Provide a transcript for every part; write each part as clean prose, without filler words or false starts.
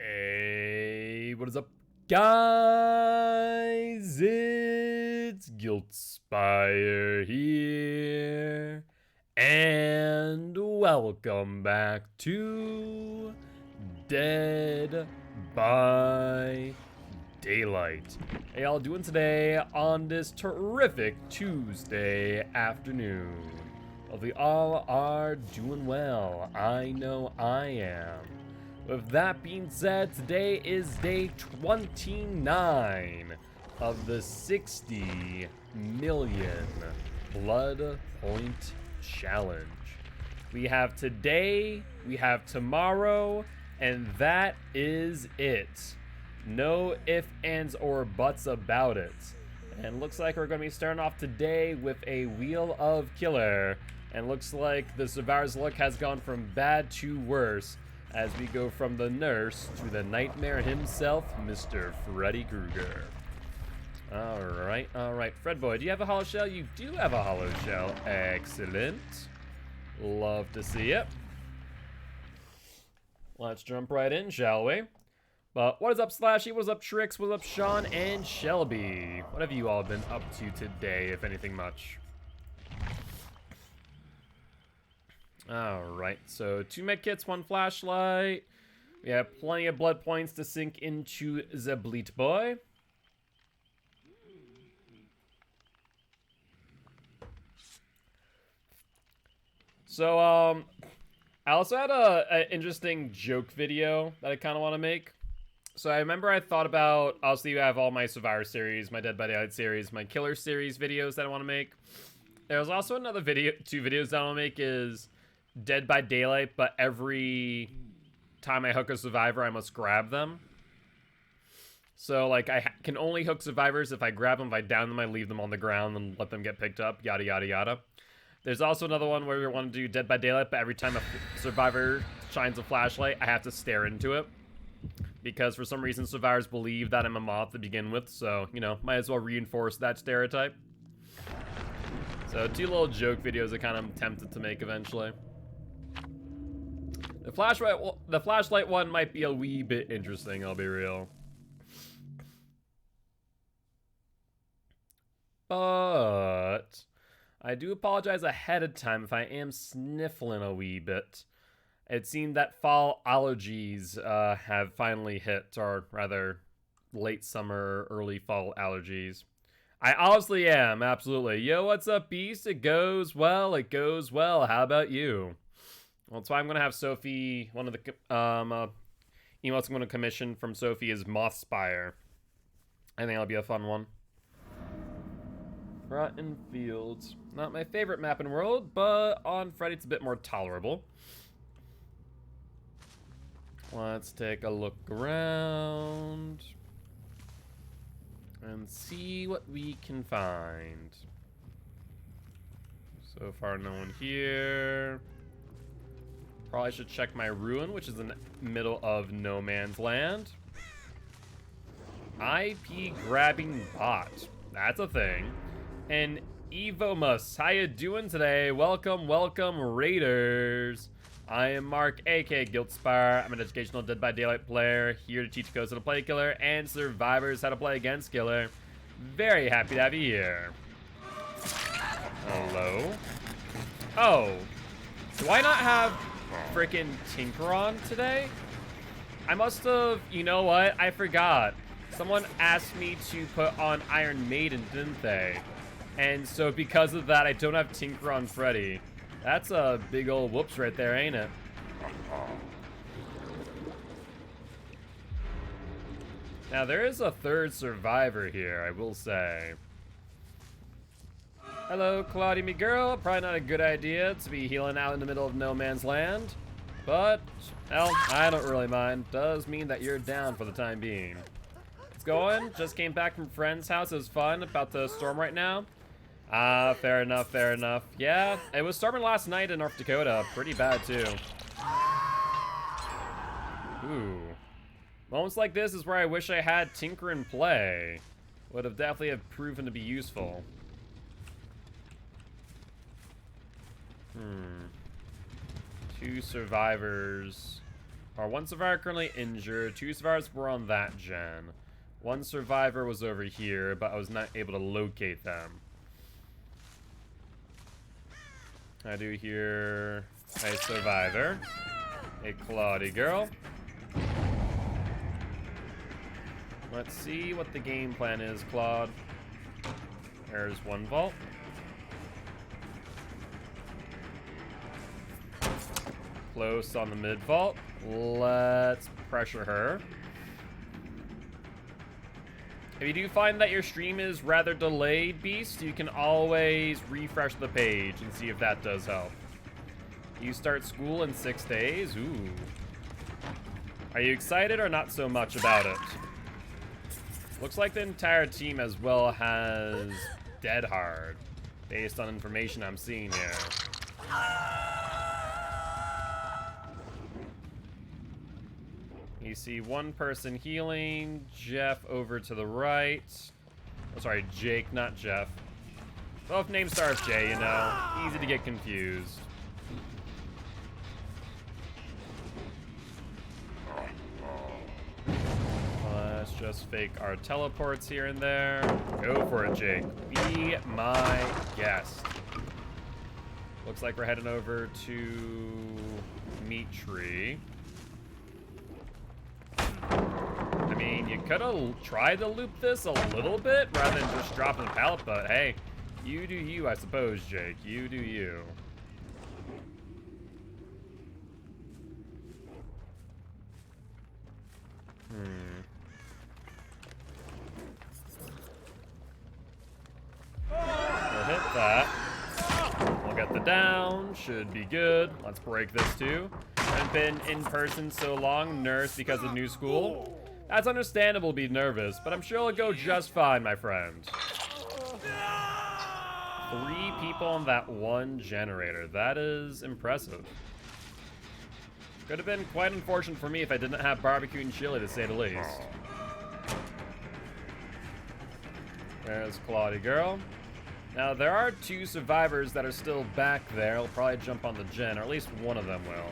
Hey, what is up, guys? It's Giltspire here, and welcome back to Dead by Daylight. How y'all doing today on this terrific Tuesday afternoon? Hopefully all are doing well. I know I am. With that being said, today is day 29 of the 60 million blood point challenge. We have today, we have tomorrow, and that is it. No ifs, ands, or buts about it. And looks like we're going to be starting off today with a Wheel of Killer. And looks like the survivor's luck has gone from bad to worse as we go from the nurse to the nightmare himself, Mr. Freddy Krueger. Alright. Fred boy, do you have a hollow shell? You do have a hollow shell. Excellent. Love to see it. Let's jump right in, shall we? But what is up, Slashy? What is up, Trix? What is up, Sean and Shelby? What have you all been up to today, if anything much? Alright, so 2 medkits, 1 flashlight. We have plenty of blood points to sink into the bleat boy. So, I also had an interesting joke video that I kind of want to make. So I remember I thought about, obviously I have all my Survivor series, my Dead by Daylight series, my Killer series videos that I want to make. There was also another video, 2 videos that I want to make is Dead by Daylight, but every time I hook a survivor, I must grab them. So, like, I can only hook survivors if I grab them, if I down them, I leave them on the ground and let them get picked up, yada, yada, yada. There's also another one where we want to do Dead by Daylight, but every time a survivor shines a flashlight, I have to stare into it. Because for some reason, survivors believe that I'm a moth to begin with, so, you know, might as well reinforce that stereotype. So, 2 little joke videos I kind of tempted to make eventually. The flashlight one might be a wee bit interesting, I'll be real. But I do apologize ahead of time if I am sniffling a wee bit. It seemed that fall allergies have finally hit, or rather, late summer, early fall allergies. I honestly am, absolutely. Yo, what's up, Beast? It goes well, it goes well. How about you? Well, that's why I'm going to have Sophie, one of the emotes I'm going to commission from Sophie is Mothspire. I think that'll be a fun one. Rotten Fields. Not my favorite map in the world, but on Freddy it's a bit more tolerable. Let's take a look around and see what we can find. So far, no one here. Probably should check my ruin, which is in the middle of no man's land. IP grabbing bot. That's a thing. And Evomus, how you doing today? Welcome, welcome, Raiders. I am Mark, aka Giltspire. I'm an educational Dead by Daylight player, here to teach codes how to play Killer and survivors how to play against Killer. Very happy to have you here. Hello? Oh, do I not have freaking Tinker on today? I must have, you know what? I forgot. Someone asked me to put on Iron Maiden, didn't they? And so because of that, I don't have Tinker on Freddy. That's a big old whoops right there, ain't it? Now, there is a 3rd survivor here, I will say. Hello, Claudia, me girl. Probably not a good idea to be healing out in the middle of no man's land. But, well, I don't really mind. Does mean that you're down for the time being. It's going. Just came back from friend's house. It was fun. About to storm right now. Ah, fair enough, fair enough. Yeah, it was storming last night in North Dakota. Pretty bad, too. Ooh. Moments like this is where I wish I had Tinker in play. Would have definitely have proven to be useful. 2 survivors Or one survivor currently injured. 2 survivors were on that gen. 1 survivor was over here, but I was not able to locate them. I do hear a survivor. A Claudie girl. Let's see what the game plan is, Claude. There's 1 vault. Close on the mid vault. Let's pressure her. If you do find that your stream is rather delayed, Beast, you can always refresh the page and see if that does help. You start school in 6 days? Ooh. Are you excited or not so much about it? Looks like the entire team as well has Dead Hard, based on information I'm seeing here. You see 1 person healing, Jeff over to the right. Oh, sorry, Jake, not Jeff. Both names start with J, you know. Easy to get confused. Let's just fake our teleports here and there. Go for it, Jake. Be my guest. Looks like we're heading over to Meat Tree. I mean, you could have tried to loop this a little bit rather than just dropping the pallet, but hey, you do you, I suppose, Jake. You do you. We'll hit that. We'll get the down. Should be good. Let's break this too. Haven't been in person so long, nurse, because of new school. That's understandable to be nervous, but I'm sure it'll go just fine, my friend. 3 people on that 1 generator. That is impressive. Could have been quite unfortunate for me if I didn't have barbecue and chili, to say the least. There's Claudie girl. Now, there are 2 survivors that are still back there. I'll probably jump on the gen, or at least one of them will.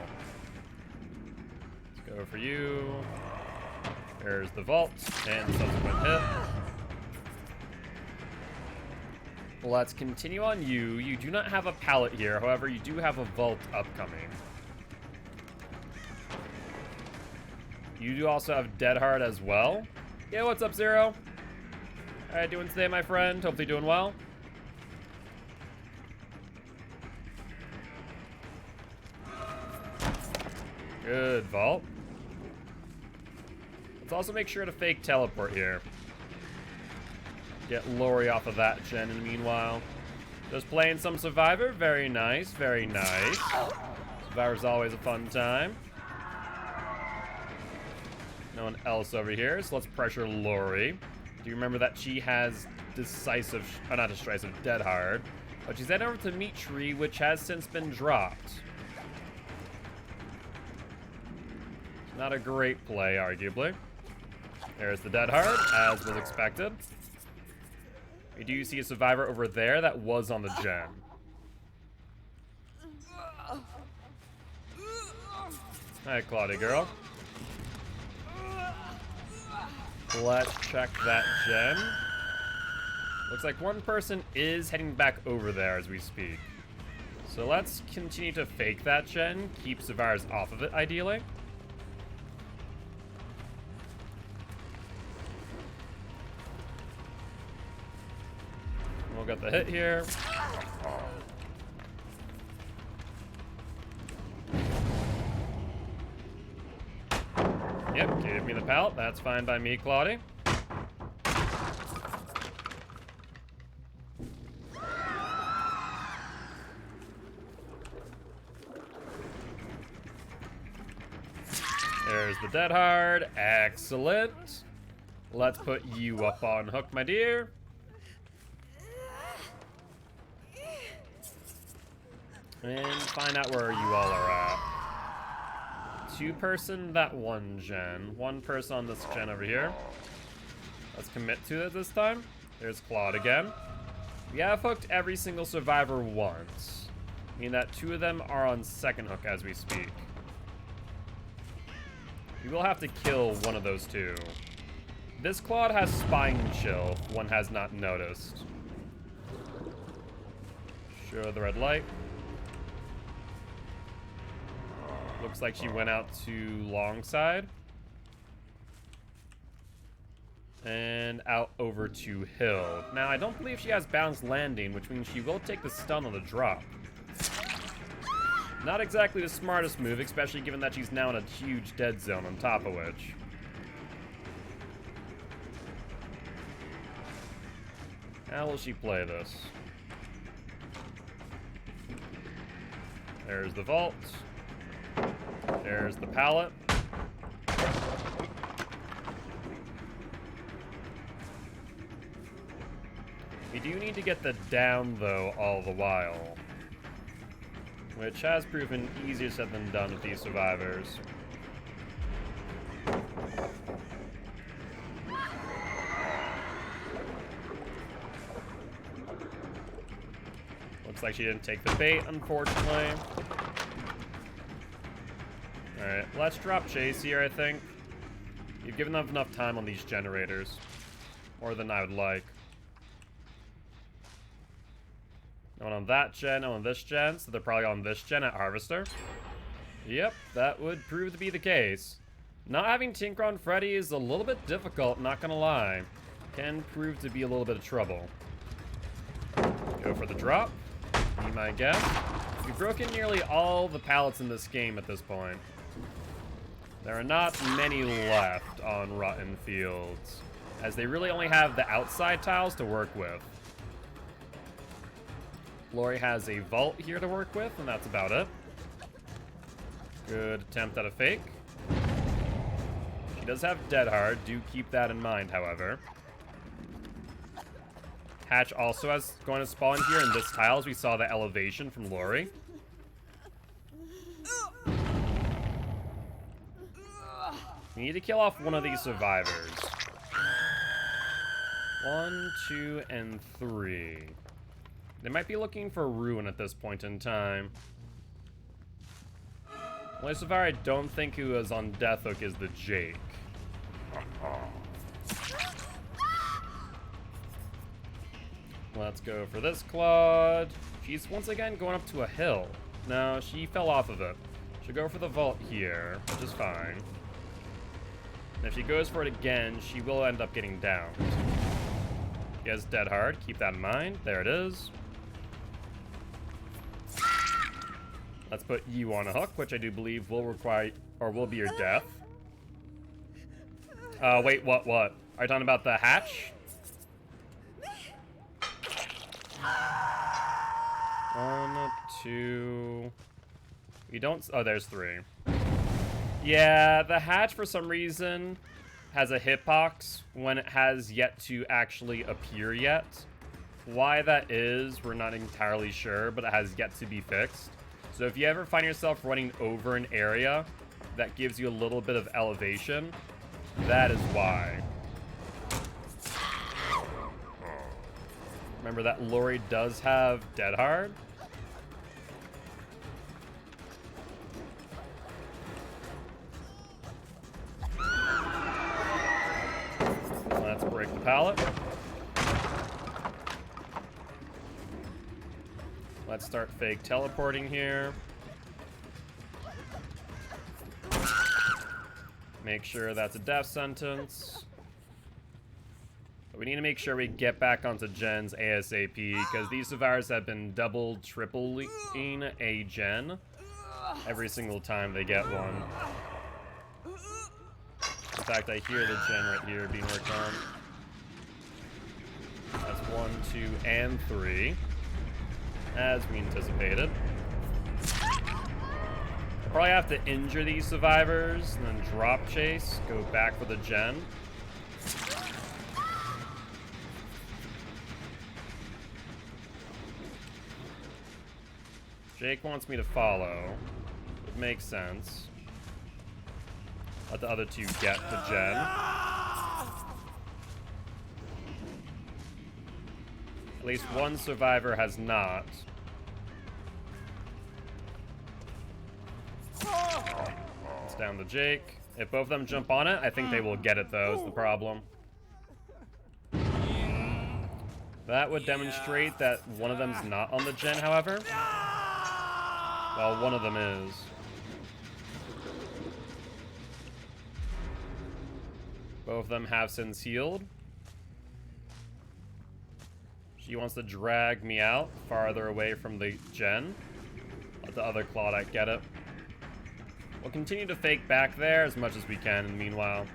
Let's go for you. There's the vault and subsequent hit. Let's continue on you. You do not have a pallet here. However, you do have a vault upcoming. You do also have Dead Hard as well. Yeah, what's up, Zero? How you doing today, my friend? Hopefully doing well. Good vault. Let's also make sure to fake teleport here. Get Lori off of that gen in the meanwhile. Just playing some Survivor. Very nice, very nice. Survivor's always a fun time. No one else over here, so let's pressure Lori. Do you remember that she has not decisive, Dead Hard. But she's heading over to Meat Tree, which has since been dropped. Not a great play, arguably. There's the Dead Hard, as was expected. We do see a survivor over there that was on the gen. Hi, Claudie girl. Let's check that gen. Looks like 1 person is heading back over there as we speak. So let's continue to fake that gen, keep survivors off of it, ideally. We'll get the hit here. Yep, gave me the pallet. That's fine by me, Claudie. There's the Dead Hard. Excellent. Let's put you up on hook, my dear. And find out where you all are at. 2 person, that 1 gen. 1 person on this gen over here. Let's commit to it this time. There's Claude again. We have hooked every single survivor once. Meaning that 2 of them are on second hook as we speak. We will have to kill one of those two. This Claude has spine chill, if one has not noticed. Show the red light. Looks like she went out to long side. And out over to hill. Now, I don't believe she has balanced landing, which means she will take the stun on the drop. Not exactly the smartest move, especially given that she's now in a huge dead zone on top of which. How will she play this? There's the vault. There's the pallet. We do need to get the down, though, all the while. Which has proven easier said than done with these survivors. Looks like she didn't take the bait, unfortunately. Alright, let's drop chase here, I think. You've given them enough time on these generators. More than I would like. No one on that gen, no one on this gen, so they're probably on this gen at Harvester. Yep, that would prove to be the case. Not having Tinker on Freddy is a little bit difficult, not gonna lie. Can prove to be a little bit of trouble. Go for the drop. Be my guess. We've broken nearly all the pallets in this game at this point. There are not many left on Rotten Fields, as they really only have the outside tiles to work with. Lori has a vault here to work with, and that's about it. Good attempt at a fake. She does have Dead Hard. Do keep that in mind, however. Hatch also has going to spawn here in this tile, as we saw the elevation from Lori. We need to kill off one of these survivors. 1, 2, and 3. They might be looking for Ruin at this point in time. The only survivor I don't think who is on Death Hook is the Jake. Let's go for this Claude. She's once again going up to a hill. No, she fell off of it. She'll go for the vault here, which is fine. And if she goes for it again, she will end up getting downed. She has Dead Hard, keep that in mind. There it is. Let's put you on a hook, which I do believe will require, or will be your death. Wait, what? Are you talking about the hatch? 1, 2... We don't... Oh, there's 3. Yeah, the hatch, for some reason, has a hitbox when it has yet to actually appear yet. Why that is, we're not entirely sure, but it has yet to be fixed. So if you ever find yourself running over an area that gives you a little bit of elevation, that is why. Remember that Lori does have Dead Hard. Let's break the pallet. Let's start fake teleporting here. Make sure that's a death sentence. But we need to make sure we get back onto gens ASAP, because these survivors have been double, tripling a gen every single time they get one. In fact, I hear the gen right here being worked on. That's 1, 2, and 3. As we anticipated. I'll probably have to injure these survivors and then drop chase, go back for the gen. Jake wants me to follow. It makes sense. Let the other two get the gen. At least one survivor has not. It's down to Jake. If both of them jump on it, I think they will get it, though, is the problem. That would demonstrate that one of them's not on the gen, however. Well, one of them is. Both of them have since healed. She wants to drag me out farther away from the gen. Let the other Claudite get it. We'll continue to fake back there as much as we can in the meanwhile.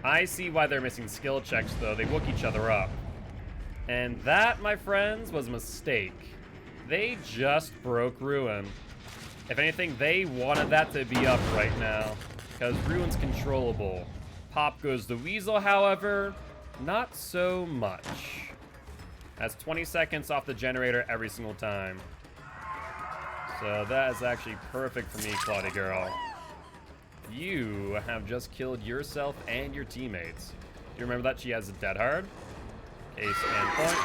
I see why they're missing skill checks, though. They wook each other up. And that, my friends, was a mistake. They just broke Ruin. If anything, they wanted that to be up right now, because Ruin's controllable. Pop goes the Weasel, however, not so much. That's 20 seconds off the generator every single time. So that is actually perfect for me, Claudia girl. You have just killed yourself and your teammates. Do you remember that she has a dead hard? Case and point.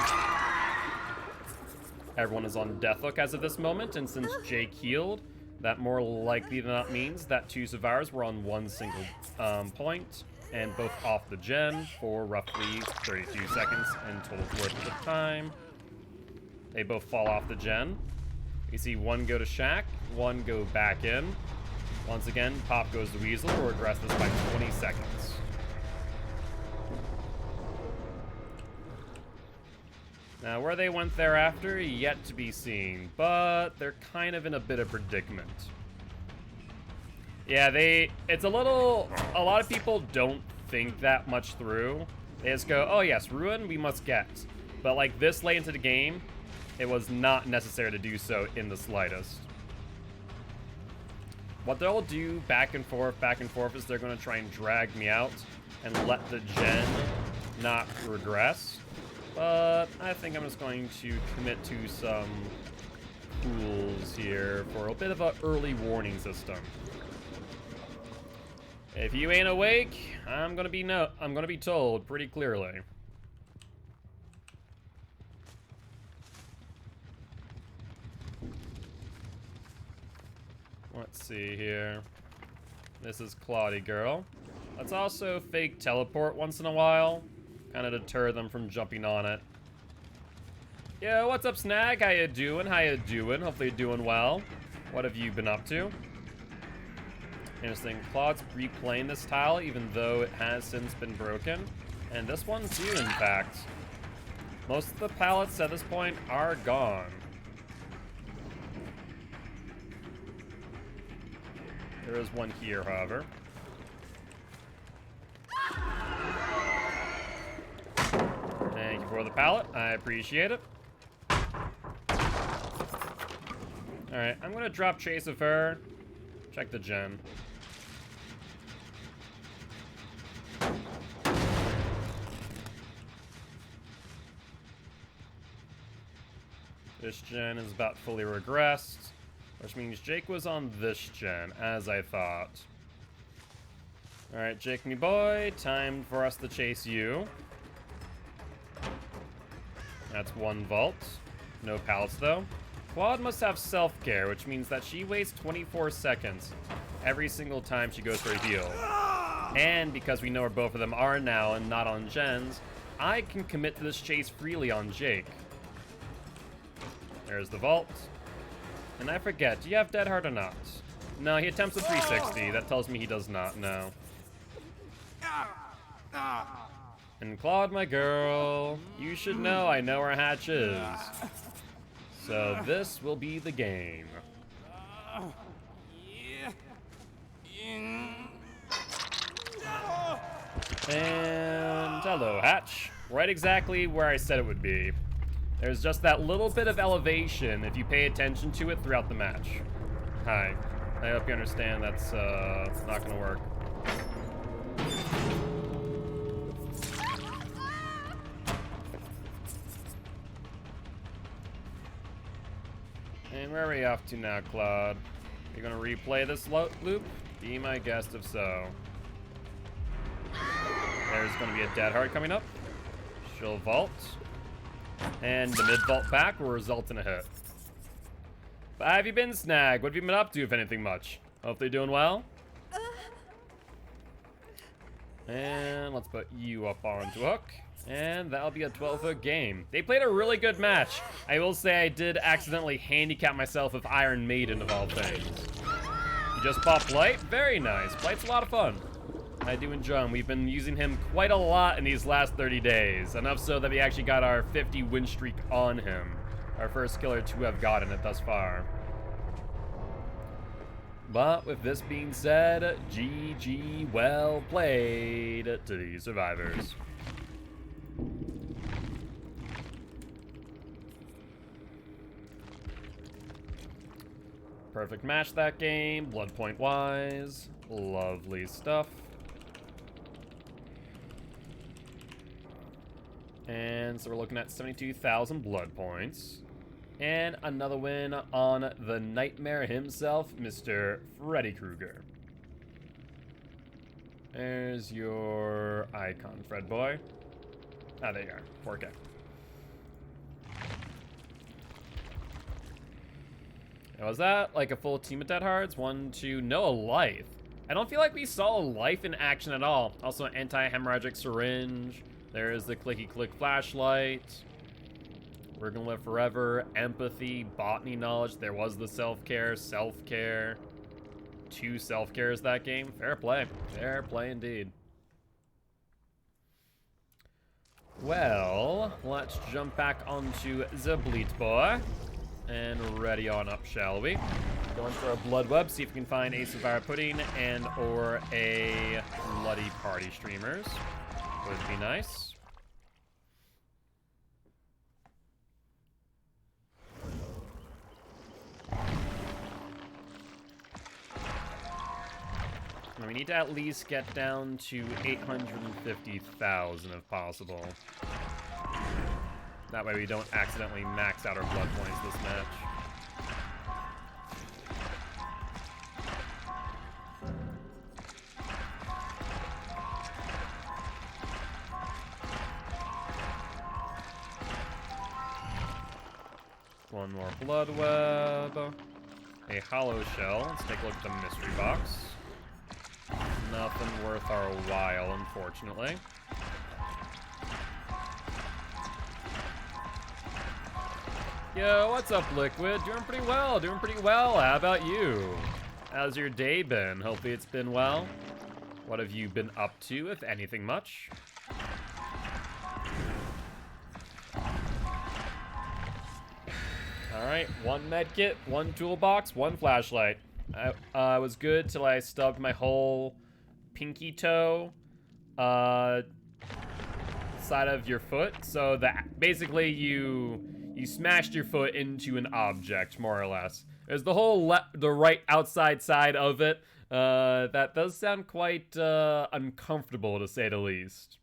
Everyone is on death hook as of this moment, and since Jake healed, that more likely than not means that two survivors were on one single point, and both off the gen for roughly 32 seconds in total worth of time. They both fall off the gen. You see one go to Shack, one go back in. Once again, Pop goes to Weasel. We'll regress this by 20 seconds. Now, where they went thereafter, yet to be seen, but they're kind of in a bit of predicament. Yeah, it's a lot of people don't think that much through. They just go, oh yes, Ruin we must get. But like this late into the game, it was not necessary to do so in the slightest. What they'll do back and forth, is they're going to try and drag me out and let the gen not regress. But I think I'm just going to commit to some pools here for a bit of an early warning system. If you ain't awake, I'm gonna be told pretty clearly. Let's see here. This is Claudia girl. Let's also fake teleport once in a while. Kind of deter them from jumping on it. Yo, what's up, Snag? How you doing? Hopefully you're doing well. What have you been up to? Interesting. Claude's replaying this tile, even though it has since been broken. And this one too, in fact. Most of the pallets at this point are gone. There is one here, however. Thank you for the pallet. I appreciate it. Alright, I'm gonna drop chase of her. Check the gen. This gen is about fully regressed, which means Jake was on this gen, as I thought. Alright, Jake, me boy, time for us to chase you. That's one vault. No pallets, though. Claude must have self-care, which means that she wastes 24 seconds every single time she goes for a heal. And because we know where both of them are now and not on gens, I can commit to this chase freely on Jake. There's the vault. And I forget, do you have Dead Hard or not? No, he attempts a 360. That tells me he does not, no. And Claude, my girl, you should know I know where Hatch is. So this will be the game. And hello, Hatch. Right exactly where I said it would be. There's just that little bit of elevation if you pay attention to it throughout the match. Hi. I hope you understand that's not gonna work. And where are we off to now, Claude? Are you gonna replay this loop? Be my guest if so. There's gonna be a dead hard coming up. She'll vault. And the mid-vault back will result in a hit. But how have you been, Snag? What have you been up to, if anything much? Hopefully doing well? And let's put you up onto hook. And that'll be a 12-hook game. They played a really good match. I will say I did accidentally handicap myself with Iron Maiden of all things. You just bought Blight? Very nice. Blight's a lot of fun. I do enjoy him. We've been using him quite a lot in these last 30 days. Enough so that we actually got our 50 win streak on him. Our first killer to have gotten it thus far. But with this being said, GG, well played to the survivors. Perfect match that game, blood point wise. Lovely stuff. And so we're looking at 72,000 blood points. And another win on the Nightmare himself, Mr. Freddy Krueger. There's your icon, Fred boy. Ah, there you are, 4K. Now, was that like a full team of dead hearts? 1, 2, no, a life. I don't feel like we saw a life in action at all. Also, anti-hemorrhagic syringe. There is the clicky click flashlight. We're gonna live forever. Empathy, botany knowledge. There was the self-care, self-care. 2 self-cares that game. Fair play. Fair play indeed. Well, let's jump back onto the Bleat Boy. And ready on up, shall we? Going for a blood web, see if we can find a Survivor Pudding and or a Bloody Party Streamers. Would be nice. And we need to at least get down to 850,000 if possible. That way we don't accidentally max out our blood points this match. One more blood web. A hollow shell. Let's take a look at the mystery box. Nothing worth our while, unfortunately. Yo, what's up, Liquid? Doing pretty well, doing pretty well. How about you? How's your day been? Hopefully it's been well. What have you been up to, if anything much? Alright, 1 medkit, 1 toolbox, 1 flashlight. I was good till I stubbed my whole pinky toe side of your foot. So that basically you smashed your foot into an object, more or less. There's the whole the right outside side of it. That does sound quite uncomfortable, to say the least.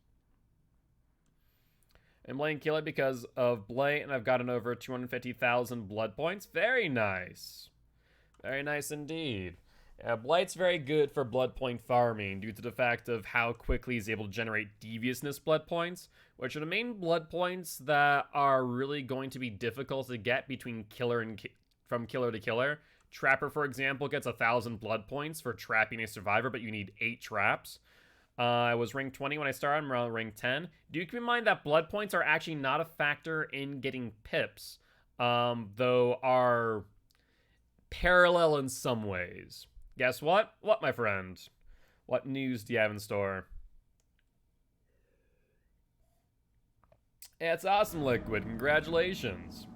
I'm playing Killer because of Blight, and I've gotten over 250,000 blood points. Very nice. Very nice indeed. Blight's very good for blood point farming due to the fact of how quickly he's able to generate deviousness blood points, which are the main blood points that are really going to be difficult to get between killer and from killer to killer. Trapper, for example, gets 1,000 blood points for trapping a survivor, but you need 8 traps. I was rank 20 when I started. I'm around rank 10. Do keep in mind that blood points are actually not a factor in getting pips, though are parallel in some ways. Guess what? What, my friend? What news do you have in store? Yeah, it's awesome, Liquid. Congratulations.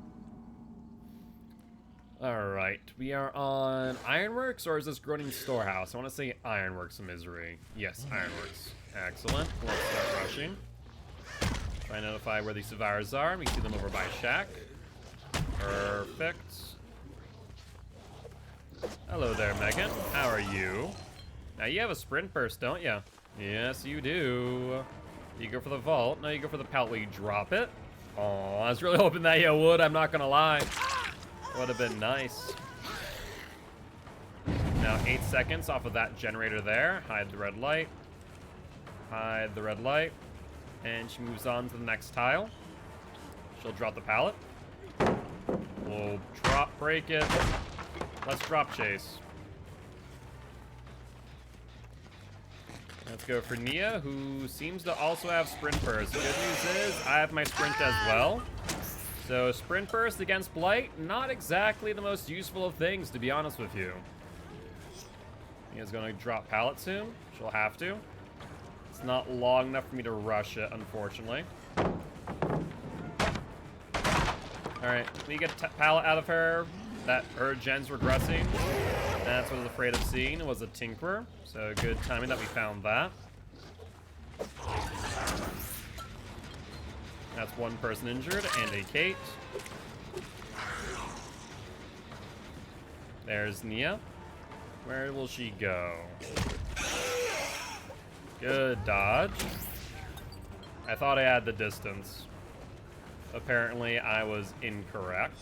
Alright, we are on Ironworks, or is this Groaning Storehouse? I want to say Ironworks of Misery. Yes, Ironworks. Excellent. Let's start rushing. Try and notify where these survivors are. We see them over by Shack. Perfect. Hello there, Megan. How are you? Now, you have a sprint burst, don't you? Yes, you do. You go for the vault. Now you go for the pallet where you drop it. Oh, I was really hoping that you would. I'm not going to lie. Would have been nice. Now 8 seconds off of that generator there. Hide the red light. Hide the red light. And she moves on to the next tile. She'll drop the pallet. We'll drop, break it. Let's drop chase. Let's go for Nia, who seems to also have Sprint Burst. Good news is, I have my Sprint as well. So, Sprint Burst against Blight, not exactly the most useful of things, to be honest with you. Nia's gonna drop Pallet soon. She'll have to. It's not long enough for me to rush it, unfortunately. Alright, we get Pallet out of her. That her gen's regressing. That's what I was afraid of seeing. It was a Tinkerer. So good timing that we found that. That's one person injured and a Kate. There's Nia. Where will she go? Good dodge. I thought I had the distance. Apparently, I was incorrect.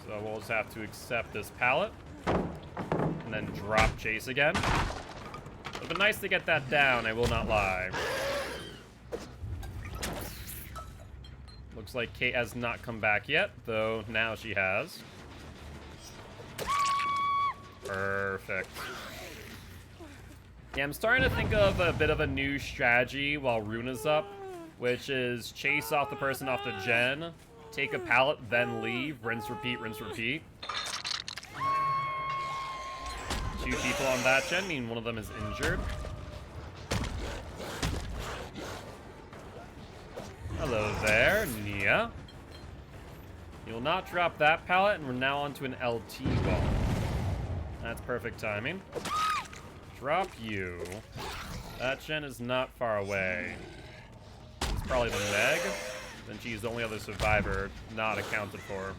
So we'll just have to accept this pallet. And then drop Chase again. It would have been nice to get that down, I will not lie. Looks like Kate has not come back yet, though now she has. Perfect. Yeah, I'm starting to think of a bit of a new strategy while Runa's up, which is chase off the person off the gen, take a pallet, then leave, rinse, repeat, rinse, repeat. 2 people on that gen, meaning one of them is injured. Hello there, Nia. You'll not drop that pallet, and we're now onto an LT wall. That's perfect timing. Drop you. That gen is not far away. It's probably the Meg. Then she's the only other survivor not accounted for.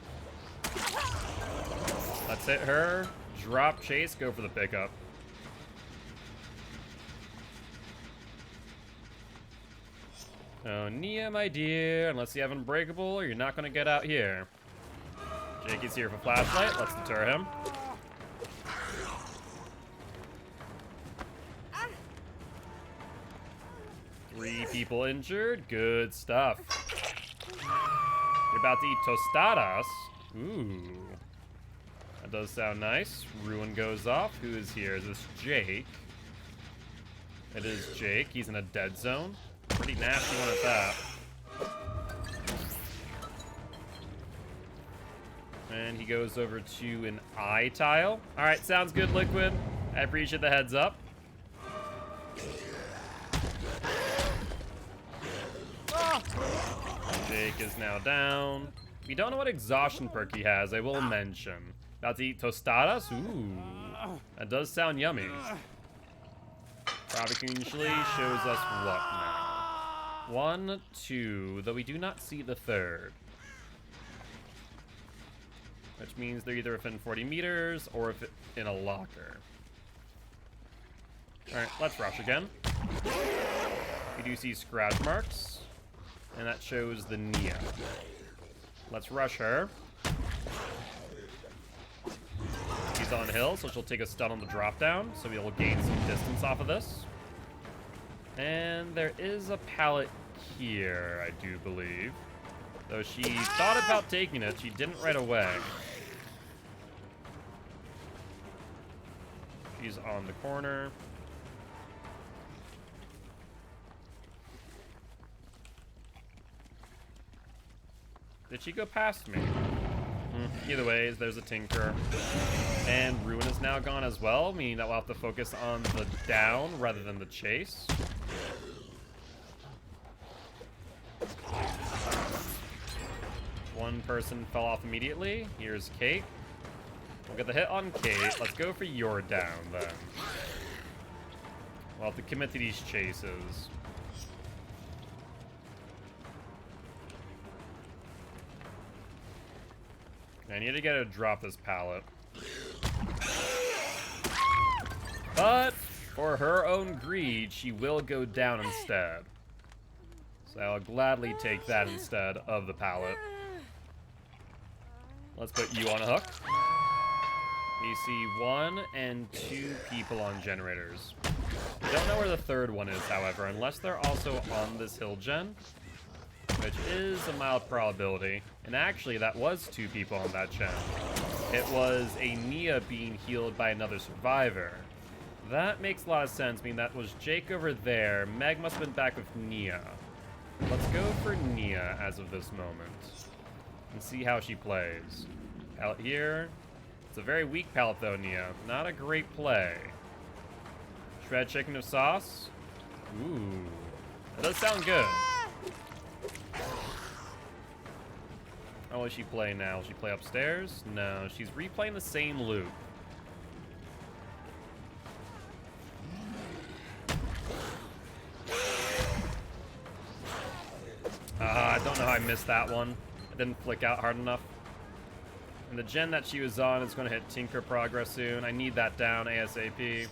Let's hit her. Drop Chase, go for the pickup. Oh, Nia, my dear, unless you have Unbreakable, you're not gonna get out here. Jakey's here for flashlight. Let's deter him. Three people injured. Good stuff. You're about to eat tostadas. Ooh. That does sound nice. Ruin goes off. Who is here? Is this Jake? It is Jake. He's in a dead zone. Pretty nasty one at that. And he goes over to an eye tile. Alright, sounds good, Liquid. I appreciate the heads up. Jake is now down. We don't know what exhaustion perk he has, I will mention. About to eat tostadas? Ooh. That does sound yummy. Providentially shows us what now? 1, 2, though we do not see the third. Which means they're either within 40 meters or if in a locker. Alright, let's rush again. We do see scratch marks. And that shows the Nia. Let's rush her. She's on hill, so she'll take a stun on the drop down, so we'll gain some distance off of this. And there is a pallet here, I do believe. Though she thought about taking it, she didn't right away. She's on the corner. Did she go past me? Either way, there's a Tinker. And Ruin is now gone as well, meaning that we'll have to focus on the down rather than the chase. One person fell off immediately. Here's Kate. We'll get the hit on Kate. Let's go for your down, then. We'll have to commit to these chases. I need to get her to drop this pallet. But, for her own greed, she will go down instead. So I'll gladly take that instead of the pallet. Let's put you on a hook. We see 1 and 2 people on generators. We don't know where the third one is, however, unless they're also on this hill gen, which is a mild probability. And actually, that was 2 people on that gen. It was a Nia being healed by another survivor. That makes a lot of sense. I mean, that was Jake over there. Meg must have been back with Nia. Let's go for Nia as of this moment. And see how she plays. Pallet here. It's a very weak pallet, though, Nia. Not a great play. Shred chicken with sauce. Ooh. That does sound good. How will she play now? Will she play upstairs? No, she's replaying the same loop. I don't know how I missed that one. It didn't flick out hard enough. And the gen that she was on is going to hit Tinker progress soon. I need that down ASAP.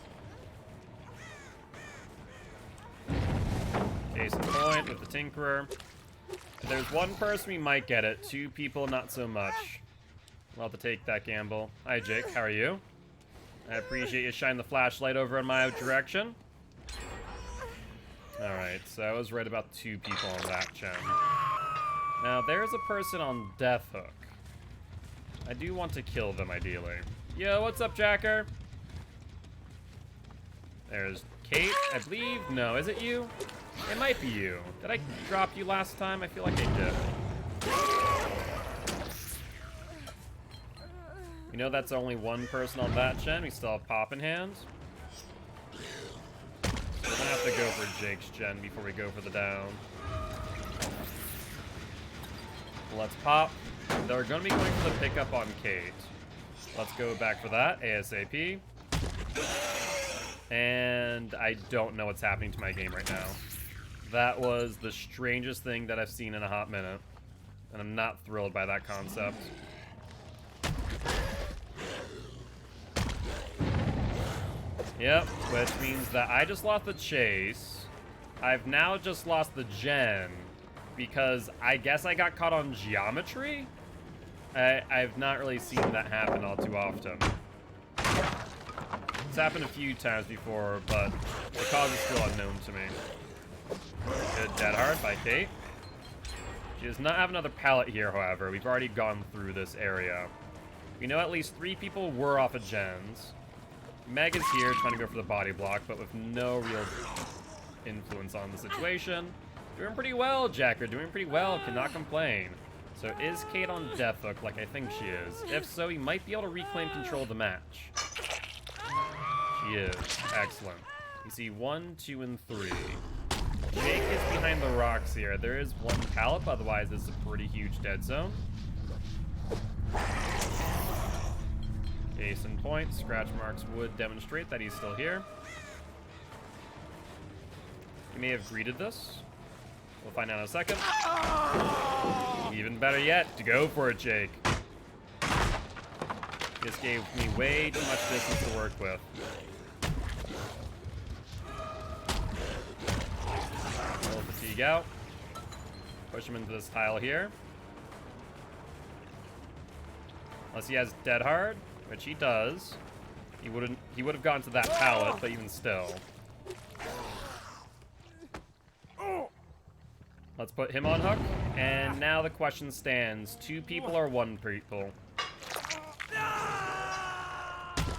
Case in point with the Tinkerer. If there's one person, we might get it. Two people, not so much. I'll have to take that gamble. Hi, Jake. How are you? I appreciate you shining the flashlight over in my direction. Alright, so I was right about two people on that gen. Now, there's a person on Death Hook. I do want to kill them, ideally. Yo, what's up, Jacker? There's Kate, I believe. No, is it you? It might be you. Did I drop you last time? I feel like I did. You know that's only one person on that gen. We still have Pop in hand. We're gonna have to go for Jake's gen before we go for the down. Let's pop. They're gonna be going for the pickup on Kate. Let's go back for that ASAP. And I don't know what's happening to my game right now. That was the strangest thing that I've seen in a hot minute. And I'm not thrilled by that concept. Yep, which means that I just lost the chase. I've now just lost the gen. Because I guess I got caught on geometry? I've not really seen that happen all too often. It's happened a few times before, but the cause is still unknown to me. Good dead hard by Kate. She does not have another pallet here, however. We've already gone through this area. We know at least 3 people were off of gens. Meg is here trying to go for the body block, but with no real influence on the situation. Doing pretty well, Jacker. Doing pretty well. Cannot complain. So is Kate on Death Hook like I think she is? If so, he might be able to reclaim control of the match. She is. Excellent. You see 1, 2, and 3. Jake is behind the rocks here. There is one pallet, but otherwise this is a pretty huge dead zone. Case in point, scratch marks would demonstrate that he's still here. He may have greeted this. We'll find out in a second. Even better yet, to go for it, Jake. This gave me way too much distance to work with. Roll fatigue out. Push him into this tile here. Unless he has dead hard, which he does. He would have gone to that pallet, but even still. Let's put him on hook, and now the question stands. 2 people or 1 people?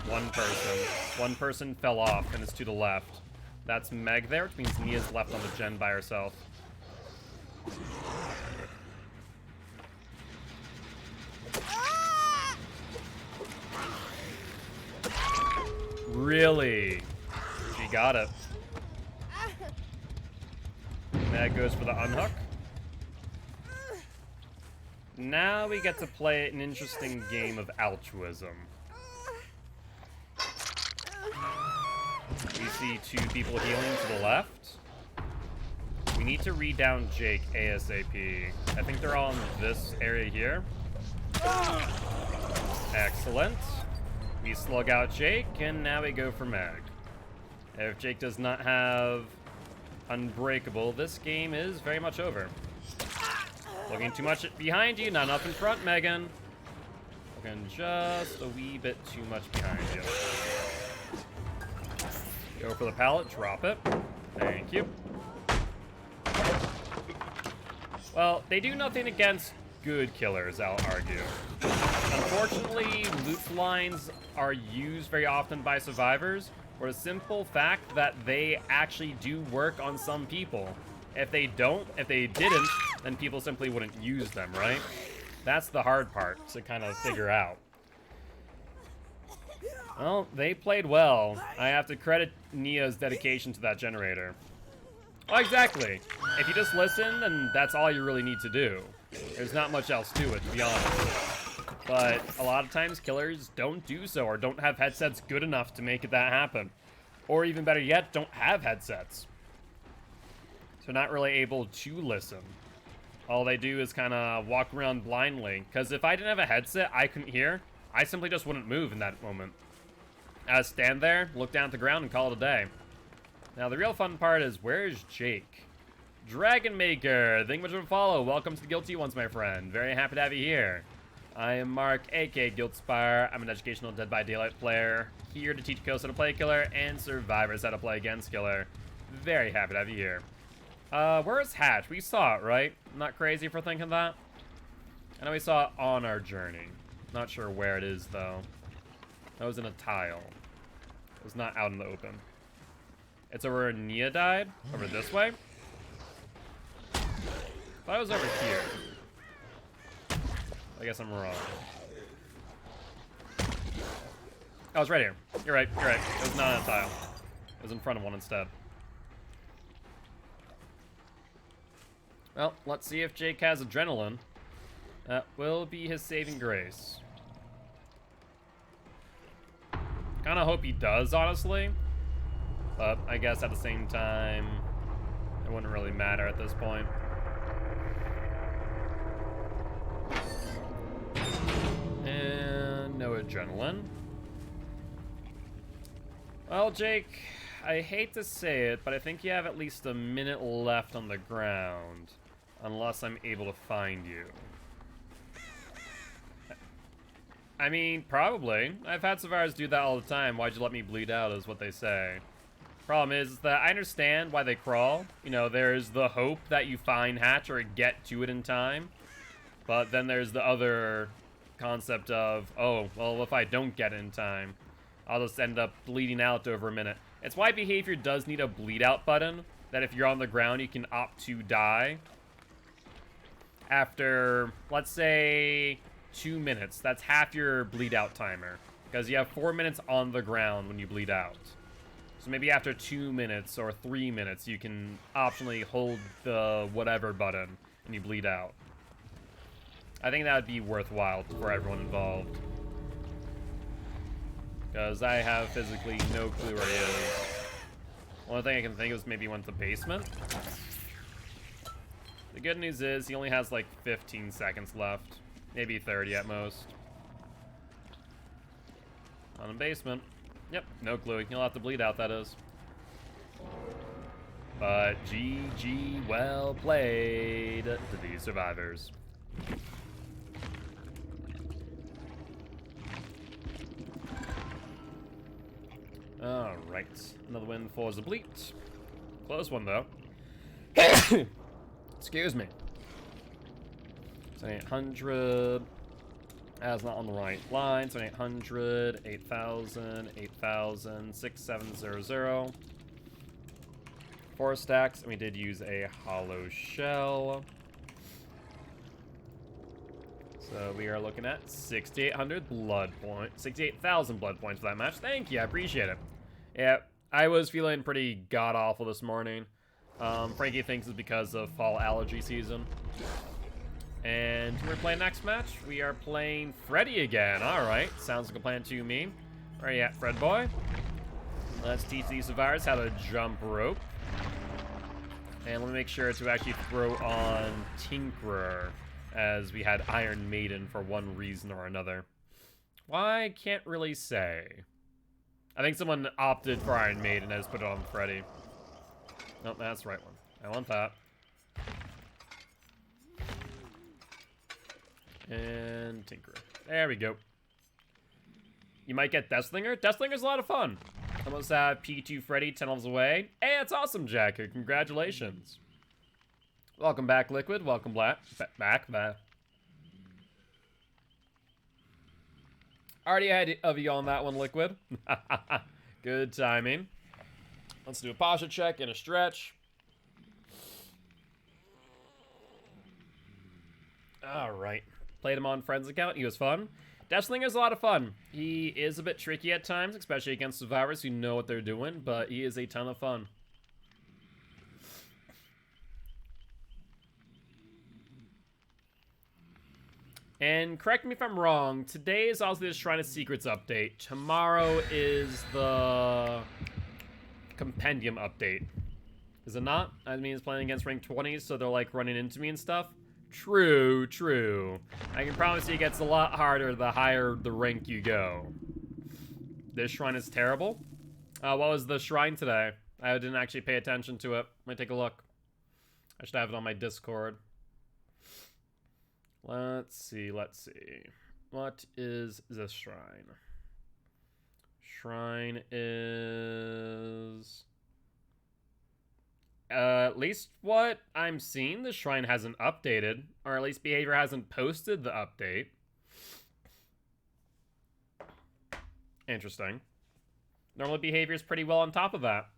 1 person. 1 person fell off and is to the left. That's Meg there, which means Nia's left on the gen by herself. Really? She got it. Meg goes for the unhook. Now we get to play an interesting game of altruism. We see 2 people healing to the left. We need to read down Jake ASAP. I think they're all in this area here. Excellent. We slug out Jake, and now we go for Meg. If Jake does not have Unbreakable, this game is very much over. Looking too much behind you, not enough in front, Megan. Looking just a wee bit too much behind you. Go for the pallet, drop it. Thank you. Well, they do nothing against good killers, I'll argue. Unfortunately, loot lines are used very often by survivors For the simple fact that they actually do work on some people. If they didn't, then people simply wouldn't use them, right? That's the hard part to kind of figure out. Well, they played well. I have to credit Nia's dedication to that generator. Oh, exactly. If you just listen, then that's all you really need to do. There's not much else to it, to be honest. But a lot of times, killers don't do so, or don't have headsets good enough to make that happen. Or even better yet, don't have headsets. So not really able to listen. All they do is kind of walk around blindly. Because if I didn't have a headset, I couldn't hear. I simply just wouldn't move in that moment. I'd stand there, look down at the ground, and call it a day. Now, the real fun part is, where's Jake? Dragon Maker, thank you much for the follow. Welcome to the Guilty Ones, my friend. Very happy to have you here. I am Mark, aka Guildspire. I'm an educational Dead by Daylight player, here to teach Ghosts how to play Killer and survivors how to play against Killer. Very happy to have you here. Where's Hatch? We saw it, right? I'm not crazy for thinking that. I know we saw it on our journey. Not sure where it is, though. That was in a tile. It was not out in the open. It's over where Nia died? Over this way? Thought it was over here. I guess I'm wrong. Oh, it's right here. You're right, you're right. It was not in a tile. It was in front of one instead. Well, let's see if Jake has adrenaline. That will be his saving grace. Kind of hope he does, honestly. But I guess at the same time, it wouldn't really matter at this point. And no adrenaline. Well, Jake, I hate to say it, but I think you have at least a minute left on the ground. Unless I'm able to find you. I mean, probably. I've had survivors do that all the time. Why'd you let me bleed out, is what they say. Problem is that I understand why they crawl. You know, there's the hope that you find Hatch or get to it in time. But then there's the other concept of, oh, well, if I don't get it in time, I'll just end up bleeding out over a minute. It's why behavior does need a bleed out button, that if you're on the ground, you can opt to die. After, let's say, 2 minutes. That's half your bleed out timer. Because you have 4 minutes on the ground when you bleed out. So maybe after 2 minutes or 3 minutes, you can optionally hold the whatever button and you bleed out. I think that would be worthwhile for everyone involved. Because I have physically no clue where he is. Only thing I can think of is maybe he went to the basement. The good news is he only has like 15 seconds left. Maybe 30 at most. On the basement. Yep, no clue. He'll have to bleed out, that is. But GG, well played to these survivors. Alright, another win for Zableet. Close one, though. Excuse me. 800. That's not on the right line. 800, 8,000, 8,000, 6700. 4 stacks, and we did use a hollow shell. So we are looking at 6,800 blood points. 68,000 blood points for that match. Thank you, I appreciate it. Yeah, I was feeling pretty god-awful this morning. Frankie thinks it's because of fall allergy season. And we're playing next match. We are playing Freddy again. Alright, sounds like a plan to me. Where are you at, Fred boy? Let's teach these survivors how to jump rope. And let me make sure to actually throw on Tinkerer, as we had Iron Maiden for one reason or another. Why, I can't really say. I think someone opted for Iron Maiden and I just put it on Freddy. Nope, that's the right one. I want that. And Tinkerer. There we go. You might get Deathslinger. Deathslinger's a lot of fun. Almost have P2 Freddy 10 levels away. Hey, that's awesome, Jacker. Congratulations. Welcome back, Liquid. Welcome back. Already ahead of you on that one, Liquid. Good timing. Let's do a posture check and a stretch. Alright. Played him on Friend's account. He was fun. Deathsling is a lot of fun. He is a bit tricky at times, especially against survivors who know what they're doing, but he is a ton of fun. And correct me if I'm wrong, today is also the Shrine of Secrets update. Tomorrow is the Compendium update. Is it not? I mean, it's playing against rank 20s, so they're like running into me and stuff. True, true. I can promise you it gets a lot harder the higher the rank you go. This shrine is terrible. What was the shrine today? I didn't actually pay attention to it. Let me take a look. I should have it on my Discord. Let's see, let's see. What is this shrine? Shrine is... at least what I'm seeing, the shrine hasn't updated, or at least Behavior hasn't posted the update. Interesting. Normally Behavior's pretty well on top of that.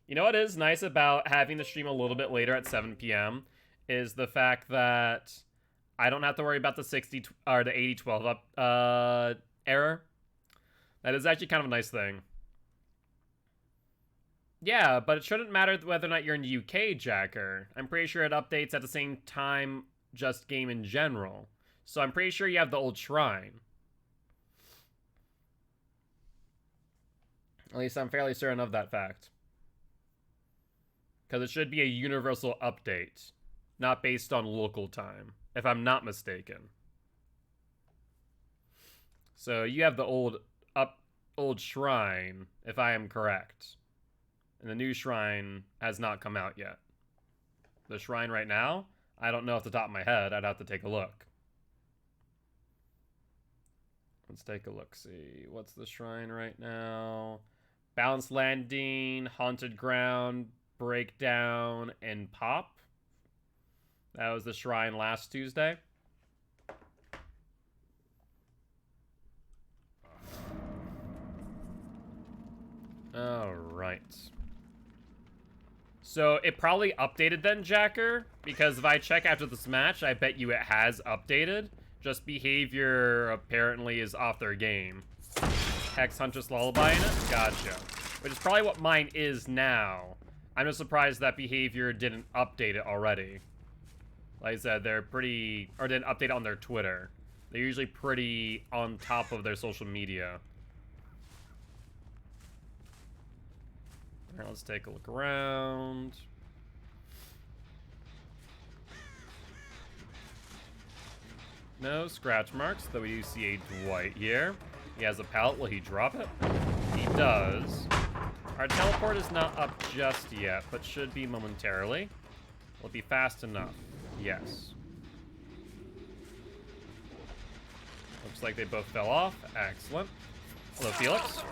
You know what is nice about having the stream a little bit later at 7 p.m. is the fact that I don't have to worry about the 60 or the 80-12 error. That is actually kind of a nice thing. Yeah, but it shouldn't matter whether or not you're in the UK, Jacker. I'm pretty sure it updates at the same time, just game in general. So I'm pretty sure you have the old shrine. At least I'm fairly certain of that fact. Because it should be a universal update, not based on local time, if I'm not mistaken. So you have the old shrine, if I am correct. And the new shrine has not come out yet. The shrine right now, I don't know off the top of my head. I'd have to take a look. Let's take a look, see. What's the shrine right now? Balanced Landing, Haunted Ground, Breakdown, and Pop. That was the shrine last Tuesday. Alright. So it probably updated then, Jacker, because if I check after this match, I bet you it has updated. Just Behavior apparently is off their game. Hex Huntress Lullaby in it? Gotcha. Which is probably what mine is now. I'm just surprised that Behavior didn't update it already. Like I said, they're pretty... or didn't update it on their Twitter. They're usually pretty on top of their social media. Alright, let's take a look around. No scratch marks, though we do see a Dwight here. He has a pallet. Will he drop it? He does. Our teleport is not up just yet, but should be momentarily. Will it be fast enough? Yes. Looks like they both fell off. Excellent. Hello, Felix.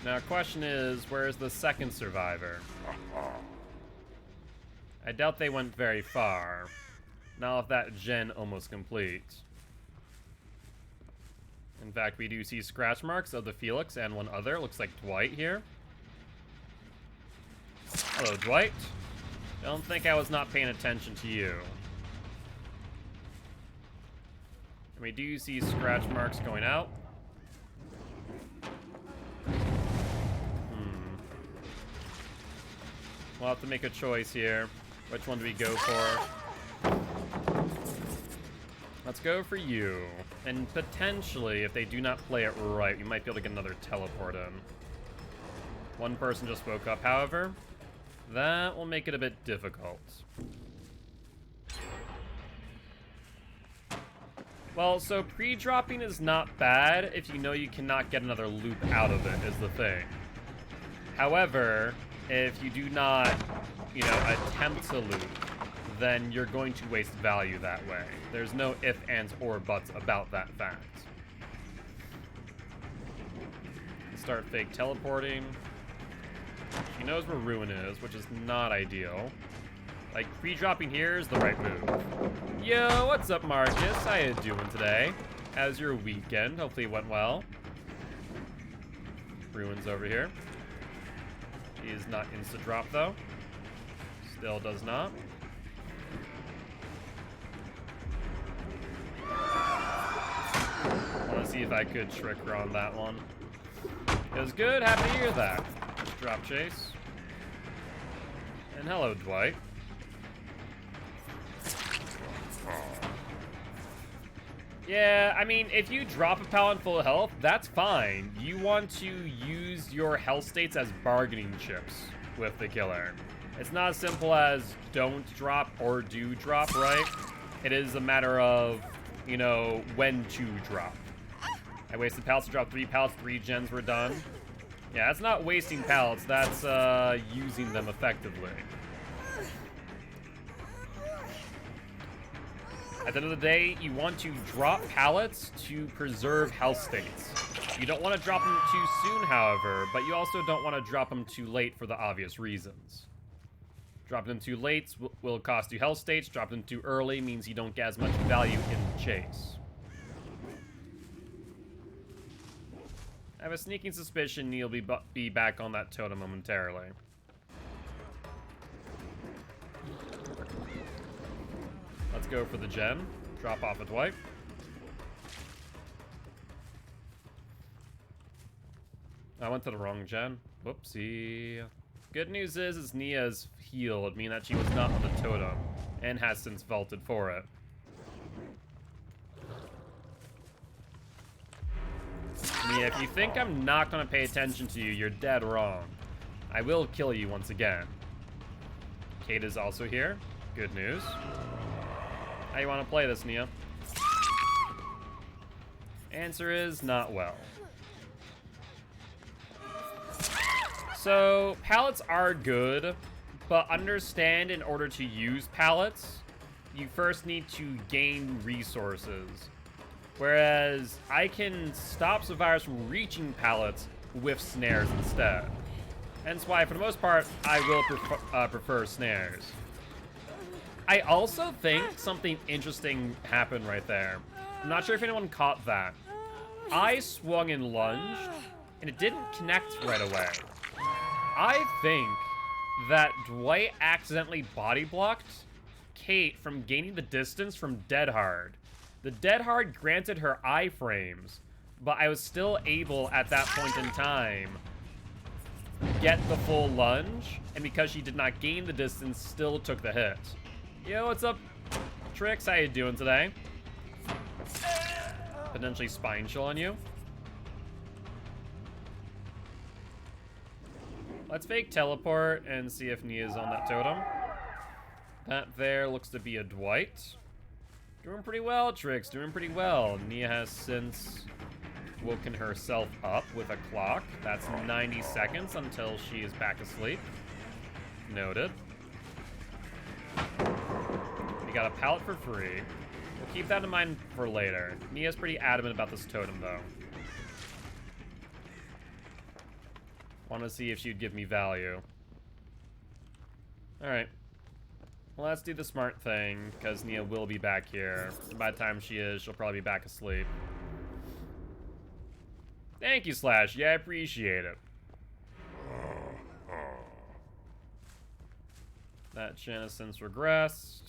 Now, question is, where's the second survivor? I doubt they went very far. Now with that gen almost complete. In fact, we do see scratch marks of the Felix and one other. Looks like Dwight here. Hello, Dwight. Don't think I was not paying attention to you. And we do see scratch marks going out. We'll have to make a choice here. Which one do we go for? Let's go for you. And potentially, if they do not play it right, we might be able to get another teleport in. One person just woke up, however. That will make it a bit difficult. Well, so pre-dropping is not bad if you know you cannot get another loop out of it, is the thing. However, if you do not, you know, attempt to loop, then you're going to waste value that way. There's no ifs, ands, or buts about that fact. Start fake teleporting. She knows where Ruin is, which is not ideal. Like, pre-dropping here is the right move. Yo, what's up, Marcus? How you doing today? How's your weekend? Hopefully it went well. Ruins over here. He is not insta-drop, though. Still does not. I want to see if I could trick her on that one. It was good. Happy to hear that. Drop chase. And hello, Dwight. Yeah, I mean, if you drop a pallet full of health, that's fine. You want to use your health states as bargaining chips with the killer. It's not as simple as don't drop or do drop, right? It is a matter of, you know, when to drop. I wasted pallets to drop 3 pallets, 3 gens were done. Yeah, that's not wasting pallets, that's using them effectively. At the end of the day, you want to drop pallets to preserve health states. You don't want to drop them too soon, however, but you also don't want to drop them too late for the obvious reasons. Dropping them too late will cost you health states. Dropping them too early means you don't get as much value in the chase. I have a sneaking suspicion you'll be back on that totem momentarily. Let's go for the gem. Drop off a Dwight. I went to the wrong gen. Whoopsie. Good news is Nia's healed, meaning that she was not on the totem, and has since vaulted for it. Nia, if you think I'm not going to pay attention to you, you're dead wrong. I will kill you once again. Kate is also here. Good news. How you want to play this, Nia? Answer is not well. So, pallets are good, but understand in order to use pallets, you first need to gain resources. Whereas, I can stop survivors from reaching pallets with snares instead. Hence why, for the most part, I will prefer snares. I also think something interesting happened right there. I'm not sure if anyone caught that. I swung and lunged, and it didn't connect right away. I think that Dwight accidentally body blocked Kate from gaining the distance from Dead Hard. The Dead Hard granted her iframes, but I was still able at that point in time get the full lunge, and because she did not gain the distance, still took the hit. Yo, what's up, Trix? How you doing today? Potentially spine chill on you. Let's fake teleport and see if Nia's on that totem. That there looks to be a Dwight. Doing pretty well, Trix. Doing pretty well. Nia has since woken herself up with a clock. That's 90 seconds until she is back asleep. Noted. We got a pallet for free. We'll keep that in mind for later. Nia's pretty adamant about this totem, though. Want to see if she'd give me value. Alright. Well, let's do the smart thing, because Nia will be back here. By the time she is, she'll probably be back asleep. Thank you, Slash. Yeah, I appreciate it. That Shan has since regressed.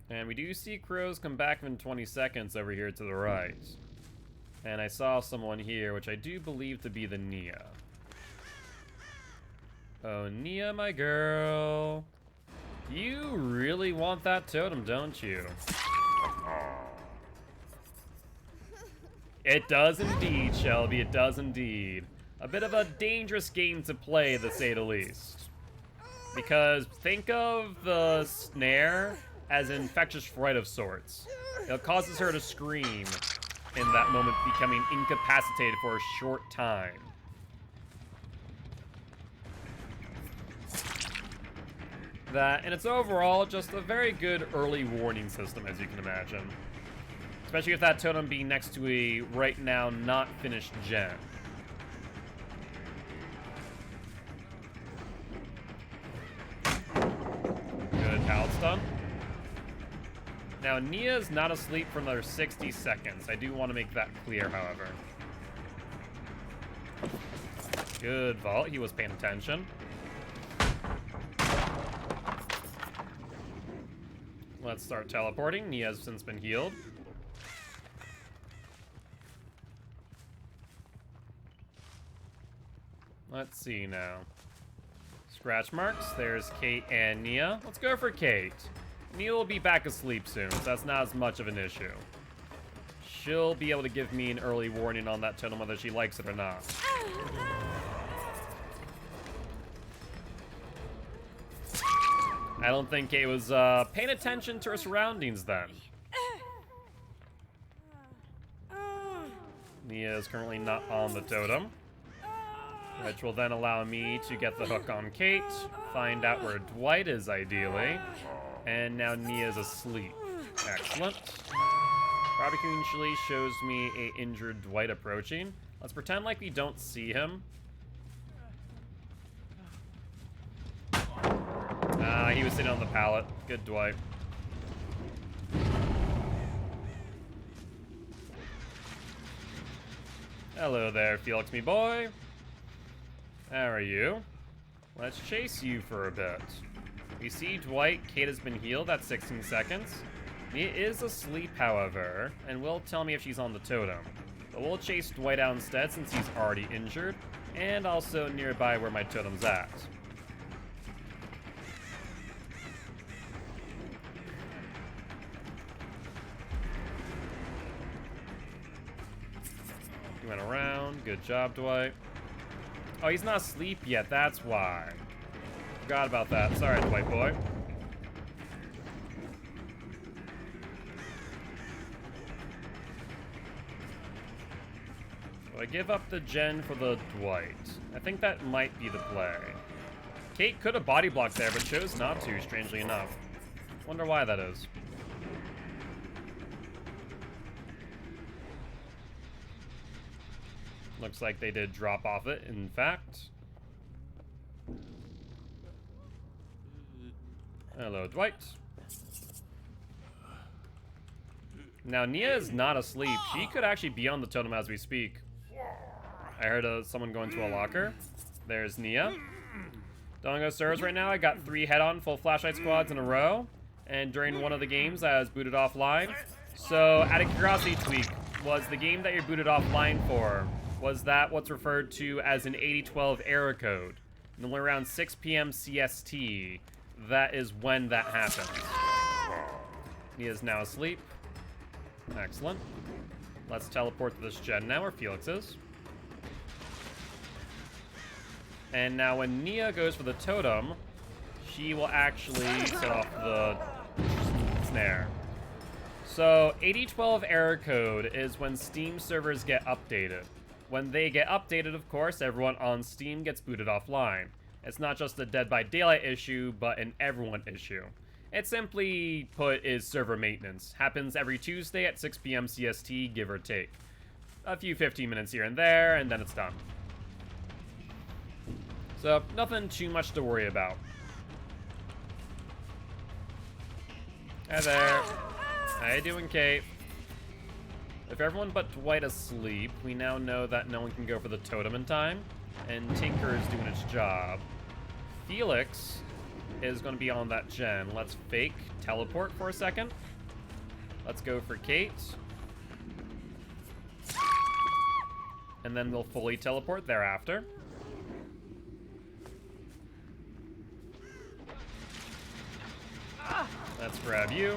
And we do see crows come back in 20 seconds over here to the right. And I saw someone here, which I do believe to be the Nia. Oh, Nia, my girl. You really want that totem, don't you? It does indeed, Shelby. It does indeed. A bit of a dangerous game to play, to say the least. Because think of the snare as an infectious fright of sorts. It causes her to scream in that moment, becoming incapacitated for a short time. That, and it's overall just a very good early warning system, as you can imagine. Especially with that totem being next to a, right now, not finished gen. Good pallet stun. Now, Nia's not asleep for another 60 seconds. I do want to make that clear, however. Good vault. He was paying attention. Let's start teleporting. Nia has since been healed. Let's see now. Scratch marks. There's Kate and Nia. Let's go for Kate. Nia will be back asleep soon, so that's not as much of an issue. She'll be able to give me an early warning on that totem whether she likes it or not. I don't think Kate was paying attention to her surroundings then. Nia is currently not on the totem, which will then allow me to get the hook on Kate, find out where Dwight is ideally, and now Nia's asleep. Excellent. Barbecue usually shows me a injured Dwight approaching. Let's pretend like we don't see him. He was sitting on the pallet. Good Dwight. Hello there, Felix, me boy. How are you? Let's chase you for a bit. We see Dwight. Kate has been healed at 16 seconds. Nia is asleep, however, and will tell me if she's on the totem. But we'll chase Dwight out instead since he's already injured, and also nearby where my totem's at. He went around. Good job, Dwight. Oh, he's not asleep yet. That's why. Forgot about that. Sorry, Dwight boy. So I give up the gen for the Dwight. I think that might be the play. Kate could have body blocked there, but chose not to, strangely enough. Wonder why that is. Looks like they did drop off it, in fact. Hello, Dwight. Now, Nia is not asleep. She could actually be on the totem as we speak. I heard someone go into a locker. There's Nia. Don't go servers right now. I got 3 head-on full flashlight squads in a row. And during one of the games, I was booted offline. So, out of curiosity, Tweak, was the game that you're booted offline for, was that what's referred to as an 8012 error code? Normally around 6 p.m. CST, that is when that happens. Nia's now asleep. Excellent. Let's teleport to this gen now, where Felix is. And now when Nia goes for the totem, she will actually set off the snare. So, 8012 error code is when Steam servers get updated. When they get updated, of course, everyone on Steam gets booted offline. It's not just a Dead by Daylight issue, but an everyone issue. It simply put is server maintenance. Happens every Tuesday at 6 p.m. CST, give or take. A few 15 minutes here and there, and then it's done. So, nothing too much to worry about. Hi there. How you doing, Kate? If everyone but Dwight is asleep, we now know that no one can go for the totem in time, and Tinker is doing its job. Felix is going to be on that gen. Let's fake teleport for a second. Let's go for Kate. And then we'll fully teleport thereafter. Let's grab you.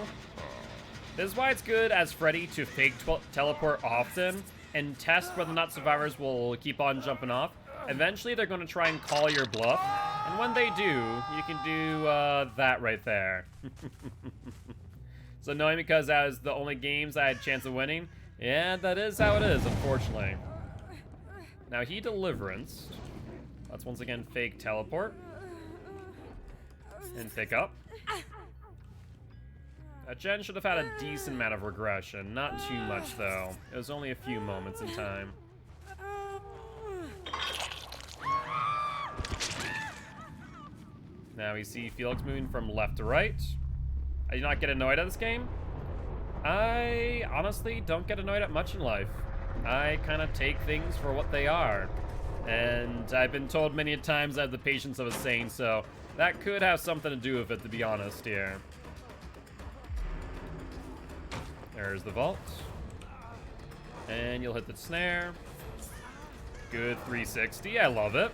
This is why it's good as Freddy to fake teleport often and test whether or not survivors will keep on jumping off. Eventually, they're going to try and call your bluff. And when they do, you can do that right there. So knowing because that was the only games I had a chance of winning, yeah, that is how it is, unfortunately. Now, he Deliverance. Let's once again fake teleport. And pick up. That gen should have had a decent amount of regression. Not too much, though. It was only a few moments in time. Now we see Felix moving from left to right. I do not get annoyed at this game. I honestly don't get annoyed at much in life. I kind of take things for what they are. And I've been told many times I have the patience of a saint, so that could have something to do with it, to be honest here. There's the vault. And you'll hit the snare. Good 360, I love it.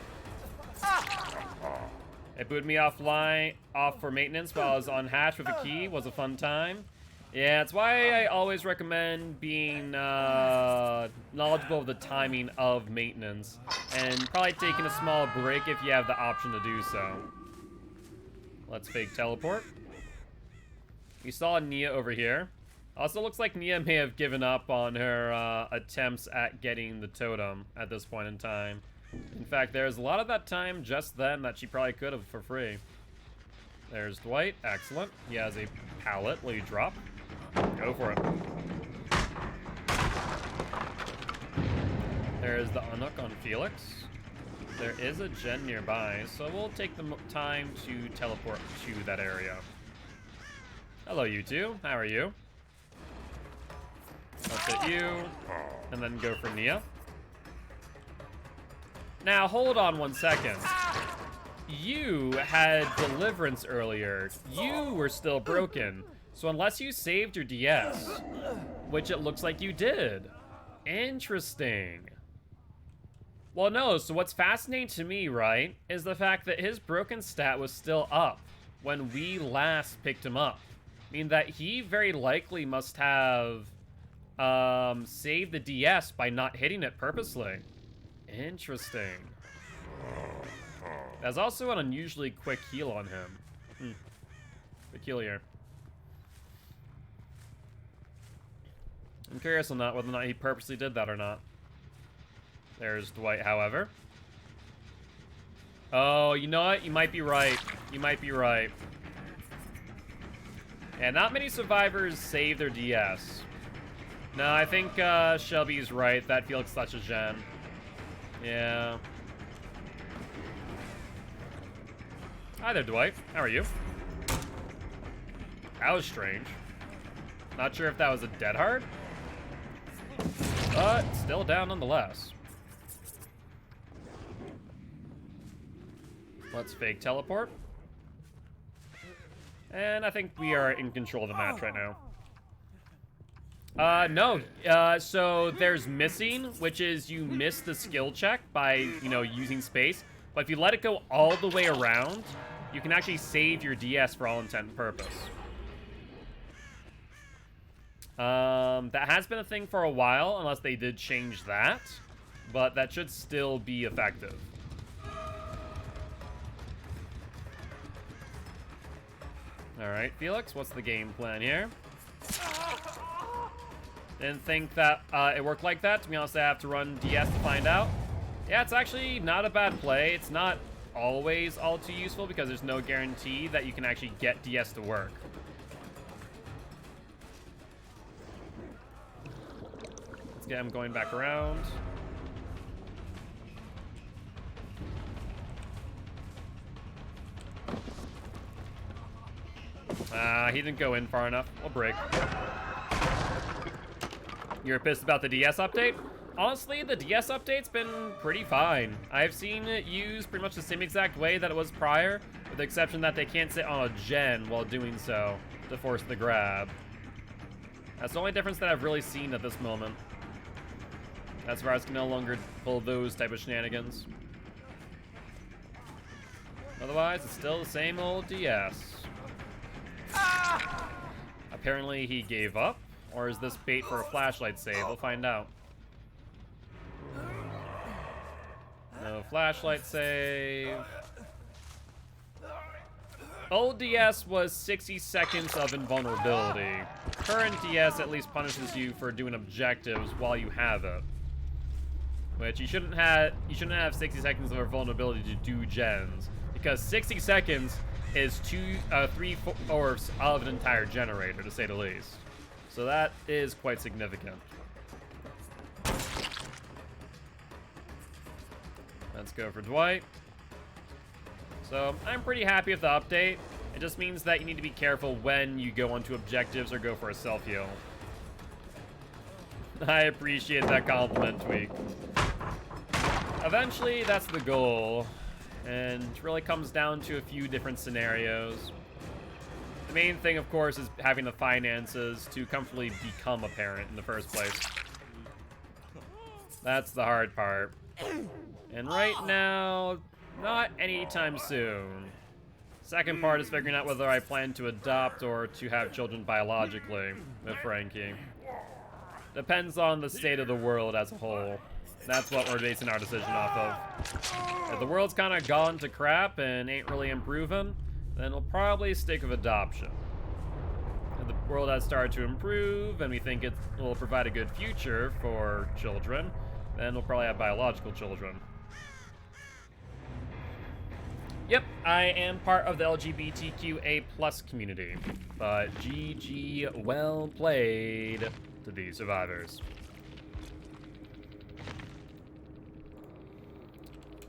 It booted me off for maintenance while I was on hatch with a key. Was a fun time. Yeah, it's why I always recommend being knowledgeable of the timing of maintenance. And probably taking a small break if you have the option to do so. Let's fake teleport. We saw Nia over here. Also looks like Nia may have given up on her attempts at getting the totem at this point in time. In fact, there's a lot of that time just then that she probably could have for free. There's Dwight. Excellent. He has a pallet. Will you drop? Go for it. There's the unhook on Felix. There is a gen nearby, so we'll take the time to teleport to that area. Hello, you two. How are you? Let's hit you, and then go for Nia. Now, hold on 1 second. You had deliverance earlier. You were still broken. So unless you saved your DS, which it looks like you did. Interesting. Well, no, so what's fascinating to me, right, is the fact that his broken stat was still up when we last picked him up. Meaning that he very likely must have saved the DS by not hitting it purposely. Interesting. There's also an unusually quick heal on him. Peculiar. I'm curious on that, whether or not he purposely did that or not. There's Dwight, however. Oh, you know what? You might be right. You might be right. And not many survivors save their DS. No, I think Shelby's right. That feels such a gen. Yeah. Hi there, Dwight. How are you? That was strange. Not sure if that was a dead hard. But still down nonetheless. Let's fake teleport. And I think we are in control of the match right now. No. So there's missing, which is you miss the skill check by, you know, using space. But if you let it go all the way around, you can actually save your DS for all intent and purpose. That has been a thing for a while, unless they did change that. But that should still be effective. Alright, Felix, what's the game plan here? Didn't think that it worked like that. To be honest, I have to run DS to find out. Yeah, it's actually not a bad play. It's not always all too useful because there's no guarantee that you can actually get DS to work. Let's get him going back around. He didn't go in far enough. We'll break. You're pissed about the DS update? Honestly, the DS update's been pretty fine. I've seen it used pretty much the same exact way that it was prior, with the exception that they can't sit on a gen while doing so to force the grab. That's the only difference that I've really seen at this moment. As far as I can no longer pull those type of shenanigans. Otherwise, it's still the same old DS. Apparently he gave up, or is this bait for a flashlight save? We'll find out. No flashlight save. Old DS was 60 seconds of invulnerability. Current DS at least punishes you for doing objectives while you have it. Which you shouldn't have 60 seconds of invulnerability to do gens. Because 60 seconds is 3/4 of an entire generator, to say the least. So that is quite significant. Let's go for Dwight. So I'm pretty happy with the update. It just means that you need to be careful when you go onto objectives or go for a self-heal. I appreciate that compliment, Tweak. Eventually, that's the goal, and it really comes down to a few different scenarios. The main thing, of course, is having the finances to comfortably become a parent in the first place. That's the hard part. And right now, not anytime soon. Second part is figuring out whether I plan to adopt or to have children biologically with Frankie. Depends on the state of the world as a whole. That's what we're basing our decision off of. If the world's kind of gone to crap and ain't really improving, then we'll probably stick with adoption. If the world has started to improve and we think it will provide a good future for children, then we'll probably have biological children. Yep, I am part of the LGBTQA+ community, but GG well played to these survivors.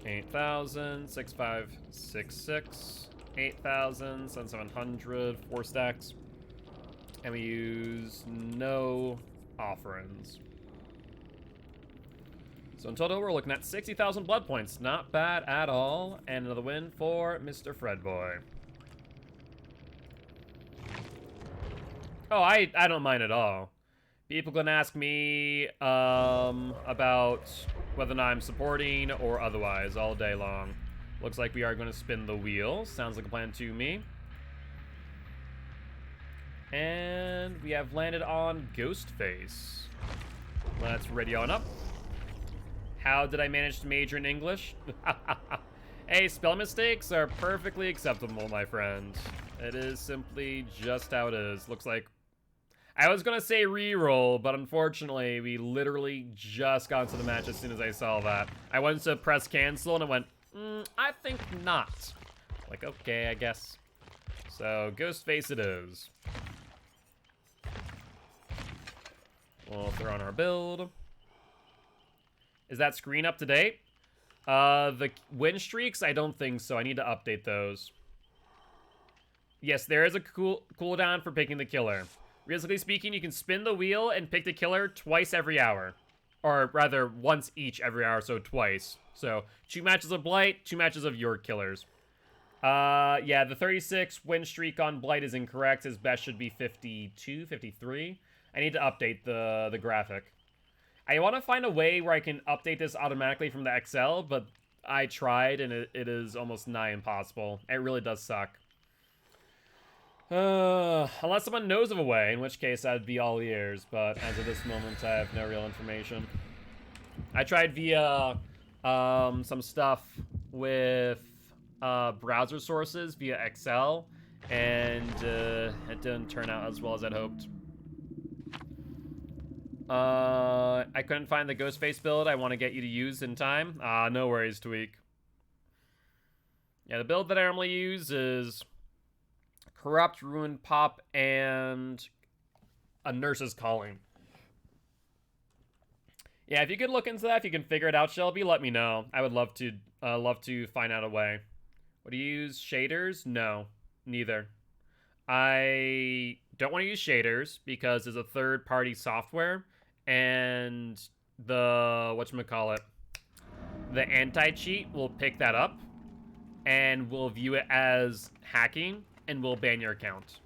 8,000, 6566, 8,000, 700, 4 stacks. And we use no offerings. So in total, we're looking at 60,000 blood points. Not bad at all. And another win for Mr. Fredboy. Oh, I don't mind at all. People can ask me about whether or not I'm supporting or otherwise all day long. Looks like we are going to spin the wheel. Sounds like a plan to me. And we have landed on Ghostface. Let's ready on up. How did I manage to major in English? Hey, spell mistakes are perfectly acceptable, my friend. It is simply just how it is. Looks like I was gonna say re-roll, but unfortunately, we literally just got into the match as soon as I saw that. I went to press cancel and it went, I think not. Like, okay, I guess. So, Ghostface it is. We'll throw on our build. Is that screen up to date? The win streaks? I don't think so. I need to update those. Yes, there is a cooldown for picking the killer. Realistically speaking, you can spin the wheel and pick the killer twice every hour. Or rather, once each every hour, so twice. So, 2 matches of Blight, 2 matches of your killers. Yeah, the 36 win streak on Blight is incorrect. His best should be 52, 53. I need to update the graphic. I want to find a way where I can update this automatically from the XL, but I tried, and it is almost nigh impossible. It really does suck. Unless someone knows of a way, in which case I'd be all ears, but as of this moment, I have no real information. I tried via some stuff with browser sources via XL, and it didn't turn out as well as I'd hoped. I couldn't find the Ghostface build I want to get you to use in time. No worries, Tweak. Yeah, the build that I normally use is Corrupt, Ruined Pop, and a Nurse's Calling. Yeah, if you could look into that, if you can figure it out, Shelby, let me know. I would love to find out a way. What do you use? Shaders? No, neither. I don't want to use shaders because it's a third-party software, and the the anti-cheat will pick that up and will view it as hacking and will ban your account.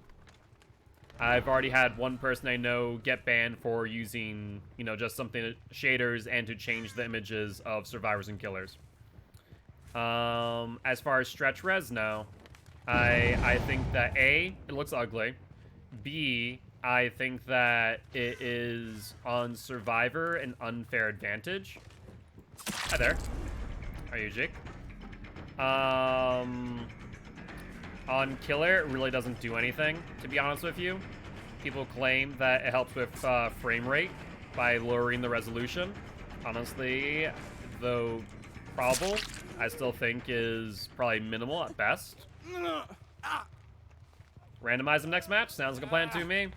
I've already had one person I know get banned for using, you know, just something shaders and to change the images of survivors and killers. As far as stretch res, no. I think that A, it looks ugly. B, I think that it is on Survivor an unfair advantage. Hi there. How are you, Jake? On Killer, it really doesn't do anything, to be honest with you. People claim that it helps with frame rate by lowering the resolution. Honestly, though probable, I still think is probably minimal at best. Randomize them next match? Sounds like a plan to me.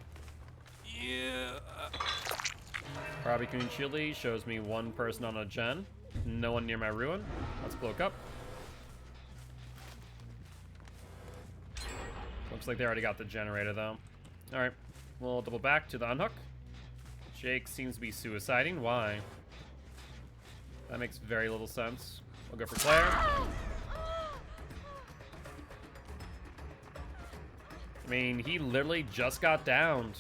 Yeah. Barbecue and chili shows me one person on a gen. No one near my ruin. Let's cloak up. Looks like they already got the generator, though. Alright, we'll double back to the unhook. Jake seems to be suiciding. Why? That makes very little sense. We'll go for Claire. I mean, he literally just got downed.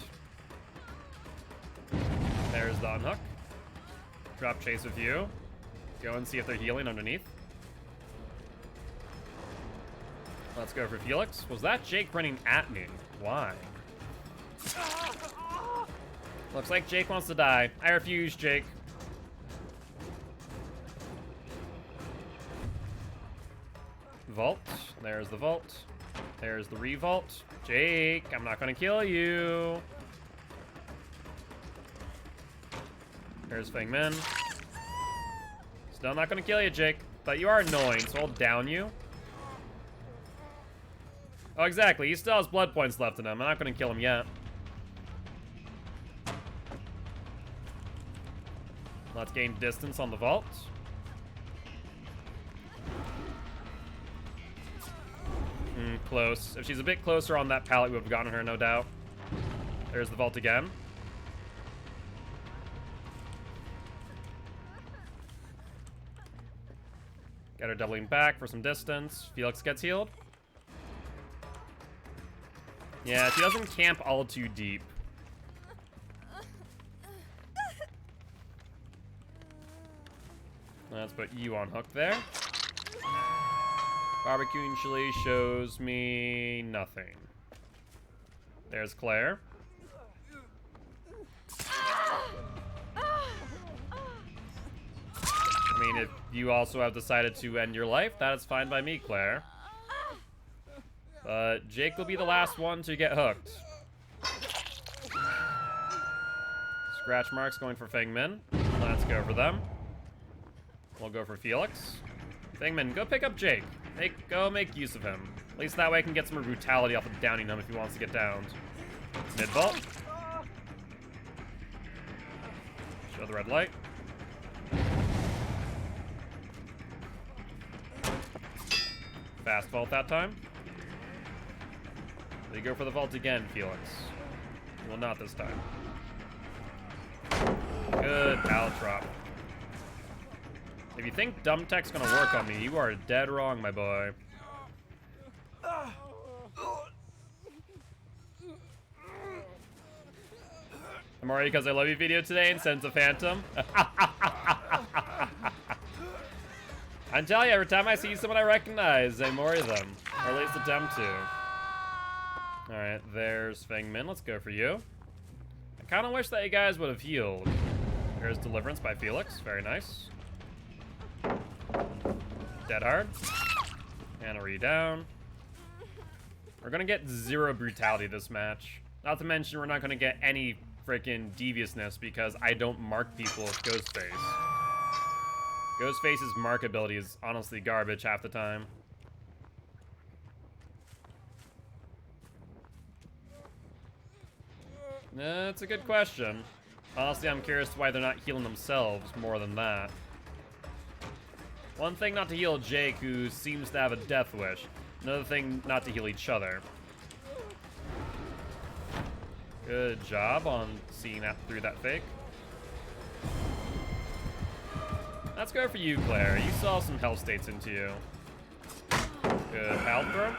There's the unhook. Drop chase with you. Go and see if they're healing underneath. Let's go for Felix. Was that Jake running at me? Why? Looks like Jake wants to die. I refuse, Jake. Vault. There's the vault. There's the revault. Jake, I'm not gonna kill you. There's Feng Min. Still not gonna kill you, Jake. But you are annoying, so I'll down you. Oh, exactly. He still has blood points left in him. I'm not gonna kill him yet. Let's gain distance on the vault. Close. If she's a bit closer on that pallet, we would have gotten her, no doubt. There's the vault again. Get her doubling back for some distance. Felix gets healed. Yeah, she doesn't camp all too deep. Let's put you on hook there. Barbecue and chili shows me nothing. There's Claire. I mean, if you also have decided to end your life, that is fine by me, Claire. But Jake will be the last one to get hooked. Scratch marks going for Feng Min. Let's go for them. We'll go for Felix. Feng Min, go pick up Jake. Go make use of him. At least that way I can get some more brutality off of downing him if he wants to get downed. Mid-vault. Show the red light. Fast vault that time. They go for the vault again, Felix. Well, not this time. Good pallet drop. If you think dumb tech's gonna work on me, you are dead wrong, my boy. I'm already because I love you video today and sends a phantom. I'm telling you, every time I see someone I recognize, I mori them. Or at least attempt to. Alright, there's Feng Min. Let's go for you. I kind of wish that you guys would have healed. There's Deliverance by Felix. Very nice. Dead hard. And a re-down. We're gonna get 0 brutality this match. Not to mention we're not gonna get any freaking deviousness because I don't mark people with Ghostface. Ghostface's mark ability is honestly garbage half the time. That's a good question. Honestly, I'm curious why they're not healing themselves more than that. One thing not to heal Jake, who seems to have a death wish. Another thing not to heal each other. Good job on seeing that through that fake. Let's go for you, Claire. You saw some health states into you. Good pallet throw.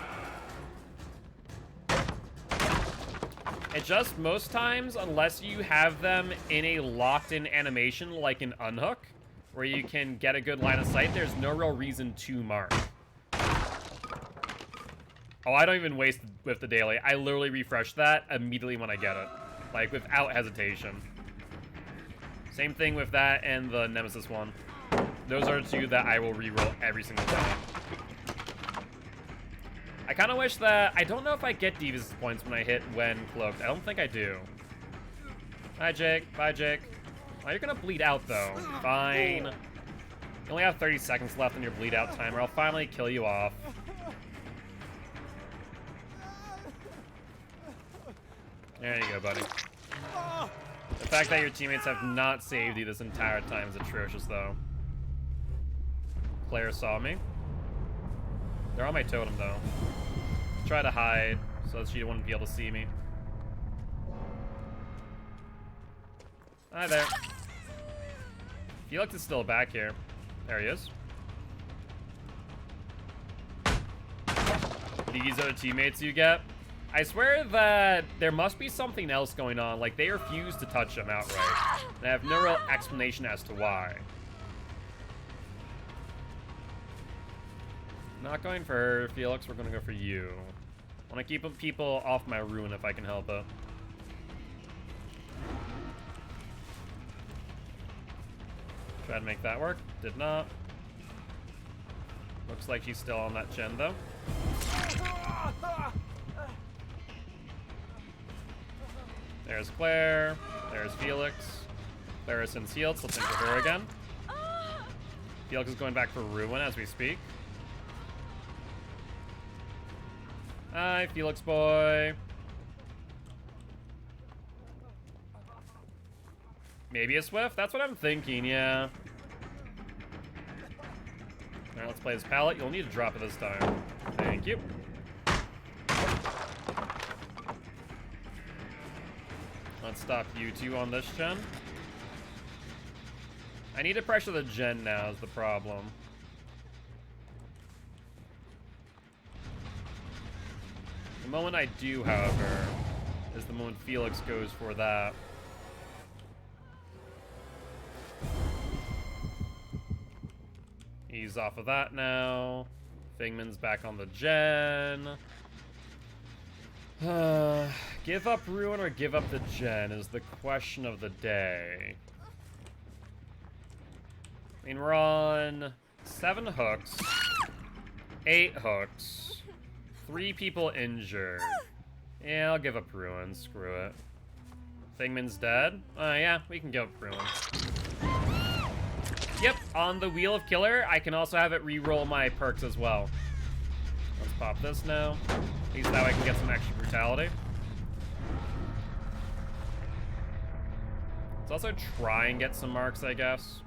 It just, most times, unless you have them in a locked-in animation like an unhook, where you can get a good line of sight, there's no real reason to mark. Oh, I don't even waste with the daily. I literally refresh that immediately when I get it. Like, without hesitation. Same thing with that and the Nemesis one. Those are two that I will reroll every single time. I kind of wish that... I don't know if I get Devious points when I hit when cloaked. I don't think I do. Hi, Jake. Bye, Jake. Oh, you're gonna bleed out, though. Fine. You only have 30 seconds left on your bleed out timer. I'll finally kill you off. There you go, buddy. The fact that your teammates have not saved you this entire time is atrocious, though. Claire saw me. They're on my totem, though. Try to hide so that she wouldn't be able to see me. Hi there. Felix is still back here. There he is. These are the teammates you get. I swear that there must be something else going on. Like, they refuse to touch him outright. And I have no real explanation as to why. Not going for her, Felix. We're going to go for you. I want to keep people off my ruin if I can help it. Try to make that work. Did not. Looks like she's still on that gen, though. There's Claire. There's Felix. Clarison's healed, so let's think of her again. Felix is going back for Ruin as we speak. Hi, Felix boy. Maybe a Swift? That's what I'm thinking, yeah. Alright, let's play this pallet. You'll need to drop it this time. Thank you. Let's stop you two on this gen. I need to pressure the gen now is the problem. The moment I do, however, is the moment Felix goes for that. He's off of that now. Fingman's back on the gen. Give up Ruin or give up the gen is the question of the day. I mean, we're on 7 hooks, 8 hooks, 3 people injured. Yeah, I'll give up Ruin. Screw it. Fingman's dead? Yeah, we can give up Ruin. Yep, on the Wheel of Killer, I can also have it re-roll my perks as well. Let's pop this now. At least that way I can get some extra brutality. Let's also try and get some marks, I guess.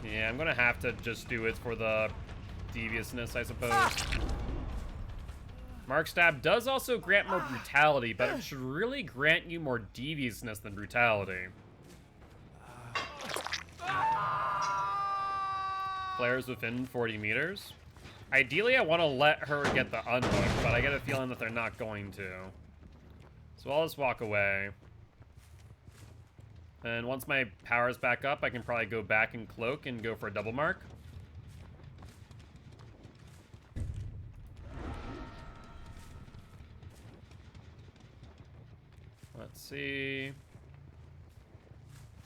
Yeah, I'm gonna have to just do it for the deviousness, I suppose. Mark Stab does also grant more brutality, but it should really grant you more deviousness than brutality. Players within 40 meters. Ideally, I want to let her get the unhook, but I get a feeling that they're not going to. So I'll just walk away. And once my power's back up, I can probably go back and cloak and go for a double mark. Let's see.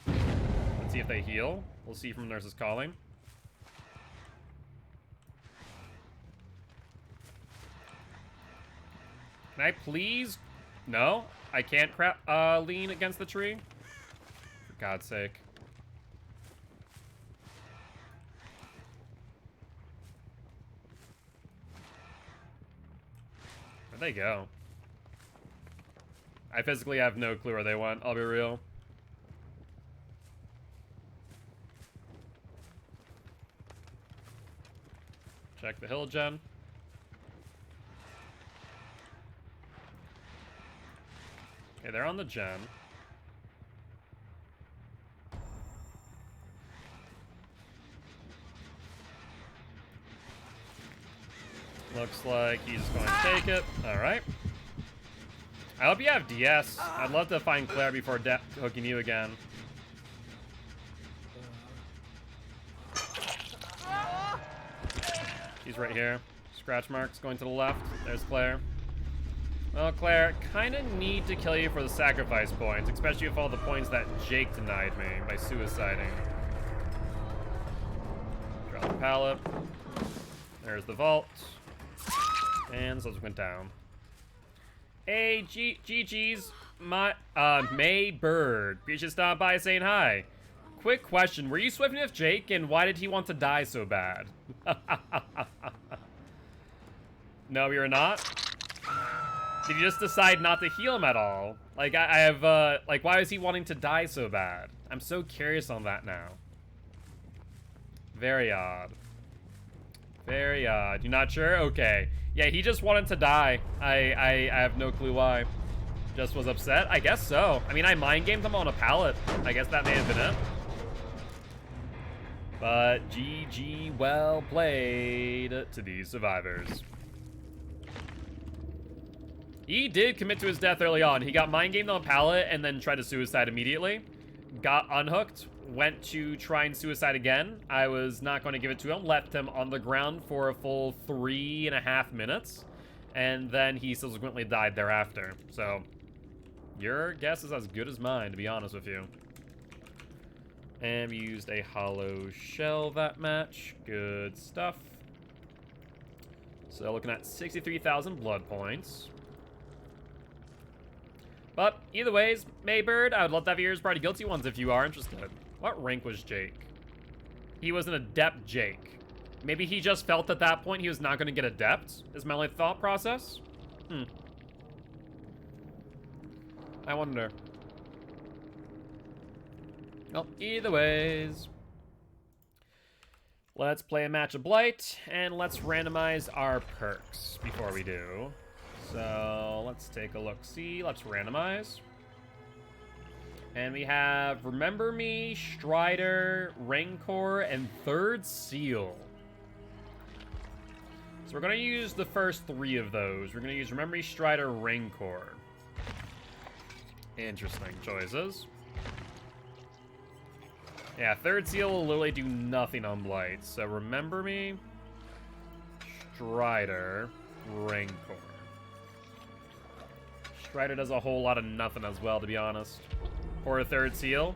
Let's see if they heal. We'll see from Nurse's Calling. Can I please? No, I can't lean against the tree. For God's sake. Where'd they go? I physically have no clue where they went, I'll be real. Check the hill gen. Okay, they're on the gen. Looks like he's going to take it. Alright. I hope you have DS. I'd love to find Claire before hooking you again. She's right here. Scratch marks going to the left. There's Claire. Well, Claire, kind of need to kill you for the sacrifice points, especially with all the points that Jake denied me by suiciding. Drop the pallet. There's the vault. And subsequent down. Hey, GG's, May Bird. You should stop by saying hi. Quick question, were you swifting with Jake, and why did he want to die so bad? No, you're not? Did you just decide not to heal him at all? Like, I have, like, why is he wanting to die so bad? I'm so curious on that now. Very odd. Very odd. You're not sure? Okay. Yeah, he just wanted to die. I have no clue why. Just was upset? I guess so. I mean, I mind gamed him on a pallet. I guess that may have been it. But GG, well played to these survivors. He did commit to his death early on. He got mind gamed on a pallet and then tried to suicide immediately. Got unhooked, went to try and suicide again. I was not going to give it to him. Left him on the ground for a full 3.5 minutes. And then he subsequently died thereafter. So, your guess is as good as mine, to be honest with you. And we used a hollow shell that match. Good stuff. So looking at 63,000 blood points. But either ways, Maybird, I would love to have your ears party guilty ones if you are interested. What rank was Jake? He was an adept Jake. Maybe he just felt at that point he was not going to get adept, is my only thought process. I wonder. Well, either ways. Let's play a match of Blight, and let's randomize our perks before we do. So, let's take a look-see. Let's randomize. And we have Remember Me, Strider, Rancor, and Third Seal. So we're going to use the first 3 of those. We're going to use Remember Me, Strider, Rancor. Interesting choices. Yeah, Third Seal will literally do nothing on Blight. So Remember Me, Strider, Rancor. Strider does a whole lot of nothing as well, to be honest. Or a Third Seal.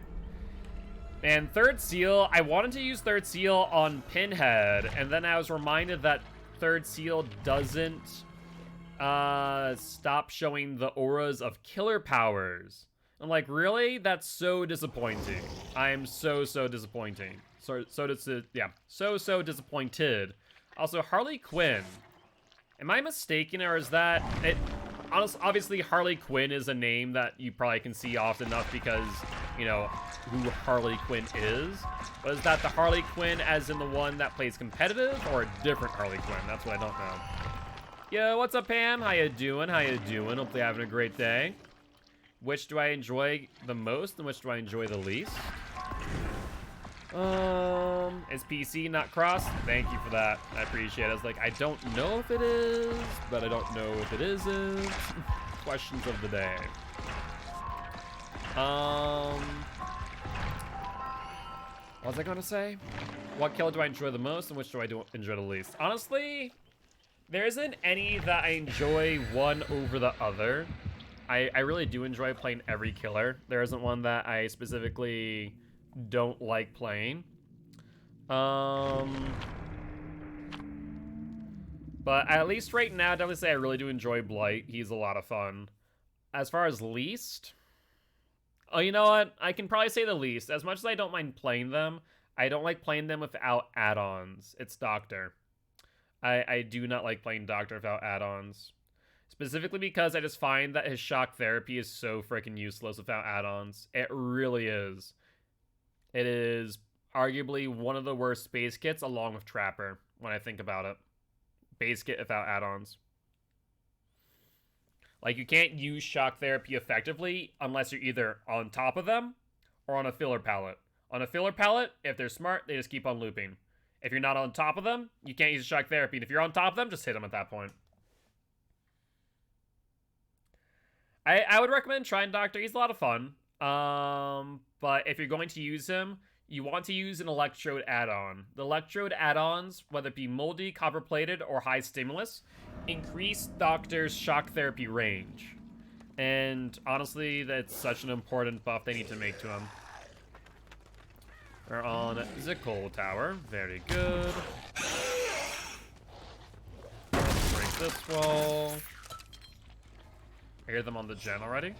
And Third Seal, I wanted to use Third Seal on Pinhead, and then I was reminded that Third Seal doesn't stop showing the auras of killer powers. I'm like, really? That's so disappointing. I am so disappointing. So disappointed. Also, Harley Quinn. Am I mistaken, or is that it? Obviously, Harley Quinn is a name that you probably can see often enough because, you know, who Harley Quinn is. But is that the Harley Quinn as in the one that plays competitive, or a different Harley Quinn? That's what I don't know. Yo, what's up, Pam? How you doing? How you doing? Hopefully you're having a great day. Which do I enjoy the most, and which do I enjoy the least? Is PC not crossed? Thank you for that. I appreciate it. I was like, I don't know if it is, but I don't know if it isn't. Questions of the day. What was I gonna say? What killer do I enjoy the most, and which do I enjoy the least? Honestly, there isn't any that I enjoy one over the other. I really do enjoy playing every killer. There isn't one that I specifically don't like playing. But at least right now, I'd definitely say I really do enjoy Blight. He's a lot of fun. As far as least, oh, you know what? I can probably say the least. As much as I don't mind playing them, I don't like playing them without add-ons. It's Doctor. I do not like playing Doctor without add-ons. Specifically because I just find that his shock therapy is so freaking useless without add-ons. It really is. It is arguably one of the worst base kits along with Trapper when I think about it. Base kit without add-ons. Like, you can't use shock therapy effectively unless you're either on top of them or on a filler palette. On a filler palette, if they're smart, they just keep on looping. If you're not on top of them, you can't use shock therapy. And if you're on top of them, just hit them at that point. I would recommend trying Doctor. He's a lot of fun. But if you're going to use him, you want to use an electrode add-on. The electrode add-ons, whether it be moldy, copper-plated, or high stimulus, increase Doctor's shock therapy range. And honestly, that's such an important buff they need to make to him. We're on the coal tower. Very good. Break this wall. I hear them on the gen already.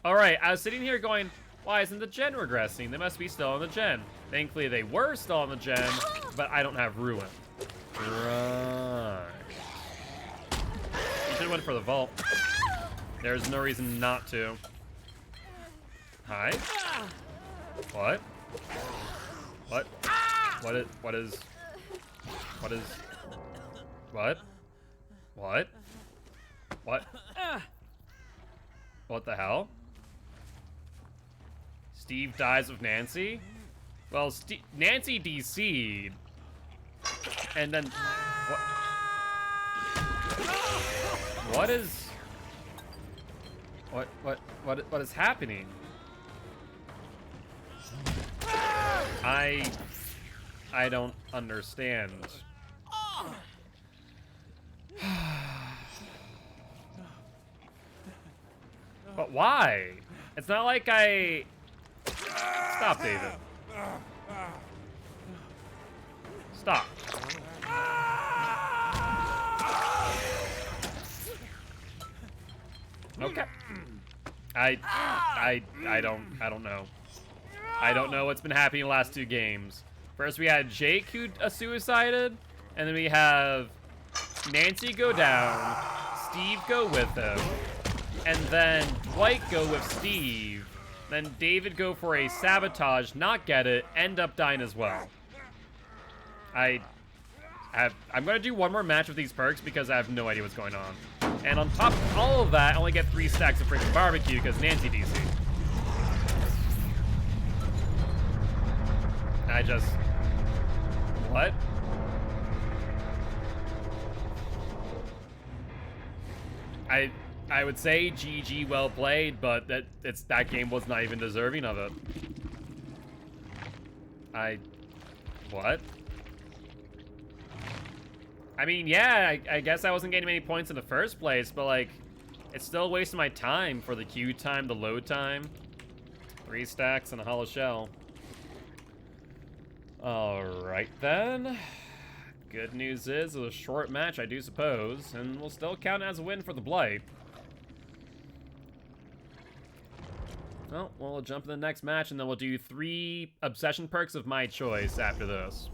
Alright, I was sitting here going, why isn't the gen regressing? They must be still on the gen. Thankfully, they were still on the gen, but I don't have Ruin. Right. You should have went for the vault. There's no reason not to. Hi. What? What? What is... What is... What is... What? What? What? What the hell? Steve dies with Nancy? Well, Nancy DC'd. And then... What? What is... What is happening? I don't understand. But why? It's not like I... Stop, David. Stop. Okay. I don't know. I don't know what's been happening in the last 2 games. First we had Jake who suicided, and then we have Nancy go down, Steve go with him, and then Dwight go with Steve, then David go for a sabotage, not get it, end up dying as well. I'm gonna do one more match with these perks because I have no idea what's going on. And on top of all of that, I only get 3 stacks of freaking barbecue because Nancy DC. I just... What? I would say GG, well played, but that game was not even deserving of it. What? I mean, yeah, I guess I wasn't getting many points in the first place, but like, it's still wasting my time for the queue time, the load time. 3 stacks and a hollow shell. Alright then. Good news is, it was a short match, I do suppose, and will still count as a win for the Blight. Well, we'll jump to the next match, and then we'll do 3 obsession perks of my choice after this.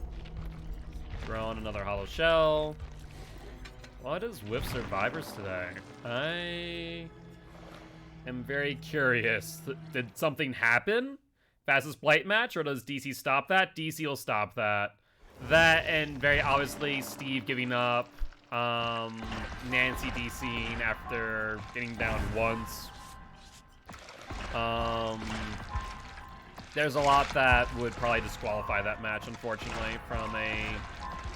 Throw on another hollow shell. What is with survivors today? I am very curious. Did something happen? Fastest Blight match, or does DC stop that? DC will stop that. That, and very obviously Steve giving up. Nancy DCing after getting down once. There's a lot that would probably disqualify that match, unfortunately, from a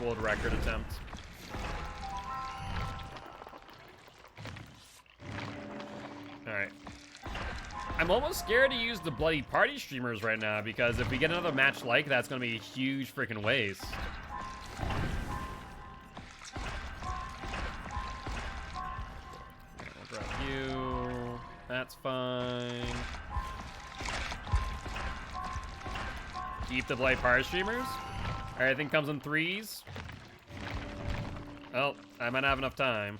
world record attempt. Alright. I'm almost scared to use the bloody party streamers right now, because if we get another match like that, it's going to be a huge freaking waste. We'll grab you. That's fine. Keep the bloody party streamers. Everything comes in 3s. Oh, I might not have enough time.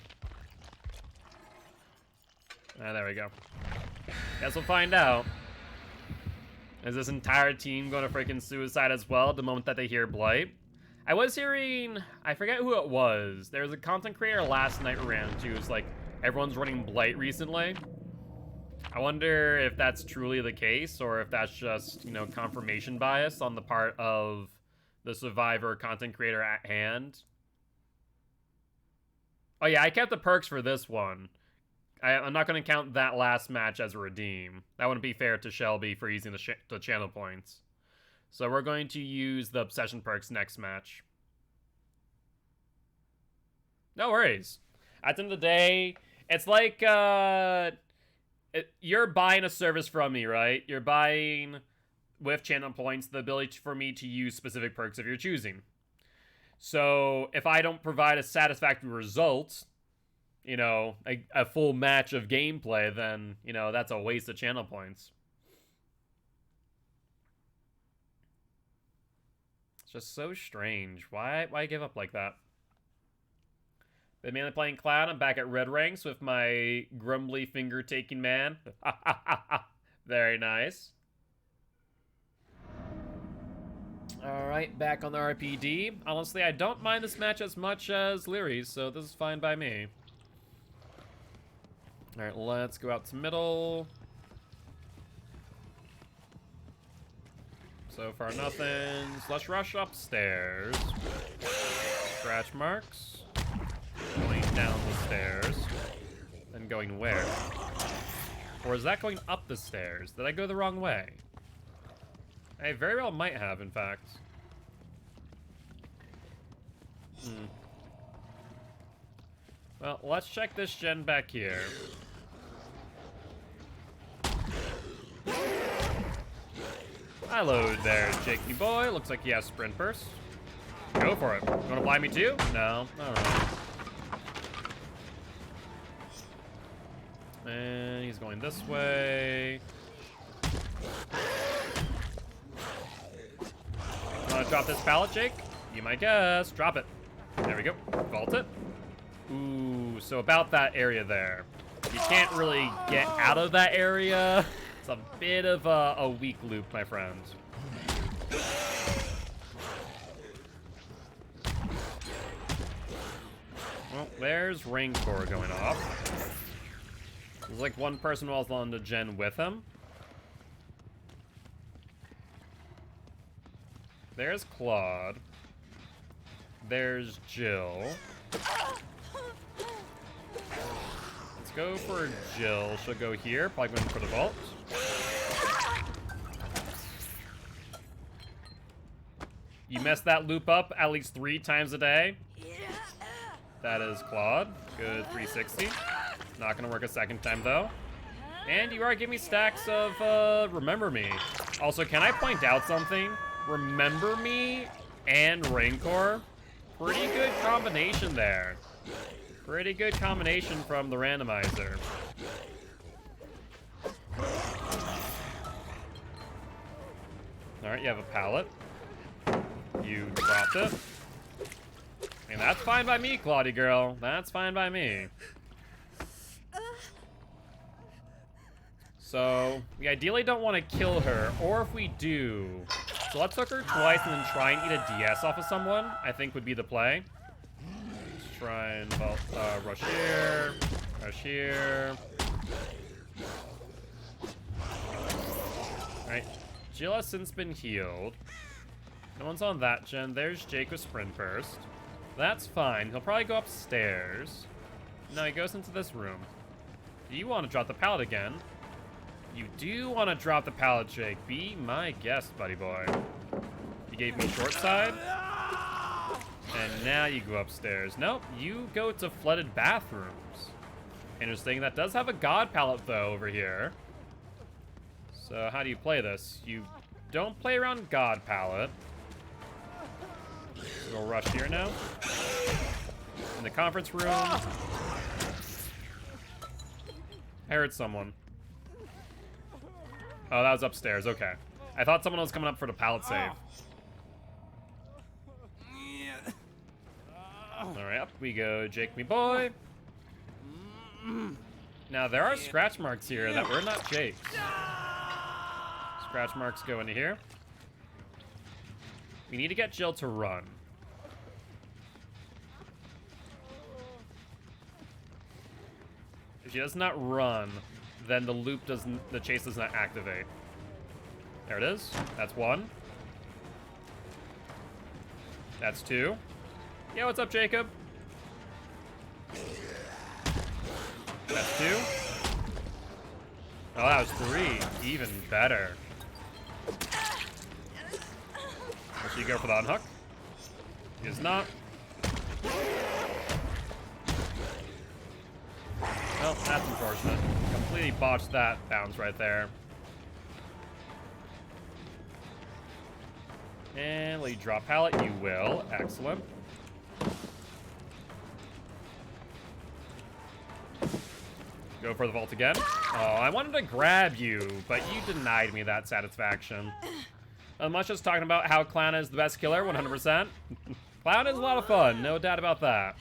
Ah, there we go. Guess we'll find out. Is this entire team going to freaking suicide as well the moment that they hear Blight? I was hearing, I forget who it was. There was a content creator last night around who was like, everyone's running Blight recently. I wonder if that's truly the case, or if that's just, you know, confirmation bias on the part of the survivor content creator at hand. Oh yeah, I kept the perks for this one. I'm not going to count that last match as a redeem. That wouldn't be fair to Shelby for using the channel points. So we're going to use the obsession perks next match. No worries. At the end of the day, it's like, you're buying a service from me, right? You're buying, with channel points, the ability for me to use specific perks of your choosing. So if I don't provide a satisfactory result, you know, a full match of gameplay, then, you know, that's a waste of channel points. It's just so strange. Why give up like that? Been mainly playing Cloud. I'm back at Red Ranks with my grumbly finger-taking man. Very nice. Alright, back on the RPD. Honestly, I don't mind this match as much as Leary's, so this is fine by me. Alright, let's go out to middle. So far, nothing. So let's rush upstairs. Scratch marks. Going down the stairs. Then going where? Or is that going up the stairs? Did I go the wrong way? I very well might have, in fact. Well, let's check this gen back here. Hello there, Jakey boy. Looks like he has sprint burst. Go for it. You wanna fly me too? No. Alright. And he's going this way. Wanna drop this pallet, Jake? Be my guest. Drop it. There we go. Vault it. Ooh, so about that area there. You can't really get out of that area. It's a bit of a weak loop, my friends. Well, there's Rancor going off. There's like one person was on the gen with him. There's Claude. There's Jill. Let's go for Jill. She'll go here. Probably going for the vault. You mess that loop up at least 3 times a day. That is Claude. Good 360. Not gonna work a second time though. And you are giving me stacks of Remember Me. Also, can I point out something? Remember Me and Rancor. Pretty good combination there. Pretty good combination from the randomizer. Alright, you have a pallet. You dropped it. And that's fine by me, Claudia girl. That's fine by me. So, we ideally don't want to kill her, or if we do, so let's hook her twice and then try and eat a DS off of someone, I think would be the play. Let's try and rush here, rush here. Alright, Jill has since been healed. No one's on that gen. There's Jake with Sprint Burst. That's fine. He'll probably go upstairs. No, he goes into this room. Do you want to drop the pallet again? You do want to drop the pallet, Jake. Be my guest, buddy boy. You gave me short side. And now you go upstairs. Nope, you go to flooded bathrooms. Interesting. That does have a god pallet, though, over here. So how do you play this? You don't play around god pallet. We'll rush here now. In the conference room. I heard someone. Oh, that was upstairs. Okay. I thought someone was coming up for the pallet save. Alright, up we go, Jake me boy. Now, there are scratch marks here that were not Jake's. Scratch marks go into here. We need to get Jill to run. If she does not run, then the loop doesn't, the chase does not activate. There it is. That's 1. That's 2. Yeah, what's up, Jacob? That's 2. Oh, that was 3. Even better. Will she go for the unhook? She is not. Well, that's unfortunate. Completely botched that bounce right there. And will you drop pallet? You will. Excellent. Go for the vault again. Oh, I wanted to grab you, but you denied me that satisfaction. Unless just talking about how Clown is the best killer, 100%. Clown is a lot of fun, no doubt about that.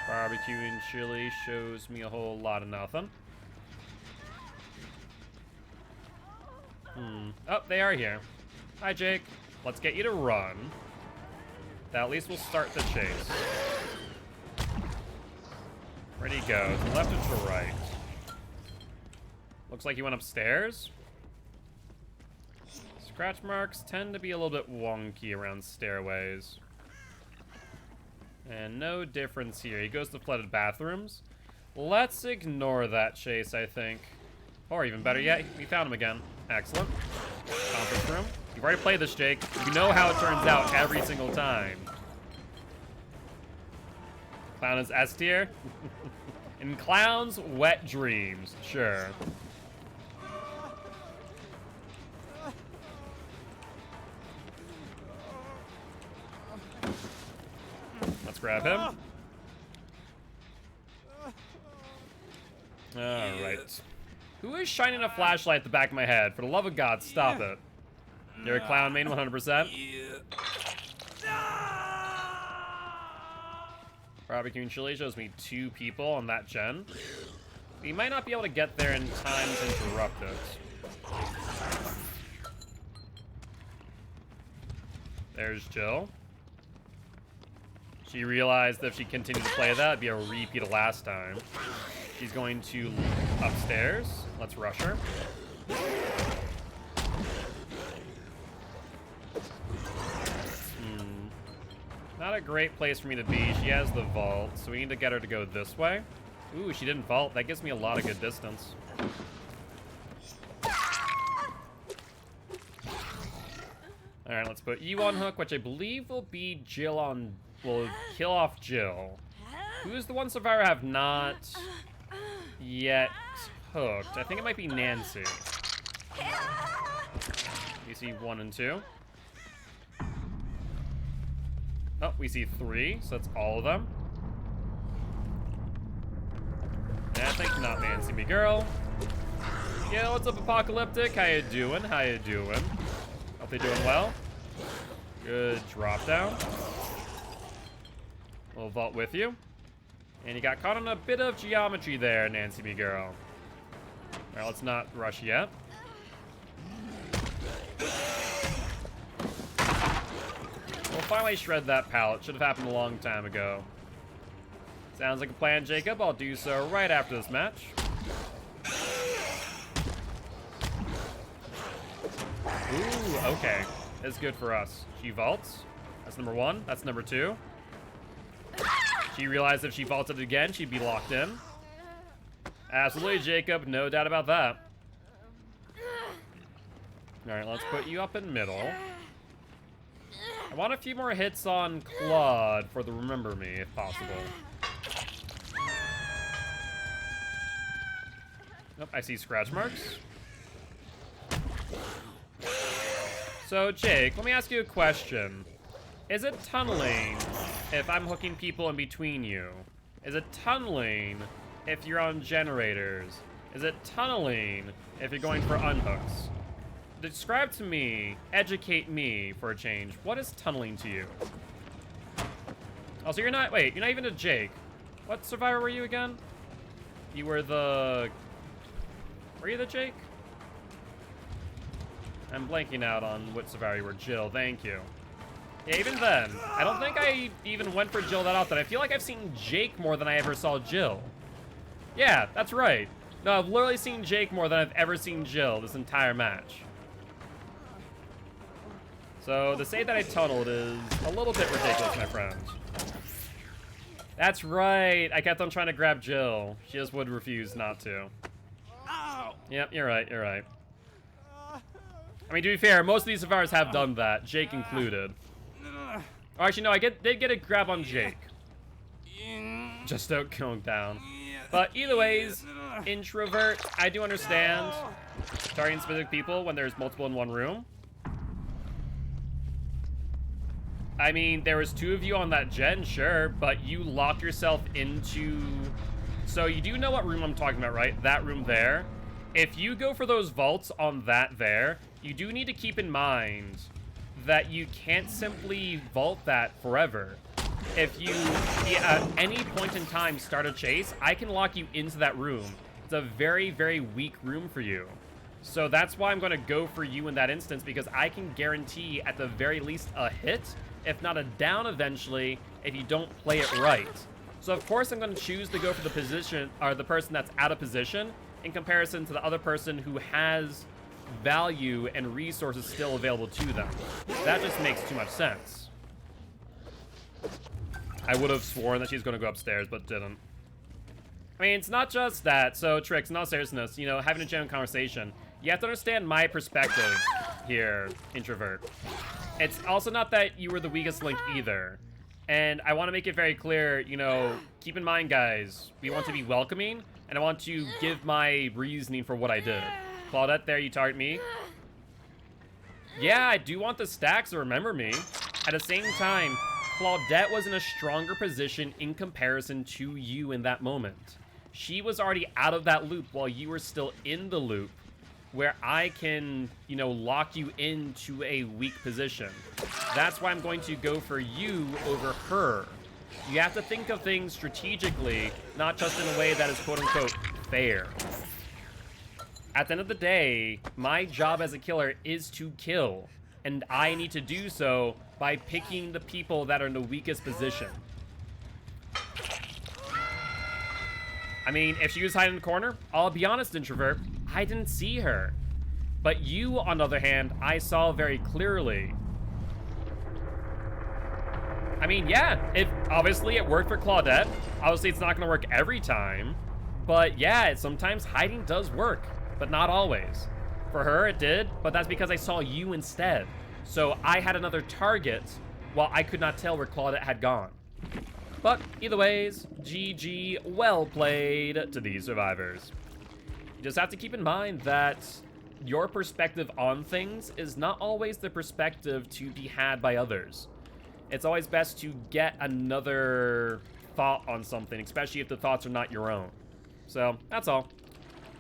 Barbecue and chili shows me a whole lot of nothing. Oh, they are here. Hi, Jake. Let's get you to run. That at least will start the chase. Where'd he go? To left or to right? Looks like he went upstairs. Scratch marks tend to be a little bit wonky around stairways. And no difference here. He goes to flooded bathrooms. Let's ignore that chase, I think. Or even better yet, we found him again. Excellent. Conference room. You've already played this, Jake. You know how it turns out every single time. Clown is S tier. In Clown's wet dreams. Sure. Let's grab him. Alright. Who is shining a flashlight at the back of my head? For the love of God, stop it. You're a clown main 100%. Barbecue and chili shows me 2 people on that gen. We might not be able to get there in time to interrupt it. There's Jill. She realized that if she continued to play that, it'd be a repeat of last time. She's going to upstairs. Let's rush her. Not a great place for me to be. She has the vault, so we need to get her to go this way. Ooh, she didn't vault. That gives me a lot of good distance. Alright, let's put you on hook, which I believe will be Jill on... will kill off Jill. Who's the one survivor I have not yet hooked? I think it might be Nancy. You see 1 and 2. Oh, we see 3, so that's all of them. And I think not Nancy, me girl. Yeah, what's up, Apocalyptic? How you doing? How you doing? Hope they're doing well. Good drop down. We'll vault with you. And you got caught on a bit of geometry there, Nancy, me girl. Alright, let's not rush yet. We'll finally shred that pallet. Should have happened a long time ago. Sounds like a plan, Jacob. I'll do so right after this match. Ooh, okay. That's good for us. She vaults. That's number 1. That's number 2. She realized if she vaulted again, she'd be locked in. Absolutely, Jacob. No doubt about that. Alright, let's put you up in middle. I want a few more hits on Claude for the Remember Me, if possible. Nope, I see scratch marks. So, Jake, let me ask you a question. Is it tunneling if I'm hooking people in between you? Is it tunneling if you're on generators? Is it tunneling if you're going for unhooks? Describe to me, educate me for a change. What is tunneling to you? Oh, so you're not, wait, you're not even a Jake. What survivor were you again? You were the, were you the Jake? I'm blanking out on what survivor you were. Jill, thank you. Yeah, even then, I don't think I even went for Jill that often. I feel like I've seen Jake more than I ever saw Jill. Yeah, that's right. No, I've literally seen Jake more than I've ever seen Jill this entire match. So to say that I tunneled is a little bit ridiculous, my friend. That's right. I kept on trying to grab Jill. She just would refuse not to. Yep, you're right, you're right. I mean, to be fair, most of these survivors have done that, Jake included. Oh, actually, no, I did get a grab on Jake. Just out going down. But either ways, introvert, I do understand targeting specific people when there's multiple in one room. I mean, there was 2 of you on that gen, sure, but you locked yourself into... So you do know what room I'm talking about, right? That room there. If you go for those vaults on that there, you do need to keep in mind that you can't simply vault that forever. If you, at any point in time, start a chase, I can lock you into that room. It's a very, very weak room for you. So that's why I'm going to go for you in that instance, because I can guarantee at the very least a hit, if not a down eventually, if you don't play it right. So of course I'm going to choose to go for the position, or the person that's out of position, in comparison to the other person who has value and resources still available to them. That just makes too much sense. I would have sworn that she's going to go upstairs, but didn't. I mean, it's not just that. So, Trix, in all seriousness, you know, having a genuine conversation, you have to understand my perspective here, introvert. It's also not that you were the weakest link either. And I want to make it very clear, you know, keep in mind, guys, we want to be welcoming, and I want to give my reasoning for what I did. Claudette, there, you target me. Yeah, I do want the stacks to remember me. At the same time, Claudette was in a stronger position in comparison to you in that moment. She was already out of that loop while you were still in the loop, where I can, you know, lock you into a weak position. That's why I'm going to go for you over her. You have to think of things strategically, not just in a way that is quote-unquote fair. At the end of the day, my job as a killer is to kill, and I need to do so by picking the people that are in the weakest position. I mean, if she was hiding in the corner, I'll be honest, introvert, I didn't see her. But you, on the other hand, I saw very clearly. I mean, yeah, obviously it worked for Claudette. Obviously, it's not going to work every time. But yeah, sometimes hiding does work, but not always. For her, it did, but that's because I saw you instead. So I had another target while I could not tell where Claudette had gone. But either ways, GG, well played to these survivors. You just have to keep in mind that your perspective on things is not always the perspective to be had by others. It's always best to get another thought on something, especially if the thoughts are not your own. So, that's all.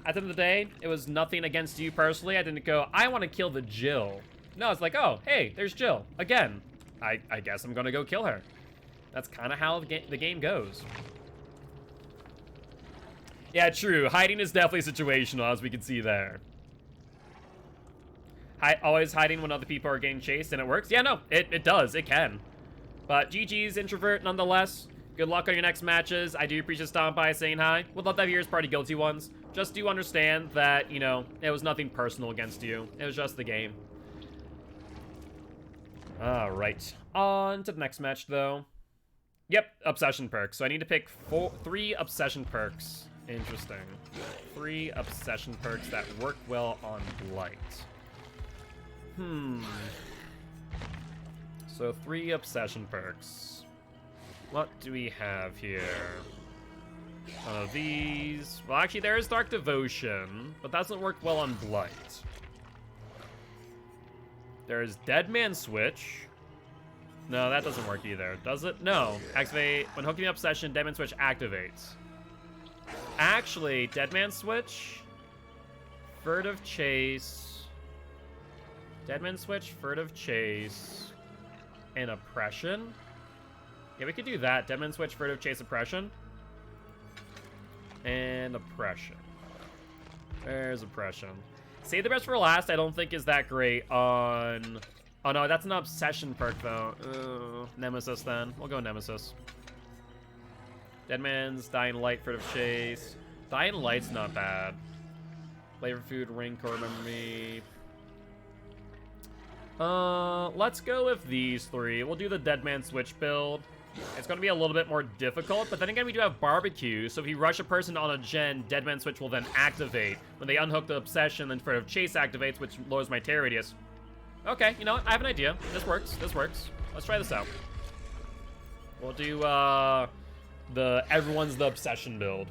At the end of the day, it was nothing against you personally. I didn't go, I want to kill the Jill. No, it's like, oh, hey, there's Jill. Again, I guess I'm going to go kill her. That's kind of how the game goes. Yeah, true. Hiding is definitely situational, as we can see there. Always hiding when other people are getting chased, and it works? Yeah, no, it does. It can. But GG's, introvert, nonetheless. Good luck on your next matches. I do appreciate stopping by saying hi. Would love to have yours party Guilty ones. Just do understand that, you know, it was nothing personal against you. It was just the game. Alright. On to the next match, though. Yep, obsession perks. So I need to pick 3 obsession perks. Interesting. 3 obsession perks that work well on Blight. So 3 obsession perks. What do we have here? One of these. Well, actually, there is Dark Devotion, but that doesn't work well on Blight. There's Dead Man Switch. No, that doesn't work either. Does it? No. Activate. When hooking the obsession, Dead Man Switch activates. Actually, Dead Man Switch, Furtive Chase, Dead Man Switch, Furtive Chase, and Oppression. Yeah, we could do that. Dead Man Switch, Furtive Chase, Oppression. And Oppression. There's Oppression. Save the best for last, I don't think is that great on... Oh no, that's an obsession perk though. Nemesis then. We'll go Nemesis. Dead Man's Dying Light, Furtive Chase. Dying Light's not bad. Flavor Food, Rancor, Remember Me. Let's go with these 3. We'll do the Dead Man Switch build. It's going to be a little bit more difficult, but then again, we do have Barbecue, so if you rush a person on a gen, Dead Man Switch will then activate. When they unhook the Obsession, then Furtive Chase activates, which lowers my tear radius. Okay, you know what? I have an idea. This works. This works. Let's try this out. We'll do, everyone's the Obsession build.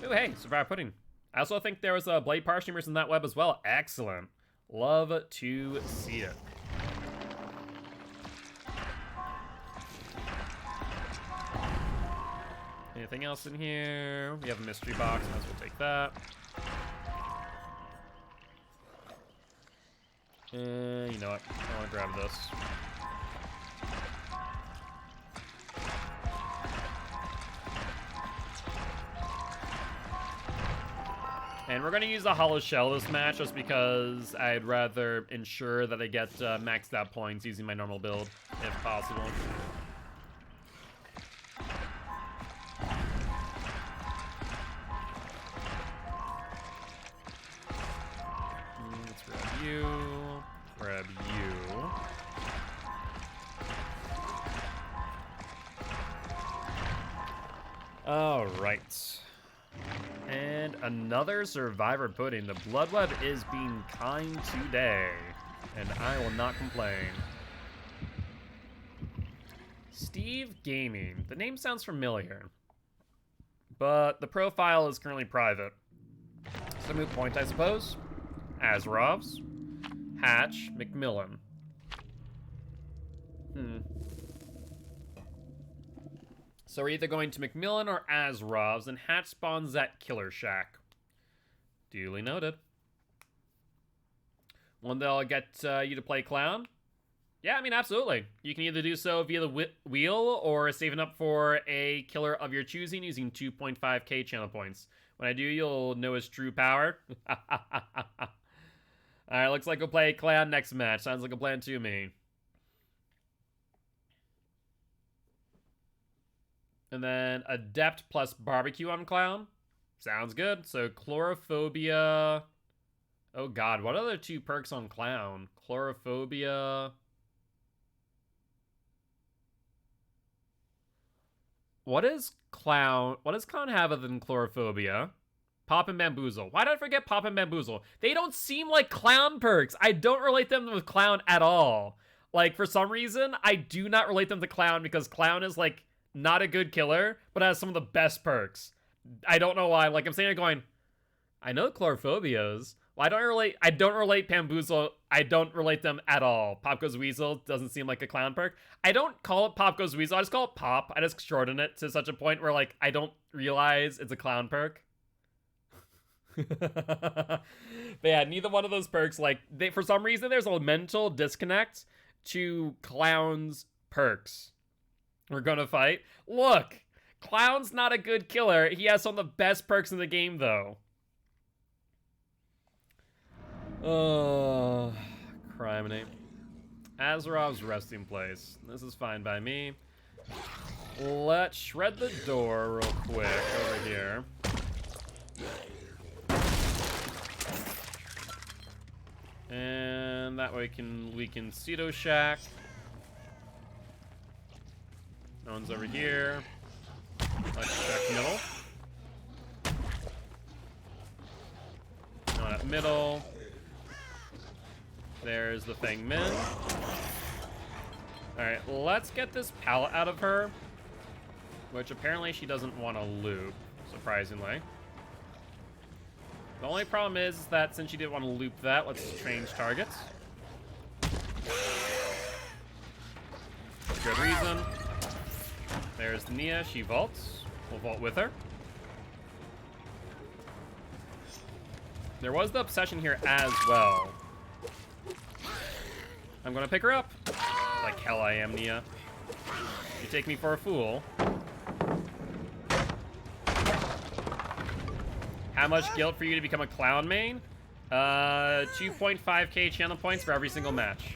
Ooh, hey, Survivor Pudding. I also think there was a Blade Power Streamers in that web as well. Excellent. Love to see it. Anything else in here? We have a mystery box. Might as well take that. You know what? I want to grab this. And we're going to use a Hollow Shell this match just because I'd rather ensure that I get maxed out points using my normal build, if possible. Alright. And another survivor pudding. The blood web is being kind today. And I will not complain. Steve Gaming. The name sounds familiar. But the profile is currently private. So moot point, I suppose. Azrovs. Hatch. McMillan. So we're either going to McMillan or Azrovs, and Hatch spawns at Killer Shack. Duly noted. One day I'll get you to play Clown. Yeah, I mean, absolutely. You can either do so via the wheel or saving up for a killer of your choosing using 2.5k channel points. When I do, you'll know his true power. Alright, looks like we'll play Clown next match. Sounds like a plan to me. And then Adept plus Barbecue on Clown. Sounds good. So Chlorophobia. Oh god, what are the two perks on Clown? Chlorophobia. What does Clown have other than Chlorophobia? Pop and Bamboozle. Why did I forget Pop and Bamboozle? They don't seem like Clown perks. I don't relate them with Clown at all. Like, for some reason, I do not relate them to Clown because Clown is, like, not a good killer, but has some of the best perks. I don't know why. Like, I'm sitting there going, I know Chlorophobias. Well, I don't relate Bamboozle. I don't relate them at all. Pop Goes Weasel doesn't seem like a Clown perk. I don't call it Pop Goes Weasel. I just call it Pop. I just shorten it to such a point where, like, I don't realize it's a Clown perk. But yeah, neither one of those perks, like, for some reason, there's a mental disconnect to Clown's perks. We're gonna fight. Look, Clown's not a good killer. He has some of the best perks in the game, though. Oh, criminy. Azerov's resting place. This is fine by me. Let's shred the door real quick over here. And that way we can Cedo Shack. No one's over here. Let's check middle. No one at middle. There's the Feng Min. Alright, let's get this pallet out of her. Which apparently she doesn't want to loop, surprisingly. The only problem is that since she didn't want to loop that, let's change targets. Good reason. There's Nia, she vaults. We'll vault with her. There was the obsession here as well. I'm gonna pick her up. Like hell I am, Nia. You take me for a fool. How much guilt for you to become a Clown main? 2.5k channel points for every single match.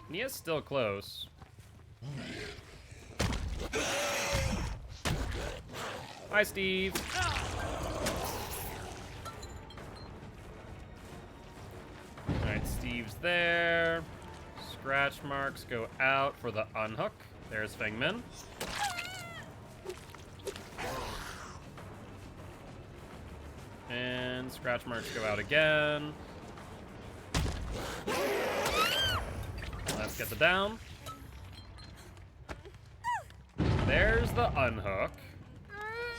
Nia's still close. Hi, Steve. Alright, Steve's there. Scratch marks go out for the unhook. There's Feng Min. And scratch marks go out again. Let's get the down. There's the unhook.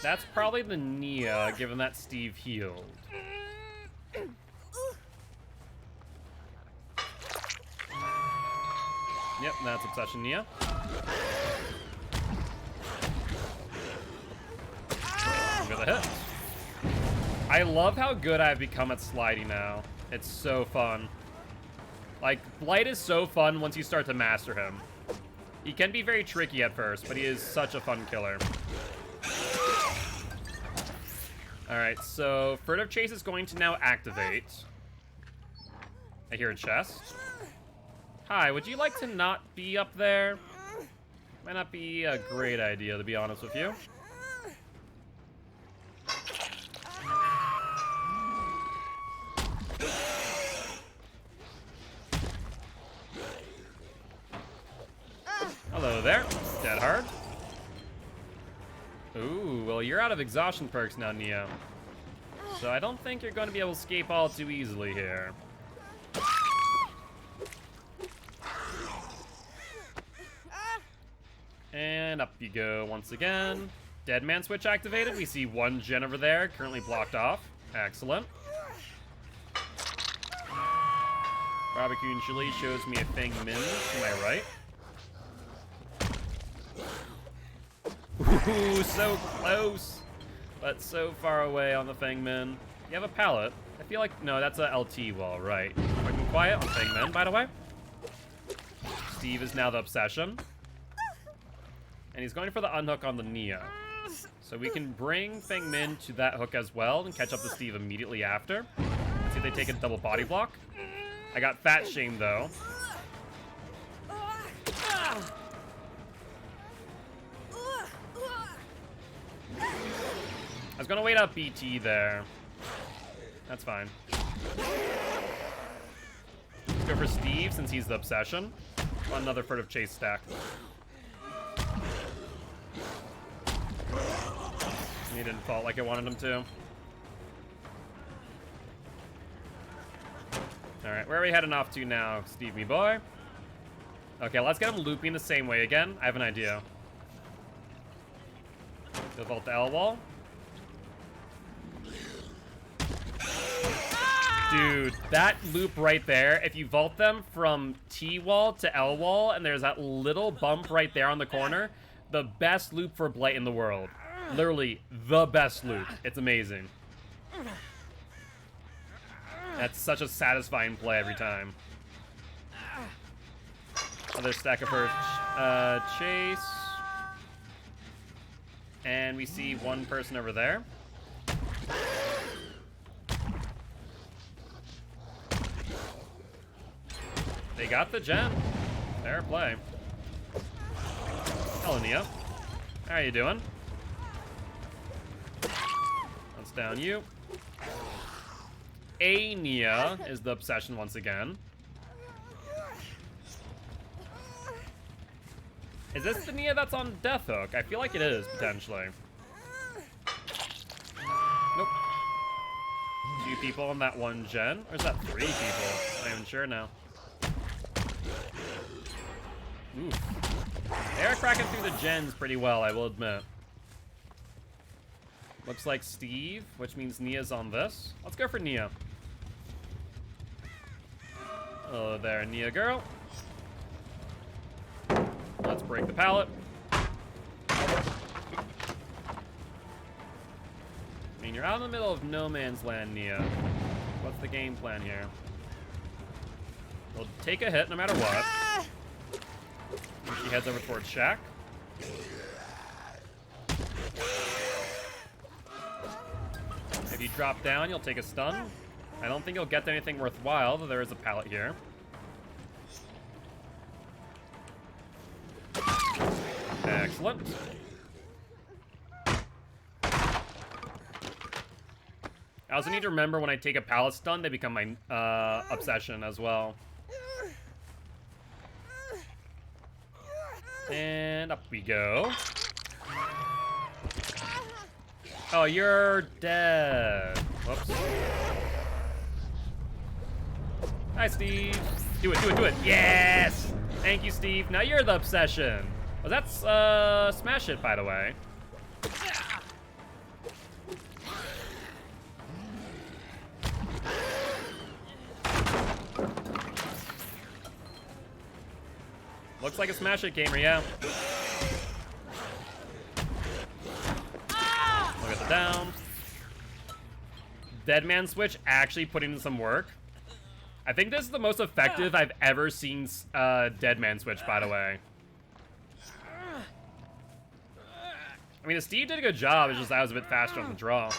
That's probably the Nia, given that Steve healed. Yep, that's Obsession Nia. With a hit. I love how good I've become at sliding now. It's so fun. Like, Blight is so fun once you start to master him. He can be very tricky at first, but he is such a fun killer. Alright, so Furtive Chase is going to now activate. I hear a chest. Hi, would you like to not be up there? Might not be a great idea, to be honest with you. Hello there. Dead that hard. Ooh, well, you're out of exhaustion perks now, Neo. So I don't think you're going to be able to escape all too easily here. And up you go once again. Dead man switch activated. We see one gen over there, currently blocked off. Excellent. Barbecue and chili shows me a Feng Min to my right. Ooh, so close, but so far away on the Feng Min. You have a pallet. I feel like, no, that's a LT wall, right. Quick and quiet on Feng Min, by the way. Steve is now the obsession. And he's going for the unhook on the Neo. So we can bring Feng Min to that hook as well and catch up to Steve immediately after. Let's see if they take a double body block. I got fat shamed though. I was gonna wait out BT there. That's fine. Let's go for Steve since he's the obsession. On another furtive chase stack. He didn't fall like I wanted him to. Alright, where are we heading off to now, Steve, me boy? Okay, let's get him looping the same way again. I have an idea. Go vault to L wall. Dude, that loop right there, if you vault them from T wall to L wall, and there's that little bump right there on the corner, the best loop for Blight in the world. Literally, the best loop. It's amazing. That's such a satisfying play every time. Another stack of her chase. And we see one person over there. They got the gem. Fair play. Hello, Neo. How are you doing? Let's down you. A Nia is the obsession once again. Is this the Nia that's on Death Hook? I feel like it is, potentially. Nope. 2 people on that one gen? Or is that 3 people? I'm not even sure now. Oof. They're cracking through the gens pretty well, I will admit. Looks like Steve, which means Nia's on this. Let's go for Nia. Hello there, Nia girl. Let's break the pallet. I mean, you're out in the middle of no man's land, Nia. What's the game plan here? We'll take a hit no matter what. She heads over towards Shaq. If you drop down, you'll take a stun. I don't think you'll get anything worthwhile, though there is a pallet here. Excellent. I also need to remember when I take a pallet stun, they become my obsession as well. And up we go. Oh, you're dead. Whoops. Hi, Steve. Do it, do it, do it. Yes! Thank you, Steve. Now you're the obsession. Oh, that's, smash it, by the way. Looks like a smash it gamer, yeah. Look at the down. Dead man switch actually putting in some work. I think this is the most effective I've ever seen dead man switch, by the way. I mean, the Steve did a good job, it's just I was a bit faster on the draw.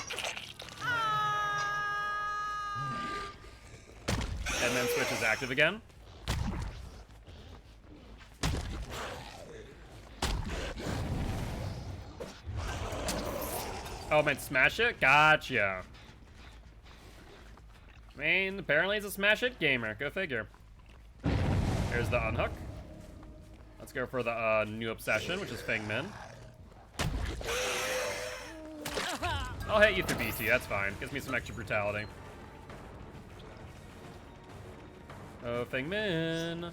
Dead man switch is active again. Oh, man, smash it? Gotcha. I mean, apparently it's a smash it gamer. Go figure. There's the unhook. Let's go for the new obsession, which is Feng Min. I'll hit you through BT, that's fine. Gives me some extra brutality. Oh, Feng Min.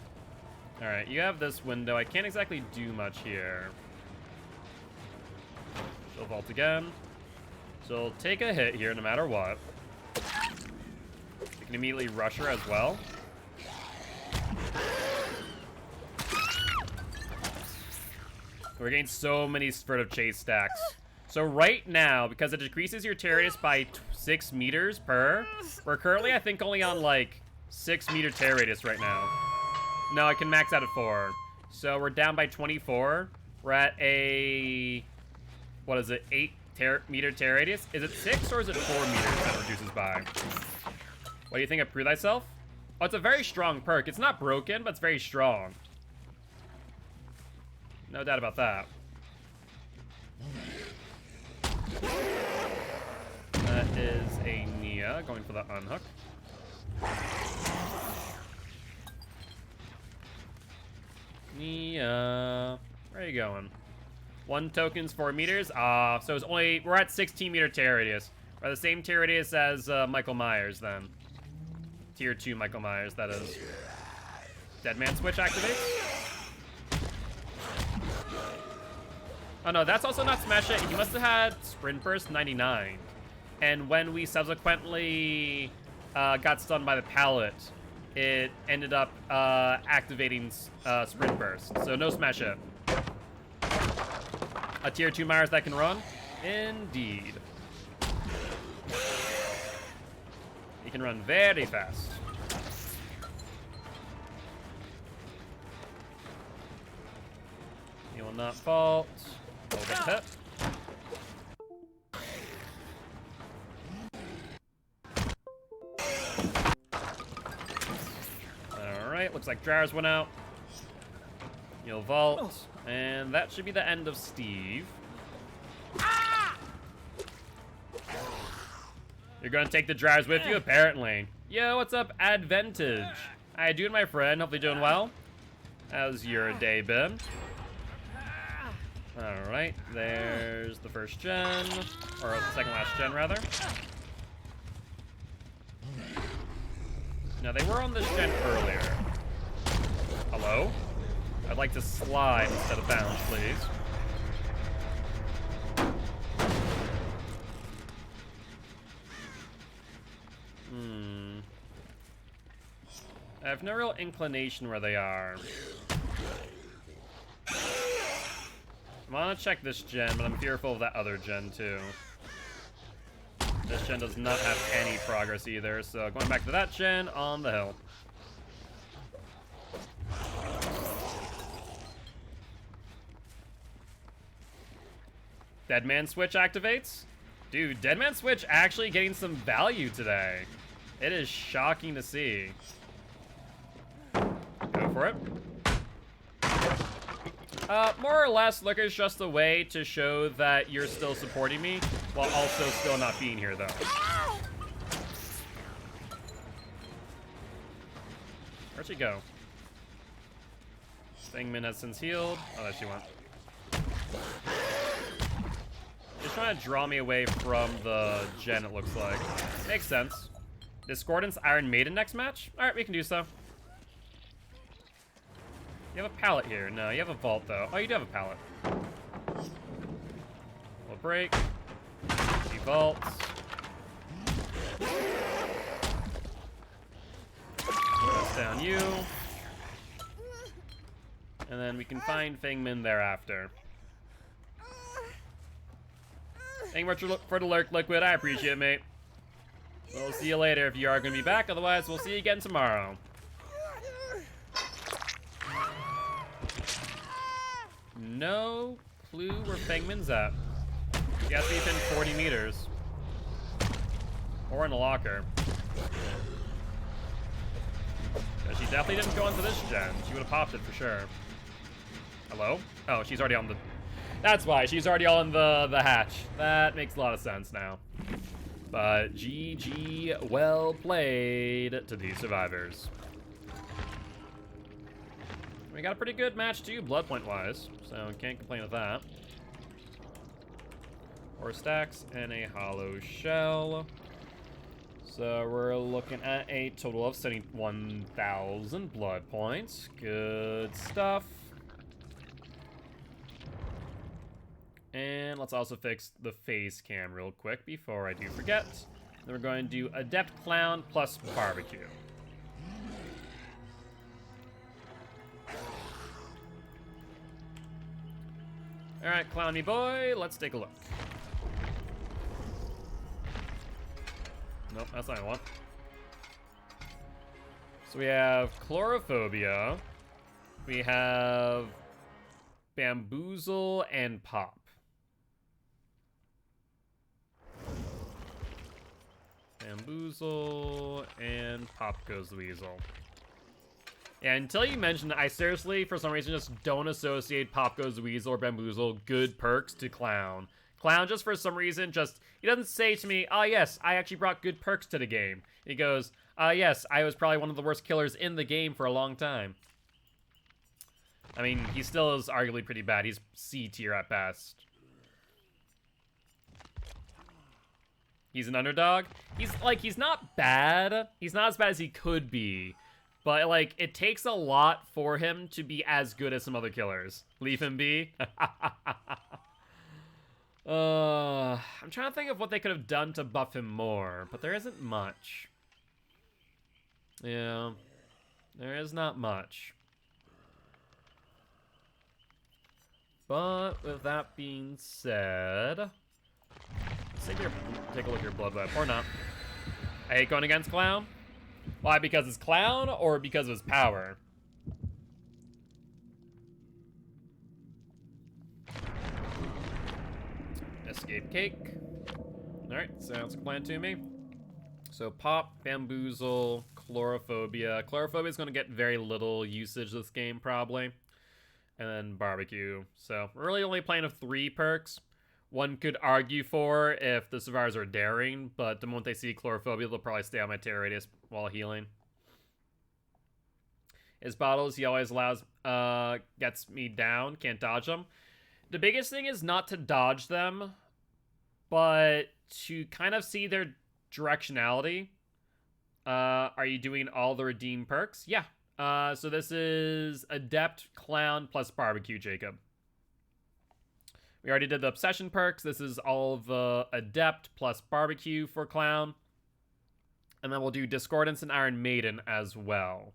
Alright, you have this window. I can't exactly do much here. She'll vault again. She'll take a hit here no matter what. You can immediately rush her as well. We're getting so many furtive chase stacks. So right now, because it decreases your tear radius by 6 meters per, we're currently, I think, only on like 6 meter tear radius right now. No, I can max out at 4. So we're down by 24. We're at a, what is it, 8 meter tear radius? Is it 6 or is it 4 meters that reduces by? What do you think of Prove Thyself? Oh, it's a very strong perk. It's not broken, but it's very strong. No doubt about that. That is a Nia going for the unhook. Nia, where are you going? 1 token's 4 meters. So it's only, we're at 16 meter tear radius. We're the same tear radius as Michael Myers then. Tier 2 Michael Myers, that is. Dead Man Switch activates. Oh no, that's also not Smash It. He must have had Sprint Burst 99. And when we subsequently got stunned by the pallet, it ended up activating Sprint Burst. So no Smash It. A Tier 2 Myers that can run? Indeed. He can run very fast. He will not fault. Hit. Alright, looks like Dryers went out. You'll vault. And that should be the end of Steve. You're gonna take the Dryers with you, apparently. Yo, what's up, Advantage? How you doing, my friend? Hopefully doing well. How's your day been? Alright, there's the first gen, or the second last gen, rather. Now, they were on this gen earlier. Hello? I'd like to slide instead of bounce, please. I have no real inclination where they are. I want to check this gen, but I'm fearful of that other gen, too. This gen does not have any progress either, so going back to that gen on the hill. Deadman Switch activates? Dude, Deadman Switch actually getting some value today. It is shocking to see. Go for it. More or less, Lurker is just a way to show that you're still supporting me, while also still not being here, though. Where'd she go? Feng Min has since healed. Oh, there she went. She's trying to draw me away from the gen, it looks like. Makes sense. Discordance Iron Maiden next match? Alright, we can do so. You have a pallet here. No, you have a vault, though. Oh, you do have a pallet. We'll break. He vaults. Press down you. And then we can find Feng Min thereafter. Thank you much for the lurk, Liquid. I appreciate it, mate. We'll see you later if you are going to be back. Otherwise, we'll see you again tomorrow. No clue where Feng Min's at. He has to be within 40 meters. Or in a locker. She definitely didn't go into this gen. She would have popped it for sure. Hello? Oh, she's already on the... That's why. She's already on the hatch. That makes a lot of sense now. But GG, well played to these survivors. We got a pretty good match too, blood point wise, so can't complain with that. 4 stacks and a hollow shell. So we're looking at a total of 71,000 blood points. Good stuff. And let's also fix the face cam real quick before I do forget. Then we're going to do Adept Clown plus Barbecue. Alright, Clowny boy, let's take a look. Nope, that's not what I want. So we have Chlorophobia. We have Bamboozle and Pop. Bamboozle and Pop goes the Weasel. Yeah, until you mentioned it, I seriously, for some reason, just don't associate Pop Goes the Weasel or Bamboozle good perks to Clown. Clown, just for some reason, he doesn't say to me, oh yes, I actually brought good perks to the game. He goes, yes, I was probably one of the worst killers in the game for a long time. I mean, he still is arguably pretty bad. He's C tier at best. He's an underdog. He's not bad. He's not as bad as he could be. But, like, it takes a lot for him to be as good as some other killers. Leave him be. I'm trying to think of what they could have done to buff him more, but there isn't much. Yeah, there is not much. But with that being said, let's take a look at your blood web, or not. I hate going against Clown. Why? Because it's Clown, or because of his power? Escape cake. Alright, sounds like a plan to me. So Pop, Bamboozle, Chlorophobia. Chlorophobia is going to get very little usage this game, probably. And then Barbecue. So we're really only playing with 3 perks. One could argue for if the survivors are daring, but the moment they see Chlorophobia, they'll probably stay on my terror radius while healing. His bottles, he always allows, gets me down, can't dodge them. The biggest thing is not to dodge them, but to kind of see their directionality. Are you doing all the redeem perks? Yeah. So this is Adept, Clown, plus Barbecue, Jacob. We already did the Obsession perks. This is all the Adept plus Barbecue for Clown. And then we'll do Discordance and Iron Maiden as well.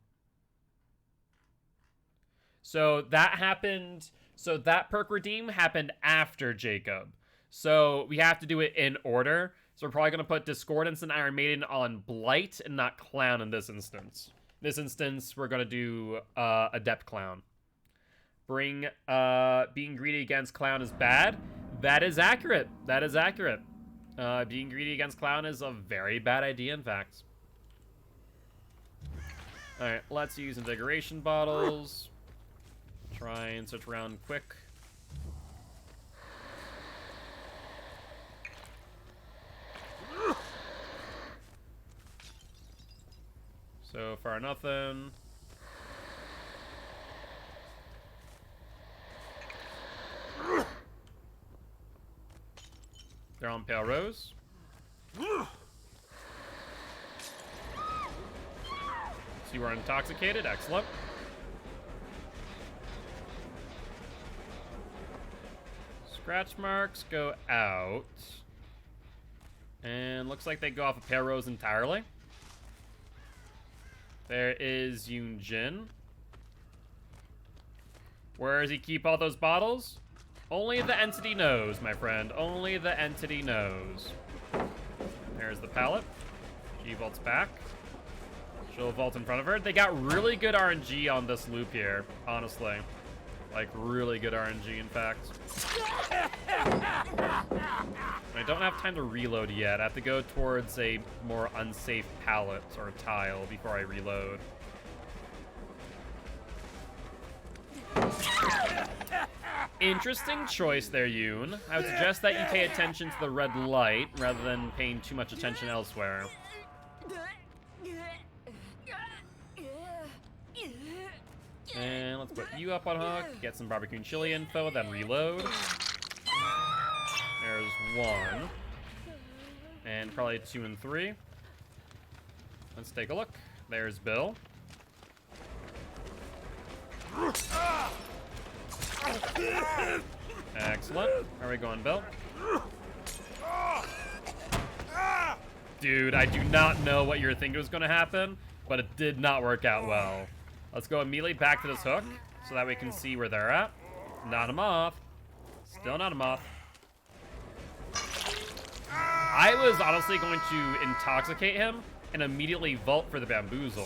So that happened... So that perk redeem happened after Jacob. So we have to do it in order. So we're probably going to put Discordance and Iron Maiden on Blight and not Clown in this instance. In this instance, we're going to do Adept Clown. Being greedy against Clown is bad. That is accurate. That is accurate. Being greedy against Clown is a very bad idea, in fact. Alright, let's use Invigoration Bottles. Try and search around quick. So far, nothing. They're on Pale Rose. So you are intoxicated. Excellent. Scratch marks go out. And looks like they go off of Pale Rose entirely. There is Yoon Jin. Where does he keep all those bottles? Only the entity knows, my friend. Only the entity knows. There's the pallet. She vaults back. She'll vault in front of her. They got really good RNG on this loop here, honestly. Like, really good RNG, in fact. I don't have time to reload yet. I have to go towards a more unsafe pallet or tile before I reload. Interesting choice there, Yoon. I would suggest that you pay attention to the red light rather than paying too much attention elsewhere. And let's put you up on hook, get some barbecue and chili info, then reload. There's 1. And probably 2 and 3. Let's take a look. There's Bill. Excellent. How are we going, Bill? Dude, I do not know what you were thinking was going to happen, but it did not work out well. Let's go immediately back to this hook so that we can see where they're at. Not a moth. Still not a moth. I was honestly going to intoxicate him and immediately vault for the bamboozle.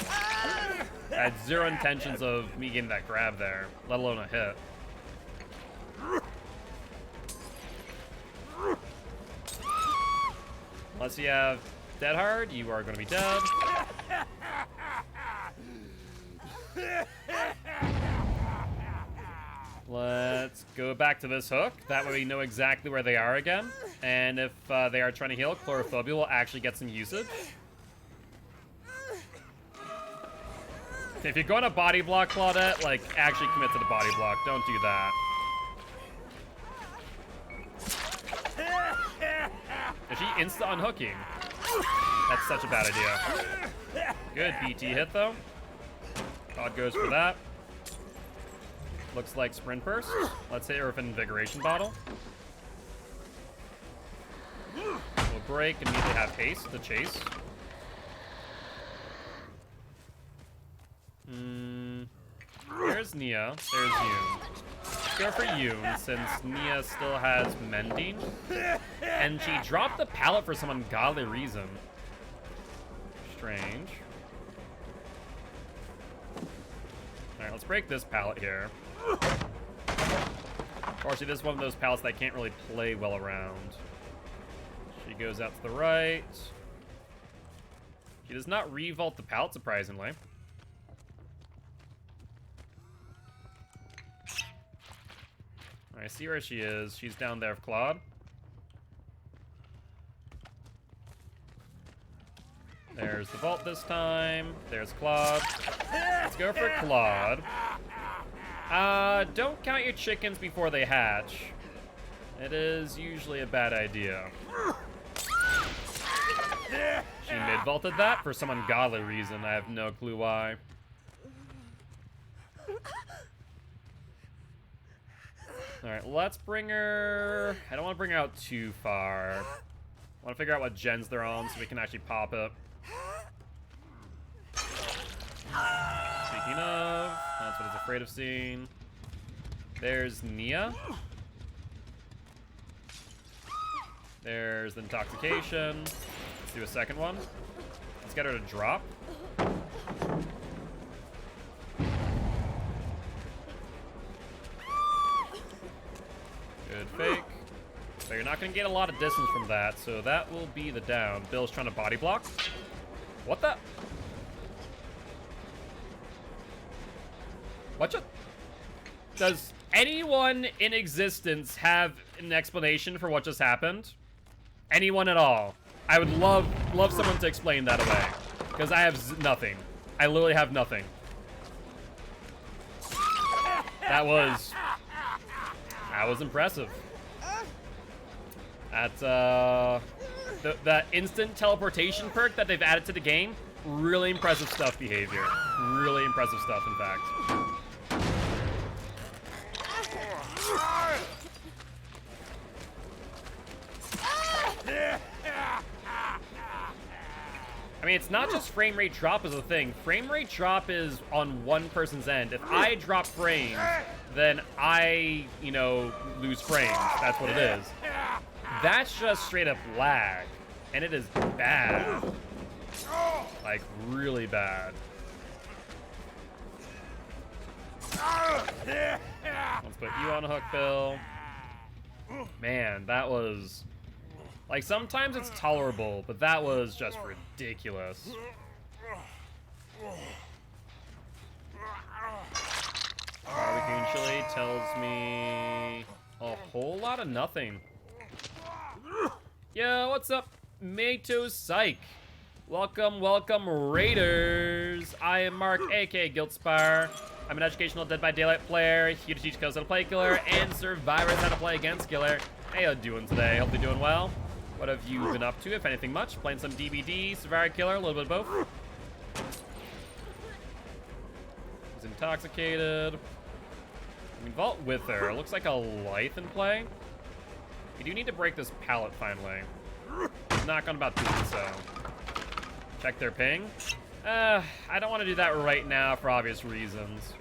I had zero intentions of me getting that grab there, let alone a hit. Unless you have Dead Hard, you are going to be dead. Let's go back to this hook. That way we know exactly where they are again. And if they are trying to heal, Chlorophobia will actually get some usage. If you're going to body block, Claudette, like, actually commit to the body block. Don't do that. Is she insta-unhooking? That's such a bad idea. Good BT hit, though. God goes for that. Looks like Sprint Burst. Let's hit her with an Invigoration Bottle. We'll break and immediately have haste to chase. There's Nia. There's Yoon. Let's go for Yoon, since Nia still has Mending. And she dropped the pallet for some ungodly reason. Strange. Alright, let's break this pallet here. Unfortunately, this is one of those pallets that I can't really play well around. She goes out to the right. She does not revault the pallet, surprisingly. I see where she is. She's down there with Claude. There's the vault this time. There's Claude. Let's go for Claude. Don't count your chickens before they hatch. It is usually a bad idea. She mid-vaulted that for some ungodly reason. I have no clue why. Alright, let's bring her... I don't want to bring her out too far. I want to figure out what gens they're on so we can actually pop it. Speaking of, that's what it's afraid of seeing. There's Nia. There's the intoxication. Let's do a second one. Let's get her to drop. Good fake. So you're not going to get a lot of distance from that, so that will be the down. Bill's trying to body block. What the? What? Does anyone in existence have an explanation for what just happened? Anyone at all? I would love someone to explain that away, because I have nothing. I literally have nothing. That was impressive. That's that instant teleportation perk that they've added to the game. Really impressive stuff behavior. Really impressive stuff, in fact. I mean, it's not just frame rate drop is a thing. Frame rate drop is on one person's end. If I drop frames, then I, you know, lose frames. That's what it is. That's just straight up lag. And it is bad. Like, really bad. Let's put you on a hook, Bill. Man, that was... Like, sometimes it's tolerable, but that was just ridiculous. Barbecue and chili tells me a whole lot of nothing. Yo, what's up, Mato Psych? Welcome, welcome, Raiders. I am Mark, aka Giltspire, I'm an educational Dead by Daylight player, here to teach codes how to play Killer, and survivors how to play against Killer. How you doing today? Hope you're doing well. What have you been up to, if anything much? Playing some DBD, Survivor Killer, a little bit of both. He's intoxicated. I mean, Vault Wither. Looks like a Lithe in play. We do need to break this pallet finally. He's not gonna about doing so. Check their ping. I don't want to do that right now for obvious reasons.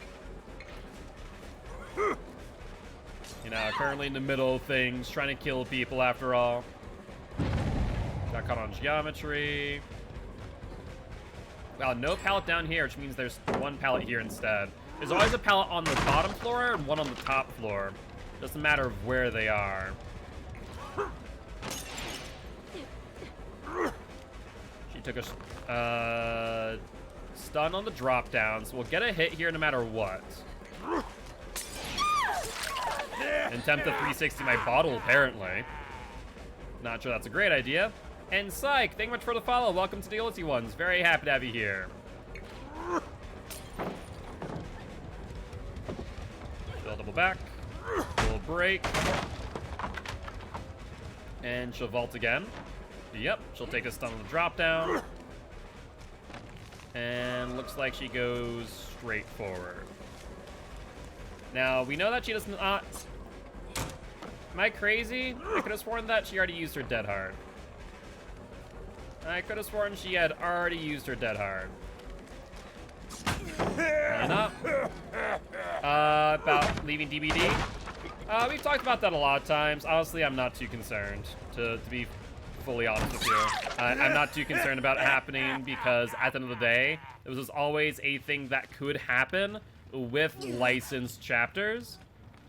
You know, currently in the middle of things, trying to kill people after all. Got caught on geometry. Wow, no pallet down here, which means there's one pallet here instead. There's always a pallet on the bottom floor and one on the top floor. Doesn't matter where they are. She took a stun on the drop down, so we'll get a hit here no matter what. Attempt to 360 my bottle, apparently. Not sure that's a great idea. And Psych, thank you much for the follow. Welcome to the Gilty ones. Very happy to have you here. She'll double back. We'll break. And she'll vault again. Yep, she'll take a stun on the drop down. And looks like she goes straight forward. Now, we know that she does not... Am I crazy? I could have sworn that she already used her Dead Hard. I could have sworn she had already used her Dead Hard. Not. About leaving DBD. We've talked about that a lot of times. Honestly, I'm not too concerned, to be fully honest with you. I'm not too concerned about it happening because at the end of the day, this was always a thing that could happen with licensed chapters.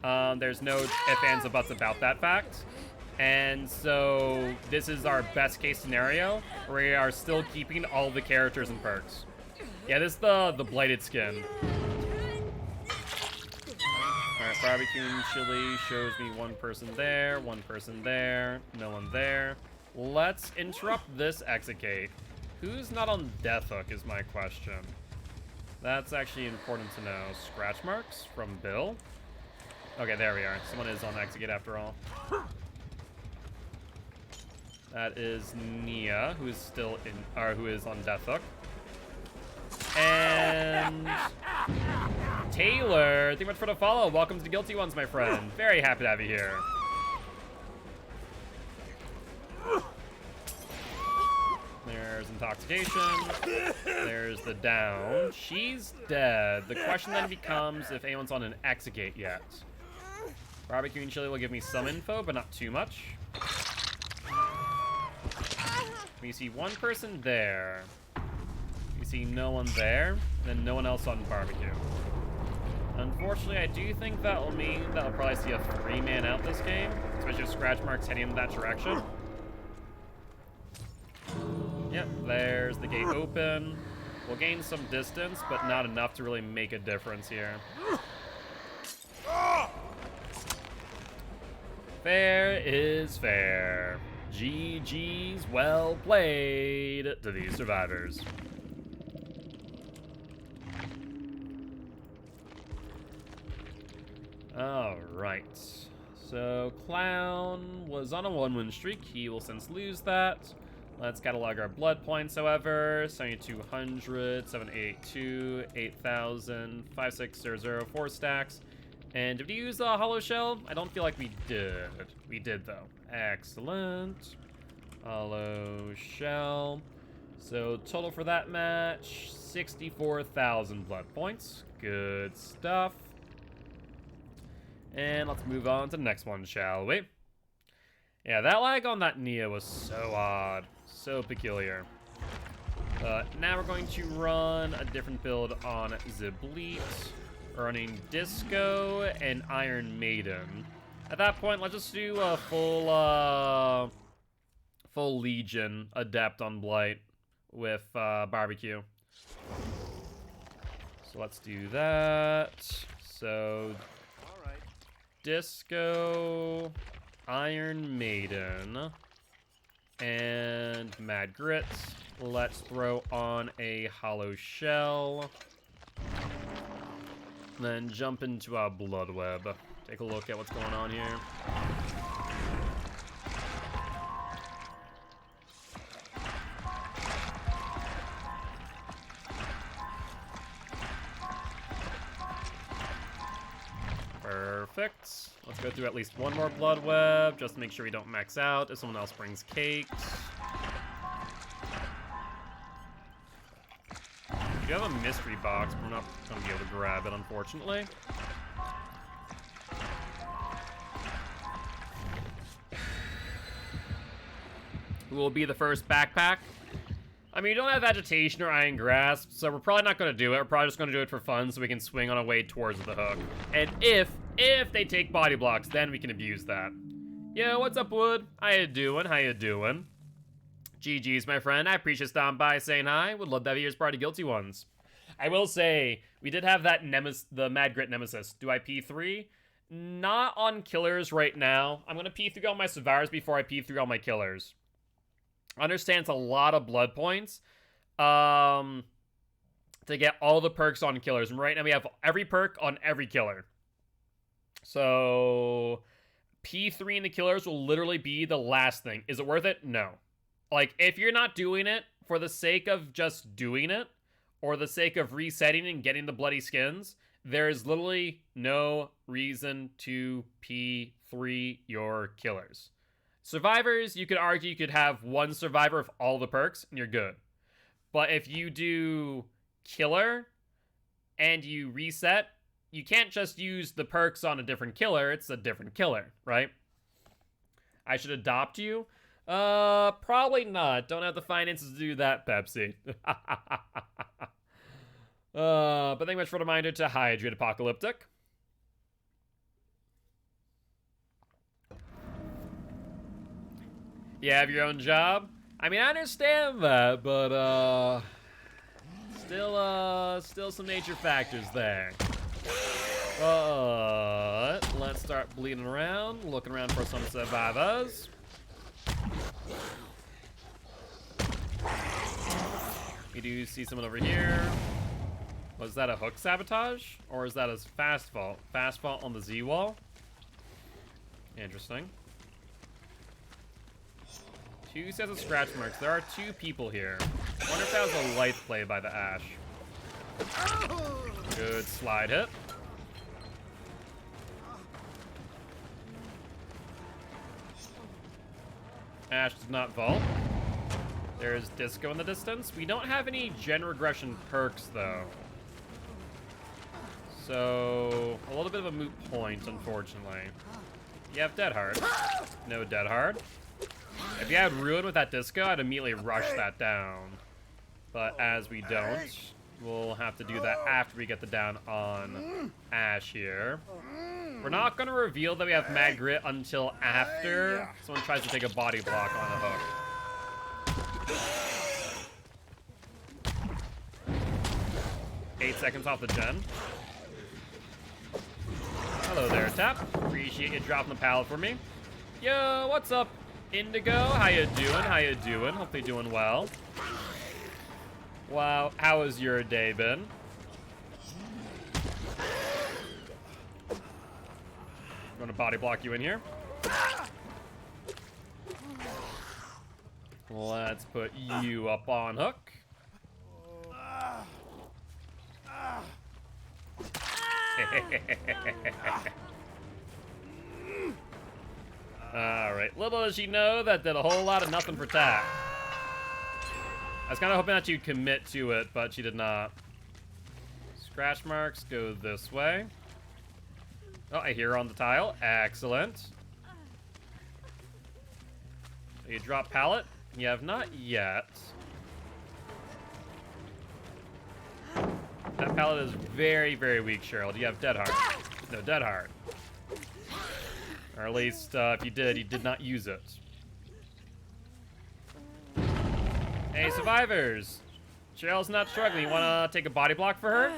There's no ifs, ands, or buts about that fact. And so this is our best case scenario where we are still keeping all the characters and perks. Yeah, this is the blighted skin. Alright, barbecue and chili shows me one person there, no one there. Let's interrupt this exit gate. Who's not on death hook is my question. That's actually important to know. Scratch marks from Bill. Okay, there we are. Someone is on exit gate after all. That is Nia, who is still in, or who is on death hook. And Taylor, thank you much for the follow. Welcome to the Gilty ones, my friend. Very happy to have you here. There's intoxication. There's the down. She's dead. The question then becomes if anyone's on an exit gate yet. Barbecue and chili will give me some info, but not too much. We see one person there. We see no one there, and no one else on barbecue. Unfortunately, I do think that will mean that we'll probably see a 3-man out this game, especially if scratch marks heading in that direction. Yep, there's the gate open. We'll gain some distance, but not enough to really make a difference here. Fair is fair. GG's well played to these survivors. Alright. So, Clown was on a 1-win streak. He will since lose that. Let's catalog our blood points, however. 7,200, 782, 8,000, 5600, 4 stacks. And did we use a hollow shell? I don't feel like we did. We did, though. Excellent. Hollow shell. So total for that match, 64,000 blood points. Good stuff. And let's move on to the next one, shall we? Yeah, that lag on that Nia was so odd. So peculiar. Now we're going to run a different build on Zibleet. Running Disco and Iron Maiden. At that point, let's just do a full Legion Adept on Blight with Barbecue. So let's do that. So, Disco, Iron Maiden, and Mad Grits. Let's throw on a Hollow Shell. And then jump into our blood web. Take a look at what's going on here. Perfect. Let's go through at least one more blood web, just to make sure we don't max out if someone else brings cakes. We do have a mystery box, but we're not going to be able to grab it, unfortunately. Who will be the first backpack? I mean, we don't have Agitation or Iron Grasp, so we're probably not going to do it. We're probably just going to do it for fun so we can swing on our way towards the hook. And if they take body blocks, then we can abuse that. Yo, what's up, Wood? How you doing? How you doing? GG's, my friend. I appreciate stopping by saying hi. Would love to have you as part of Guilty Ones. I will say, we did have that the Mad Grit Nemesis. Do I P3? Not on killers right now. I'm going to P3 all my survivors before I P3 all my killers. I understand it's a lot of blood points to get all the perks on killers. And right now we have every perk on every killer. So P3 in the killers will literally be the last thing. Is it worth it? No. Like, if you're not doing it for the sake of just doing it, or the sake of resetting and getting the bloody skins, there's literally no reason to P3 your killers. Survivors, you could argue you could have one survivor of all the perks, and you're good. But if you do killer, and you reset, you can't just use the perks on a different killer, it's a different killer, right? I should adopt you? Probably not. Don't have the finances to do that, Pepsi. But thank you much for the reminder to hydrate, Apocalyptic. You have your own job? I mean, I understand that, but, still some major factors there. But let's start bleeding around, looking around for some survivors. We do see someone over here. Was that a hook sabotage? Or is that a fast fault? Fast fault on the Z wall? Interesting. 2 sets of scratch marks. There are 2 people here. I wonder if that was a life play by the Ash. Good slide hit. Ash does not vault. There's Disco in the distance. We don't have any gen regression perks, though. So, a little bit of a moot point, unfortunately. You have Dead Hard. No Dead Hard. If you had Ruin with that Disco, I'd immediately rush that down. But as we don't, we'll have to do that after we get the down on Ash here. We're not going to reveal that we have Mad Grit until after someone tries to take a body block on the hook. 8 seconds off the gen. Hello there, Tap. Appreciate you dropping the pallet for me. Yo, what's up, Indigo? How you doing? How you doing? Hopefully doing well. Wow, how has your day been? I'm gonna body block you in here. Let's put you up on hook. Alright, little does she know that did a whole lot of nothing for Tap. I was kind of hoping that she'd commit to it, but she did not. Scratch marks go this way. Oh, I hear her on the tile. Excellent. So you drop pallet. You have not yet. That pallet is very, very weak, Cheryl. Do you have Dead Hard? No, Dead Hard. Or at least, if you did not use it. Hey, survivors! Cheryl's not struggling. You wanna take a body block for her?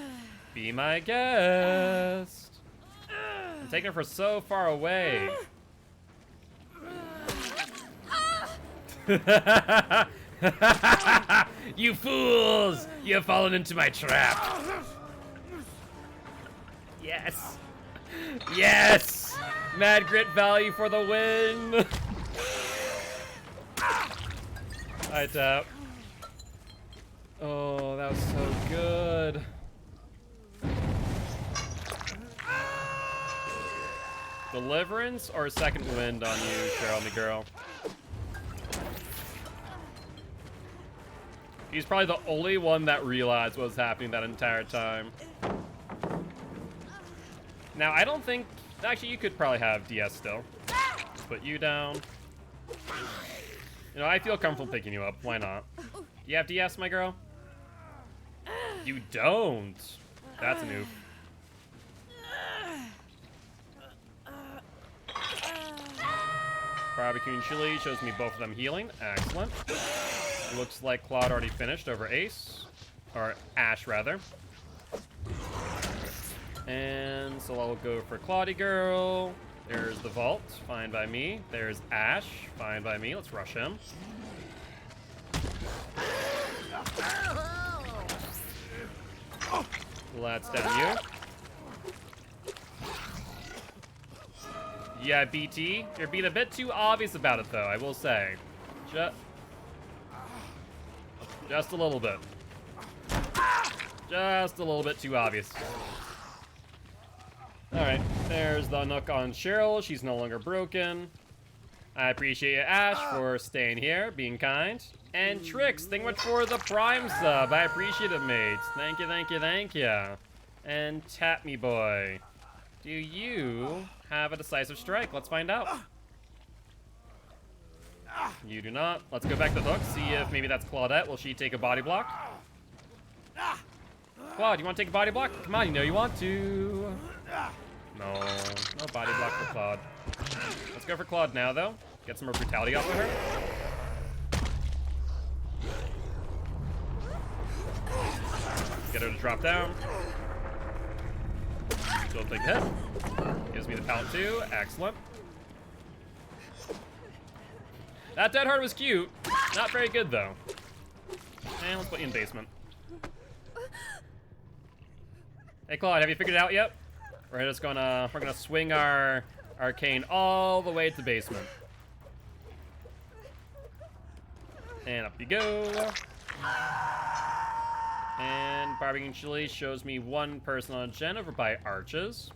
Be my guest. I'm taking her from so far away. You fools! You have fallen into my trap. Yes! Yes! Mad grit value for the win! I tap. Oh, that was so good. Deliverance or second wind on you, Cheryl, me girl? He's probably the only one that realized what was happening that entire time. Now, I don't think... Actually, you could probably have DS still. Just put you down. You know, I feel comfortable picking you up. Why not? Do you have DS, my girl? You don't. That's an oof. Barbecue and chili shows me both of them healing. Excellent. Looks like Claude already finished over Ace. Or Ash, rather. And so I'll go for Claudie Girl. There's the Vault. Fine by me. There's Ash. Fine by me. Let's rush him. Let's down you. Yeah, BT. You're being a bit too obvious about it, though, I will say. Just a little bit. Just a little bit too obvious. Alright, there's the Nook on Cheryl. She's no longer broken. I appreciate you, Ash, for staying here, being kind. And Trix, thank you much for the Prime sub. I appreciate it, mates. Thank you, thank you, thank you. And Tap Me Boy, do you have a decisive strike? Let's find out. You do not. Let's go back to the hook, see if maybe that's Claudette. Will she take a body block? Claude, you want to take a body block? Come on, you know you want to. No, no body block for Claude. Let's go for Claude now, though. Get some more brutality off of her. Get her to drop down. She'll take the hit. Gives me the pallet too. Excellent. That dead heart was cute. Not very good, though. And let's put you in basement. Hey, Claude, have you figured it out yet? We're gonna swing our arcane all the way to the basement. And up you go. And Barbecue and Chili shows me one person on a gen over by Arches.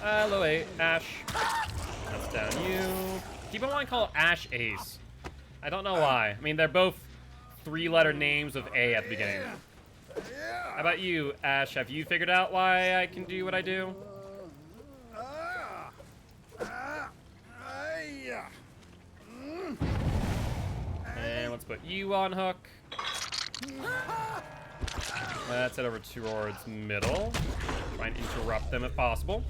Hello, Ash. That's down you. People want to call Ash Ace. I don't know why. I mean, they're both three-letter names of A at the beginning. How about you, Ash? Have you figured out why I can do what I do? And let's put you on hook. Let's head over towards middle. Try and interrupt them if possible.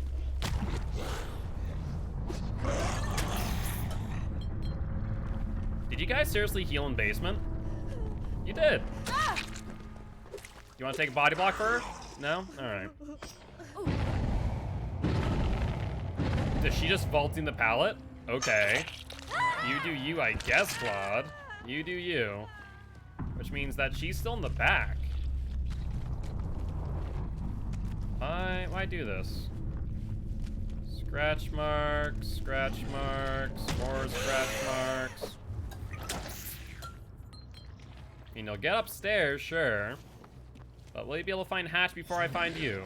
Did you guys seriously heal in basement? You did. You want to take a body block for her? No? Alright. Is she just vaulting the pallet? Okay. You do you, I guess, Claude. You do you. Which means that she's still in the back. Why do this? Scratch marks, more scratch marks. I mean, you'll get upstairs, sure. But will you be able to find Hatch before I find you?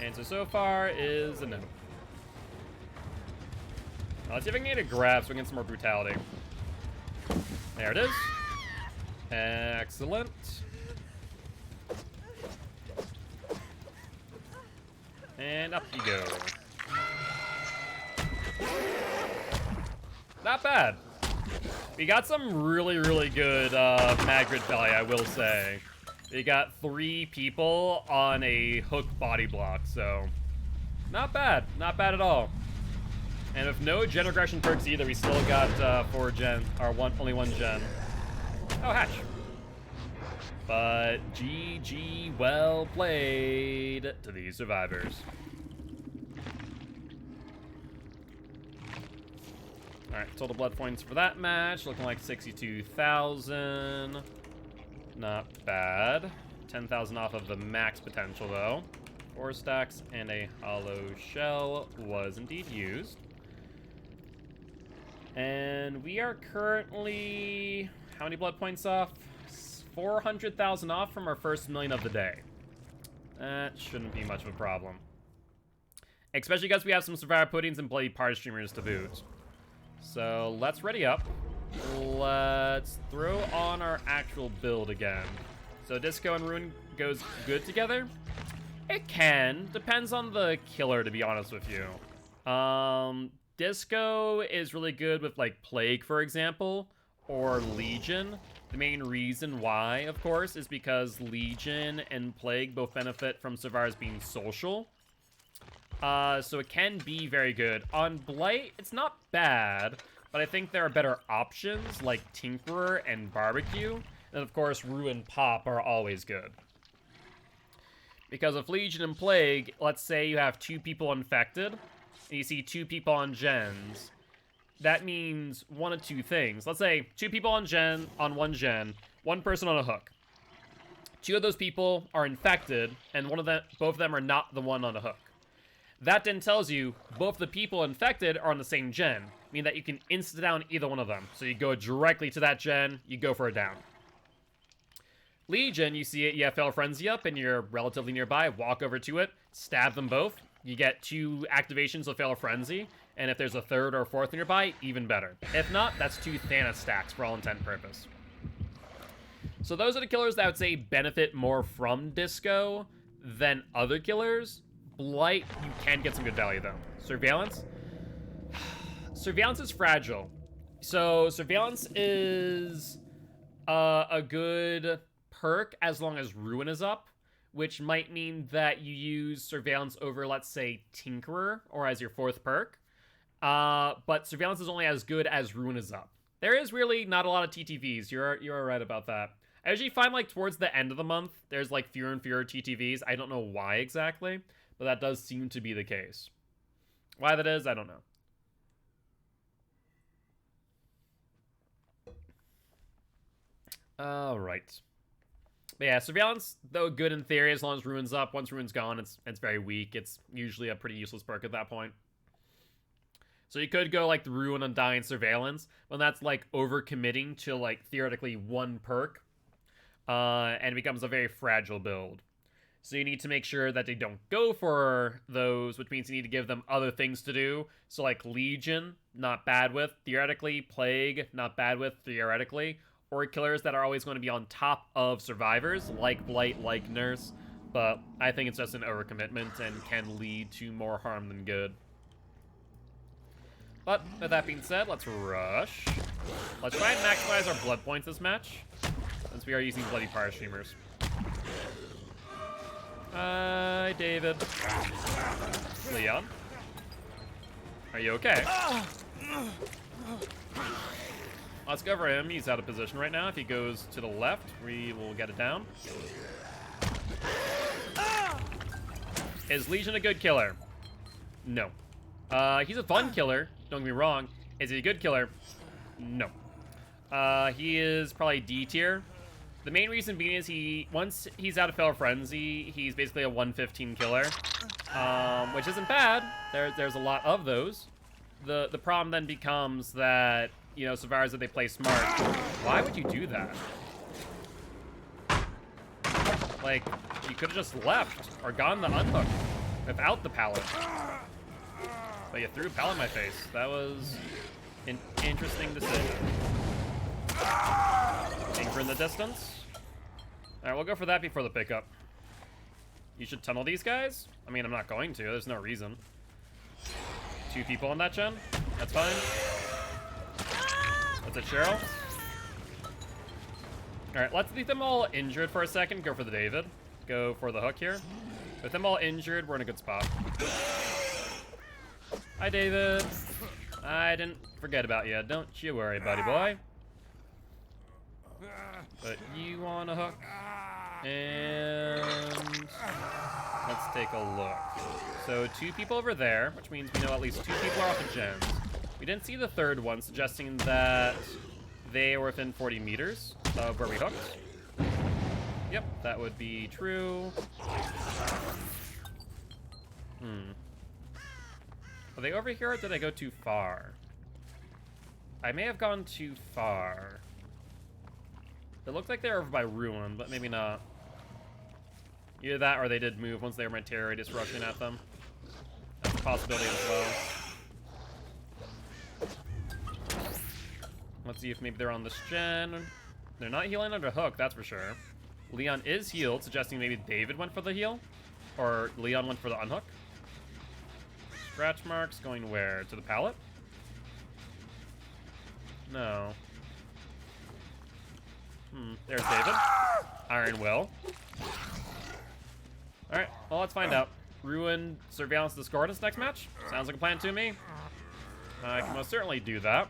Answer so far is a no. Now, let's see if I can get a grab so we can get some more brutality. There it is. Excellent. And up you go. Not bad. We got some really, really good Magrid value, I will say. We got 3 people on a hook body block, so not bad. Not bad at all. And with no gen regression perks either, we still got 4 gen, or only 1 gen. Oh, Hatch. But GG, well played to these survivors. Alright, total blood points for that match, looking like 62,000. Not bad. 10,000 off of the max potential, though. 4 stacks and a hollow shell was indeed used. And we are currently... how many blood points off? 400,000 off from our first million of the day. That shouldn't be much of a problem. Especially because we have some Survivor Puddings and Bloody Party Streamers to boot. So let's ready up. Let's throw on our actual build again. So Disco and Ruin goes good together? It can. Depends on the killer, to be honest with you. Disco is really good with, like, Plague, for example, or Legion. The main reason why, of course, is because Legion and Plague both benefit from survivors being social. So it can be very good. On Blight, it's not bad, but I think there are better options, like Tinkerer and Barbecue. And, of course, Ruin Pop are always good. Because of Legion and Plague, let's say you have 2 people infected, and you see 2 people on gens. That means one of 2 things. Let's say 2 people on one gen, 1 person on a hook. 2 of those people are infected, and both of them are not the one on the hook. That then tells you both the people infected are on the same gen, meaning that you can insta-down either one of them. So you go directly to that gen, you go for a down. Legion, you see it, you have Fatal Frenzy up, and you're relatively nearby, walk over to it, stab them both. You get 2 activations of Fatal Frenzy, and if there's a 3rd or 4th nearby, even better. If not, that's 2 Thanos stacks for all intent and purpose. So those are the killers that I would say benefit more from Disco than other killers. Blight, you can get some good value, though. Surveillance? Surveillance is fragile. So Surveillance is a good perk as long as Ruin is up, which might mean that you use Surveillance over, let's say, Tinkerer, or as your 4th perk. But Surveillance is only as good as Ruin is up. There is really not a lot of TTVs. You're right about that. I usually find, like, towards the end of the month, there's, like, fewer and fewer TTVs. I don't know why exactly, but that does seem to be the case. Why that is, I don't know. Alright. But yeah, Surveillance, though good in theory, as long as Ruin's up. Once Ruin's gone, it's very weak. It's usually a pretty useless perk at that point. So you could go, like, the Ruin Undying Surveillance, when that's, like, overcommitting to, like, theoretically 1 perk. And it becomes a very fragile build. So you need to make sure that they don't go for those, which means you need to give them other things to do. So, like, Legion, not bad with, theoretically. Plague, not bad with, theoretically. Or killers that are always going to be on top of survivors, like Blight, like Nurse. But I think it's just an overcommitment and can lead to more harm than good. But with that being said, let's rush. Let's try and maximize our blood points this match, since we are using Bloody Party Streamers. Hi, David. Leon. Are you okay? Let's go for him. He's out of position right now. If he goes to the left, we will get it down. Is Legion a good killer? No. He's a fun killer. Don't get me wrong. Is he a good killer? No. He is probably D tier. The main reason being is once he's out of Fatal Frenzy, he's basically a 115 killer, which isn't bad. There's a lot of those. The problem then becomes that, you know, survivors, that they play smart. Why would you do that? Like, you could have just left or gone the unhook without the pallet. But you threw a pallet in my face. That was an interesting decision. Anchor in the distance. Alright, we'll go for that before the pickup. You should tunnel these guys? I mean, I'm not going to. There's no reason. 2 people on that gen? That's fine. What's it, Cheryl? Alright, let's leave them all injured for a second. Go for the David. Go for the hook here. With them all injured, we're in a good spot. Hi, David. I didn't forget about you. Don't you worry, buddy boy. But you want a hook. And let's take a look. So 2 people over there, which means we know at least 2 people are off the gens. We didn't see the third one, suggesting that they were within 40 meters of where we hooked. Yep, that would be true. Are they over here, or did I go too far? I may have gone too far. It looked like they were over by Ruin, but maybe not. Either that, or they did move once they were my terror radius rushing at them. That's a possibility as well. Let's see if maybe they're on this gen. They're not healing under hook, that's for sure. Leon is healed, suggesting maybe David went for the heal. Or Leon went for the unhook. Scratch marks going where? To the pallet? No. There's David. Iron Will. Alright, well, let's find out. Ruin Surveillance Discordance next match? Sounds like a plan to me. I can most certainly do that.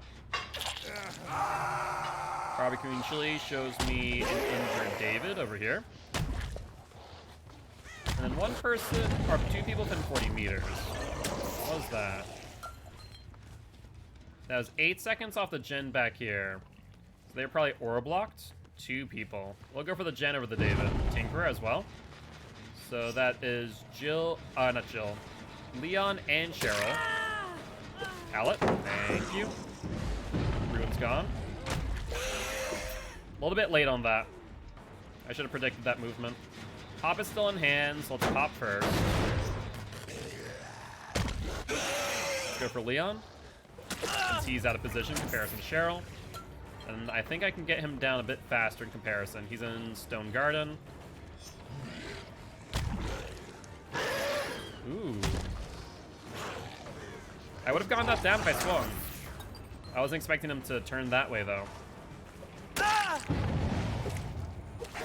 Barbecuing Chili shows me an injured David over here. And then one person, or two people within 40 meters. What was that? That was 8 seconds off the gen back here. So they were probably aura blocked. 2 people. We'll go for the gen over the David. Tinkerer as well. So that is Jill, not Jill. Leon and Cheryl. Pallet, thank you. Ruin's gone. A little bit late on that. I should have predicted that movement. Pop is still in hand, so let's pop first. Let's go for Leon. Since he's out of position in comparison to Cheryl. And I think I can get him down a bit faster in comparison. He's in Stone Garden. Ooh. I would have gone that down if I swung. I wasn't expecting him to turn that way, though.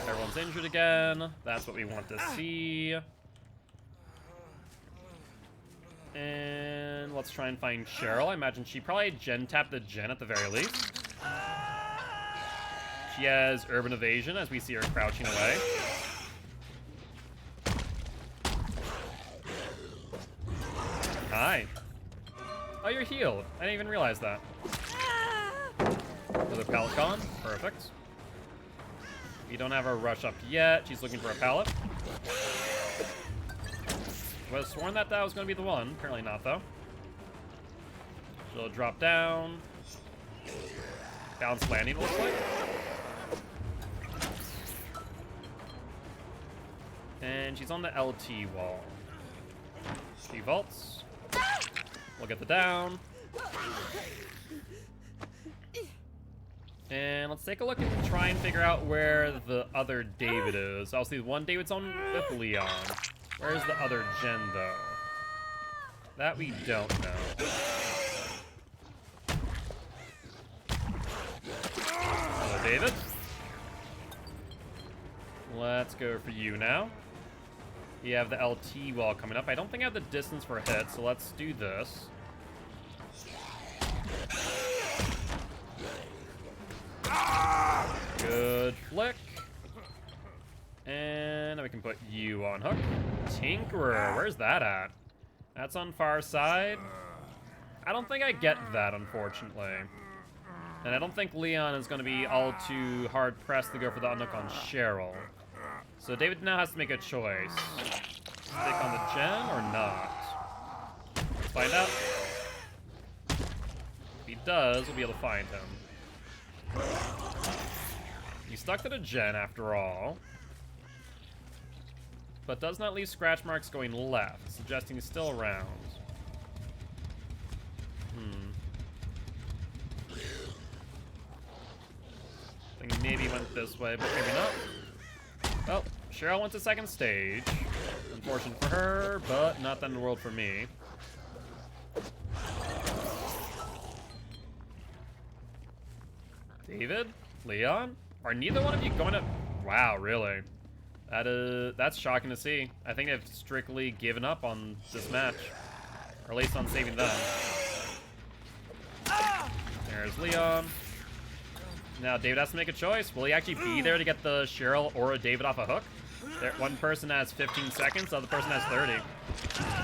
Everyone's injured again. That's what we want to see. And let's try and find Cheryl. I imagine she probably gen-tapped the gen at the very least. She has Urban Evasion as we see her crouching away. Hi. Oh, you're healed. I didn't even realize that. Another pallet gone. Perfect. We don't have her rush up yet. She's looking for a pallet. I was sworn that was going to be the one. Apparently not, though. She'll drop down. Bounce landing, it looks like. And she's on the LT wall. She vaults. We'll get the down. And let's take a look and try and figure out where the other David is. I'll see one David's on with Leon. Where's the other gen, though? That we don't know. Hello, David. Let's go for you now. You have the LT wall coming up. I don't think I have the distance for a hit, so let's do this. Good flick. And we can put you on hook. Tinkerer, where's that at? That's on far side. I don't think I get that, unfortunately. And I don't think Leon is going to be all too hard-pressed to go for the unhook on Cheryl. So David now has to make a choice. Stick on the gen or not? Let's find out. If he does, we'll be able to find him. He stuck to the gen after all. But does not leave scratch marks going left, suggesting he's still around. I think maybe he went this way, but maybe not. Well, Cheryl went to second stage. Unfortunate for her, but not the end of the world for me. David? Leon? Are neither one of you going to... Wow, really? That's shocking to see. I think they've strictly given up on this match. Or at least on saving them. There's Leon. Now David has to make a choice. Will he actually be there to get the Cheryl or a David off a hook? One person has 15 seconds, the other person has 30.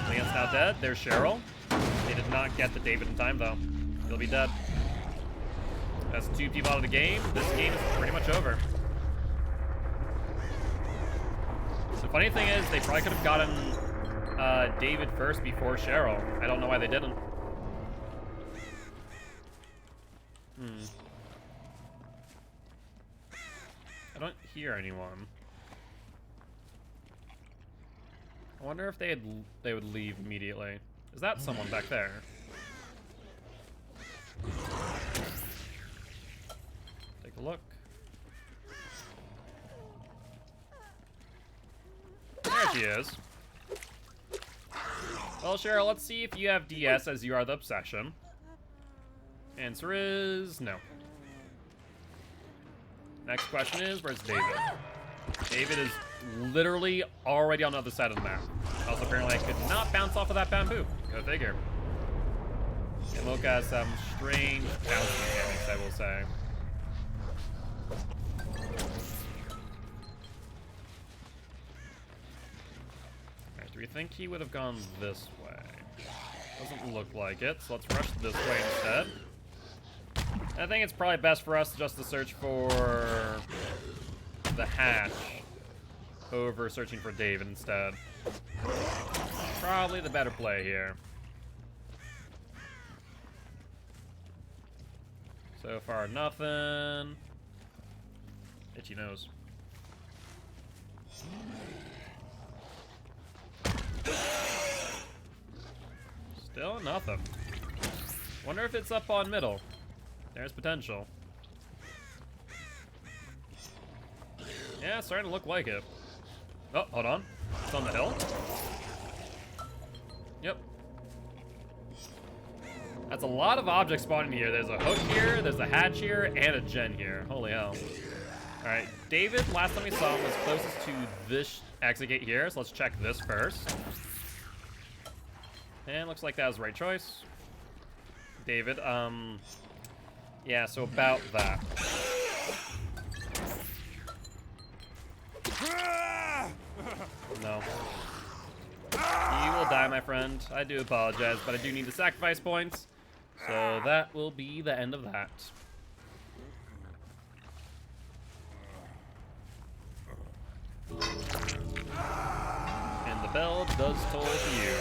Leon's now dead. There's Cheryl. They did not get the David in time, though. He'll be dead. That's 2 people out of the game. This game is pretty much over. The funny thing is, they probably could have gotten David first before Cheryl. I don't know why they didn't. I don't hear anyone. I wonder if they would leave immediately. Is that someone back there? Take a look. There she is. Well, Cheryl, let's see if you have DS as you are the obsession. Answer is no. Next question is, where's David? David is literally already on the other side of the map. Also, apparently I could not bounce off of that bamboo. Go figure. And Mocha has some strange bouncing mechanics, I will say. Alright, do we think he would have gone this way? Doesn't look like it, so let's rush this way instead. I think it's probably best for us just to search for the hatch over searching for David instead. Probably the better play here. So far, nothing. Itchy nose. Still nothing. Wonder if it's up on middle. There's potential. Yeah, it's starting to look like it. Oh, hold on. It's on the hill. Yep. That's a lot of objects spawning here. There's a hook here, there's a hatch here, and a gen here. Holy hell. Alright, David, last time we saw him, was closest to this exit gate here, so let's check this first. And looks like that was the right choice. David, yeah, so about that. No. You will die, my friend. I do apologize, but I do need the sacrifice points. So that will be the end of that. And the bell does toll for you.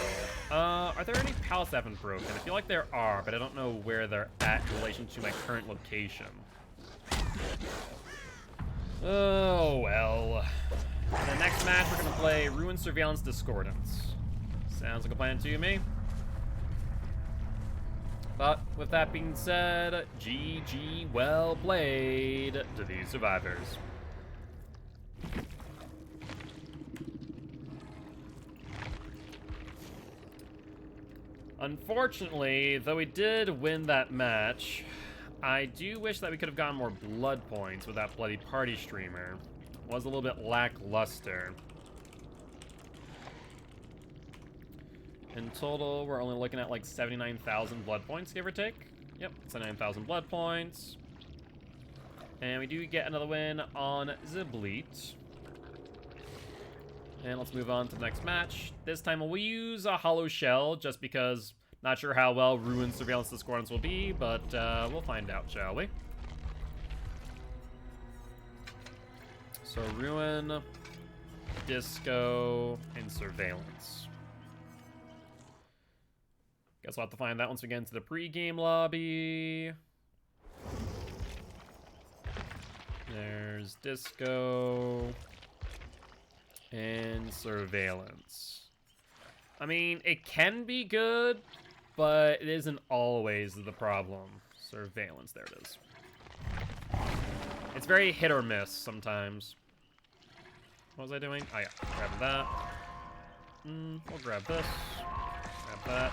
Are there any pallets that have been broken? I feel like there are, but I don't know where they're at in relation to my current location. Oh, well. In the next match, we're going to play Ruin Surveillance Discordance. Sounds like a plan to me. But with that being said, GG, well played to these survivors. Unfortunately, though we did win that match, I do wish that we could have gotten more blood points with that bloody party streamer. It was a little bit lackluster. In total, we're only looking at like 79,000 blood points, give or take. Yep, 79,000 blood points. And we do get another win on Zibleet. And let's move on to the next match. This time we'll use a hollow shell, just because not sure how well Ruin Surveillance Discordance will be, but we'll find out, shall we? So Ruin, Disco, and Surveillance. Guess we'll have to find that once we get into the pre-game lobby. There's Disco and Surveillance. I mean, it can be good, but it isn't always the problem. Surveillance, there it is. It's very hit or miss sometimes. What was I doing? Oh yeah, grabbing that. We'll grab this. Grab that.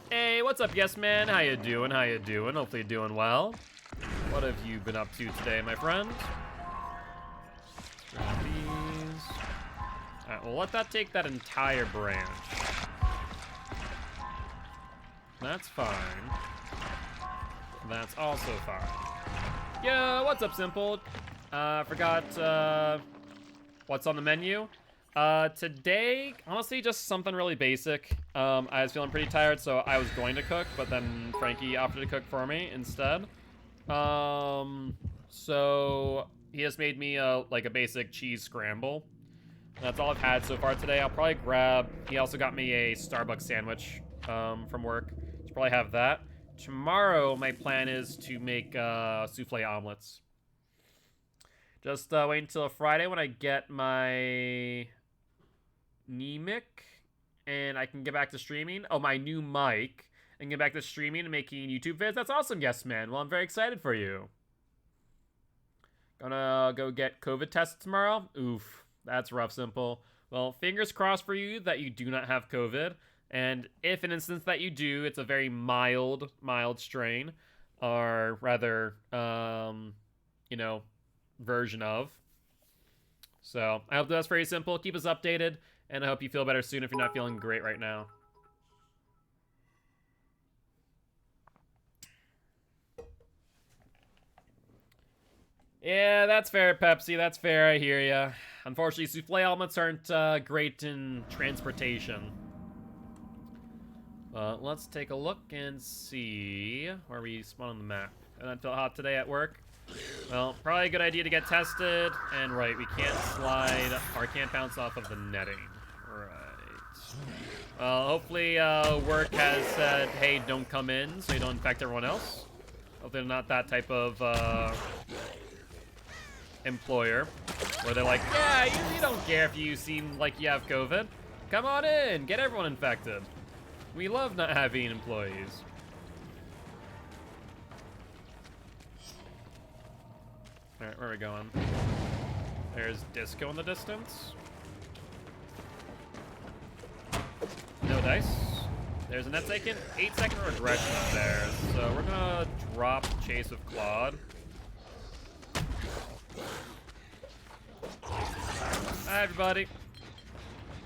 Hey, what's up, yes man? How you doing? How you doing? Hopefully you're doing well. What have you been up to today, my friend? Grab these. Alright, we'll let that take that entire branch. That's fine. That's also fine. Yo, what's up, Simple? Forgot, what's on the menu? Today, honestly, just something really basic. I was feeling pretty tired, so I was going to cook, but then Frankie offered to cook for me instead. So he just made me like a basic cheese scramble. That's all I've had so far today. I'll probably grab, he also got me a Starbucks sandwich, from work. Should probably have that. Tomorrow, my plan is to make, souffle omelets. Just, wait until Friday when I get my Nemic, and I can get back to streaming. Oh, my new mic, and get back to streaming and making YouTube vids. That's awesome, yes, man. Well, I'm very excited for you. Gonna go get COVID tested tomorrow. Oof, that's rough, Simple. Well, fingers crossed for you that you do not have COVID. And if in instance that you do, it's a very mild strain, or rather, you know, version of. So I hope that's very simple. Keep us updated. And I hope you feel better soon if you're not feeling great right now. Yeah, that's fair, Pepsi. That's fair. I hear ya. Unfortunately, souffle omelets aren't great in transportation. But let's take a look and see where we spawn on the map. And I feel hot today at work. Well, probably a good idea to get tested. And right, we can't slide or can't bounce off of the netting. Well, hopefully work has said, hey, don't come in so you don't infect everyone else. Hopefully they're not that type of employer where they're like, yeah, you don't care if you seem like you have COVID. Come on in, get everyone infected. We love not having employees. All right, where are we going? There's Disco in the distance. No dice. There's a net taken. 8-second regression there. So we're gonna drop Chase of Claude. Hi, everybody.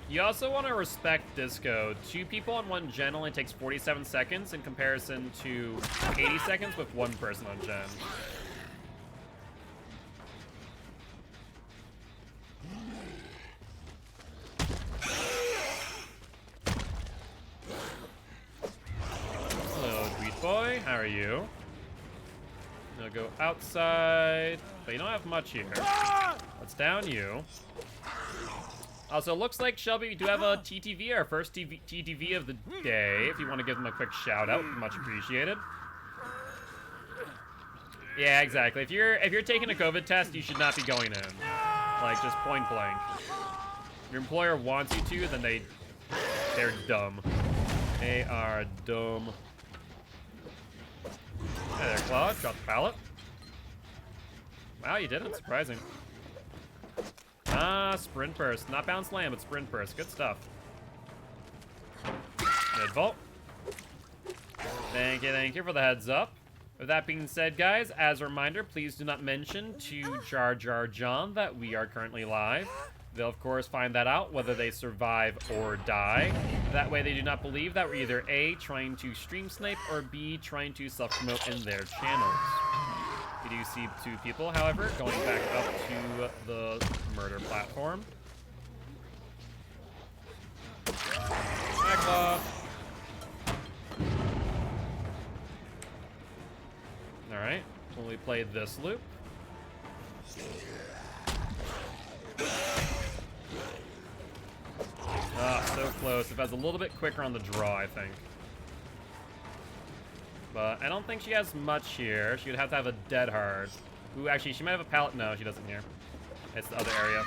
You also want to respect Disco. 2 people on 1 gen only takes 47 seconds in comparison to 80 seconds with 1 person on gen. Boy, how are you? I'll go outside, but you don't have much here. Let's down you. Also, looks like, Shelby, we do have a TTV, our first TTV of the day. If you want to give them a quick shout out, much appreciated. Yeah, exactly. If you're taking a COVID test, you should not be going in. Like, just point blank. If your employer wants you to, then they're dumb. They are dumb. Hey there, Claude. Drop the pallet. Wow, you did it. Surprising. Ah, sprint burst. Not bounce land, but sprint burst. Good stuff. Mid vault. Thank you for the heads up. With that being said, guys, as a reminder, please do not mention to Jar Jar John that we are currently live. They'll, of course, find that out, whether they survive or die. That way they do not believe that we're either A, trying to stream snipe, or B, trying to self-promote in their channels. We do see 2 people, however, going back up to the murder platform. Back off. Alright, when we play this loop. Ah, so close. If I was a little bit quicker on the draw, I think. But I don't think she has much here. She would have to have a dead hard. Ooh, actually, she might have a pallet. No, she doesn't here. It's the other area.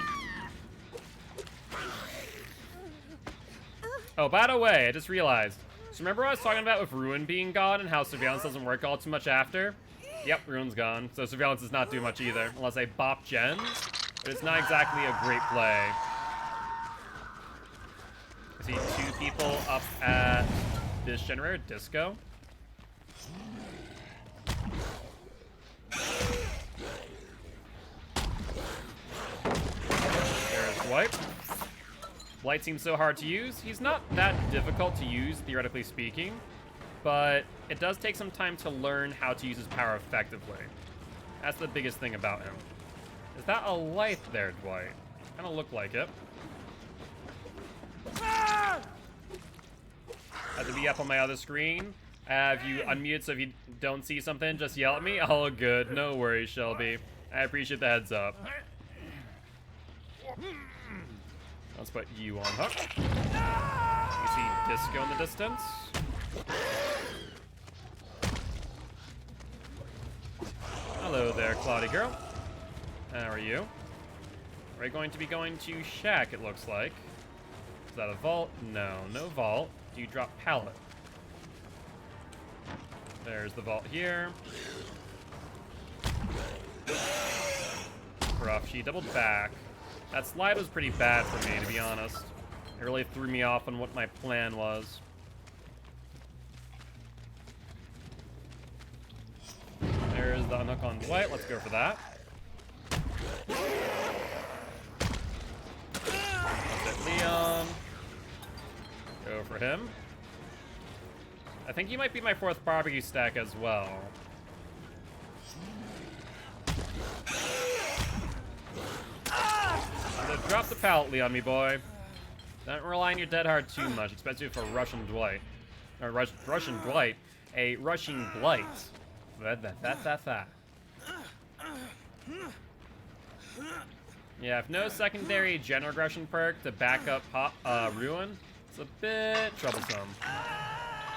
Oh, by the way, I just realized. So remember what I was talking about with Ruin being gone and how surveillance doesn't work all too much after? Yep, Ruin's gone. So surveillance does not do much either. Unless I bop gens. But it's not exactly a great play. I see 2 people up at this generator, Disco. There's Wipe. Blight seems so hard to use. He's not that difficult to use, theoretically speaking, but it does take some time to learn how to use his power effectively. That's the biggest thing about him. Is that a light there, Dwight? Kind of looked like it. be up on my other screen. I have you unmuted, so if you don't see something, just yell at me. All good. No worries, Shelby. I appreciate the heads up. Let's put you on hook. You see Disco in the distance. Hello there, Cloudy girl. How are you? We're going to be going to Shack, it looks like. Is that a vault? No, no vault. Do you drop pallet? There's the vault here. Rough, she doubled back. That slide was pretty bad for me, to be honest. It really threw me off on what my plan was. There's the unhook on Dwight. Let's go for that. Let's hit Leon. Go for him. I think he might be my 4th barbecue stack as well. So drop the pallet, Leon, me boy. Don't rely on your dead hard too much, especially for Russian Dwight. Or Russian Dwight. A rushing blight. That. Yeah, if no secondary general aggression perk to back up Ruin, it's a bit troublesome.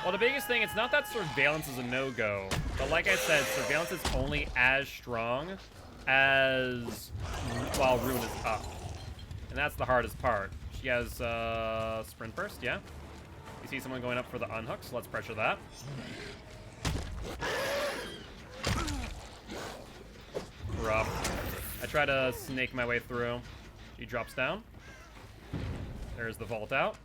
Well, the biggest thing, it's not that Surveillance is a no-go, but like I said, Surveillance is only as strong as while Ruin is up. And that's the hardest part. She has Sprint Burst, yeah? You see someone going up for the unhook, so let's pressure that. Rough. I try to snake my way through. She drops down. There's the vault out.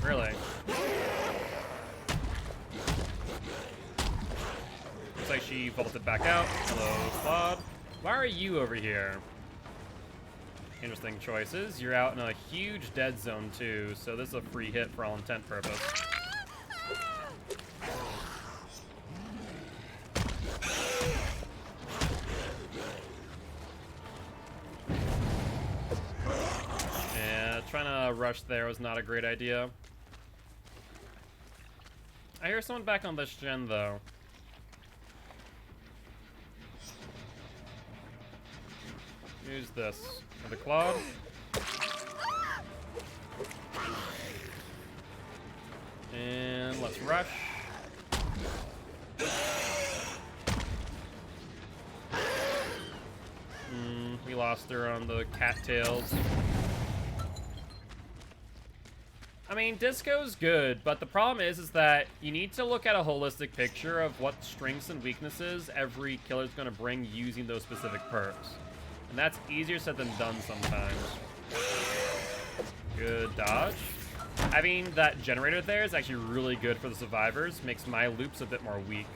Really? Looks like she vaulted back out. Hello, Claude. Why are you over here? Interesting choices. You're out in a huge dead zone too, so this is a free hit for all intent purpose. Yeah, trying to rush there was not a great idea. I hear someone back on this gen though. Use this. The Claude. And let's rush. We lost her on the cattails. I mean, Disco's good, but the problem is that you need to look at a holistic picture of what strengths and weaknesses every killer is going to bring using those specific perks. And that's easier said than done sometimes. Good dodge. Having that generator there is actually really good for the survivors. Makes my loops a bit more weak.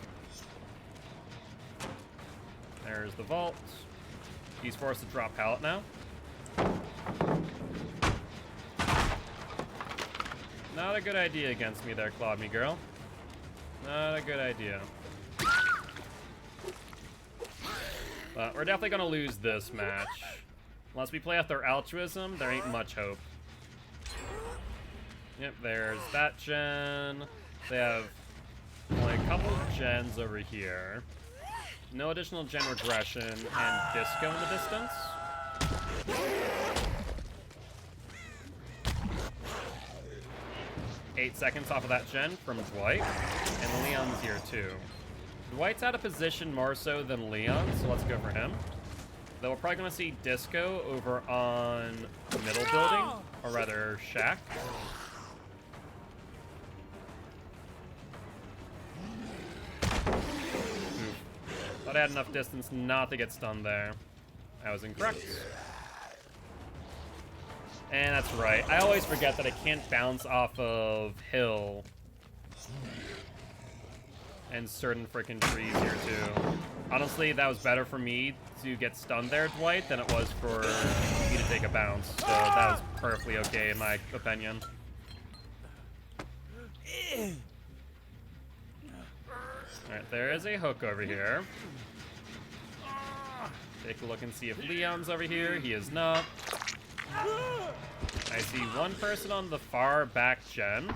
There's the vault. He's forced to drop pallet now. Not a good idea against me there, Claude me girl. Not a good idea. But we're definitely gonna lose this match. Unless we play off their altruism, there ain't much hope. Yep, there's that gen. They have only a couple of gens over here. No additional gen regression, and Disco in the distance. 8 seconds off of that gen from Dwight, and Leon's here too. Dwight's out of position more so than Leon, so let's go for him. Though we're probably going to see Disco over on the middle building, or rather Shack. Oof. Thought I had enough distance not to get stunned there. I was incorrect. And that's right. I always forget that I can't bounce off of hill and certain freaking trees here too. Honestly, that was better for me to get stunned there, Dwight, than it was for me to take a bounce. So that was perfectly okay in my opinion. Alright, there is a hook over here. Take a look and see if Leon's over here. He is not. I see one person on the far back gen.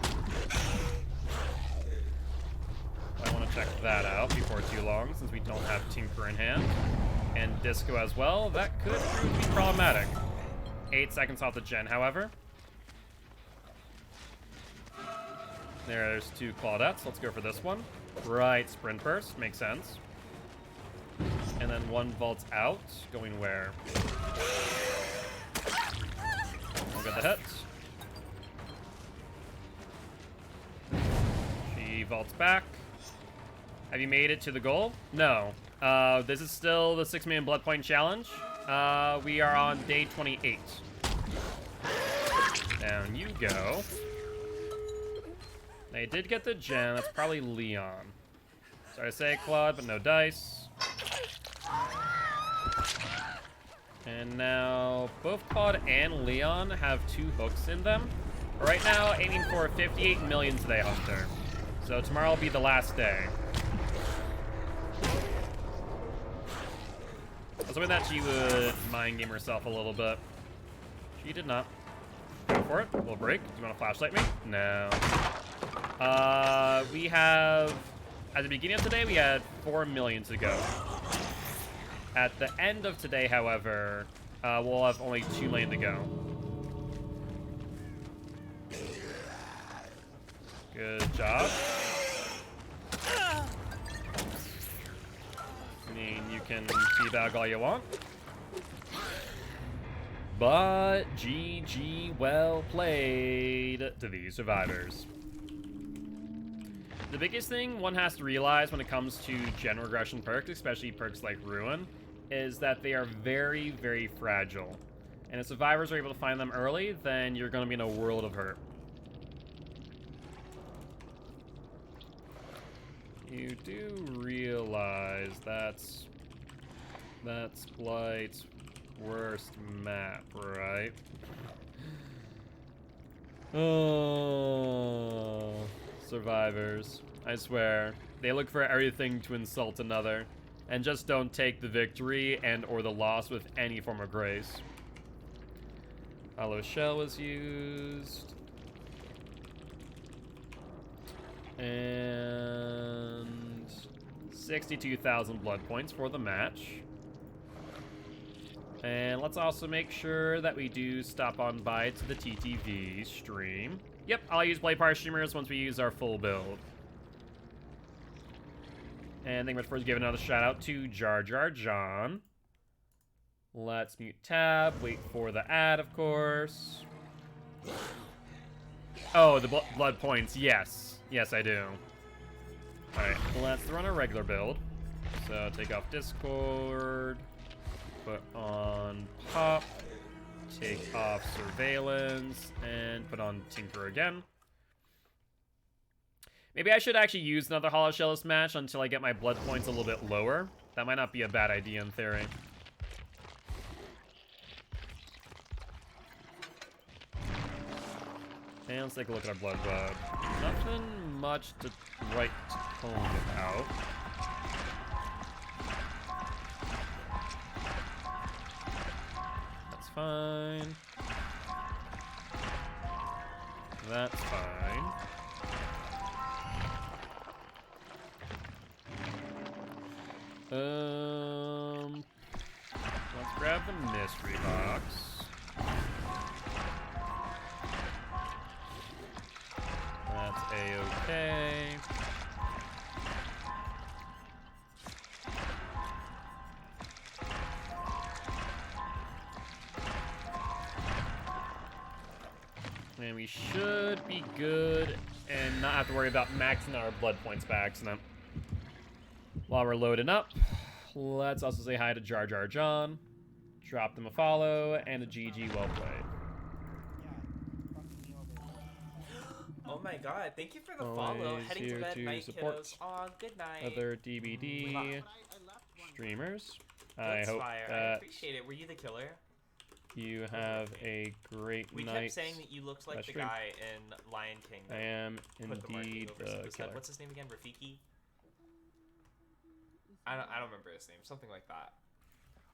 I want to check that out before too long, since we don't have Tinker in hand. And Disco as well. That could prove to be problematic. 8 seconds off the gen, however. There's 2 Claudettes. Let's go for this one. Right, Sprint Burst. Makes sense. And then 1 vaults out. Going where? We'll get the hit. She vaults back. Have you made it to the goal? No. This is still the 6 million blood point challenge. We are on day 28. Down you go. They did get the gem. That's probably Leon. Sorry to say, Claude, but no dice. And now both Claude and Leon have 2 hooks in them. Right now, aiming for 58 million today, Hunter. So tomorrow will be the last day. I was hoping that she would mind game herself a little bit. She did not. Go for it. We'll break. Do you want to flashlight me? No. We have, at the beginning of today, we had 4 million to go. At the end of today, however, we'll have only 2 million to go. Good job. I mean, you can debug all you want. But GG, well played to these survivors. The biggest thing one has to realize when it comes to gen regression perks, especially perks like Ruin, is that they are very, very fragile. And if survivors are able to find them early, then you're going to be in a world of hurt. You do realize that's Blight's worst map, right? Oh, survivors. I swear, they look for everything to insult another, and just don't take the victory and or the loss with any form of grace. Hollow Shell was used. And 62,000 blood points for the match. And let's also make sure that we do stop on by to the TTV stream. Yep, I'll use Play Par streamers once we use our full build. And thank you much for giving another shout out to Jar Jar John. Let's mute tab, wait for the ad, of course. Oh, the blood points, yes. Yes, I do. Alright, let's run a regular build. So take off Discord, put on Pop, take off Surveillance, and put on Tinker again. Maybe I should actually use another Hollow Shell this match until I get my blood points a little bit lower. That might not be a bad idea in theory. And let's take a look at our blood web. Nothing much to write home about. That's fine. That's fine. Let's grab the mystery box. That's a-okay. And we should be good and not have to worry about maxing our blood points by accident. While we're loading up, let's also say hi to Jar Jar John. Drop them a follow and a GG well played. Oh my god, thank you for the Always follow. Heading to here bed, to night support kiddos. Aw, good night. Other DBD streamers. I hope I that appreciate it. Were you the killer? you have a great We night. kept saying that you looked like the stream. guy in Lion King. I am Put the marking indeed over the his killer. head. What's his name again? Rafiki? I don't remember his name. Something like that.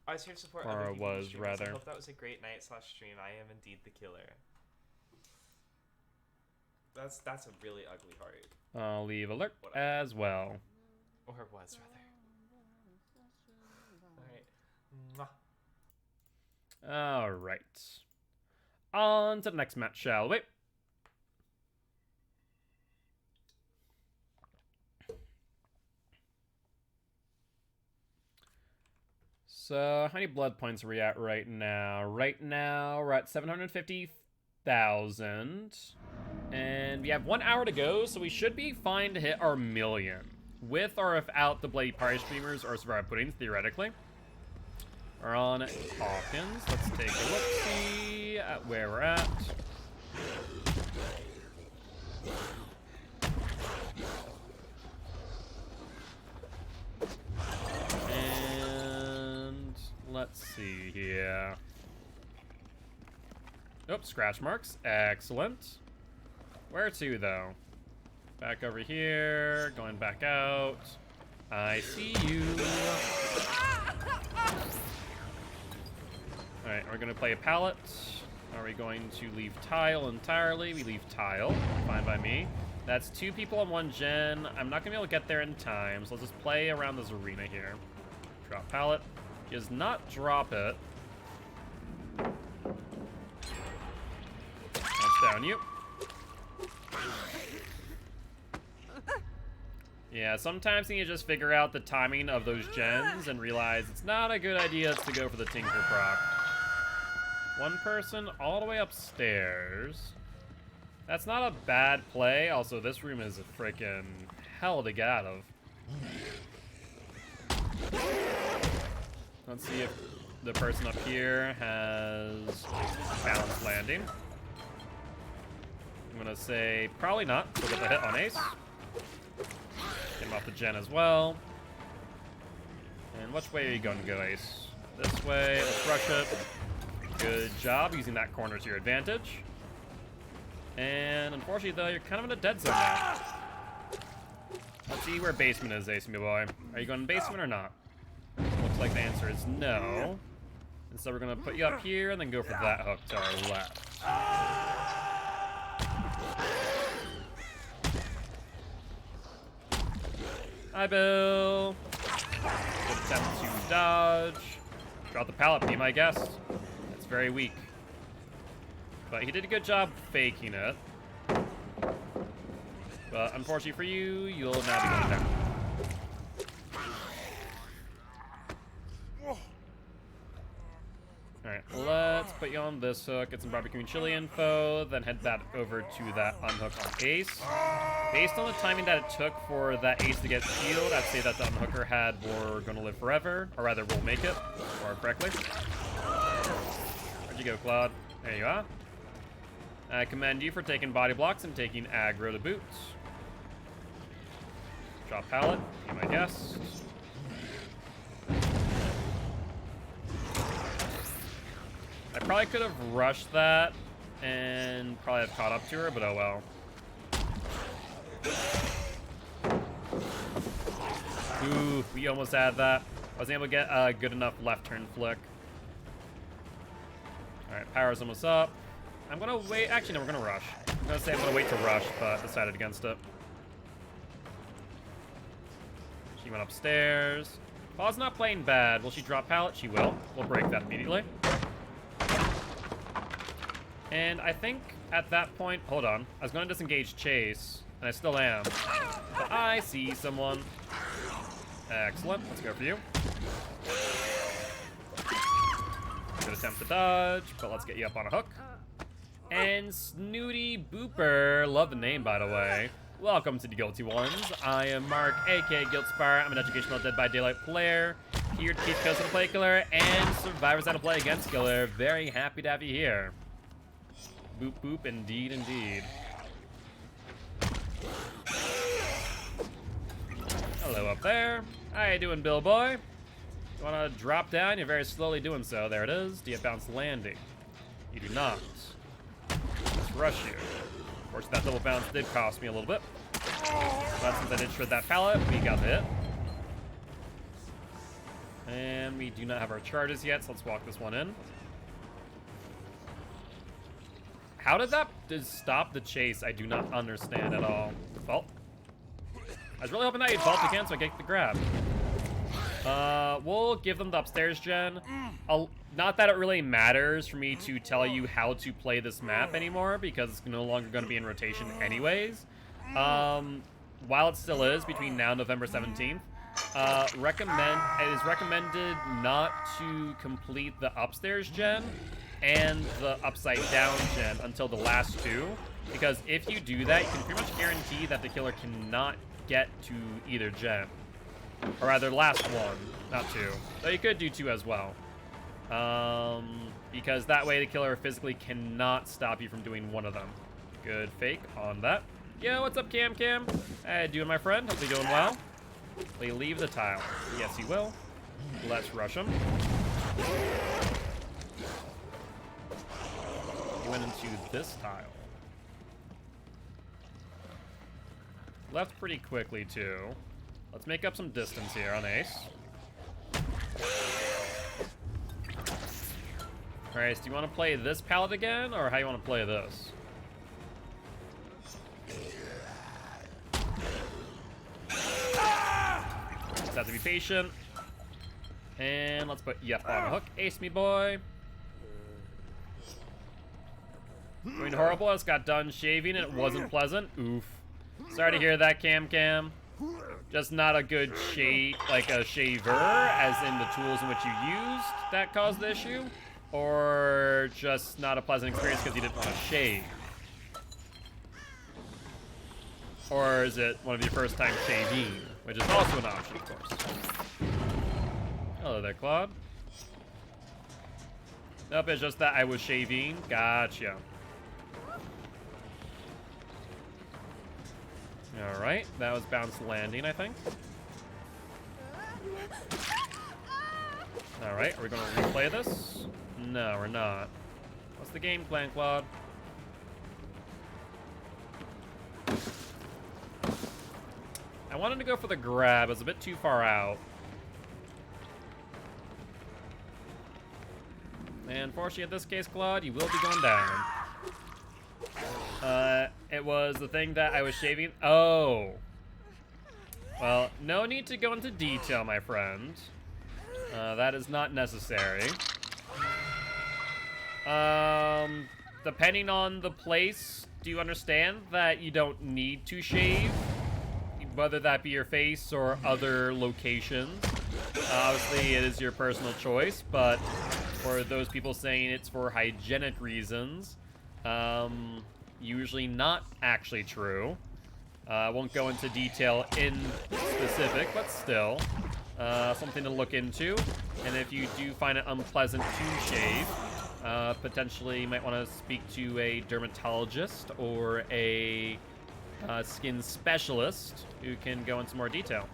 I was here to support Or other DBD was, streamers. rather. I hope that was a great night / stream. I am indeed the killer. That's a really ugly heart. I'll leave alert Whatever. as well. Or was, rather. Alright. Alright. On to the next match, shall we? So, how many blood points are we at right now? Right now, we're at 750,000. And we have 1 hour to go, so we should be fine to hit our million. With or without the Bloody Party streamers or Survivor Puddings, theoretically. We're on Hawkins. Let's take a look-see at where we're at. And let's see here. Oops, scratch marks. Excellent. Where to, though? Back over here. Going back out. I see you. Alright, we're going to play a pallet. Are we going to leave tile entirely? We leave tile. Fine by me. That's 2 people on 1 gen. I'm not going to be able to get there in time, so let's just play around this arena here. Drop pallet. He does not drop it. Punch down you. Yeah, sometimes you just figure out the timing of those gens and realize it's not a good idea to go for the Tinker proc. 1 person all the way upstairs. That's not a bad play. Also, this room is a freaking hell to get out of. Let's see if the person up here has balanced landing. I'm gonna say probably not. So get the hit on Ace. Get him off the gen as well. And which way are you going to go, Ace? This way. Let's rush it. Good job using that corner to your advantage. And unfortunately, though, you're kind of in a dead zone now. Let's see where basement is, Ace, my boy. Are you going to basement or not? Looks like the answer is no. And so we're going to put you up here and then go for that hook to our left. Hi, Bill. Good attempt to dodge. Drop the pallet, be my guest. It's very weak. But he did a good job faking it. But unfortunately for you, you'll now be going down. Alright, let's put you on this hook, get some barbecue and chili info, then head that over to that unhook on Ace. Based on the timing that it took for that Ace to get healed, I'd say that the unhooker had We're Gonna Live Forever, or rather, We'll Make It, or correctly. Where'd you go, Claude? There you are. I commend you for taking body blocks and taking aggro to boot. Drop pallet, be my guest. I probably could have rushed that and probably have caught up to her, but oh well. Ooh, we almost had that. I wasn't able to get a good enough left turn flick. Alright, power's almost up. I'm gonna wait. Actually, no, we're gonna rush. I'm gonna say I'm gonna wait to rush, but decided against it. She went upstairs. Paul's not playing bad. Will she drop pallet? She will. We'll break that immediately. And I think at that point, hold on. I was gonna disengage Chase, and I still am. But I see someone. Excellent. Let's go for you. Good attempt to dodge, but let's get you up on a hook. And Snooty Booper, love the name, by the way. Welcome to the Guilty Ones. I am Mark, aka Guiltspire. I'm an educational Dead by Daylight player, here to teach Ghost How to Play Killer and survivors how to play against Killer. Very happy to have you here. Boop boop, indeed, indeed. Hello up there. How you doing, Bill boy? You wanna drop down? You're very slowly doing so. There it is. Do you have bounced landing? You do not. Let's rush you. Of course, that double bounce did cost me a little bit. But since I did shred that pallet, we got the hit. And we do not have our charges yet, so let's walk this one in. How did that just stop the chase? I do not understand at all. Vault. I was really hoping that you'd vault again so I get the grab. We'll give them the upstairs gen. Not that it really matters for me to tell you how to play this map anymore, because it's no longer going to be in rotation anyways. While it still is between now and November 17th, it is recommended not to complete the upstairs gen and the upside down gen until the last two, because if you do that, you can pretty much guarantee that the killer cannot get to either gen. Or rather, last one, not two. Though you could do two as well. Because that way the killer physically cannot stop you from doing one of them. Good fake on that. Yo, what's up, Cam? Hey, doing, my friend? Hope you're doing well. Will you leave the tile? Yes, he will. Let's rush him. He went into this tile. Left pretty quickly, too. Let's make up some distance here on Ace. Alright, so do you want to play this pallet again, or how you want to play this? Just have to be patient. And let's put Yep on the hook. Ace me, boy. Doing horrible. I just got done shaving and it wasn't pleasant. Oof. Sorry to hear that, Cam. Just not a good shave, like a shaver, as in the tools in which you used that caused the issue, or just not a pleasant experience because you didn't want to shave. Or is it one of your first time shaving, which is also an option, of course. Hello there, Claude. Nope, it's just that I was shaving. Gotcha. Alright, that was bounce landing, I think. Alright, are we gonna replay this? No, we're not. What's the game plan, Claude? I wanted to go for the grab. It's a bit too far out. And unfortunately, in this case, Claude, you will be going down. It was the thing that I was shaving. Oh. Well, no need to go into detail, my friend. That is not necessary. Depending on the place, do you understand that you don't need to shave? Whether that be your face or other locations. Obviously, it is your personal choice, but for those people saying it's for hygienic reasons, usually not actually true. I won't go into detail in specific, but still, something to look into. And if you do find it unpleasant to shave, potentially you might want to speak to a dermatologist or a skin specialist who can go into more detail.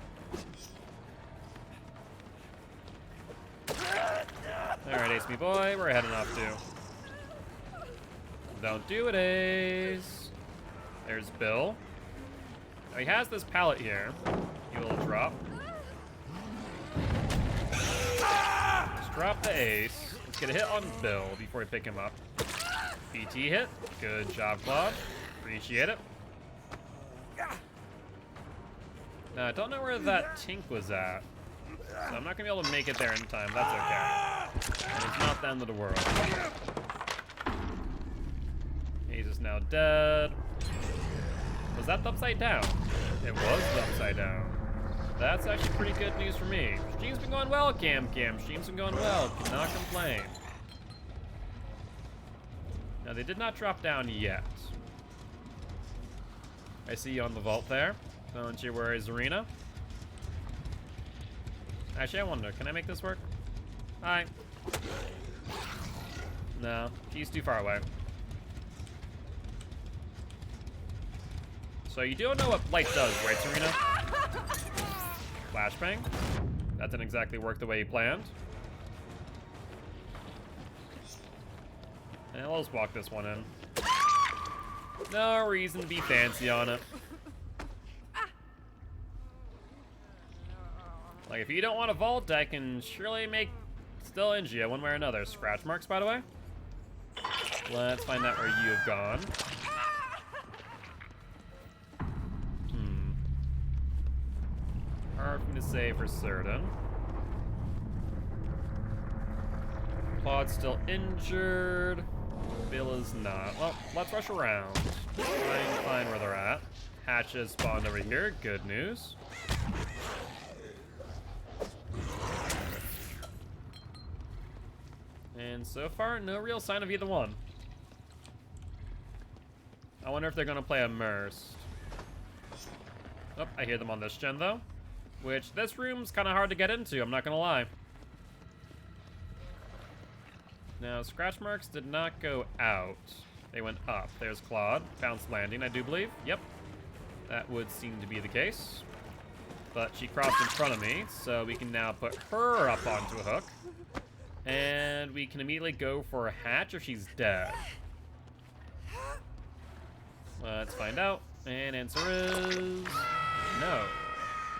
Alright, Ace me boy, we're heading off to. Don't do it, Ace. There's Bill. Now he has this pallet here. He will drop. Let's drop the Ace. Let's get a hit on Bill before we pick him up. BT hit. Good job, Claude. Appreciate it. Now, I don't know where that Tink was at, so I'm not gonna be able to make it there in time. That's okay. And it's not the end of the world. He's just now dead. Was that the upside down? It was the upside down. That's actually pretty good news for me. Stream's been going well, Cam. Stream's been going well. Cannot complain. Now, they did not drop down yet. I see you on the vault there. Don't you worry, Zarina. Actually, I wonder, can I make this work? Hi. No, he's too far away. So you don't know what light does, right, Serena? Flashbang. That didn't exactly work the way you planned. And let's walk this one in. No reason to be fancy on it. Like, if you don't want to vault, I can surely make still injure you one way or another. Scratch marks, by the way. Let's find out where you have gone. Hard for me to say for certain. Claude's still injured. Bill is not. Well, let's rush around. Try and find where they're at. Hatch has spawned over here. Good news. And so far, no real sign of either one. I wonder if they're gonna play immersed. Oh, I hear them on this gen though. Which, this room's kind of hard to get into, I'm not gonna lie. Now, scratch marks did not go out. They went up. There's Claude. Bounced landing, I do believe. Yep. That would seem to be the case. But she crossed in front of me, so we can now put her up onto a hook. And we can immediately go for a hatch if she's dead. Let's find out. And answer is... no.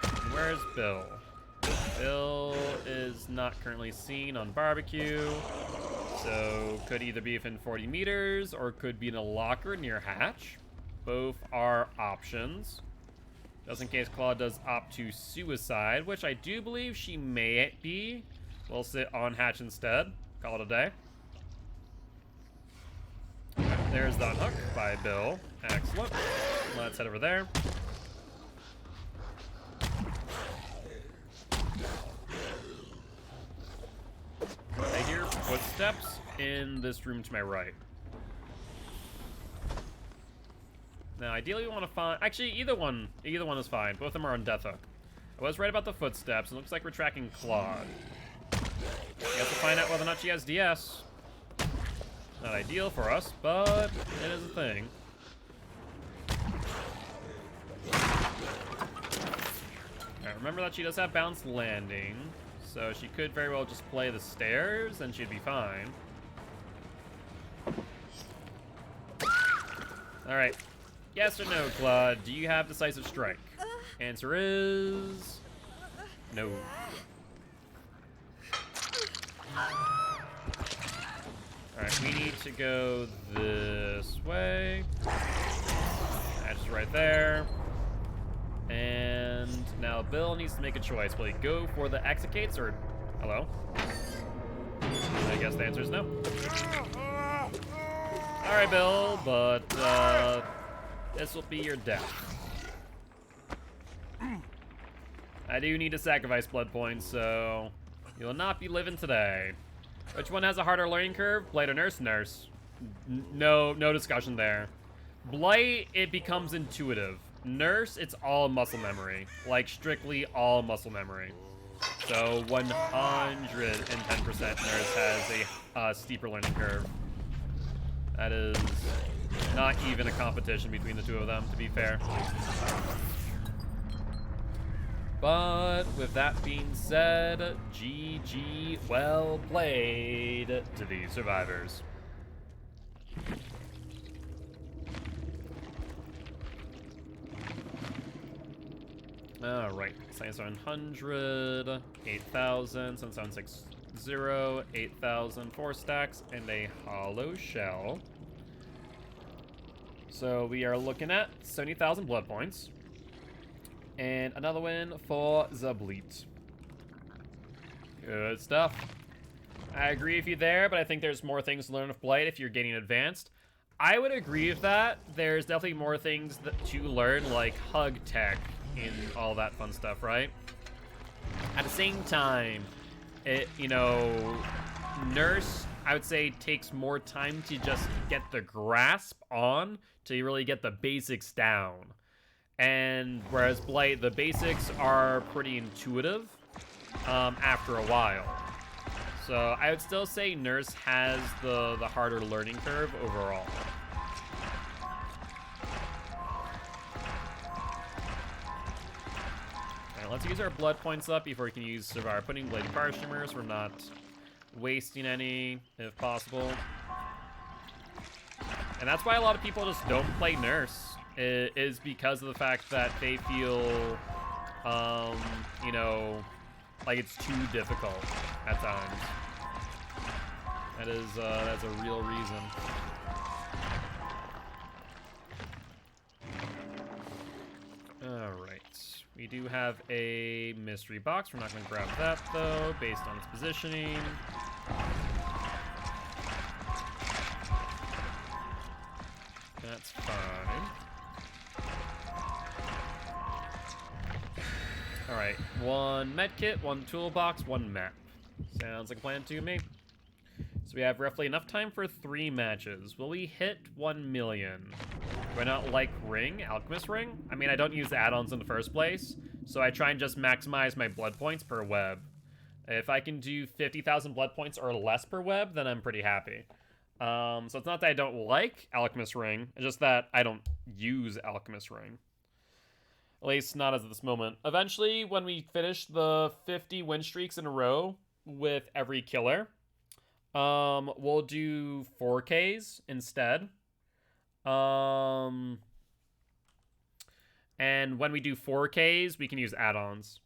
And where's Bill? Bill is not currently seen on barbecue. So could either be within 40 meters or could be in a locker near hatch. Both are options. Just in case Claude does opt to suicide, which I do believe she may be. We'll sit on hatch instead. Call it a day. There's the unhook by Bill. Excellent. Let's head over there. I hear footsteps in this room to my right. Now, ideally, we want to find... actually, either one is fine. Both of them are on death hook. I was right about the footsteps. It looks like we're tracking Claude. We have to find out whether or not she has DS. Not ideal for us, but it is a thing. Alright, remember that she does have bounced landing, so she could very well just play the stairs and she'd be fine. Alright. Yes or no, Claude? Do you have decisive strike? Answer is... no. Alright, we need to go this way. That's right there. And now Bill needs to make a choice. Will he go for the execates or... hello? I guess the answer is no. Alright, Bill, but this will be your death. I do need to sacrifice blood points, so you will not be living today. Which one has a harder learning curve? Blight or Nurse? Nurse. No discussion there. Blight, it becomes intuitive. Nurse, it's all muscle memory. Like, strictly all muscle memory. So 110% Nurse has a steeper learning curve. That is not even a competition between the two of them, to be fair. But with that being said, GG, well played to the survivors. Alright, Science 100, 8,000, 7760, 8,000, 4 stacks, and a hollow shell. So we are looking at 70,000 blood points. And another win for the Bleat. Good stuff. I agree with you there, but I think there's more things to learn with Blight if you're getting advanced. I would agree with that. There's definitely more things to learn, like hug tech and all that fun stuff, right? At the same time, Nurse, I would say, takes more time to just get the grasp on to really get the basics down. And whereas Blight, the basics are pretty intuitive after a while. So I would still say Nurse has the harder learning curve overall. Alright, let's use our blood points up before we can use Survivor Pudding Bladed Power Streamers. We're not wasting any, if possible. And that's why a lot of people just don't play Nurse. Is because of the fact that they feel, like it's too difficult at times. That's a real reason. We do have a mystery box. We're not going to grab that, though, based on its positioning. That's fine. Alright, 1 medkit, 1 toolbox, 1 map. Sounds like a plan to me. So we have roughly enough time for 3 matches. Will we hit 1 million? Do I not like Ring, Alchemist Ring? I mean, I don't use add-ons in the first place, so I try and just maximize my blood points per web. If I can do 50,000 blood points or less per web, then I'm pretty happy. So it's not that I don't like Alchemist Ring, it's just that I don't use Alchemist Ring. At least not as of this moment. Eventually, when we finish the 50 win streaks in a row with every killer, we'll do 4Ks instead. And when we do 4Ks, we can use add-ons.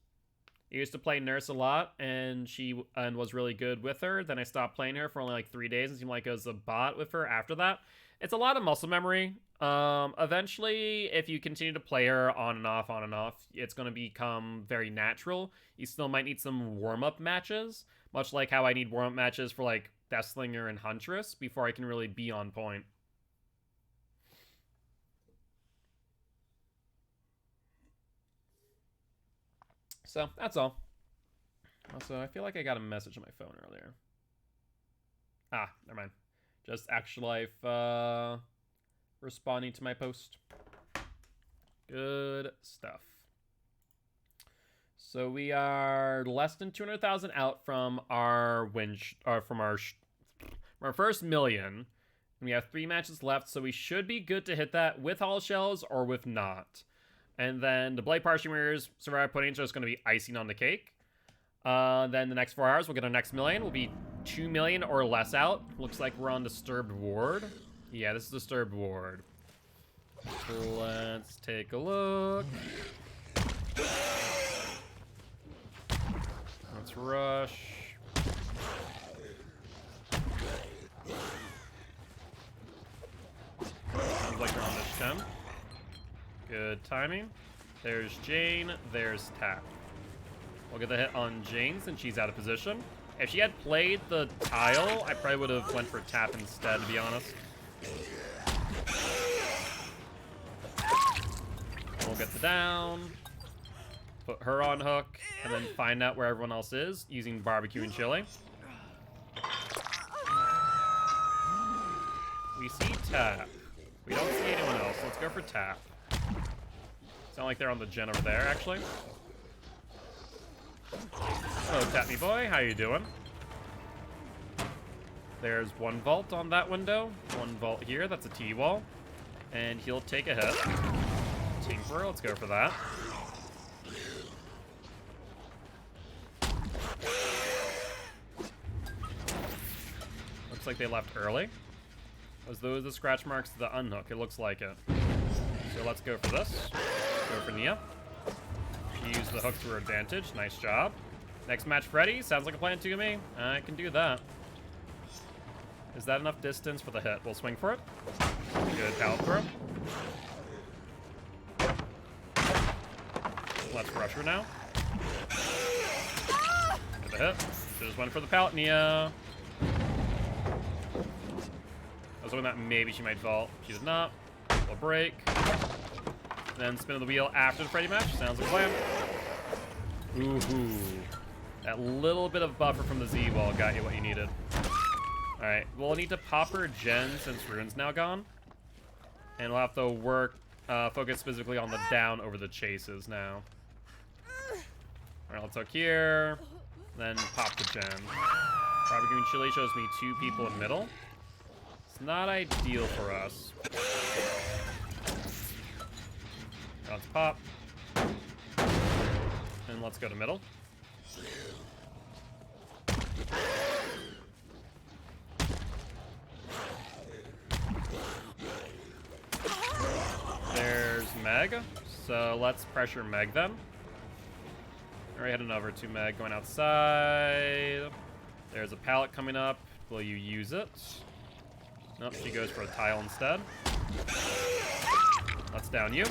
I used to play Nurse a lot, and was really good with her. Then I stopped playing her for only like 3 days and seemed like I was a bot with her after that. It's a lot of muscle memory. Eventually, if you continue to play her on and off, it's going to become very natural. You still might need some warm-up matches, much like how I need warm-up matches for like Deathslinger and Huntress before I can really be on point. So, that's all. Also, I feel like I got a message on my phone earlier. Ah, never mind. Just Actual Life, responding to my post. Good stuff. So we are less than 200,000 out from our from our first million. And we have 3 matches left, so we should be good to hit that with Hall Shells or with not. And then the Blade Partition Mirrors, Survivor Puddings are just going to be icing on the cake. Then the next 4 hours, we'll get our next million. We'll be 2 million or less out. Looks like we're on Disturbed Ward. Yeah, this is Disturbed Ward. Let's take a look. Let's rush. Sounds like we're on this 10. Good timing. There's Jane. There's Tap. We'll get the hit on Jane since she's out of position. If she had played the tile, I probably would have went for Tap instead, to be honest. We'll get the down. Put her on hook. And then find out where everyone else is using barbecue and chili. We see Tap. We don't see anyone else. Let's go for Tap. Sound like they're on the gen over there, actually. Hello, Tap Me Boy. How you doing? There's 1 vault on that window. 1 vault here. That's a T-wall. And he'll take a hit. Tinkerer, let's go for that. Looks like they left early. Was those the scratch marks to the unhook? It looks like it. So let's go for this. Go for Nia. She used the hook to her advantage. Nice job. Next match, Freddy. Sounds like a plan to me. I can do that. Is that enough distance for the hit? We'll swing for it. Good pallet throw. Let's rush her now. Get the hit. She just went for the pallet, Nia. I was hoping that maybe she might vault. She did not. We'll break. Then spin of the wheel after the Freddy match. Sounds like a plan. Ooh. That little bit of buffer from the Z-wall got you what you needed. Alright, we'll need to pop her gen since Rune's now gone. And we'll have to work, focus specifically on the down over the chases now. Alright, let's hook here. Then pop the gen. Barbecue and chili shows me 2 people in middle. It's not ideal for us. Let's pop. And let's go to middle. There's Meg. So let's pressure Meg then. Alright, heading over to Meg, going outside. There's a pallet coming up. Will you use it? Nope, she goes for a tile instead. Let's down you.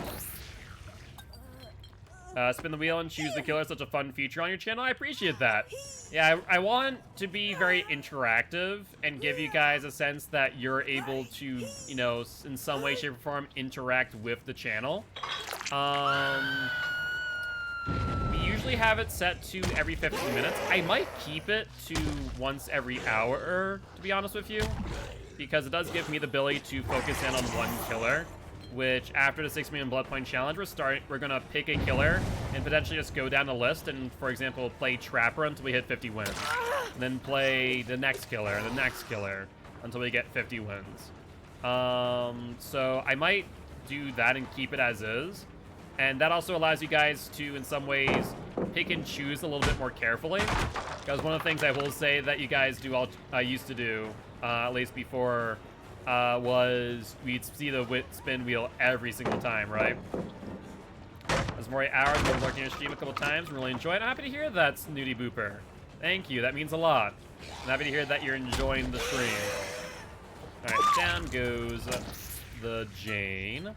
Spin the wheel and choose the killer is such a fun feature on your channel. I appreciate that. Yeah, I want to be very interactive and give you guys a sense that you're able to, you know, in some way, shape, or form, interact with the channel. We usually have it set to every 15 minutes. I might keep it to once every hour, to be honest with you, because it does give me the ability to focus in on one killer. Which, after the 6 million blood point challenge, we're gonna pick a killer and potentially just go down the list and, for example, play Trapper until we hit 50 wins. And then play the next killer, and the next killer, until we get 50 wins. So I might do that and keep it as is. And that also allows you guys to, in some ways, pick and choose a little bit more carefully. Because one of the things I will say that you guys do, I used to do, at least before, was we'd see the spin wheel every single time, right? As Mori hours, been looking at stream a couple times and really enjoyed it. I'm happy to hear that, Snooty Booper. Thank you, that means a lot. I'm happy to hear that you're enjoying the stream. Alright, down goes the Jane.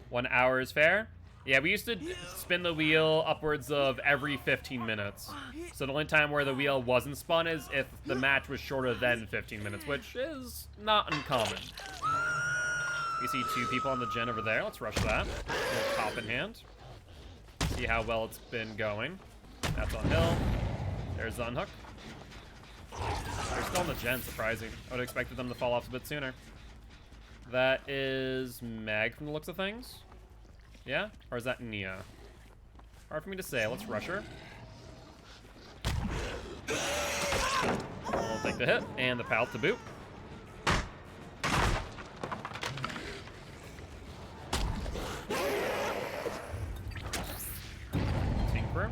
1 hour is fair. Yeah, we used to spin the wheel upwards of every 15 minutes. So the only time where the wheel wasn't spun is if the match was shorter than 15 minutes, which is not uncommon. We see 2 people on the gen over there. Let's rush that. Pop in hand. See how well it's been going. That's on hill. There's the unhook. They're still on the gen, surprising. I would have expected them to fall off a bit sooner. That is Meg from the looks of things. Yeah? Or is that Nia? Hard for me to say. Let's rush her. We'll take the hit and the pal to boot. Tinker.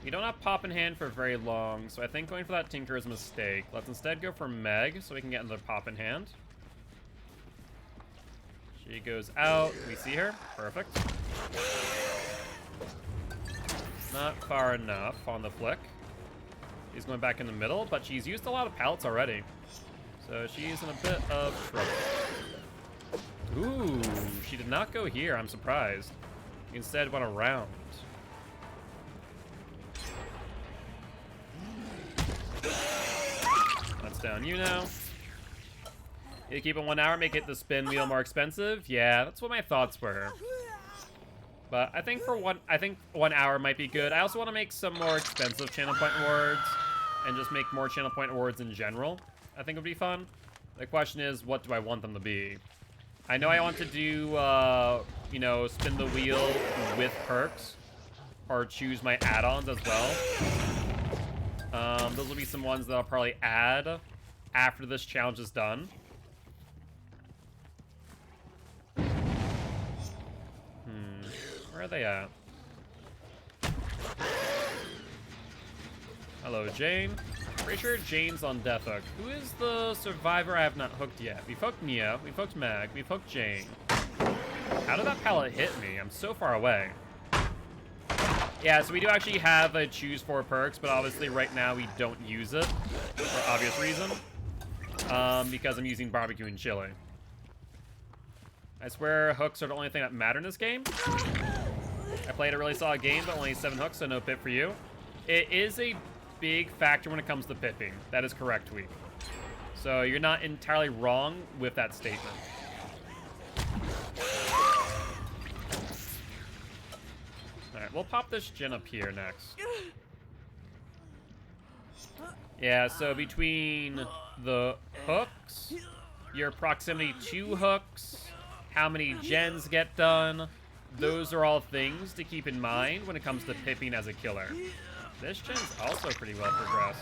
We don't have pop in hand for very long, so I think going for that Tinker is a mistake. Let's instead go for Meg so we can get another pop in hand. She goes out. We see her. Perfect. Not far enough on the flick. She's going back in the middle, but she's used a lot of pallets already. So she's in a bit of trouble. Ooh, she did not go here. I'm surprised. She instead went around. That's down you now. You keep it 1 hour, make it the spin wheel more expensive. Yeah, that's what my thoughts were. But I think 1 hour might be good. I also want to make some more expensive channel point awards and just make more channel point awards in general. I think would be fun. The question is, what do I want them to be? I know I want to do, you know, spin the wheel with perks or choose my add-ons as well. Those will be some ones that I'll probably add after this challenge is done. Where are they at? Hello, Jane. Pretty sure Jane's on death hook. Who is the survivor I have not hooked yet? We've hooked Nia, we've hooked Mag, we've hooked Jane. How did that pallet hit me? I'm so far away. Yeah, so we do actually have a choose 4 perks, but obviously right now we don't use it for obvious reason. Because I'm using barbecue and chili. I swear hooks are the only thing that matter in this game. I played a really solid game, but only 7 hooks, so no pip for you. It is a big factor when it comes to pipping. That is correct, Tweak. So you're not entirely wrong with that statement. Alright, we'll pop this gen up here next. Yeah, so between the hooks, your proximity to hooks, how many gens get done, those are all things to keep in mind when it comes to pipping as a killer. This gen's also pretty well progressed.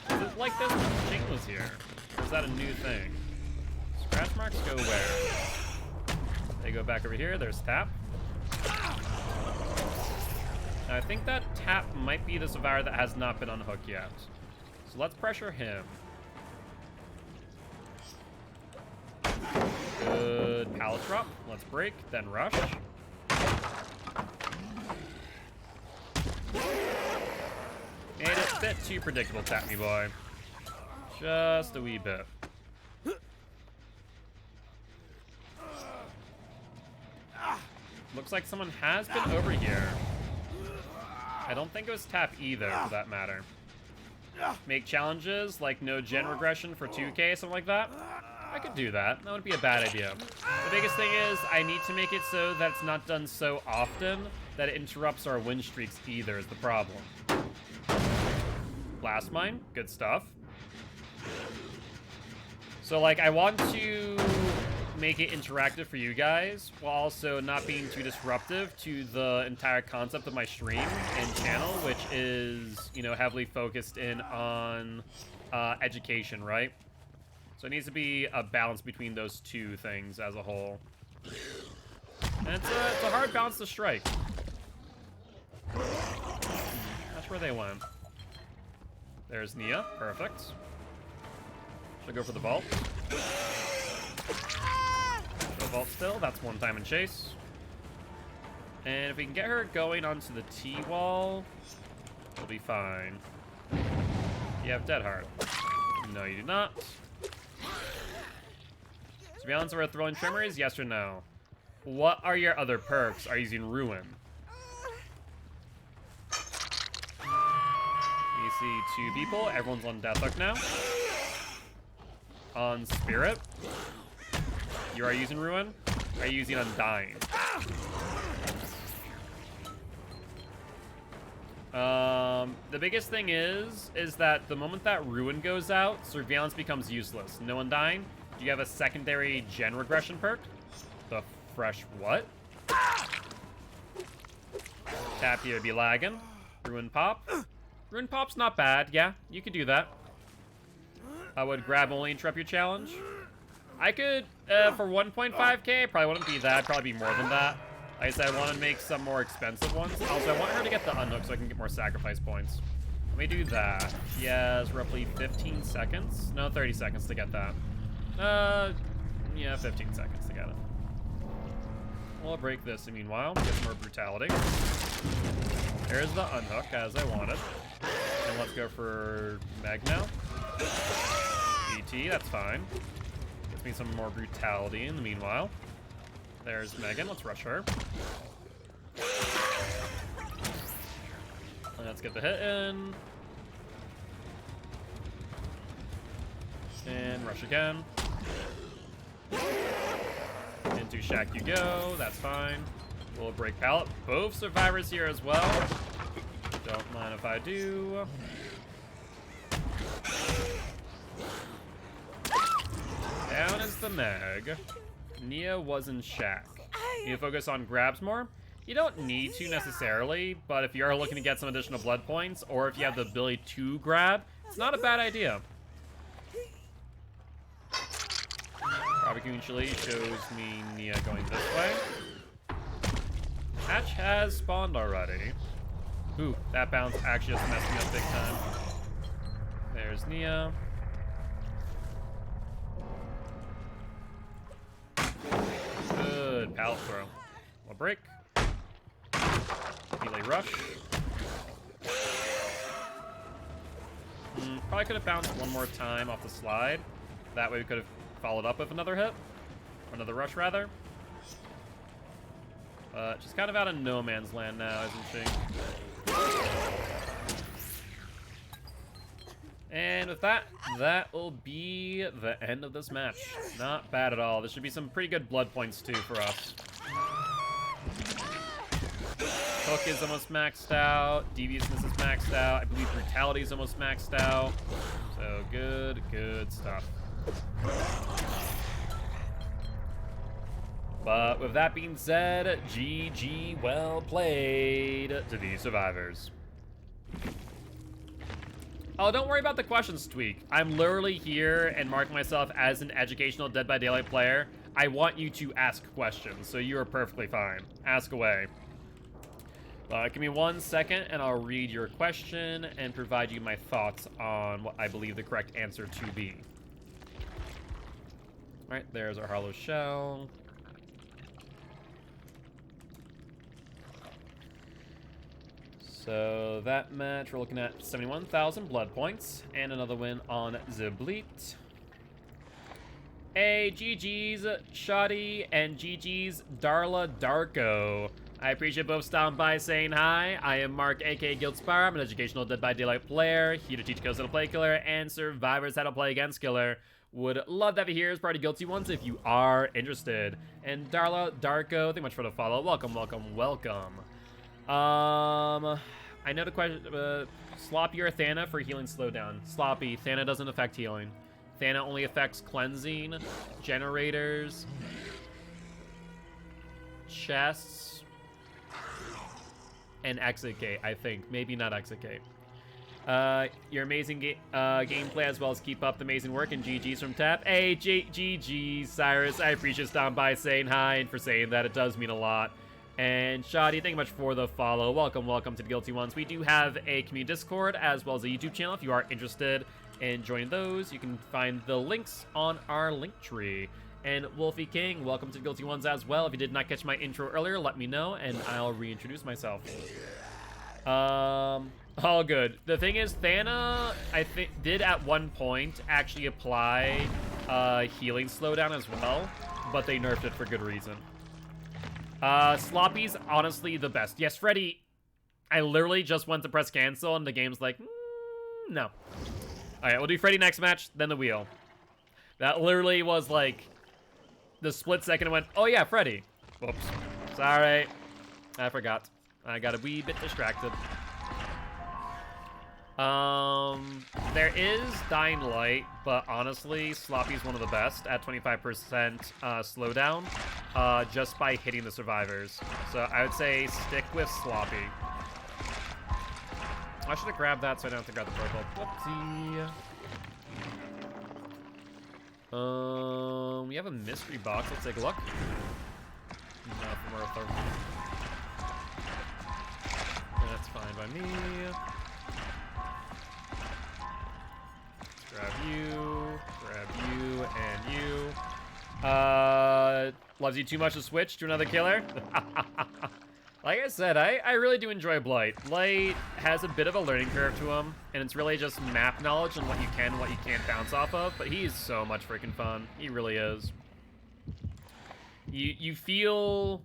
Is it like this when Jing was here? Or is that a new thing? Scratch marks go where? They go back over here. There's tap. Now, I think that tap might be the survivor that has not been unhooked yet. So let's pressure him. Good pallet drop. Let's break, then rush. Made it a bit too predictable, tap me boy. Just a wee bit. Looks like someone has been over here. I don't think it was Tap either, for that matter. Make challenges, like no gen regression for 2K, something like that. I could do that. That wouldn't be a bad idea. The biggest thing is I need to make it so that it's not done so often that it interrupts our win streaks either is the problem. Blast Mine, good stuff. So, like, I want to make it interactive for you guys while also not being too disruptive to the entire concept of my stream and channel, which is, you know, heavily focused in on education, right? So it needs to be a balance between those two things as a whole. And it's a hard balance to strike. That's where they went. There's Nia, perfect. Should I go for the vault? Go vault still, that's one time in chase. And if we can get her going onto the T-wall, we'll be fine. You have Dead Heart. No, you do not. To be honest, we're throwing Tremors, yes or no? What are your other perks? Are you using Ruin? You see 2 people, everyone's on Death Hook now. On Spirit. You are using Ruin? Are you using Undying? The biggest thing is that the moment that Ruin goes out, Surveillance becomes useless. No Undying? Do you have a secondary gen regression perk? The fresh what? Tap here be lagging. Ruin Pop. Ruin Pop's not bad. Yeah, you could do that. I would grab only interrupt your challenge. I could, for 1.5k, probably wouldn't be that. Probably be more than that. Like I said, I want to make some more expensive ones. Also, I want her to get the unhook so I can get more sacrifice points. Let me do that. She has roughly 15 seconds. No, 30 seconds to get that. Yeah, 15 seconds to get it. We'll break this meanwhile. Get some more brutality. There's the unhook, as I wanted. And let's go for Meg now. BT, that's fine. Gets me some more brutality in the meanwhile. There's Megan, let's rush her. Let's get the hit in. And rush again. Into Shack you go, that's fine. We'll break pallet. Both survivors here as well. Don't mind if I do. Down is the Meg. Nia was in Shack. You focus on grabs more? You don't need to necessarily, but if you are looking to get some additional blood points, or if you have the ability to grab, it's not a bad idea. Barbecue Chili shows me Nia going this way. Hatch has spawned already. Ooh, that bounce actually just messed me up big time. There's Nia. Good pallet throw. A break. Melee rush. Probably could have bounced one more time off the slide. That way we could have followed up with another hit. Or another rush, rather. She's kind of out of no man's land now, isn't she? And with that, that will be the end of this match. Not bad at all. There should be some pretty good blood points, too, for us. Hook is almost maxed out. Deviousness is maxed out. I believe Brutality is almost maxed out. So good, good stuff. But with that being said, GG, well played to the survivors. Oh, don't worry about the questions, Tweak. I'm literally here and marking myself as an educational Dead by Daylight player. I want you to ask questions, so you are perfectly fine. Ask away. Give me 1 second and I'll read your question and provide you my thoughts on what I believe the correct answer to be. Alright, there's our hollow shell. So that match, we're looking at 71,000 blood points and another win on the Bleat. Hey, GG's Shoddy and GG's Darla Darko. I appreciate both stopping by saying hi. I am Mark, aka Guildspire. I'm an educational Dead by Daylight player, here to teach kills how to play killer and survivors how to play against killer. Would love to have you here as part of Guilty Ones if you are interested. And Darla Darko, thank you much for the follow. Welcome, welcome, welcome. I know the question, Sloppy or Thana for healing slowdown. Sloppy, Thana doesn't affect healing. Thana only affects cleansing, generators, chests, and exit gate, I think. Maybe not exit gate. Your amazing gameplay, as well as keep up the amazing work, and GG's from Tap. Hey, GG's, Cyrus. I appreciate stopping by, saying hi, and for saying that. It does mean a lot. And Shoddy, thank you much for the follow. Welcome, welcome to the Guilty Ones. We do have a community Discord, as well as a YouTube channel. If you are interested in joining those, you can find the links on our link tree. And Wolfie King, welcome to the Guilty Ones as well. If you did not catch my intro earlier, let me know, and I'll reintroduce myself. All good. The thing is, Thana, I think, did at one point actually apply healing slowdown as well, but they nerfed it for good reason. Sloppy's honestly the best. Yes, Freddy, I literally just went to press cancel, and the game's like, no. All right, we'll do Freddy next match, then the wheel. That literally was like the split second. I went, oh yeah, Freddy. Whoops. Sorry. I forgot. I got a wee bit distracted. There is Dying Light, but honestly, Sloppy's one of the best at 25% slowdown, just by hitting the survivors. So I would say stick with Sloppy. I should have grabbed that so I don't have to grab the purple. Whoopsie. We have a mystery box. Let's take a look. Nothing worth it. That's fine by me. Grab you, and you. Loves you too much to switch to another killer? Like I said, I really do enjoy Blight. Blight has a bit of a learning curve to him, and it's really just map knowledge and what you can and what you can't bounce off of, but he's so much freaking fun. He really is. You feel...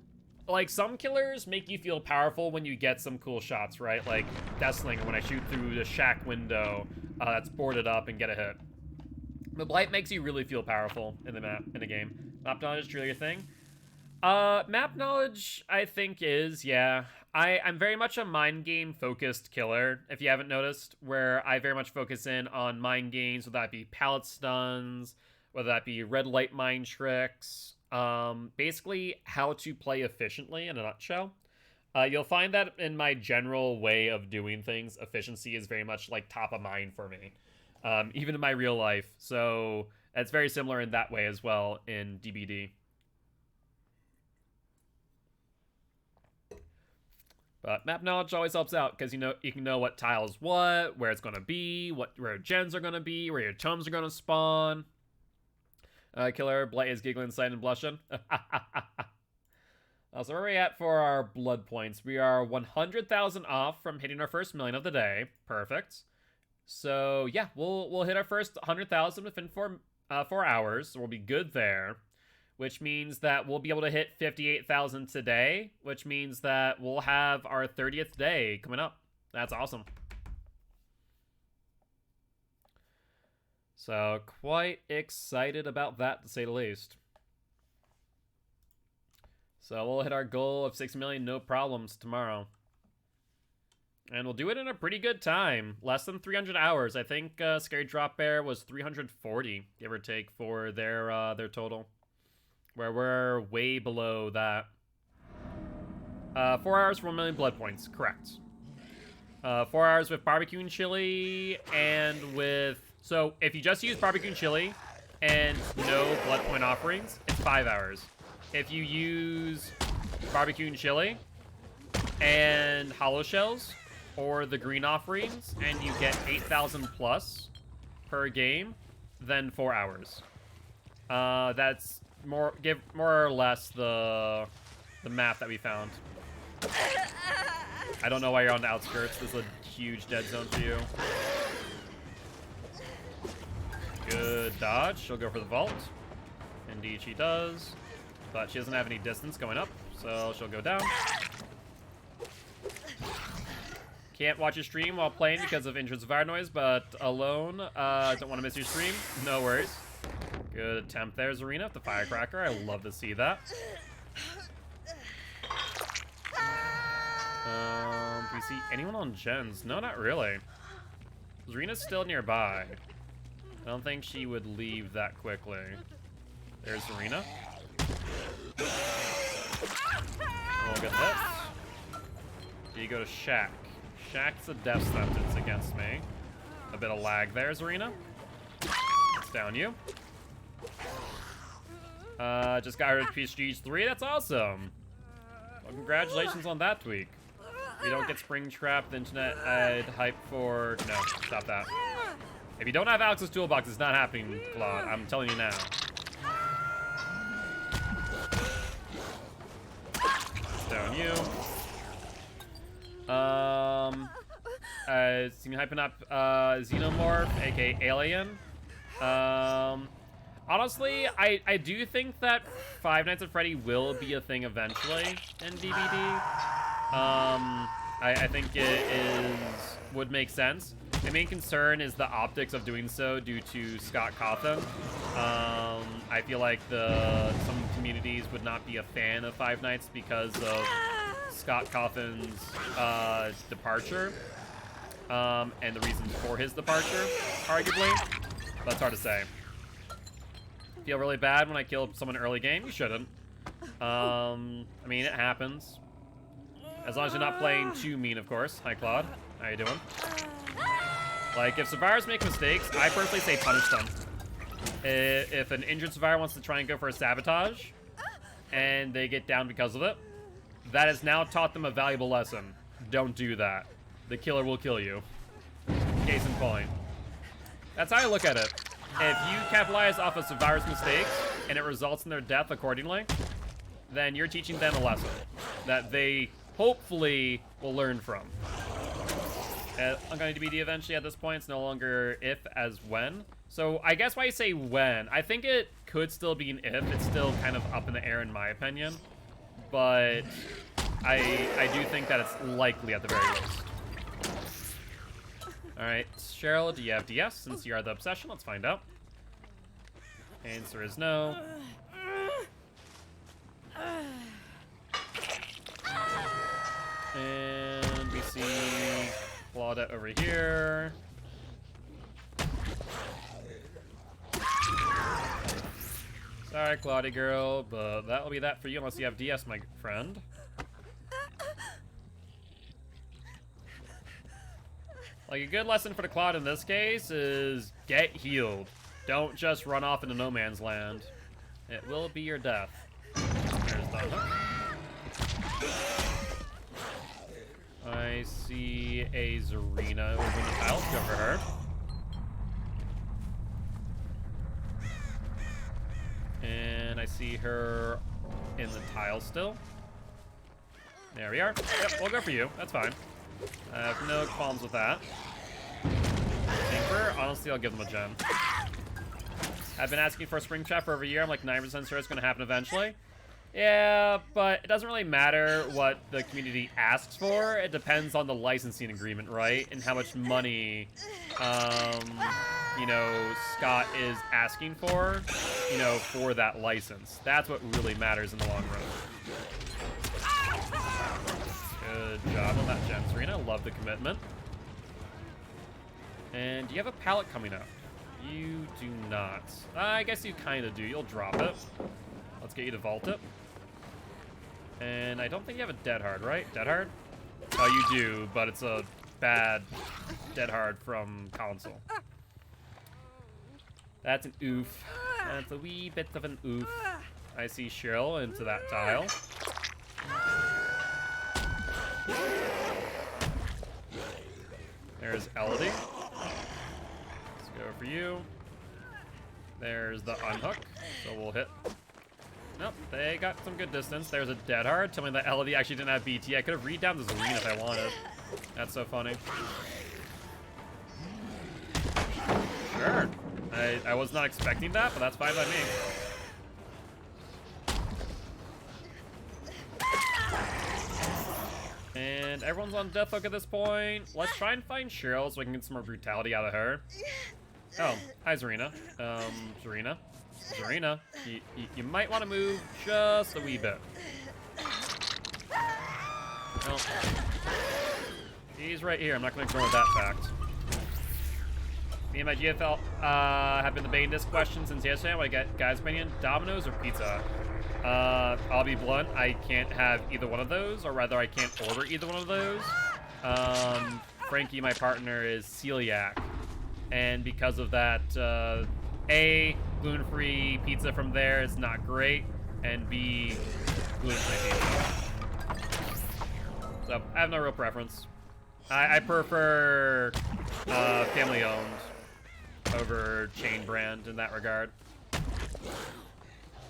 Like, some killers make you feel powerful when you get some cool shots, right? Like Deathslinger, when I shoot through the shack window that's boarded up and get a hit. But Blight makes you really feel powerful in the game. Map knowledge is truly your thing. Map knowledge, I think, is, yeah. I'm very much a mind game focused killer, if you haven't noticed, where I very much focus in on mind games, whether that be pallet stuns, whether that be red light mind tricks, basically how to play efficiently in a nutshell. You'll find that in my general way of doing things, efficiency is very much like top of mind for me, even in my real life. So it's very similar in that way as well in DBD. But map knowledge always helps out because you can know what tile's what, where it's gonna be, where gens are gonna be, where your chums are gonna spawn. Killer, Blight is giggling, sighing, and blushing. So where are we at for our blood points? We are 100,000 off from hitting our first million of the day. Perfect. So yeah, we'll hit our first 100,000 within 4 hours. So we'll be good there. Which means that we'll be able to hit 58,000 today. Which means that we'll have our 30th day coming up. That's awesome. So, quite excited about that, to say the least. So, we'll hit our goal of 6 million, no problems, tomorrow. And we'll do it in a pretty good time. Less than 300 hours. I think Scary Drop Bear was 340, give or take, for their total. Where we're way below that. 4 hours for 1 million blood points, correct. 4 hours with barbecue and chili, and with... So, if you just use barbecue and chili and no blood point offerings, it's 5 hours. If you use barbecue and chili and hollow shells or the green offerings and you get 8,000 plus per game, then 4 hours. That's more or less the map that we found. I don't know why you're on the outskirts. This is a huge dead zone for you. Good dodge. She'll go for the vault. Indeed she does. But she doesn't have any distance going up, so she'll go down. Can't watch your stream while playing because of entrance fire noise, but alone, don't want to miss your stream. No worries. Good attempt there, Zarina, with the firecracker. I love to see that. Do we see anyone on gens? No, not really. Zarina's still nearby. I don't think she would leave that quickly. There's Zarina. We'll get hit. Do you go to Shaq? Shaq's a death sentence against me. A bit of lag there, Zarina. Let's down you. Just got her to Prestige 3. That's awesome. Well, congratulations on that tweak. If you don't get Springtrap, the internet I'd hype for... No, stop that. If you don't have Alex's toolbox, it's not happening, Claude. I'm telling you now. Down you. Seeing hyping up Xenomorph, aka Alien. Honestly, I do think that Five Nights at Freddy will be a thing eventually in DVD. I think would make sense. My main concern is the optics of doing so due to Scott Cawthon. I feel like some communities would not be a fan of Five Nights because of Scott Cawthon's departure, and the reasons for his departure, arguably. But it's hard to say. Feel really bad when I kill someone early game? You shouldn't. I mean, it happens. As long as you're not playing too mean, of course. Hi, Claude. How you doing? Like, if survivors make mistakes, I personally say punish them. If an injured survivor wants to try and go for a sabotage, and they get down because of it, that has now taught them a valuable lesson. Don't do that. The killer will kill you. Case in point. That's how I look at it. If you capitalize off a survivor's mistakes, and it results in their death accordingly, then you're teaching them a lesson that they hopefully will learn from. I'm going to be eventually at this point. It's no longer if as when. So I guess why you say when. I think it could still be an if. It's still kind of up in the air in my opinion. But I do think that it's likely at the very least. Alright, Cheryl, do you have DS? Since you are the obsession, let's find out. Answer is no. And we see Claudette over here. Sorry, Claudia girl, but that will be that for you unless you have DS, my friend. Like, a good lesson for the Claude in this case is get healed. Don't just run off into no man's land. It will be your death. There's the hook. I see a Zarina over the tile. Go for her. And I see her in the tile still. There we are. Yep, we'll go for you. That's fine. I have no qualms with that. Tinker, honestly, I'll give them a gem. I've been asking for a Springtrap for over a year. I'm like 9% sure it's going to happen eventually. Yeah, but it doesn't really matter what the community asks for. It depends on the licensing agreement, right? And how much money, you know, Scott is asking for, you know, for that license. That's what really matters in the long run. Good job on that, Gem Serena. Love the commitment. And do you have a pallet coming up? You do not. I guess you kind of do. You'll drop it. Let's get you to vault it. And I don't think you have a dead hard, right? Dead hard? Oh, you do, but it's a bad dead hard from console. That's an oof. That's a wee bit of an oof. I see Cheryl into that tile. There's Elodie. Let's go for you. There's the unhook, so we'll hit. Nope, they got some good distance. There's a dead hard. Tell me that Elodie actually didn't have BT. I could have read down this arena if I wanted. That's so funny. Sure. I was not expecting that, but that's fine by me. And everyone's on death hook at this point. Let's try and find Cheryl so we can get some more brutality out of her. Oh, hi, Zarina. Zarina, you might want to move just a wee bit. Well, he's right here. I'm not going to ignore that fact. Me and my GFL have been debating this question since yesterday. What I get, guys' opinion, Domino's or pizza? I'll be blunt. I can't have either one of those, or rather, I can't order either one of those. Frankie, my partner, is celiac, and because of that, A, gluten-free pizza from there is not great, and B, gluten-free pizza. So I have no real preference. I prefer family-owned over chain brand in that regard.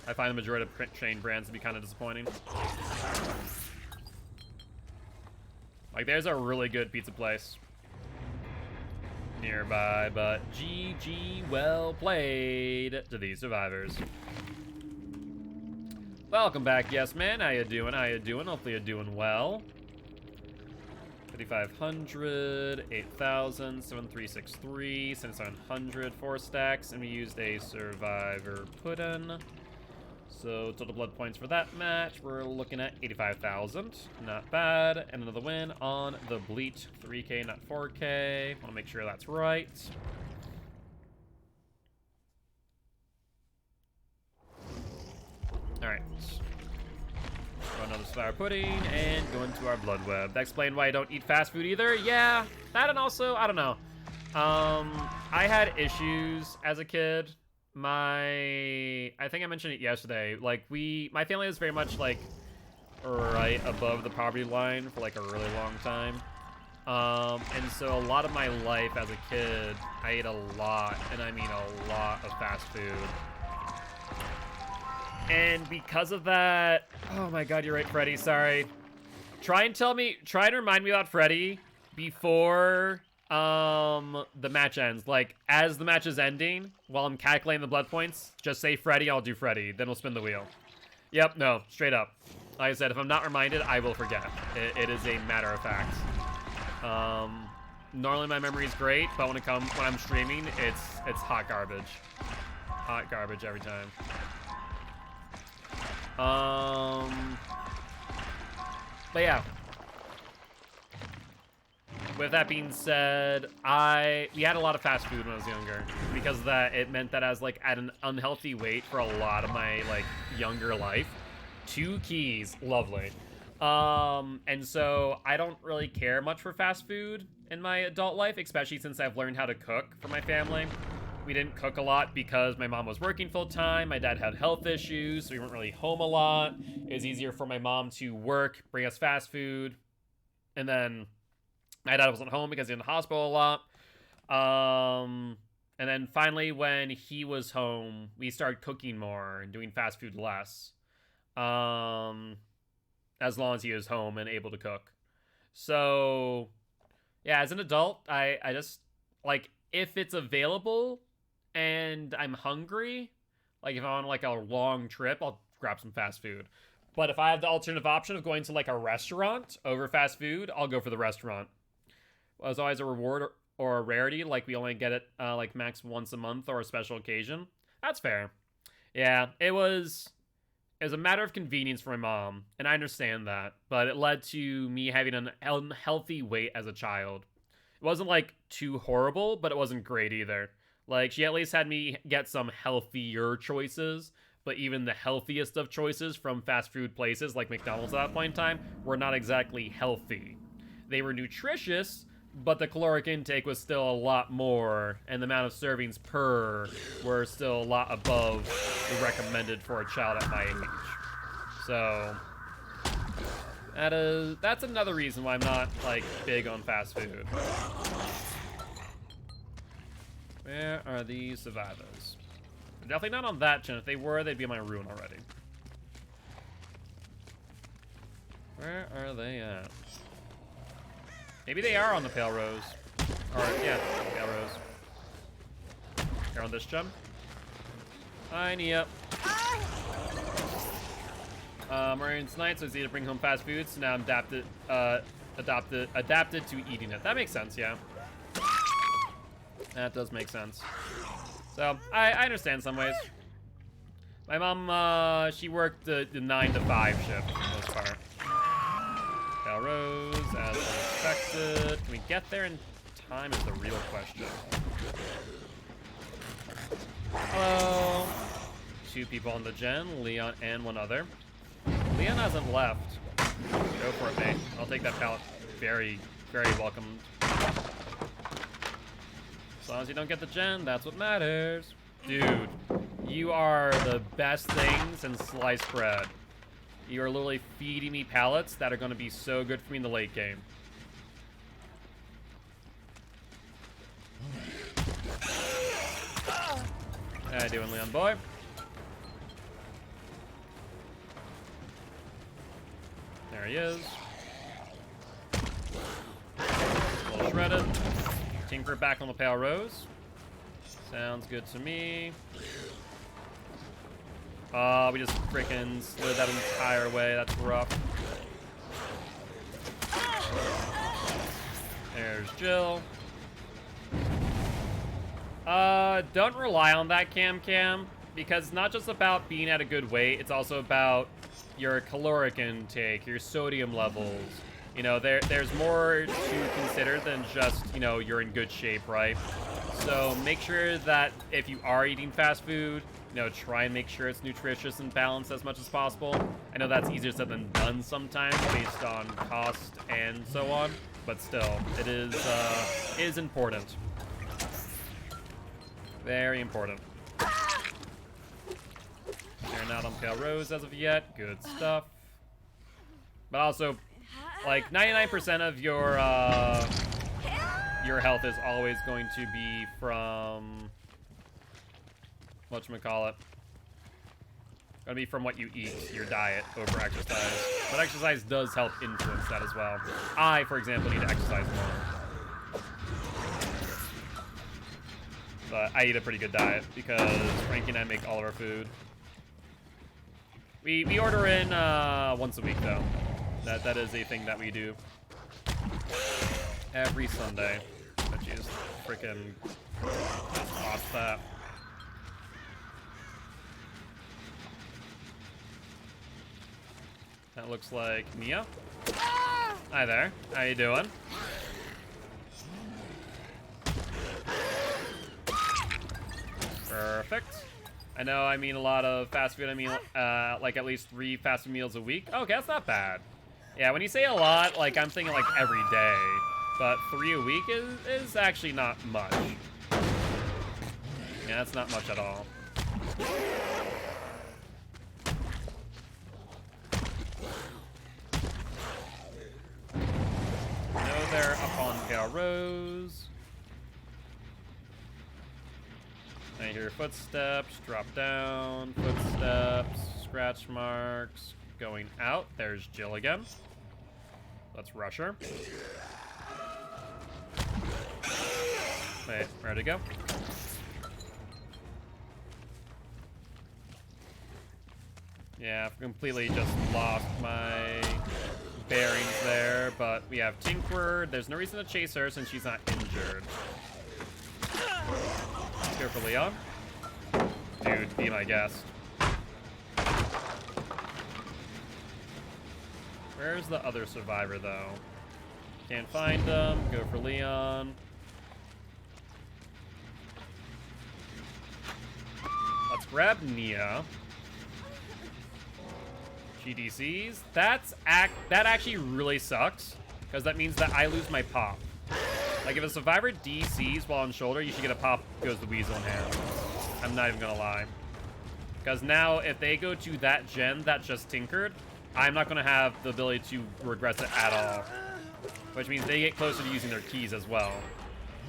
I find the majority of chain brands to be kind of disappointing. Like, there's a really good pizza place nearby, but GG, well played to these survivors. Welcome back, yes man. How you doing? How you doing? Hopefully you're doing well. 5,500, 8,000, 7,363, 7,700, 4 stacks, and we used a survivor put-in. So total blood points for that match, we're looking at 85,000. Not bad. And another win on the Bleat. 3K, not 4K. Want to make sure that's right. All right. Another sour pudding and go into our blood web. That explained why I don't eat fast food either. Yeah, that, and also I don't know. I had issues as a kid. I think I mentioned it yesterday. Like my family is very much like right above the poverty line for like a really long time. And so a lot of my life as a kid, I ate a lot, and I mean a lot of fast food. And because of that, oh my god, you're right, Freddy, sorry. Try and remind me about Freddy before the match ends. Like, as the match is ending, while I'm calculating the blood points, just say Freddy, I'll do Freddy, then we'll spin the wheel. Yep, no, straight up. Like I said, if I'm not reminded, I will forget. It is a matter of fact. Normally my memory is great, but when I'm streaming, it's hot garbage. Hot garbage every time. But yeah. With that being said, we had a lot of fast food when I was younger. Because of that, it meant that I was like at an unhealthy weight for a lot of my like younger life. 2 keys, lovely. And so I don't really care much for fast food in my adult life, especially since I've learned how to cook for my family. We didn't cook a lot because my mom was working full time. My dad had health issues, so we weren't really home a lot. It was easier for my mom to work, bring us fast food. And then my dad wasn't home because he was in the hospital a lot. And then finally, when he was home, we started cooking more and doing fast food less. As long as he was home and able to cook. So, yeah, as an adult, I just, like, if it's available and I'm hungry, like if I'm on like a long trip, I'll grab some fast food. But if I have the alternative option of going to like a restaurant over fast food, I'll go for the restaurant. Well, there's always a reward or a rarity, like we only get it like max once a month or a special occasion. That's fair. Yeah, it was a matter of convenience for my mom, and I understand that, but it led to me having an unhealthy weight as a child. It wasn't like too horrible, but it wasn't great either. Like, she at least had me get some healthier choices, but even the healthiest of choices from fast food places like McDonald's at that point in time were not exactly healthy. They were nutritious, but the caloric intake was still a lot more, and the amount of servings per were still a lot above the recommended for a child at my age. So that's another reason why I'm not like big on fast food. Where are these survivors? They're definitely not on that gen. If they were, they'd be on my ruin already. Where are they at? Maybe they are on the Pale Rose. Or, yeah, Pale Rose. They're on this gem. Hi, Nia. Marion's night, so it's easy to bring home fast food, so now I'm adapted adapted to eating it. That makes sense, yeah. That does make sense. So, I understand in some ways. My mom, she worked the 9 to 5 shift for the most part. Cal Rose, as expected. Can we get there in time is the real question. Hello. 2 people on the gen, Leon and one other. Leon hasn't left. Go for it, mate. I'll take that pallet. Very, very welcome. As long as you don't get the gen, that's what matters. Dude, you are the best thing since sliced bread. You are literally feeding me pallets that are going to be so good for me in the late game. How you doing, Leon boy? There he is. A little shredded. Tinker back on the Pale Rose. Sounds good to me. We just freaking slid that entire way. That's rough. There's Jill. Don't rely on that cam, because it's not just about being at a good weight, it's also about your caloric intake, your sodium levels. You know, there's more to consider than just, you know, you're in good shape, right? So make sure that if you are eating fast food, you know, try and make sure it's nutritious and balanced as much as possible. I know that's easier said than done sometimes based on cost and so on, but still, it is important. Very important. They're not on Pale Rose as of yet. Good stuff. But also, like 99% of your health is always going to be from whatchamacallit. Gonna be from what you eat, your diet, over exercise. But exercise does help influence that as well. I, for example, need to exercise more. But I eat a pretty good diet because Frankie and I make all of our food. We order in once a week though. That is a thing that we do every Sunday. Oh jeez, freaking lost that. That looks like Mia. Hi there. How you doing? Perfect. I know I mean a lot of fast food. I mean like at least 3 fast food meals a week. Okay, that's not bad. Yeah, when you say a lot, like I'm thinking like every day. But 3 a week is actually not much. Yeah, that's not much at all. No, they're up on Pale Rose. I hear footsteps, drop down, footsteps, scratch marks, going out. There's Jill again. Let's rush her. Wait, where'd it go? Yeah, I've completely just lost my bearings there, but we have Tinker. There's no reason to chase her since she's not injured. Let's go for Leon. Dude, be my guest. Where's the other survivor, though? Can't find them. Go for Leon. Let's grab Nia. GDCs. That actually really sucks, because that means that I lose my pop. Like, if a survivor DCs while on shoulder, you should get a pop goes the weasel in hand. I'm not even gonna lie. Because now, if they go to that gen that just tinkered, I'm not gonna have the ability to regress it at all. Which means they get closer to using their keys as well.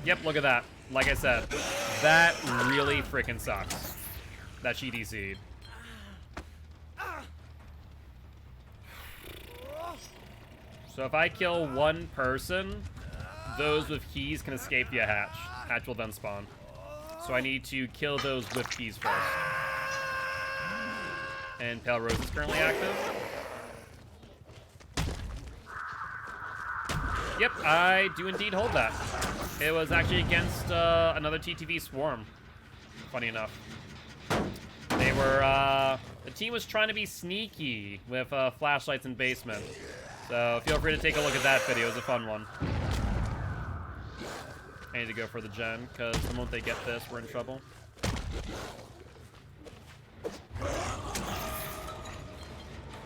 Yep, look at that. Like I said, that really freaking sucks. That she DC'd. So if I kill one person, those with keys can escape via hatch. Hatch will then spawn. So I need to kill those with keys first. And Pale Rose is currently active. Yep, I do indeed hold that. It was actually against another TTV Swarm, funny enough. They were, the team was trying to be sneaky with flashlights in basement. So feel free to take a look at that video, it was a fun one. I need to go for the gen, because the moment they get this, we're in trouble.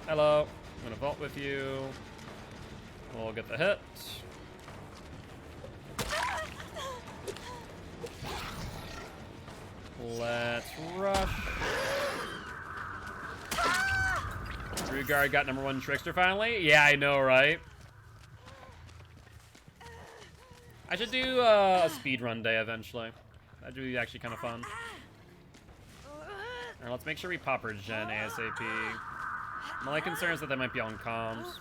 Hello, I'm gonna vault with you. We'll get the hit. Let's rush. Rugard got #1 Trickster finally? Yeah, I know, right? I should do a speedrun day eventually. That'd be actually kind of fun. Alright, let's make sure we pop her gen ASAP. My only concern is that they might be on comms.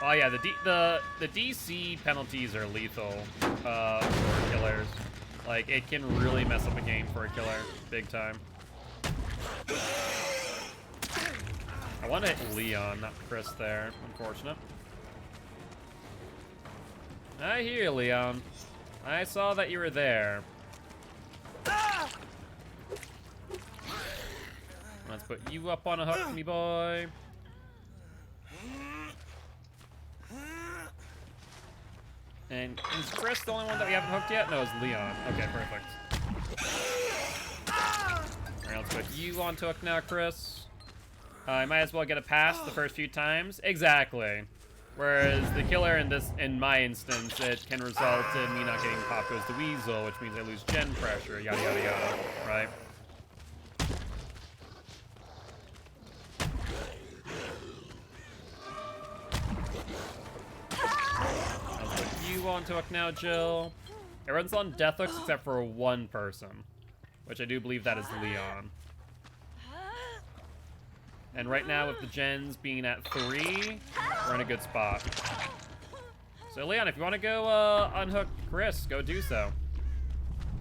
Oh yeah, the DC penalties are lethal for killers. Like, it can really mess up a game for a killer, big time. I want to hit Leon, not Chris there. Unfortunate. I hear you, Leon. I saw that you were there. Let's put you up on a hook, me boy. And is Chris the only one that we haven't hooked yet? No, it's Leon. Okay, perfect. Alright, let's put you onto hook now, Chris. I might as well get a pass the first few times. Exactly. Whereas the killer in my instance, it can result in me not getting pop goes the weasel, which means I lose gen pressure, yada yada yada, right? I'll put you onto hook now, Jill. Everyone's on death hooks except for one person, which I do believe that is Leon. And right now, with the gens being at 3, we're in a good spot. So, Leon, if you want to go unhook Chris, go do so.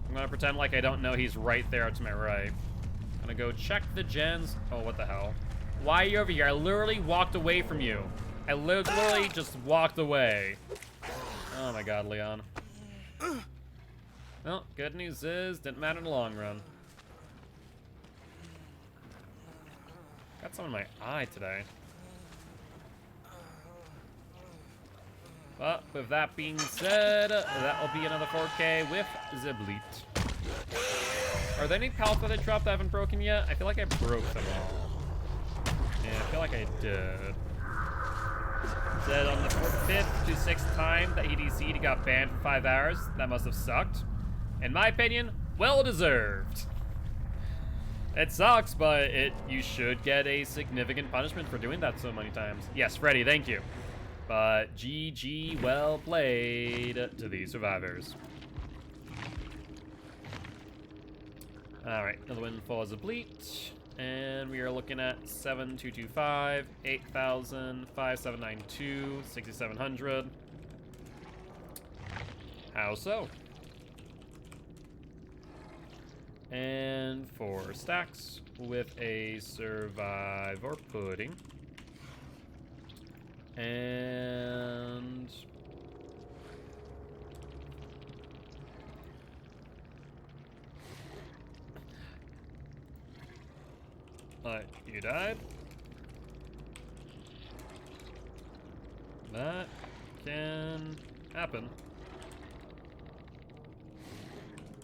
I'm going to pretend like I don't know he's right there to my right. I'm going to go check the gens. Oh, what the hell? Why are you over here? I literally walked away from you. I literally just walked away. Oh my god, Leon. Well, good news is, didn't matter in the long run. Got some in my eye today. But with that being said, that will be another 4K with Zibleet. Are there any pallets that I dropped that haven't broken yet? I feel like I broke them all. Yeah, I feel like I did. Said on the 5th to 6th time that he DC'd, he got banned for 5 hours. That must have sucked. In my opinion, well deserved. It sucks, but you should get a significant punishment for doing that so many times. Yes, Freddy, thank you. But GG, well played to the survivors. Alright, another win for Zibleet. And we are looking at 7,225, 8,000, 5,792, 6,700. How so? And 4 stacks with a survivor pudding. And you died. That can happen.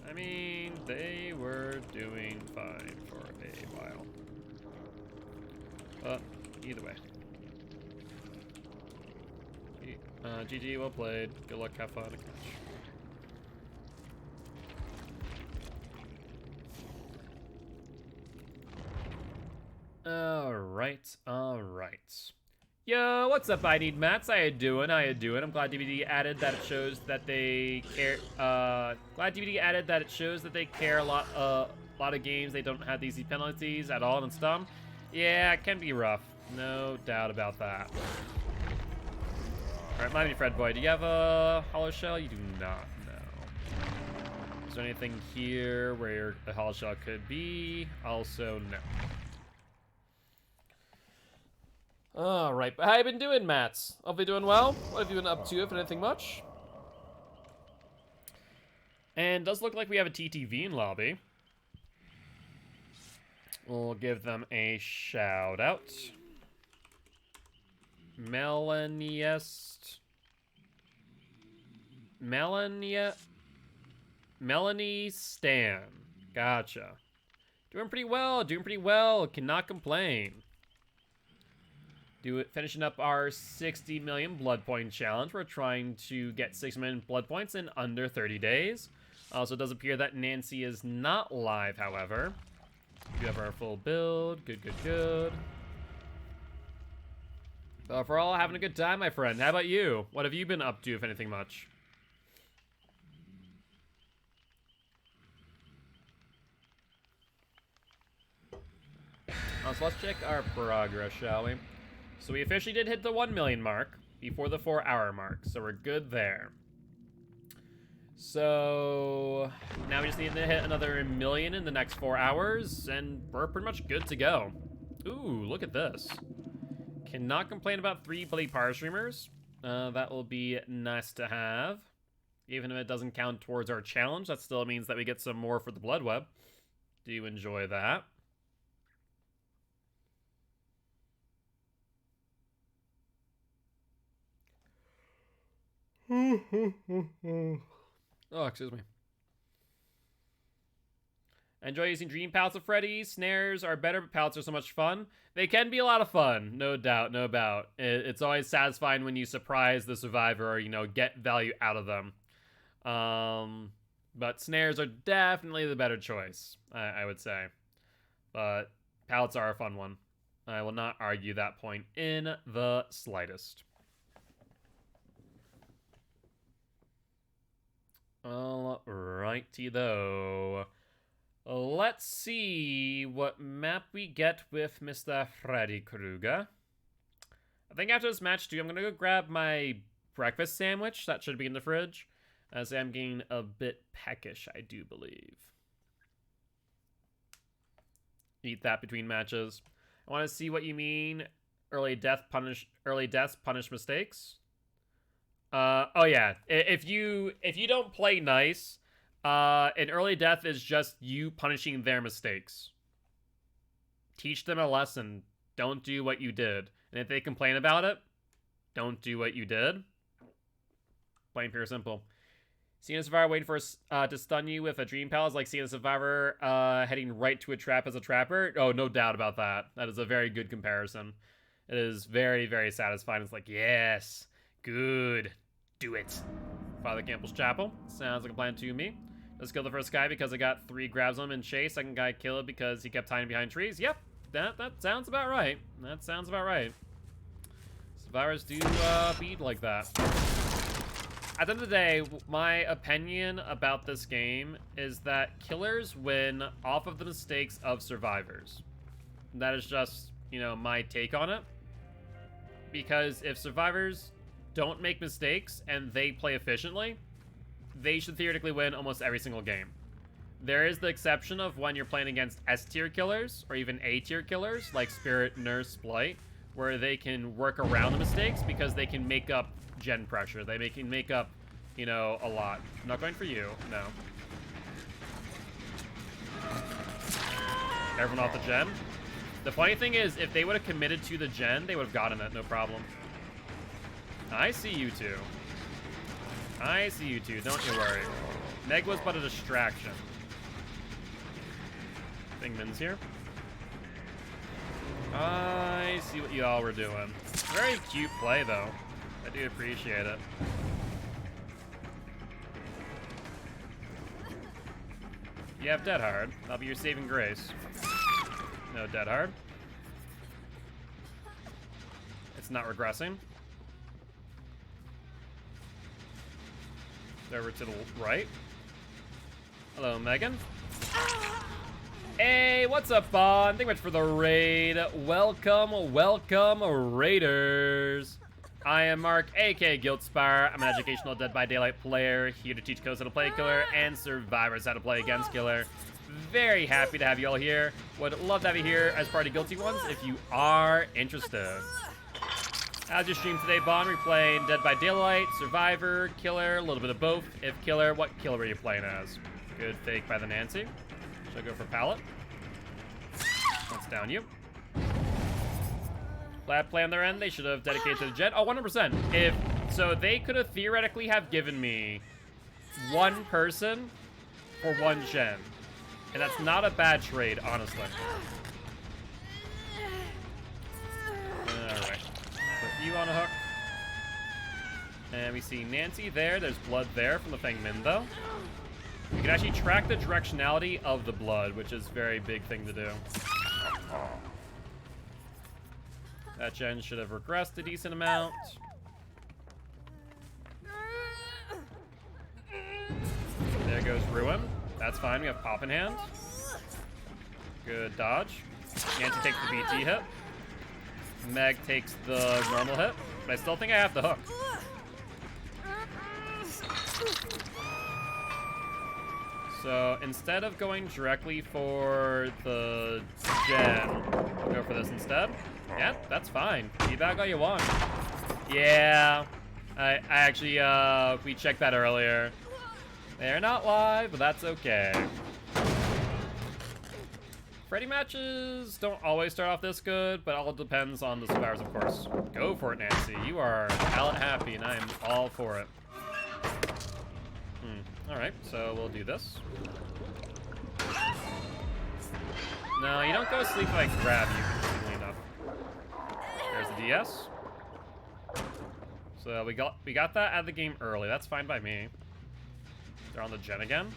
I mean, they were doing fine for a while. But either way. GG, well played. Good luck, have fun, and catch. Alright. Yo, what's up, I Need Mats? How you doing? I'm glad DVD added that it shows that they care, glad DVD added that it shows that they care a lot of games. They don't have these penalties at all and stuff. Yeah, it can be rough. No doubt about that. Alright, my name is Fred Boy. Do you have a hollow shell? You do not, no. Is there anything here where a hollow shell could be? Also, no. Alright, but how you been doing, Matt? Hopefully doing well. What have you been up to, if anything much? And does look like we have a TTV in lobby. We'll give them a shout out. Melanie Stan. Gotcha. Doing pretty well, cannot complain. Finishing up our 60 million blood point challenge. We're trying to get 6 million blood points in under 30 days. Also, it does appear that Nancy is not live, however. We have our full build. Good. So for all having a good time, my friend. How about you? What have you been up to, if anything much? So let's check our progress, shall we? So we officially did hit the 1 million mark before the 4-hour mark, so we're good there. So now we just need to hit another 1 million in the next 4 hours, and we're pretty much good to go. Ooh, look at this. Cannot complain about 3 bloody power streamers. That will be nice to have. Even if it doesn't count towards our challenge, that still means that we get some more for the blood web. Do enjoy that. Oh, excuse me. Enjoy using dream pallets of Freddy. Snares are better, but pallets are so much fun. They can be a lot of fun, no doubt, no doubt. It's always satisfying when you surprise the survivor or, you know, get value out of them. But snares are definitely the better choice, I would say. But pallets are a fun one. I will not argue that point in the slightest. Alrighty though. Let's see what map we get with Mr. Freddy Krueger. I think after this match too, I'm gonna go grab my breakfast sandwich. That should be in the fridge, as I'm getting a bit peckish, I do believe. Eat that between matches. I want to see what you mean. Early deaths punish mistakes. Oh yeah. If you don't play nice, an early death is just you punishing their mistakes. Teach them a lesson. Don't do what you did. And if they complain about it, don't do what you did. Plain, pure, simple. Seeing a survivor waiting for to stun you with a dream pal is like seeing a survivor heading right to a trap as a trapper. Oh, no doubt about that. That is a very good comparison. It is very, very satisfying. It's like, yes, good, do it. Father Campbell's Chapel. Sounds like a plan to me. Let's kill the first guy because I got 3 grabs on him and chase. Second guy kill it because he kept hiding behind trees. Yep, that sounds about right. That sounds about right. Survivors do beat like that. At the end of the day, my opinion about this game is that killers win off of the mistakes of survivors. That is just, you know, my take on it. Because if survivors don't make mistakes and they play efficiently, they should theoretically win almost every single game. There is the exception of when you're playing against S-tier killers or even A-tier killers like Spirit, Nurse, Blight, where they can work around the mistakes because they can make up gen pressure. They can make up, you know, a lot. I'm not going for you, no. Everyone off the gen. The funny thing is, if they would have committed to the gen, they would have gotten it, no problem. I see you two. I see you two, don't you worry. Meg was but a distraction. Thingman's here. I see what y'all were doing. Very cute play, though. I do appreciate it. You have Dead Hard. That'll be your saving grace. No Dead Hard. It's not regressing. Over to the right. Hello, Megan. Hey, what's up, Bond? Thank you much for the raid. Welcome, welcome, Raiders. I am Mark, aka Giltspire. I'm an educational Dead by Daylight player, here to teach codes how to play Killer and survivors how to play against Killer. Very happy to have you all here. Would love to have you here as part of Guilty Ones if you are interested. How's your stream today, Bond? We're playing Dead by Daylight, Survivor, Killer, a little bit of both. If Killer, what Killer were you playing as? Good fake by the Nancy. Should I go for Pallet? Let's down you. Glad play on their end. They should have dedicated to the Jet. Oh, 100%. So they could have theoretically have given me one person for one gen. And that's not a bad trade, honestly. Alright. Put you on a hook. And we see Nancy there. There's blood there from the Feng Min, though. You can actually track the directionality of the blood, which is a very big thing to do. That gen should have regressed a decent amount. There goes Ruin. That's fine. We have Pop in hand. Good dodge. Nancy takes the BT hit. Meg takes the normal hit. But I still think I have the hook. So instead of going directly for the gen, we'll go for this instead. Yeah, that's fine. Feedback all you want. Yeah, I actually, we checked that earlier. They're not live, but that's okay. Freddy matches don't always start off this good, but all depends on the survivors, of course. Go for it, Nancy. You are pallet happy, and I am all for it. Alright, so we'll do this. No, you don't go to sleep if I grab you, conveniently enough. There's the DS. So we got that out of the game early. That's fine by me. They're on the gen again.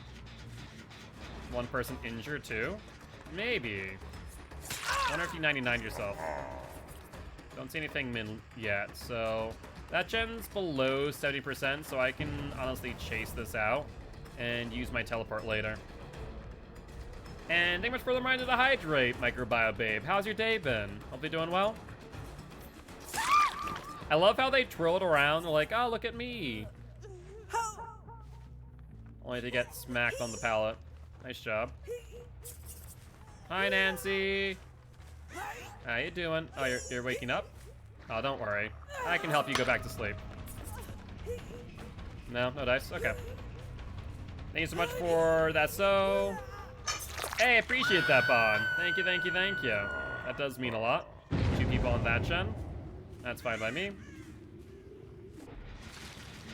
One person injured too. Maybe. Wonder if you 99 yourself. Don't see anything min yet, so that gen's below 70%, so I can honestly chase this out and use my teleport later. And thank you much for the reminder to hydrate, Microbiome Babe. How's your day been? Hope you're doing well. I love how they twirl it around. They're like, oh, look at me. Only to get smacked on the pallet. Nice job. Hi, Nancy. How you doing? Oh, you're waking up? Oh, don't worry. I can help you go back to sleep. No dice? Okay. Thank you so much for that. So, hey, appreciate that, Bond. Thank you, thank you, thank you. That does mean a lot. 2 people on that gen. That's fine by me.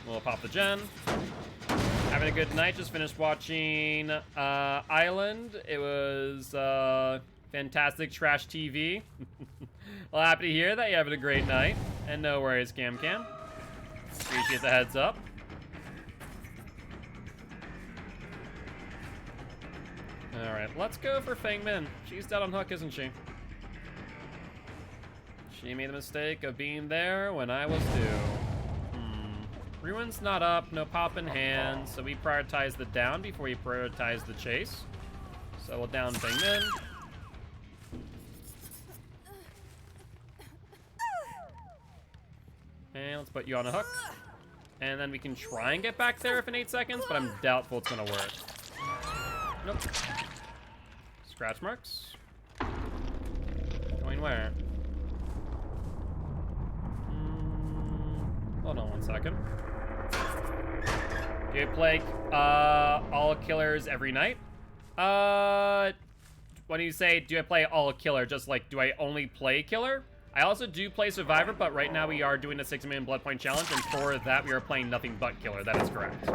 We'll pop the gen. Having a good night. Just finished watching Island. It was fantastic trash TV. Well, happy to hear that you're having a great night. And no worries, Cam. Appreciate the heads up. Alright, let's go for Feng Min. She's dead on hook, isn't she? She made the mistake of being there when I was due. Ruin's not up, no pop in hand, so we prioritize the down before we prioritize the chase. So we'll down Feng Min. And let's put you on a hook. And then we can try and get back there if in 8 seconds, but I'm doubtful it's gonna work. Nope. Scratch marks. Going where? Hold on 1 second. Do you play all killers every night? When you say, do I play all killer, just like, do I only play killer? I also do play Survivor, but right now we are doing a 6-minute blood point challenge, and for that we are playing nothing but killer. That is correct.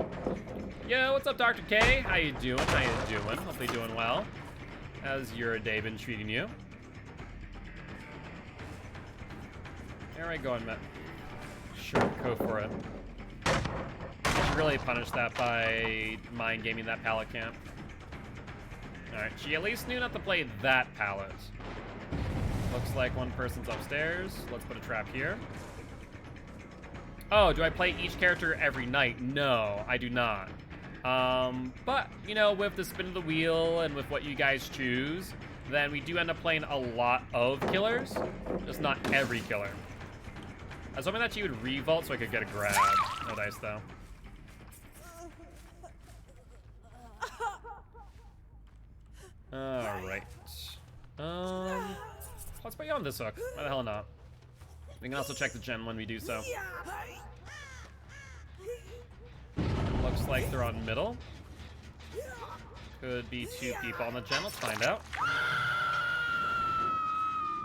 Yo, what's up, Dr. K? How you doing? How you doing? Hopefully doing well. How's your day been treating you? There I go, Matt. Sure, go for it. I should really punish that by mind gaming that pallet camp. Alright, she at least knew not to play that pallet. Looks like one person's upstairs. Let's put a trap here. Oh, do I play each character every night? No, I do not. But, you know, with the spin of the wheel and with what you guys choose, then we do end up playing a lot of killers, just not every killer. I was hoping that she would revolt so I could get a grab. No dice, though. Alright. Let's put you on this hook. Why the hell not? We can also check the gen when we do so. Looks like they're on middle. Could be 2 people on the gen. Let's find out.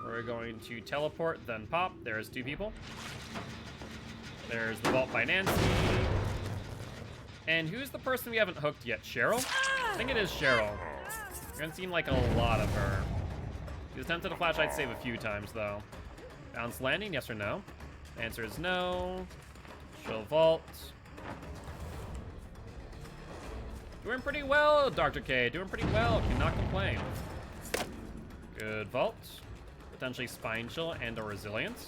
We're going to teleport, then pop. There's 2 people. There's the vault by Nancy. And who's the person we haven't hooked yet? Cheryl? I think it is Cheryl. Doesn't seem like a lot of her. She's attempted a flashlight save a few times, though. Bounce landing, yes or no? The answer is no. She'll vault. Doing pretty well, Dr. K. Doing pretty well. Cannot complain. Good vault. Potentially spine chill and or resilience.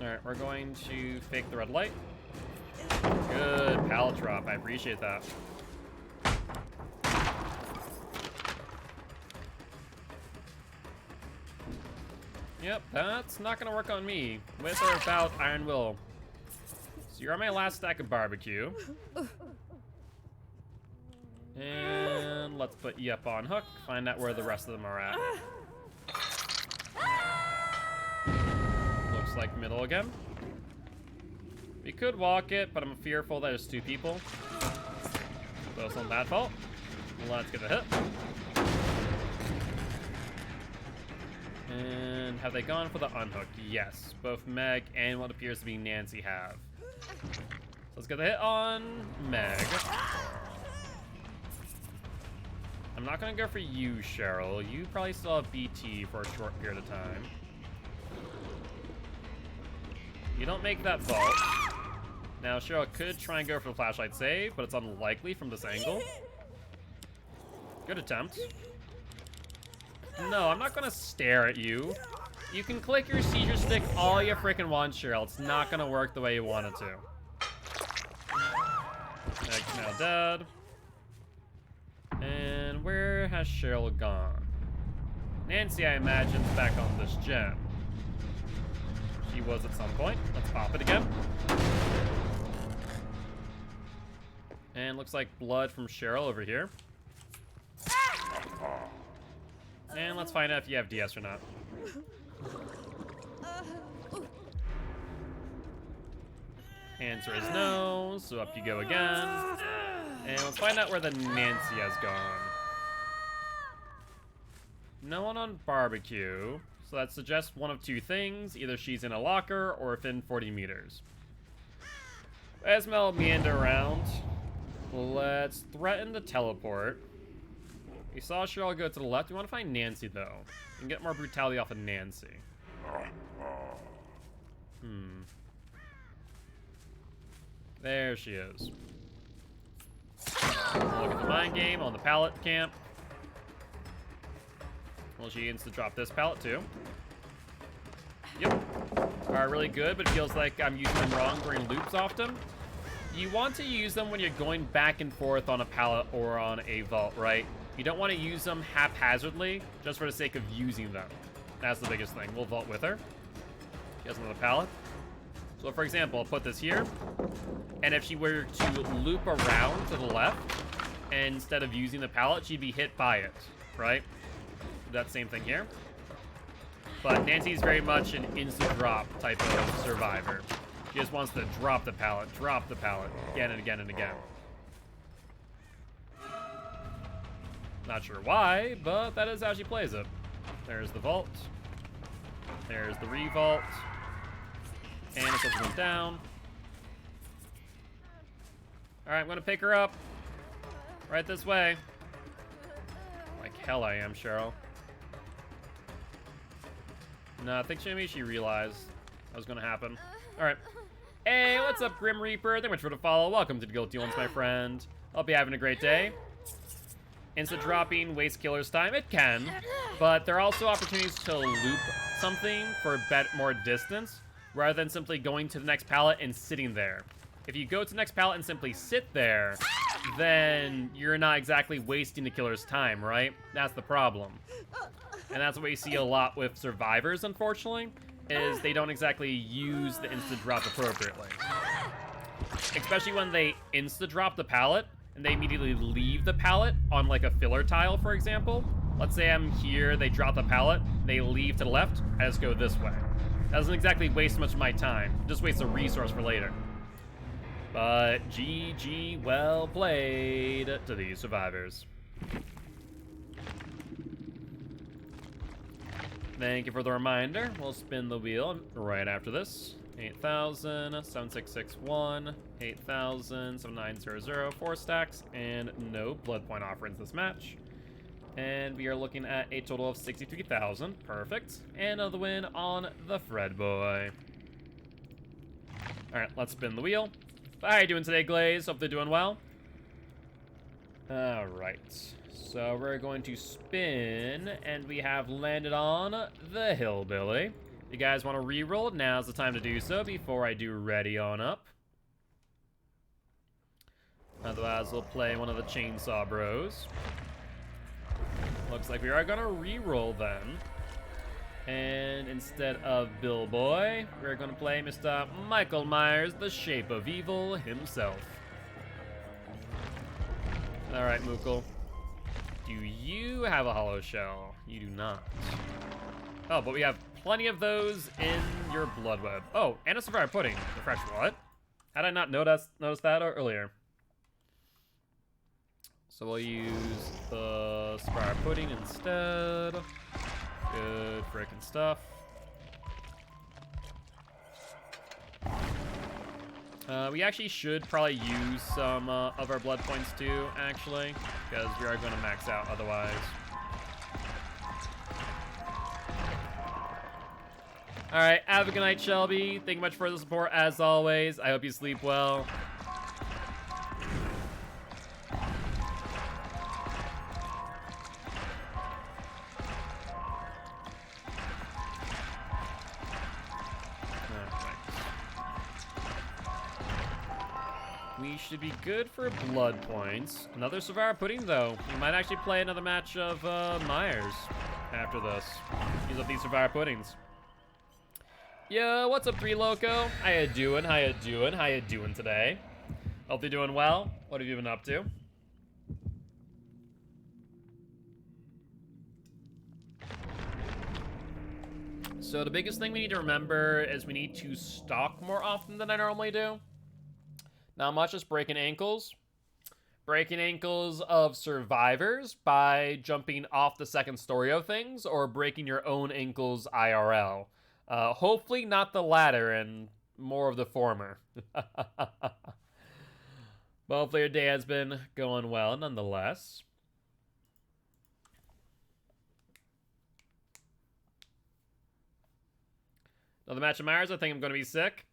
Alright, we're going to fake the red light. Good pallet drop. I appreciate that. Yep, that's not gonna work on me. With or without Iron Will. So you're on my last stack of barbecue. And let's put you up on hook. Find out where the rest of them are at. Looks like middle again. We could walk it, but I'm fearful that there's 2 people. So it's not that fault. Let's get a hit. And have they gone for the unhook? Yes. Both Meg and what appears to be Nancy have. So let's get the hit on Meg. I'm not gonna go for you, Cheryl. You probably still have BT for a short period of time. You don't make that vault. Now, Cheryl could try and go for the flashlight save, but it's unlikely from this angle. Good attempt. No, I'm not gonna stare at you. You can click your seizure stick all you freaking want, Cheryl. It's not gonna work the way you want it to. Meg's now dead. And where has Cheryl gone? Nancy, I imagine, is back on this gen. She was at some point. Let's pop it again. And looks like blood from Cheryl over here. And let's find out if you have DS or not. Answer is no, so up you go again. And let's find out where the Nancy has gone. No one on barbecue, so that suggests one of 2 things. Either she's in a locker or within 40 meters. As Mel meander around, let's threaten the teleport. We saw Cheryl go to the left. We want to find Nancy, though. We can get more brutality off of Nancy. There she is. Look at the mind game on the pallet camp. Well, she needs to drop this pallet, too. Yep. Are really good, but it feels like I'm using them wrong during loops often. You want to use them when you're going back and forth on a pallet or on a vault, right? You don't want to use them haphazardly just for the sake of using them. That's the biggest thing. We'll vault with her. She has another pallet. So, for example, I'll put this here. And if she were to loop around to the left, and instead of using the pallet, she'd be hit by it, right? That same thing here. But Nancy's very much an insta-drop type of survivor. She just wants to drop the pallet again and again and again. Not sure why, but that is how she plays it. There's the vault. There's the revault. And it goes down. Alright, I'm gonna pick her up. Right this way. Like hell I am, Cheryl. No, I think maybe she realized that was gonna happen. Alright. Hey, what's up, Grim Reaper? Thank you much for the follow. Welcome to the Guilty Ones, my friend. Hope you're having a great day. Instant dropping waste killer's time. It can, but there are also opportunities to loop something for more distance rather than simply going to the next pallet and sitting there. If you go to the next pallet and simply sit there, then you're not exactly wasting the killer's time, right? That's the problem. And that's what we see a lot with survivors, unfortunately, is they don't exactly use the instant drop appropriately. Especially when they insta drop the pallet and they immediately leave the pallet on like a filler tile, for example. Let's say I'm here, they drop the pallet, they leave to the left, I just go this way. That doesn't exactly waste much of my time, just waste a resource for later. But GG, well played to these survivors. Thank you for the reminder. We'll spin the wheel right after this. 8,000, 7661, 8,000, 7900, 4 stacks, and no blood point offerings this match. And we are looking at a total of 63,000. Perfect. And another win on the Fred boy. Alright, let's spin the wheel. How are you doing today, Glaze? Hope they're doing well. Alright. So we're going to spin, and we have landed on the Hillbilly. You guys want to re-roll? Now's the time to do so before I do ready on up. Otherwise, we'll play one of the Chainsaw Bros. Looks like we are going to re-roll then. And instead of Bill Boy, we're going to play Mr. Michael Myers, the Shape of Evil himself. Alright, Mookle. Do you have a hollow shell? You do not. Oh, but we have plenty of those in your blood web. Oh, and a survivor pudding. Refresh what? Had I not noticed that earlier? So we'll use the survivor pudding instead. Good frickin' stuff. We actually should probably use some of our blood points too, actually, because we are going to max out otherwise. Alright, have a good night, Shelby. Thank you much for the support, as always. I hope you sleep well. We should be good for blood points. Another survivor pudding, though. We might actually play another match of Myers after this. Use up these survivor puddings. Yo, what's up, 3 Loco? How you doing? How you doing? How you doing today? Hope you're doing well. What have you been up to? So the biggest thing we need to remember is we need to stalk more often than I normally do. Not much, just breaking ankles. Breaking ankles of survivors by jumping off the second story of things, or breaking your own ankles IRL. Hopefully not the latter, and more of the former. But hopefully your day has been going well, nonetheless. Another match of Myers, I think I'm going to be sick.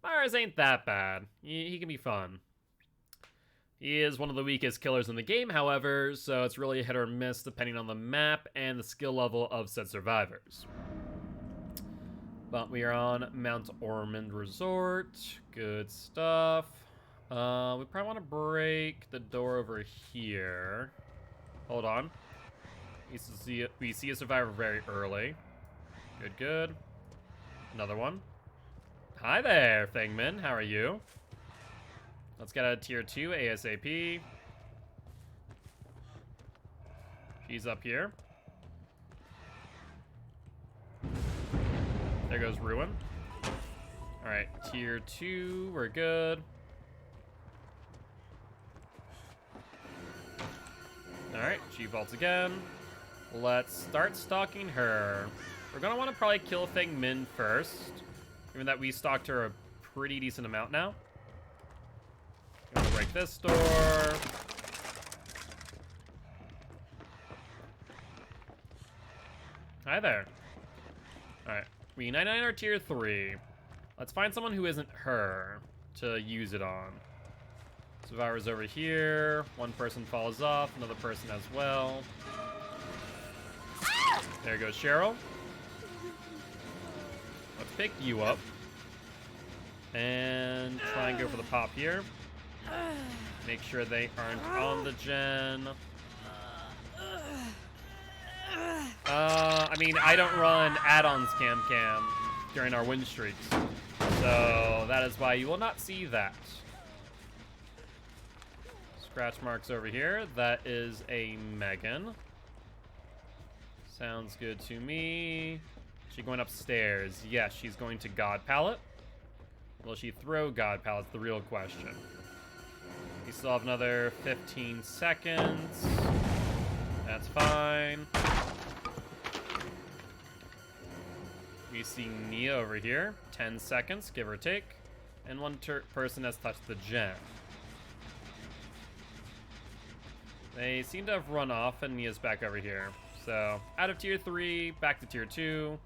Myers ain't that bad. He can be fun. He is one of the weakest killers in the game, however, so it's really a hit or miss depending on the map and the skill level of said survivors. But we are on Mount Ormond Resort. Good stuff. We probably want to break the door over here. Hold on. We see a survivor very early. Good, good. Another one. Hi there, Fangman. How are you? Let's get a tier 2 ASAP. She's up here. There goes Ruin. Alright, tier 2. We're good. Alright, she vaults again. Let's start stalking her. We're gonna want to probably kill Feng Min first. Given that we stalked her a pretty decent amount now. Gonna break this door. Hi there. Alright. We 99 are tier 3. Let's find someone who isn't her to use it on. Survivor's over here. One person falls off, another person as well. There goes Cheryl. Let's pick you up. And try and go for the pop here. Make sure they aren't on the gen. I mean, I don't run add-ons cam during our win streaks. So that is why you will not see that. Scratch marks over here. That is a Megan. Sounds good to me. She going upstairs? Yes, she's going to God Pallet. Will she throw God Pallet's the real question. We still have another 15 seconds. That's fine. We see Nia over here. 10 seconds, give or take. And one person has touched the gem. They seem to have run off, and Nia's back over here. So, out of tier 3, back to tier 2.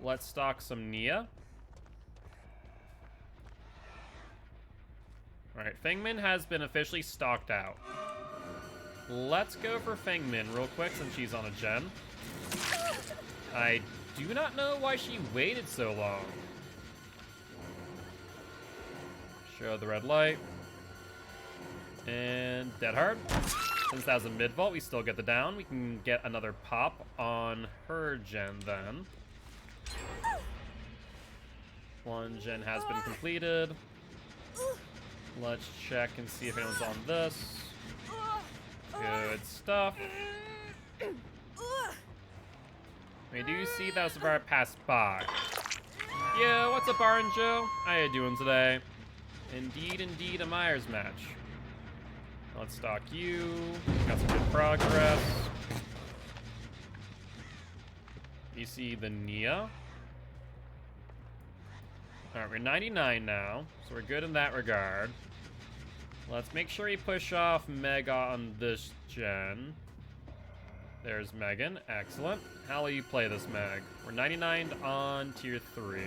Let's stock some Nia. Alright, Fengmin has been officially stocked out. Let's go for Fengmin real quick since she's on a gen. I do not know why she waited so long. Show the red light. And dead hard. Since that was a mid vault, we still get the down. We can get another pop on her gen then. One gen has been completed. Let's check and see if anyone's on this. Good stuff. We do see that Savara passed by. Yeah, what's up, Baron Joe? How you doing today? Indeed, a Myers match. Let's stock you. Got some good progress. You see the Nia. Alright, we're 99 now, so we're good in that regard. Let's make sure we push off Mega on this gen. There's Megan. Excellent. How will you play this, Meg? We're 99 on tier 3.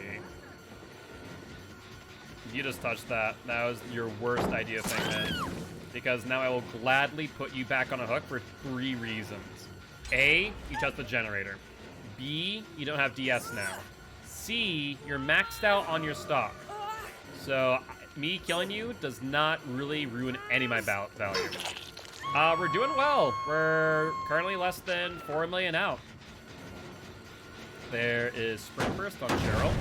You just touched that. That was your worst idea thing, man. Because now I will gladly put you back on a hook for 3 reasons. A, you touched the generator. B, you don't have DS now. C, you're maxed out on your stock. So, me killing you does not really ruin any of my value. We're doing well. We're currently less than 4 million out. There is Sprint Burst on Cheryl.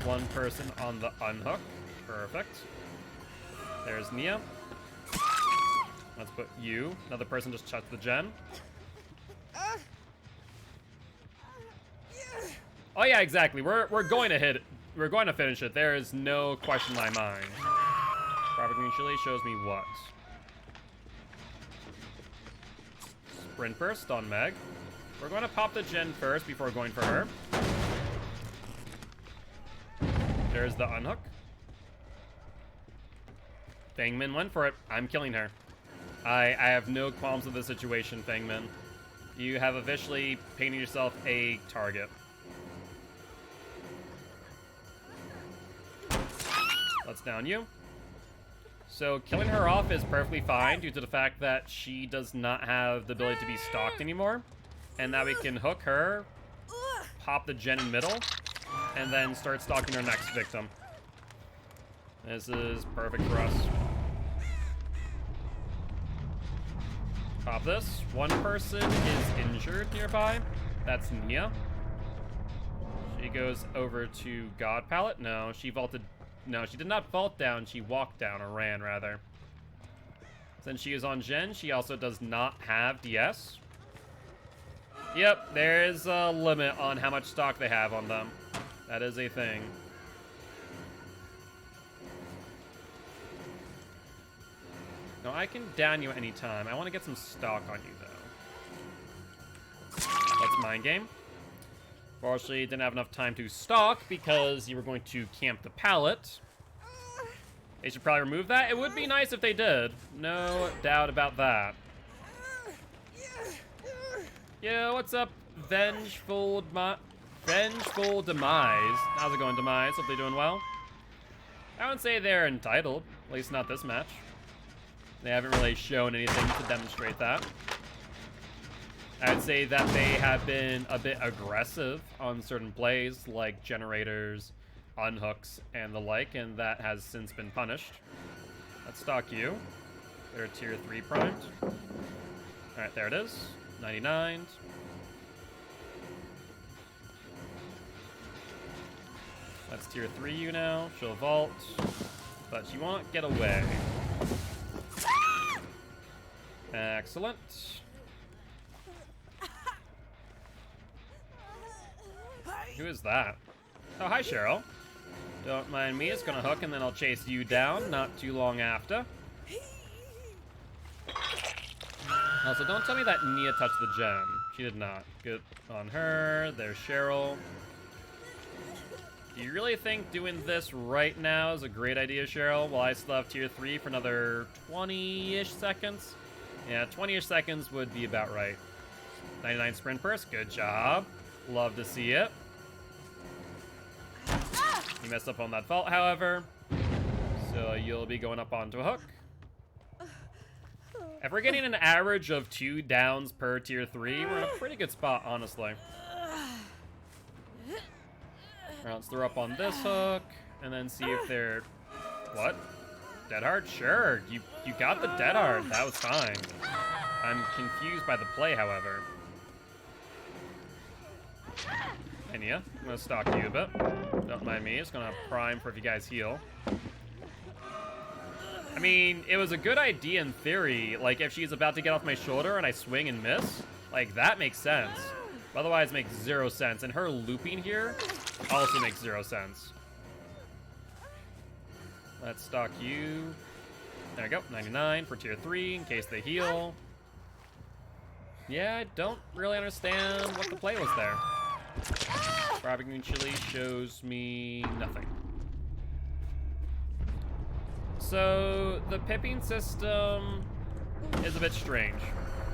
One person on the unhook. Perfect. There's Nia. Let's put you. Another person just touched the gen. Oh yeah, exactly. We're going to hit it. We're going to finish it. There is no question in my mind. Proper Green Chili shows me what? Sprint Burst on Meg. We're going to pop the gen first before going for her. There's the unhook. Fangman went for it. I'm killing her. I have no qualms with the situation, Fangman. You have officially painted yourself a target. Let's down you. So killing her off is perfectly fine due to the fact that she does not have the ability to be stalked anymore. And now we can hook her, pop the gen in middle, and then start stalking our next victim. This is perfect for us. Pop this. One person is injured nearby. That's Nia. She goes over to God Pallet. No, she vaulted. No, she did not vault down. She walked down, or ran, rather. Since she is on gen, she also does not have DS. Yep, there is a limit on how much stock they have on them. That is a thing. No, I can down you anytime. I want to get some stock on you, though. Let's mind game. Fortunately, didn't have enough time to stalk because you were going to camp the pallet. They should probably remove that. It would be nice if they did. No doubt about that. Yo, what's up, Vengeful Demise? How's it going, Demise? Hope they're doing well. I wouldn't say they're entitled. At least not this match. They haven't really shown anything to demonstrate that. I'd say that they have been a bit aggressive on certain plays, like generators, unhooks, and the like, and that has since been punished. Let's stalk you. They're tier 3 primed. Alright, there it is. 99. That's tier 3 you now. She'll vault, but she won't get away. Excellent. Who is that? Oh, hi, Cheryl. Don't mind me, it's gonna hook and then I'll chase you down not too long after. Also, don't tell me that Nia touched the gem. She did not. Good on her. There's Cheryl. Do you really think doing this right now is a great idea, Cheryl? While I still have tier 3 for another 20-ish seconds? Yeah, 20-ish seconds would be about right. 99 sprint burst, good job. Love to see it. You messed up on that vault, however. So you'll be going up onto a hook. If we're getting an average of 2 downs per tier 3, we're in a pretty good spot, honestly. Alright, let's throw up on this hook, and then see if they're... What? Dead hard? Sure, you got the dead hard. That was fine. I'm confused by the play, however. And yeah, I'm gonna stalk you a bit. Don't mind me, it's gonna prime for if you guys heal. I mean, it was a good idea in theory. Like, if she's about to get off my shoulder and I swing and miss, like, that makes sense. Otherwise, it makes 0 sense. And her looping here also makes 0 sense. Let's stalk you. There we go, 99 for tier 3 in case they heal. Yeah, I don't really understand what the play was there. Barbecue and chili shows me nothing. So, the pipping system is a bit strange.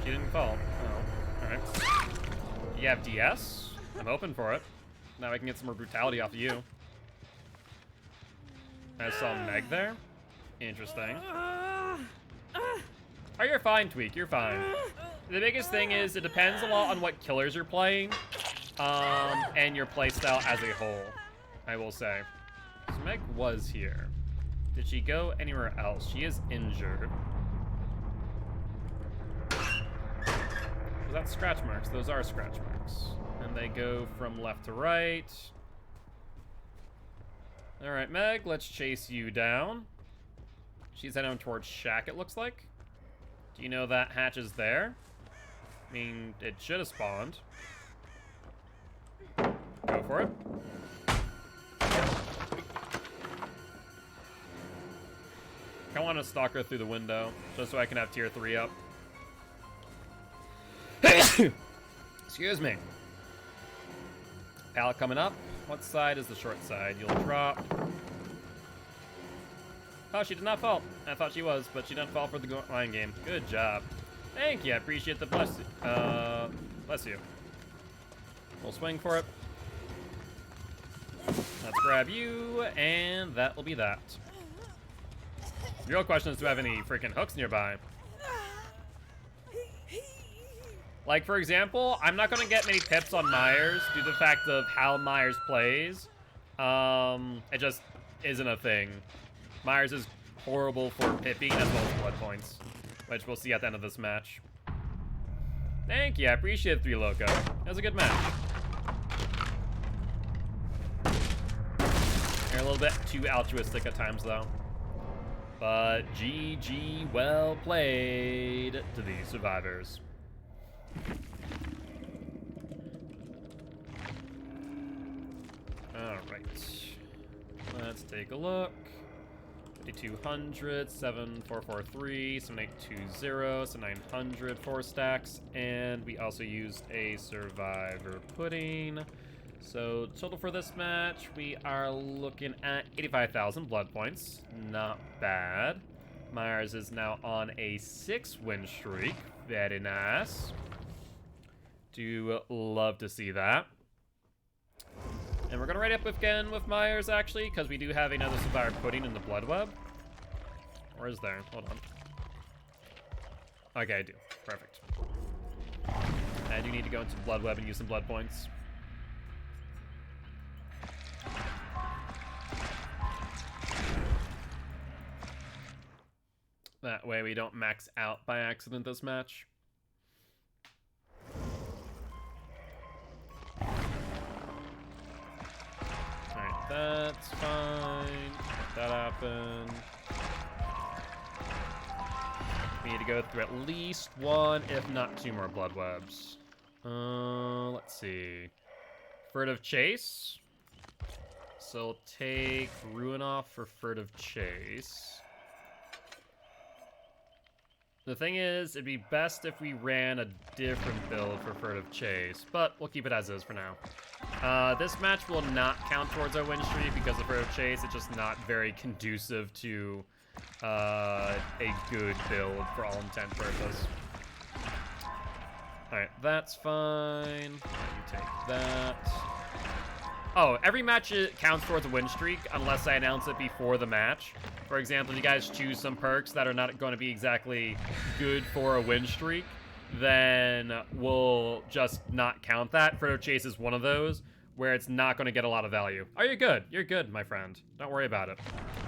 She didn't fall. Oh, alright. You have DS? I'm open for it. Now I can get some more brutality off of you. I saw Meg there. Interesting. Oh, you're fine, Tweak. You're fine. The biggest thing is it depends a lot on what killers you're playing, and your playstyle as a whole, I will say. So Meg was here. Did she go anywhere else? She is injured. Was that scratch marks? Those are scratch marks. And they go from left to right. Alright, Meg, let's chase you down. She's heading towards Shack, it looks like. Do you know that hatch is there? I mean, it should have spawned. Go for it. I want to stalk her through the window, just so I can have tier 3 up. Excuse me. Pallet coming up. What side is the short side? You'll drop. Oh, she did not fall. I thought she was, but she didn't fall for the line game. Good job. Thank you. I appreciate the bless you. We'll swing for it. Let's grab you, and that will be that. The real question is, do I have any freaking hooks nearby? Like, for example, I'm not going to get many pips on Myers due to the fact of how Myers plays. It just isn't a thing. Myers is horrible for pipping as well as blood points, which we'll see at the end of this match. Thank you, I appreciate it, 3 Loco. That was a good match. You're a little bit too altruistic at times, though. But GG, well played to the survivors. Alright. Let's take a look. 5200, 7443, 7820, 7900, 4 stacks, and we also used a survivor pudding. So total for this match, we are looking at 85,000 blood points. Not bad. Myers is now on a 6-win streak. Very nice. Do love to see that. And we're gonna ride up again with Myers, actually, because we do have another survivor pudding in the blood web. Or is there? Hold on. Okay, I do. Perfect. I do need to go into blood web and use some blood points. That way we don't max out by accident this match. Alright, that's fine. Let that happen. We need to go through at least 1, if not 2 more blood webs. Let's see. Furtive Chase. So we'll take Ruin off for Furtive Chase. The thing is, it'd be best if we ran a different build for Furtive Chase, but we'll keep it as is for now. This match will not count towards our win streak because of Furtive Chase. It's just not very conducive to a good build for all intent purpose. Alright, that's fine. You take that. Oh, every match counts towards a win streak unless I announce it before the match. For example, if you guys choose some perks that are not going to be exactly good for a win streak, then we'll just not count that. Furtive Chase is one of those where it's not going to get a lot of value. Oh, you're good. You're good, my friend. Don't worry about it.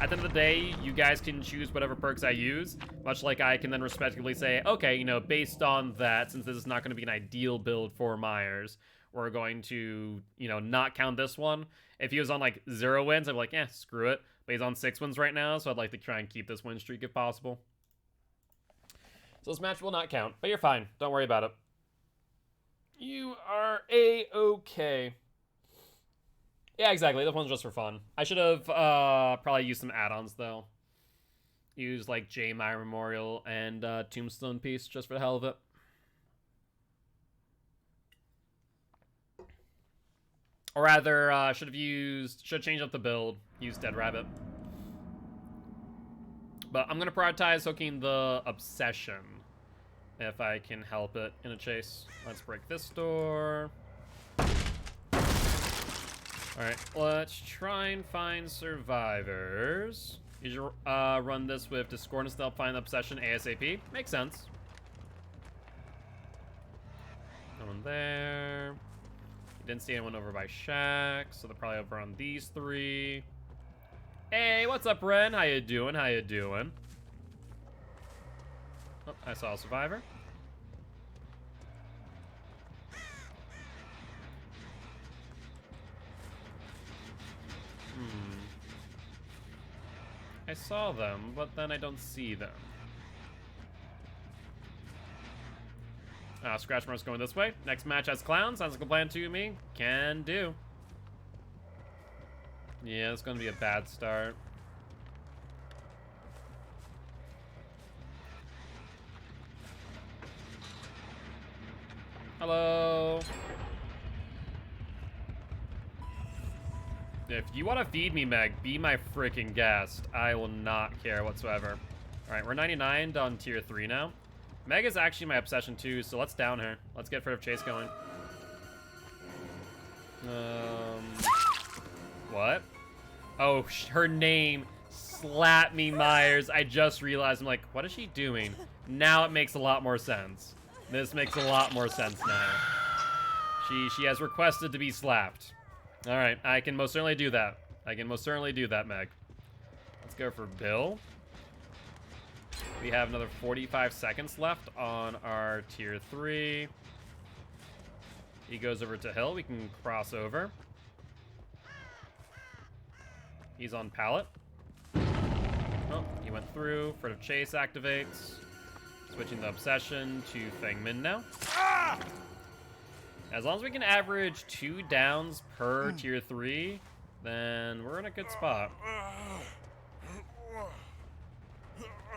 At the end of the day, you guys can choose whatever perks I use, much like I can then respectively say, okay, you know, based on that, since this is not going to be an ideal build for Myers, we're going to, you know, not count this one. If he was on, like, 0 wins, I'd be like, screw it. But he's on 6 wins right now, so I'd like to try and keep this win streak if possible. So this match will not count, but you're fine. Don't worry about it. You are A-okay. Yeah, exactly. This one's just for fun. I should have probably used some add-ons, though. Use, like, J. Meyer Memorial and Tombstone Piece just for the hell of it. Or rather, should have changed up the build, used Dead Rabbit. But I'm going to prioritize hooking the Obsession, if I can help it in a chase. Let's break this door. Alright, let's try and find survivors. You should run this with Discordance to help find the Obsession ASAP. Makes sense. No one there. Didn't see anyone over by Shack, so they're probably over on these 3. Hey, what's up, Ren? How you doing? How you doing? Oh, I saw a survivor. I saw them, but then I don't see them. Scratch Mark's going this way. Next match has Clown. Sounds like a plan to me. Can do. Yeah, it's going to be a bad start. Hello. If you want to feed me, Meg, be my freaking guest. I will not care whatsoever. All right, we're 99 on tier 3 now. Meg is actually my obsession too, so let's down her. Let's get Furtive Chase going. What? Oh, her name. Slap me, Myers. I just realized. I'm like, what is she doing? Now it makes a lot more sense. This makes a lot more sense now. She has requested to be slapped. All right, I can most certainly do that. I can most certainly do that, Meg. Let's go for Bill. We have another 45 seconds left on our tier 3. He goes over to Hill. We can cross over. He's on pallet. Oh, he went through. Furtive Chase activates. Switching the Obsession to Feng Min now. As long as we can average 2 downs per tier 3, then we're in a good spot.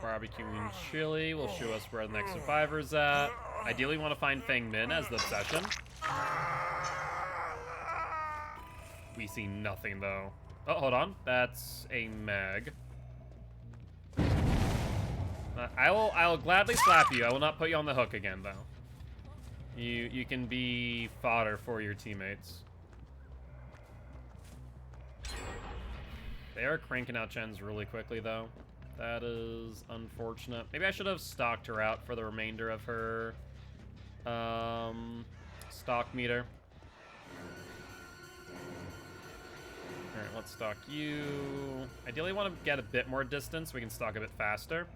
Barbecuing Chili will show us where the next survivor's at. Ideally, we want to find Feng Min as the Obsession. We see nothing, though. Oh, hold on. That's a Meg. I'll gladly slap you. I will not put you on the hook again, though. You can be fodder for your teammates. They are cranking out gens really quickly, though. That is unfortunate. Maybe I should have stalked her out for the remainder of her stock meter. Alright, let's stalk you. Ideally, want to get a bit more distance so we can stalk a bit faster.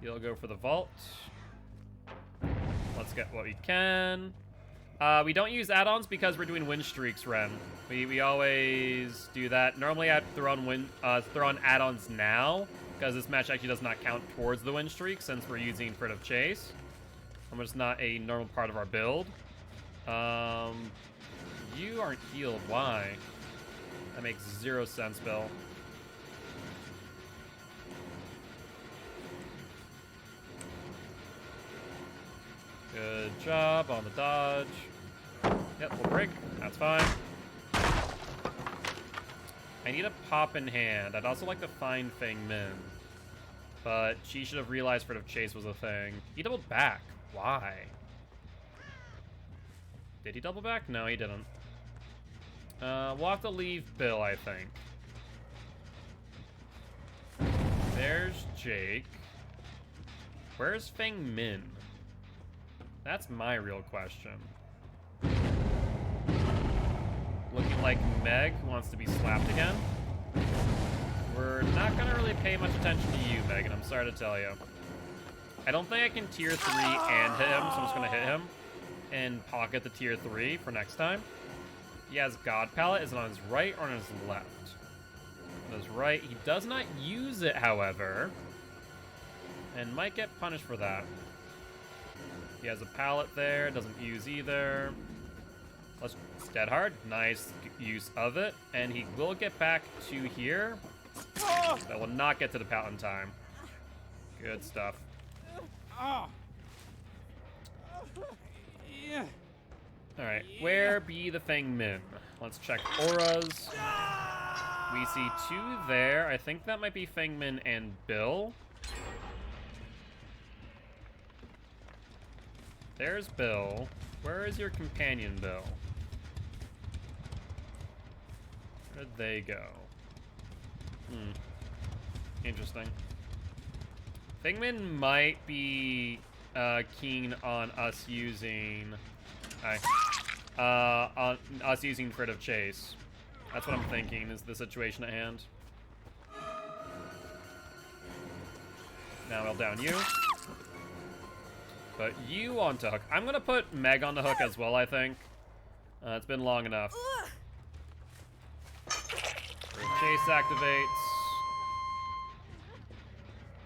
You'll go for the vault. Let's get what we can. We don't use add-ons because we're doing win streaks, Ren. We always do that. Normally, I'd throw on add-ons now because this match actually does not count towards the win streak since we're using Furtive Chase, which is not a normal part of our build. You aren't healed. Why? That makes 0 sense, Bill. Good job on the dodge. Yep, we'll break. That's fine. I need a pop in hand. I'd also like to find Feng Min. But she should have realized Frit of Chase was a thing. He doubled back. Why? Did he double back? No, he didn't. We'll have to leave Bill, I think. There's Jake. Where's Feng Min? That's my real question. Looking like Meg wants to be slapped again. We're not gonna really pay much attention to you, Megan. I'm sorry to tell you. I don't think I can tier 3 and hit him, so I'm just gonna hit him and pocket the tier 3 for next time. He has God Palette. Is it on his right or on his left? On his right. He does not use it, however, and might get punished for that. He has a palette there. Doesn't use either. Let's Dead Hard. Nice use of it, and he will get back to here. That will not get to the palette in time. Good stuff. Alright, where be the Feng Min? Let's check auras. We see 2 there. I think that might be Feng Min and Bill. There's Bill. Where is your companion, Bill? Where'd they go? Interesting. Feng Min might be keen on us using... on us using Frit of Chase. That's what I'm thinking, is the situation at hand. Now I'll down you. Put you onto hook. I'm gonna put Meg on the hook as well, I think. It's been long enough. Chase activates.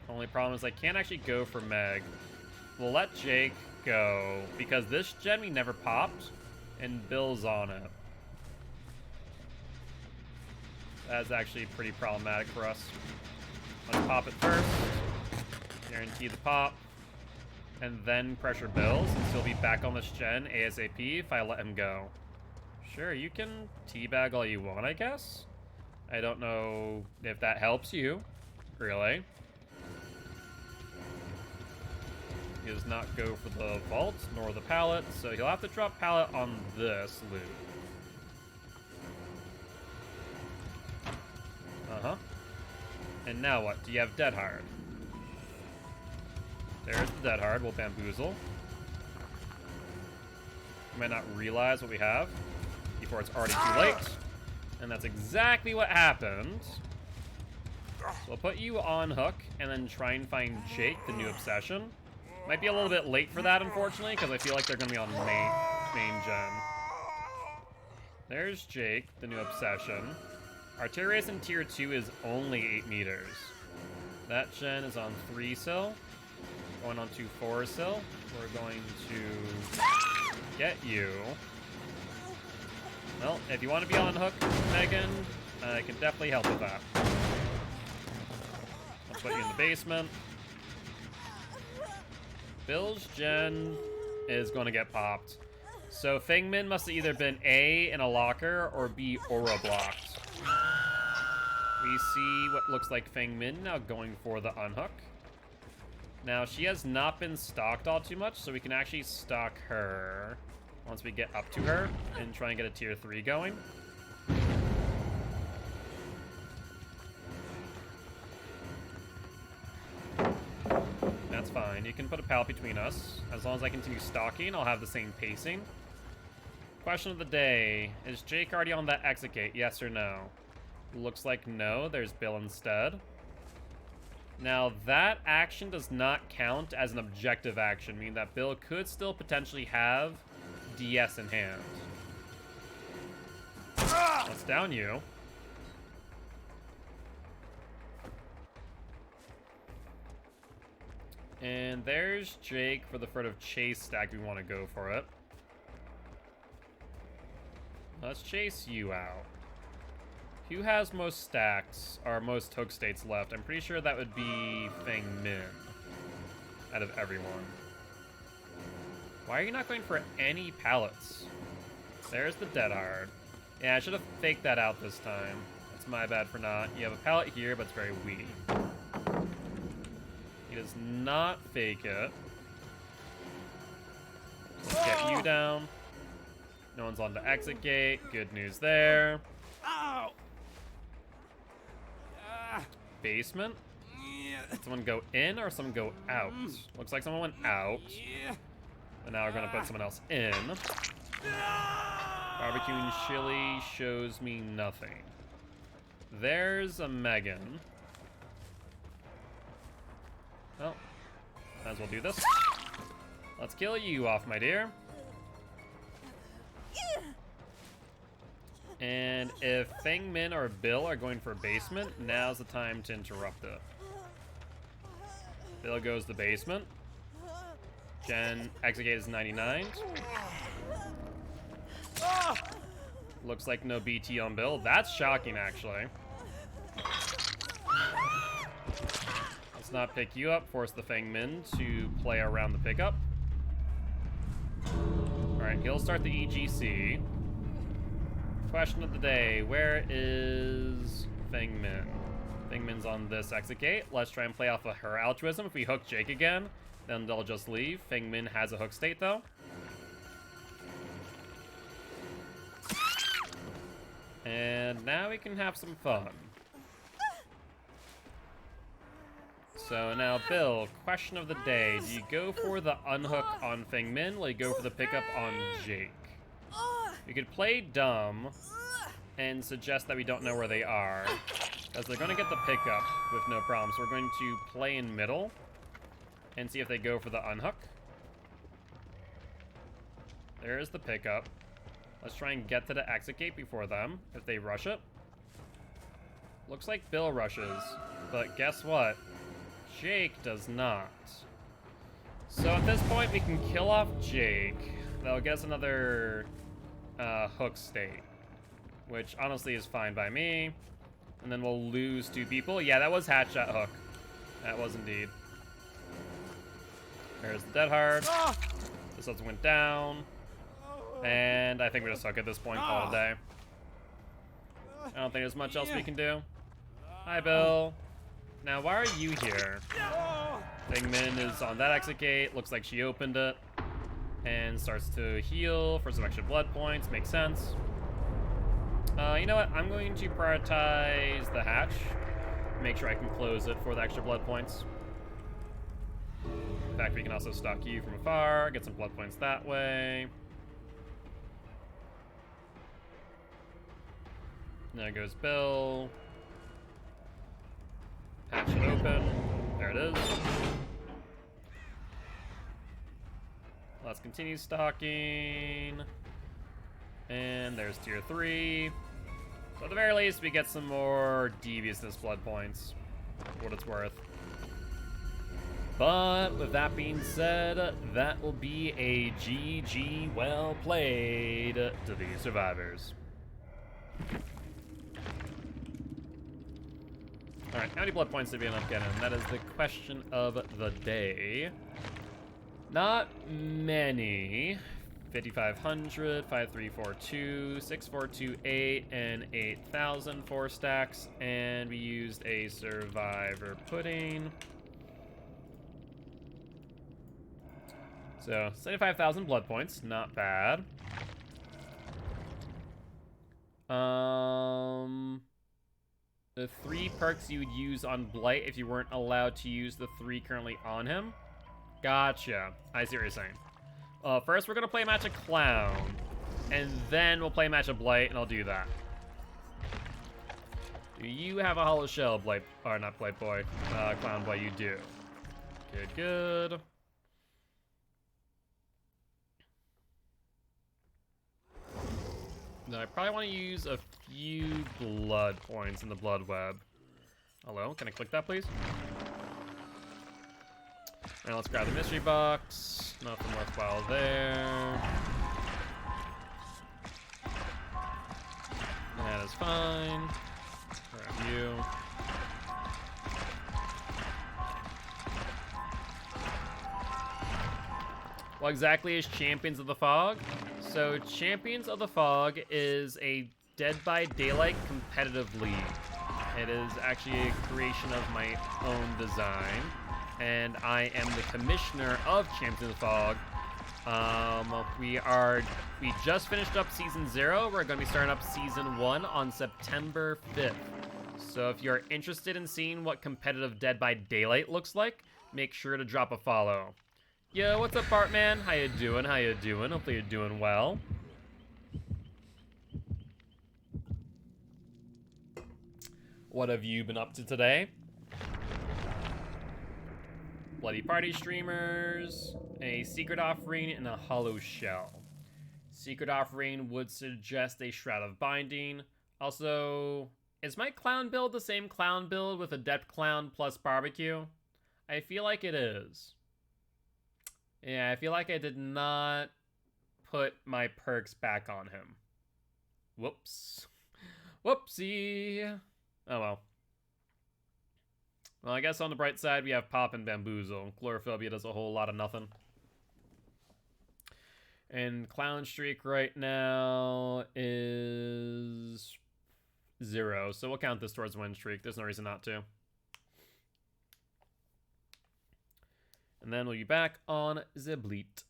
Only problem is I can't actually go for Meg. We'll let Jake go, because this gen we never popped, and Bill's on it. That's actually pretty problematic for us. Let's pop it first. Guarantee the pop. And then pressure Bill, since he'll be back on this gen ASAP if I let him go. Sure, you can teabag all you want, I guess? I don't know if that helps you, really. He does not go for the vault, nor the pallet, so he'll have to drop pallet on this loot. Uh-huh. And now what? Do you have Dead Hard? There's the Dead Hard. We'll bamboozle. You might not realize what we have before it's already too late. And that's exactly what happened. So we'll put you on hook and then try and find Jake, the new obsession. Might be a little bit late for that, unfortunately, because I feel like they're going to be on main gen. There's Jake, the new obsession. Arterius in tier 2 is only 8 meters. That gen is on 3 sil. Going on to 4 sil. We're going to get you. Well, if you want to be on hook, Megan, I can definitely help with that. I'll put you in the basement. Bill's gen is going to get popped. So Feng Min must have either been A, in a locker, or B, aura blocked. We see what looks like Feng Min now going for the unhook. Now, she has not been stalked all too much, so we can actually stalk her once we get up to her and try and get a tier 3 going. That's fine. You can put a pallet between us. As long as I continue stalking, I'll have the same pacing. Question of the day. Is Jake already on that exit gate? Yes or no? Looks like no. There's Bill instead. Now, that action does not count as an objective action, meaning that Bill could still potentially have DS in hand. Let's down you. And there's Jake for the Frit of Chase stack. We want to go for it. Let's chase you out. Who has most stacks, or most hook states left? I'm pretty sure that would be Feng Min, out of everyone. Why are you not going for any pallets? There's the Dead Hard. Yeah, I should have faked that out this time. That's my bad for not. You have a pallet here, but it's very weedy. He does not fake it. Let's get you down. No one's on the exit gate. Good news there. Ow! Basement? Did someone go in or someone go out? Looks like someone went out. And now we're gonna put someone else in. Barbecue and chili shows me nothing. There's a Megan. Well, might as well do this. Let's kill you off, my dear. And if Feng Min or Bill are going for basement, now's the time to interrupt it. Bill goes to basement. Jen, exit gate is 99. Looks like no BT on Bill. That's shocking, actually. Let's not pick you up. Force the Feng Min to play around the pickup. Alright, he'll start the EGC. Question of the day. Where is Feng Min? Feng Min's on this exit gate. Let's try and play off of her altruism. If we hook Jake again, then they'll just leave. Feng Min has a hook state, though. And now we can have some fun. So now, Bill, question of the day. Do you go for the unhook on Feng Min, or do you go for the pickup on Jake? You could play dumb and suggest that we don't know where they are, because they're going to get the pickup with no problem. So we're going to play in middle and see if they go for the unhook. There's the pickup. Let's try and get to the exit gate before them, if they rush it. Looks like Bill rushes, but guess what? Jake does not. So at this point, we can kill off Jake. That'll get us another hook state, which honestly is fine by me. And then we'll lose 2 people. Yeah, that was hatch at hook. That was indeed. There's the Dead Hard. This also went down. And I think we just hook at this point, call it a day. I don't think there's much else we can do. Hi, Bill. Now, why are you here? Feng Min is on that exit gate. Looks like she opened it. And starts to heal for some extra blood points. Makes sense. You know what? I'm going to prioritize the hatch. Make sure I can close it for the extra blood points. In fact, we can also stalk you from afar. Get some blood points that way. There goes Bill. Hatch it open. There it is. Let's continue stalking. And there's tier 3. So at the very least, we get some more deviousness blood points. For what it's worth. But with that being said, that will be a GG well played to the survivors. Alright, how many blood points did we end up getting? That is the question of the day. Not many. 5,500, 5,342, 6,428, and 8,000 4 stacks. And we used a survivor pudding. So, 75,000 blood points, not bad. The 3 perks you would use on Blight if you weren't allowed to use the 3 currently on him. Gotcha. I see what you're saying. First, we're going to play a match of Clown. And then we'll play a match of Blight, and I'll do that. Do you have a hollow shell, Blight? Or not Blight Boy. Clown Boy, you do. Good, good. Now, I probably want to use a few blood points in the blood web. Hello, can I click that, please? Now let's grab the mystery box. Nothing worthwhile there. That is fine. Grab you. What exactly is Champions of the Fog? So Champions of the Fog is a Dead by Daylight competitive league. It is actually a creation of my own design, and I am the commissioner of Champions of the Fog. We just finished up season 0. We're going to be starting up season 1 on September 5th. So if you're interested in seeing what competitive Dead by Daylight looks like, make sure to drop a follow. Yo, what's up, Bartman? How you doing? How you doing? Hopefully you're doing well. What have you been up to today? Bloody Party streamers, a secret offering, and a hollow shell. Secret offering would suggest a Shroud of Binding. Also, is my clown build the same clown build with Adept Clown plus Barbecue? I feel like it is. Yeah, I feel like I did not put my perks back on him. Whoops. Whoopsie. Oh well. Well, I guess on the bright side, we have Pop and Bamboozle. Chlorophobia does a whole lot of nothing. And Clown Streak right now is 0. So we'll count this towards win streak. There's no reason not to. And then we'll be back on Zibleet.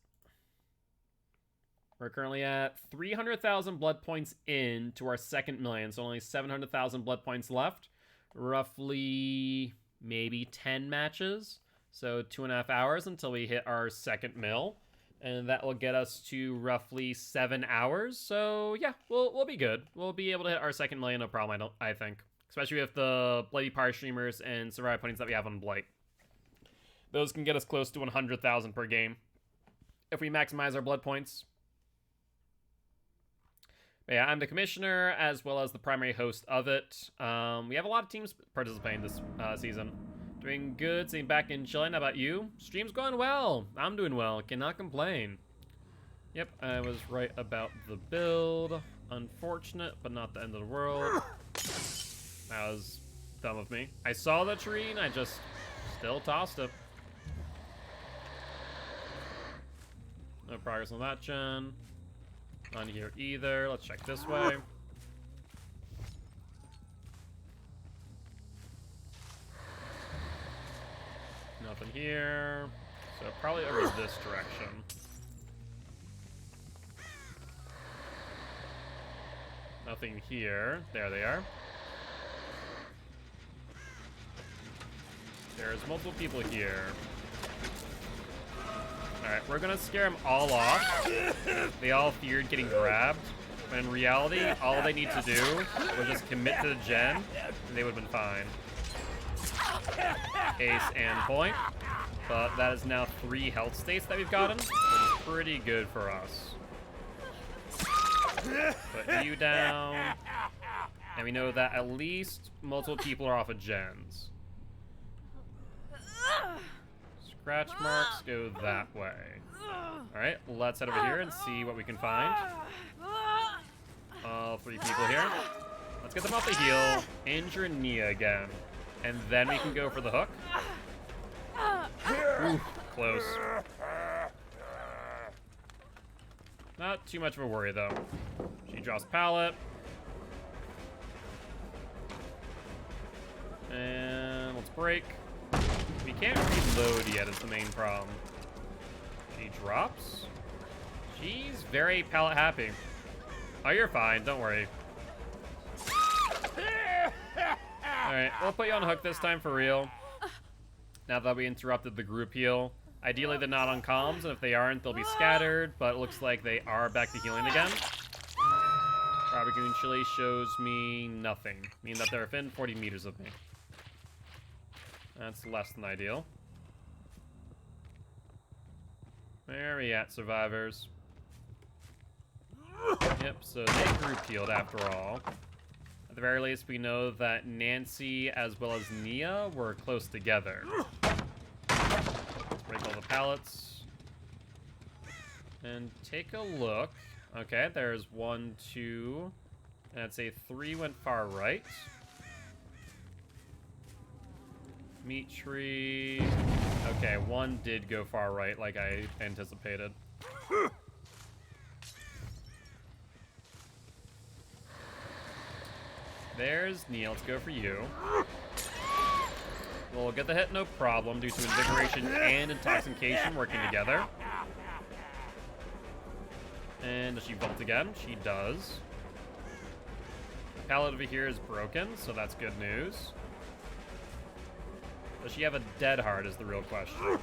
We're currently at 300,000 blood points in to our second million, so only 700,000 blood points left. Roughly maybe 10 matches, so 2.5 hours until we hit our second mill, and that will get us to roughly 7 hours. So yeah, we'll be good. We'll be able to hit our second million, no problem. I think, especially with the Bloody Par streamers and Survivor Ponies that we have on Blight. Those can get us close to 100,000 per game if we maximize our blood points. But yeah, I'm the commissioner as well as the primary host of it. We have a lot of teams participating this season. Doing good, sitting back and chilling. How about you? Stream's going well. I'm doing well. Cannot complain. Yep, I was right about the build. Unfortunate, but not the end of the world. That was dumb of me. I saw the tree and I just still tossed it. No progress on that gen. None here either. Let's check this way. Nothing here. So probably over this direction. Nothing here. There they are. There's multiple people here. Alright, we're gonna scare them all off. They all feared getting grabbed. But in reality, all they need to do was just commit to the gen, and they would have been fine. Ace and point. But that is now 3 health states that we've gotten, which is pretty good for us. Put you down. And we know that at least multiple people are off of gens. Scratch marks go that way. Alright, let's head over here and see what we can find. All 3 people here. Let's get them off the heel. Injure Nia again. And then we can go for the hook. Ooh, close. Not too much of a worry, though. She draws pallet. And let's break. We can't reload yet is the main problem. She drops. She's very pallet happy. Oh, you're fine. Don't worry. Alright, we'll put you on hook this time for real. Now that we interrupted the group heal. Ideally, they're not on comms, and if they aren't, they'll be scattered, but it looks like they are back to healing again. Barbecue and chili shows me nothing, meaning that they're within 40 meters of me. That's less than ideal. Where are we at, survivors? Yep, so they group healed after all. At the very least, we know that Nancy as well as Nia were close together. Let's break all the pallets. And take a look. Okay, there's 1, 2, And I'd say 3 went far right. Meat tree. Okay, 1 did go far right like I anticipated. There's Neil. Let's go for you. We'll get the hit, no problem, due to invigoration and intoxication working together. And does she vault again? She does. The pallet over here is broken, so that's good news. Does she have a dead heart is the real question.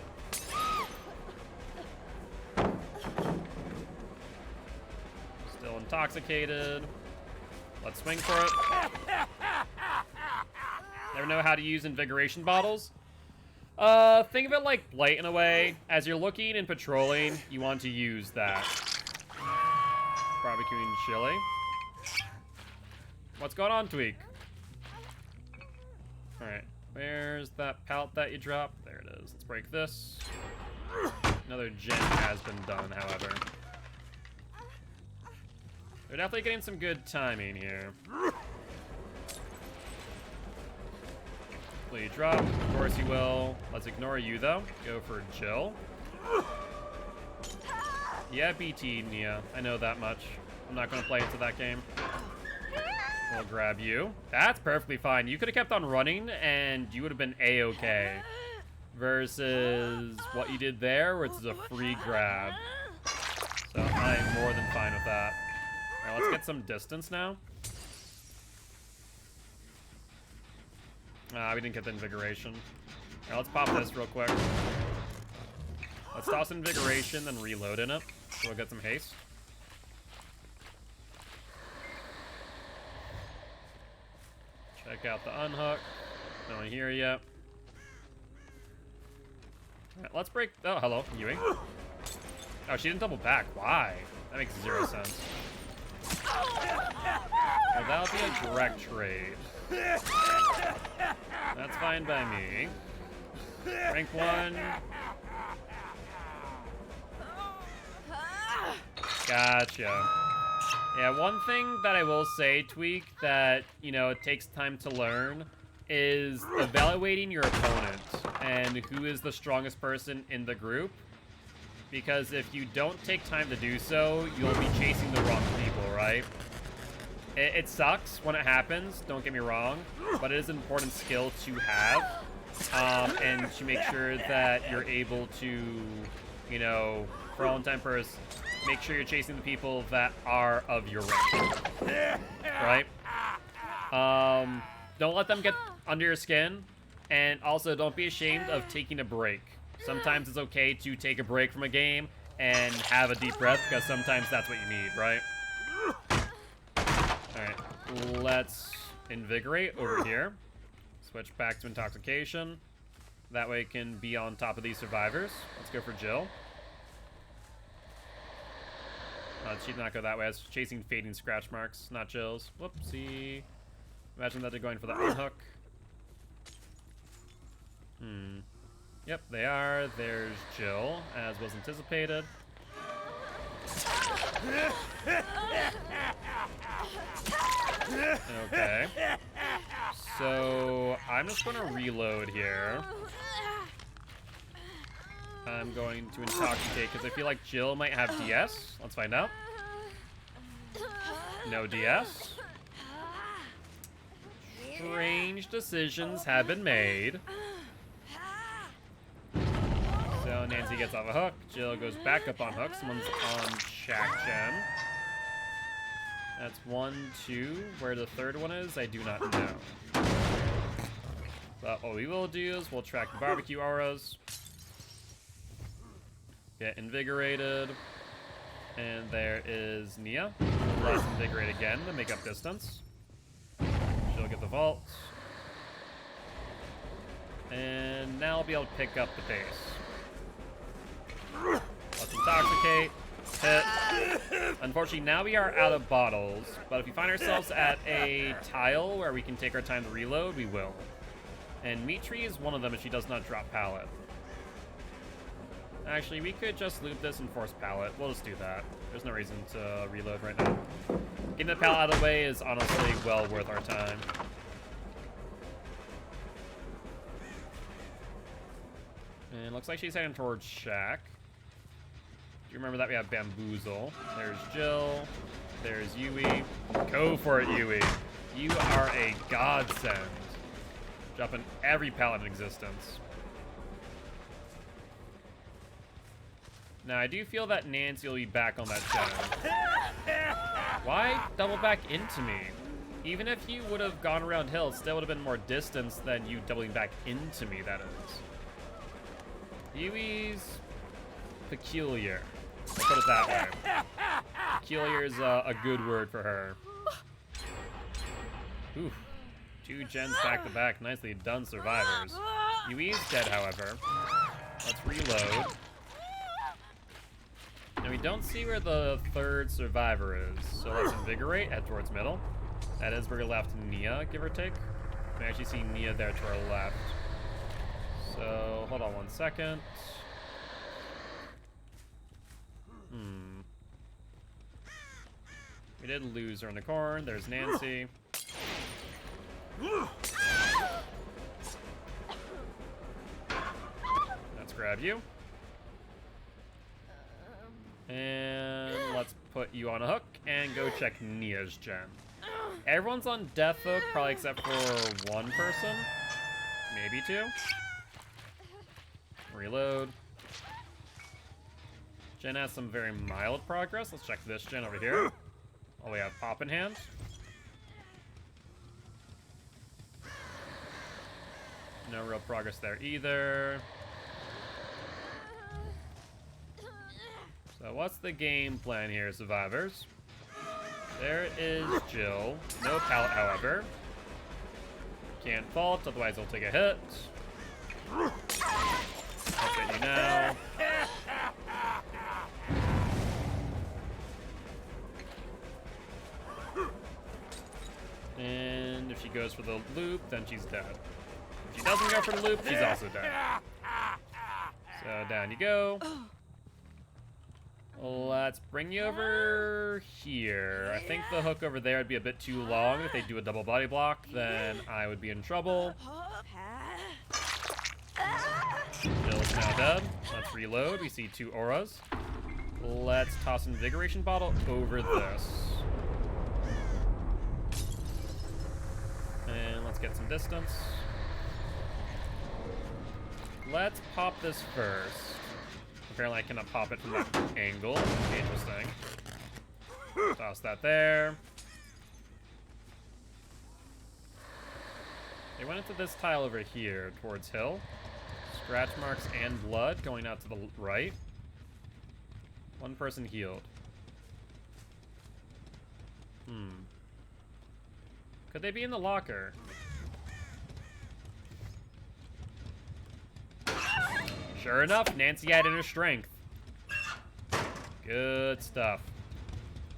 Still intoxicated. Let's swing for it. Never know how to use invigoration bottles. Think of it like Blight in a way. As you're looking and patrolling, you want to use that. Barbecuing chili. What's going on, Tweak? Alright, where's that pallet that you dropped? There it is. Let's break this. Another gen has been done, however. They're definitely getting some good timing here. Will you drop? Of course you will. Let's ignore you, though. Go for Jill. Yeah, BT, Nia. I know that much. I'm not going to play into that game. We'll grab you. That's perfectly fine. You could have kept on running, and you would have been A-okay. Versus what you did there, where it's a free grab. So I'm more than fine with that. Alright, let's get some distance now. We didn't get the invigoration. Alright, let's pop this real quick. Let's toss invigoration, then reload in it. So we'll get some haste. Check out the unhook. No one here yet. Alright, let's break. Oh, hello, Ewing. Oh, she didn't double back. Why? That makes 0 sense. Well, that'll be a direct trade. That's fine by me. Rank 1. Gotcha. Yeah, one thing that I will say, Tweak, that, you know, it takes time to learn is evaluating your opponent and who is the strongest person in the group. Because if you don't take time to do so, you'll be chasing the wrong people, right? It sucks when it happens, don't get me wrong, but it is an important skill to have, and to make sure that you're able to, you know, for all intents and purposes, make sure you're chasing the people that are of your rank, right? Don't let them get under your skin, and also don't be ashamed of taking a break. Sometimes it's okay to take a break from a game and have a deep breath, because sometimes that's what you need, right? Alright, let's invigorate over here. Switch back to intoxication. That way it can be on top of these survivors. Let's go for Jill. She did not go that way. I was chasing fading scratch marks, not Jill's. Whoopsie. Imagine that they're going for the unhook. Yep, they are. There's Jill, as was anticipated. Okay. So, I'm just going to reload here. I'm going to intoxicate, because I feel like Jill might have DS. Let's find out. No DS. Strange decisions have been made. So Nancy gets off a hook. Jill goes back up on hook. Someone's on Shack Gen. That's 1, 2. Where the third one is, I do not know. But what we will do is we'll track the barbecue auras. Get invigorated. And there is Nia. Let's invigorate again to make up distance. She'll get the vault. And now I'll be able to pick up the pace. Let's intoxicate. Hit. Unfortunately, now we are out of bottles, but if we find ourselves at a tile where we can take our time to reload, we will. And Meat Tree is one of them if she does not drop pallet. Actually, we could just loop this and force pallet. We'll just do that. There's no reason to reload right now. Getting the pallet out of the way is honestly well worth our time. And looks like she's heading towards Shack. Do you remember that we have Bamboozle? There's Jill. There's Yui. Go for it, Yui. You are a godsend. Dropping every pallet in existence. Now, I do feel that Nancy will be back on that gen. Why double back into me? Even if you would have gone around hill, it still would have been more distance than you doubling back into me, that is. Yui's peculiar. Let's put it that way. Peculiar is a good word for her. Ooh. 2 gens back to back. Nicely done, survivors. Yui's dead, however. Let's reload. Now we don't see where the 3rd survivor is, so let's invigorate, head towards middle. That is where we left Nia, give or take. We actually see Nia there to our left. So, hold on 1 second. We did lose her in the corn. There's Nancy. Let's grab you. And let's put you on a hook and go check Nia's gen. Everyone's on death hook, probably except for 1 person. Maybe 2. Reload. Gen has some very mild progress. Let's check this gen over here. Oh, we have Pop in hand. No real progress there either. So what's the game plan here, survivors? There is Jill. No pallet, however. Can't fault, otherwise he'll take a hit. I'll get you now. And if she goes for the loop, then she's dead. If she doesn't go for the loop, she's also dead. So down you go. Let's bring you over here. I think the hook over there would be a bit too long. If they do a double body block, then I would be in trouble. Jill's now dead. Let's reload. We see 2 auras. Let's toss Invigoration Bottle over this. And let's get some distance. Let's pop this first. Apparently I cannot pop it from that angle. Interesting. Toss that there. They went into this tile over here towards hill. Scratch marks and blood going out to the right. 1 person healed. Could they be in the locker? Sure enough, Nancy had inner strength. Good stuff.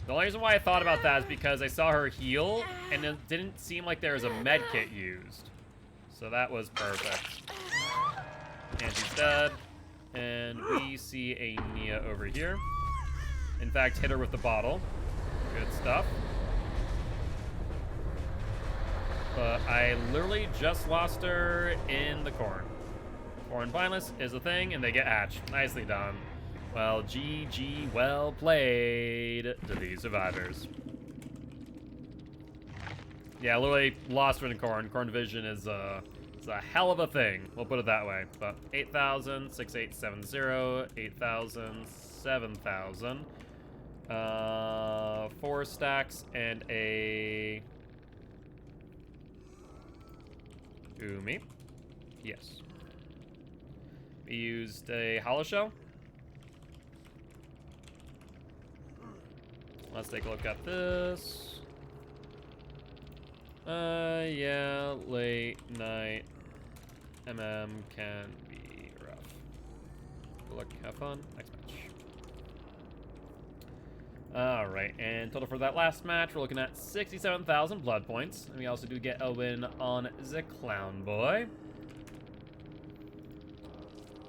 The only reason why I thought about that is because I saw her heal, and it didn't seem like there was a med kit used. So that was perfect. Nancy's dead. And we see a Nia over here. In fact, hit her with the bottle. Good stuff. But I literally just lost her in the corn. Corn blindness is a thing, and they get hatched. Nicely done. Well, GG, well played to these survivors. Yeah, literally lost her in the corn. Corn division is it's a hell of a thing. We'll put it that way. But 8,000, 6870, 8,000, 7,000. 4 stacks and a Umi. Yes. We used a hollow shell. Let's take a look at this. Yeah, late night MM can be rough. Good luck, have fun. Next match. Alright, and total for that last match, we're looking at 67,000 blood points. And we also do get a win on the Clown Boy.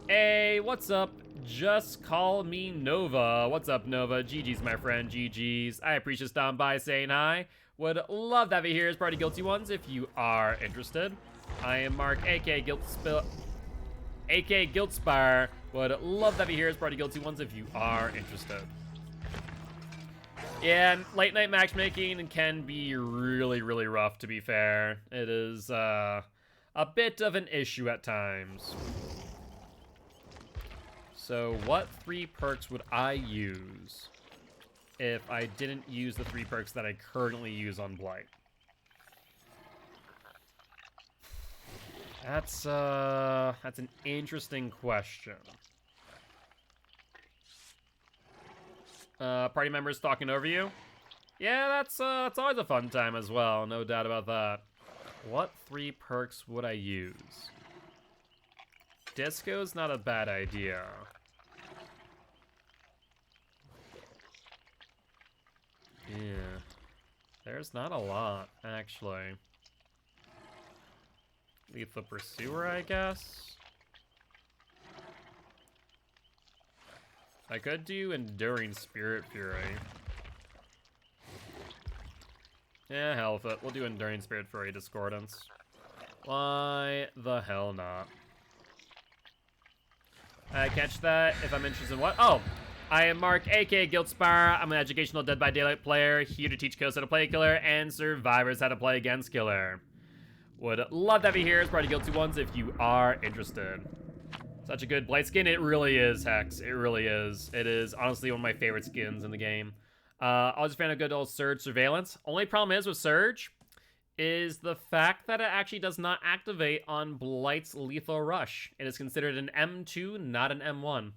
Hey, what's up, just call me Nova. What's up, Nova? GG's, my friend. GG's. I appreciate stopping by saying hi. Would love to have you here as part of Guilty Ones if you are interested. I am Mark, aka Guiltspire. Would love to have you here as part of Guilty Ones if you are interested. Yeah, and late night matchmaking can be really, really rough, to be fair. It is a bit of an issue at times. So what 3 perks would I use if I didn't use the 3 perks that I currently use on Blight? That's an interesting question. Party members talking over you? Yeah, that's always a fun time as well, no doubt about that. What 3 perks would I use? Disco's not a bad idea. Yeah. There's not a lot, actually. Lethal Pursuer, I guess? I could do Enduring Spirit Fury. Yeah, hell with it. We'll do Enduring Spirit Fury Discordance. Why the hell not? I catch that if I'm interested in what? Oh! I am Mark, aka Guiltspire. I'm an educational Dead by Daylight player, here to teach kills how to play Killer and survivors how to play against Killer. Would love to have you here as part of Guilty Ones if you are interested. Such a good Blight skin. It really is, Hex. It really is. It is honestly one of my favorite skins in the game. I was a fan of good old Surge Surveillance. Only problem is with Surge is the fact that it actually does not activate on Blight's Lethal Rush. It is considered an M2, not an M1.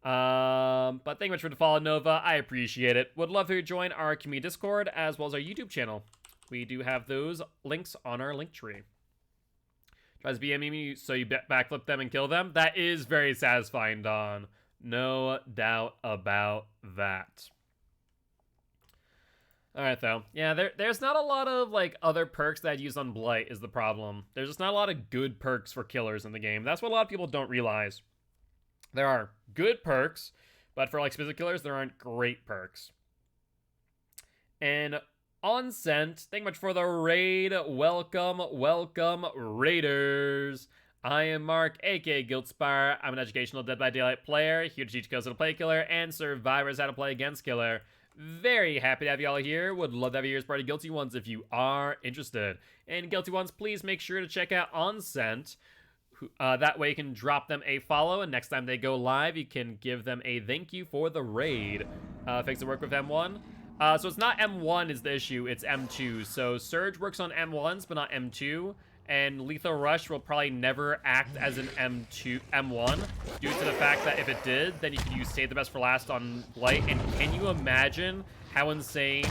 But thank you much for the follow, Nova. I appreciate it. Would love to join our community Discord as well as our YouTube channel. We do have those links on our link tree. Tries to BM me so you backflip them and kill them. That is very satisfying, Don. No doubt about that. Alright, though. Yeah, there's not a lot of, like, other perks that I'd use on Blight is the problem. There's just not a lot of good perks for killers in the game. That's what a lot of people don't realize. There are good perks, but for, like, specific killers, there aren't great perks. And on Scent, thank you much for the raid. Welcome, welcome, raiders. I am Mark, aka Guiltspire. I'm an educational Dead by Daylight player, here to teach kills how to play Killer and survivors how to play against Killer. Very happy to have you all here. Would love to have you here as part of Guilty Ones if you are interested. And Guilty Ones, please make sure to check out On Scent. That way you can drop them a follow, and next time they go live, you can give them a thank you for the raid. Thanks to work with M1. So it's not M1 is the issue, it's M2. So Surge works on M1s, but not M2. And Lethal Rush will probably never act as an M1, due to the fact that if it did, then you could use Save the Best for Last on Blight. And can you imagine how insane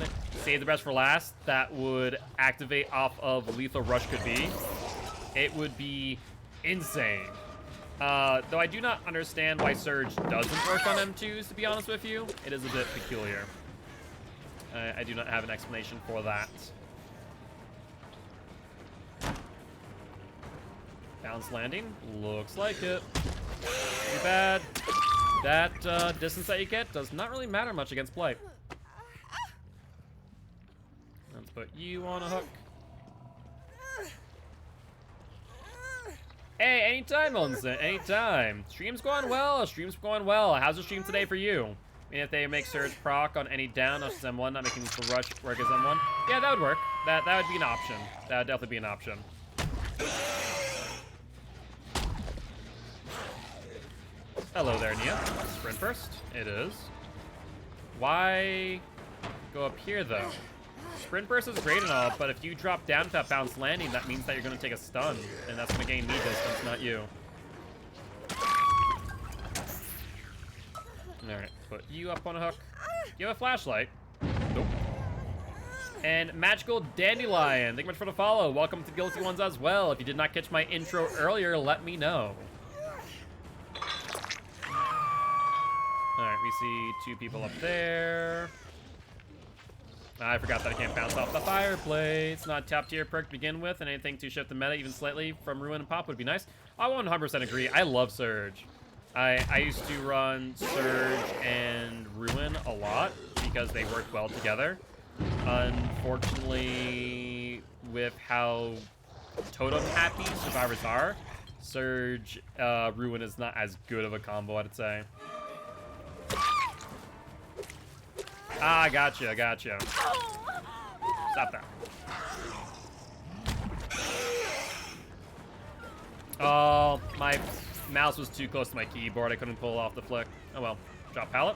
Save the Best for Last that would activate off of Lethal Rush could be? It would be insane. Though I do not understand why Surge doesn't work on M2s, to be honest with you. It is a bit peculiar. I do not have an explanation for that. Bounce landing? Looks like it. Too bad. That distance that you get does not really matter much against Blight. Let's put you on a hook. Hey, anytime, Olsen. Anytime. Stream's going well. Stream's going well. How's the stream today for you? I mean, if they make Surge proc on any down, not just M1, not making the rush work as M1. Yeah, that would work. That would be an option. That would definitely be an option. Hello there, Nia. Sprint first. It is. Why go up here, though? Sprint burst is great and all, but if you drop down to that bounce landing, that means that you're going to take a stun, and that's going to gain me distance, not you. Alright, put you up on a hook. You have a flashlight. Nope. And Magical Dandelion, thank you much for the follow. Welcome to Guilty Ones as well. If you did not catch my intro earlier, let me know. Alright, we see 2 people up there. I forgot that I can't bounce off the fireplace. Not top tier perk to begin with, and anything to shift the meta even slightly from Ruin and Pop would be nice. I 100% agree. I love Surge. I used to run Surge and Ruin a lot because they worked well together. Unfortunately, with how totem happy survivors are, Surge Ruin is not as good of a combo, I'd say. Ah, gotcha, gotcha. Stop that. Oh, my mouse was too close to my keyboard. I couldn't pull off the flick. Oh well. Drop pallet.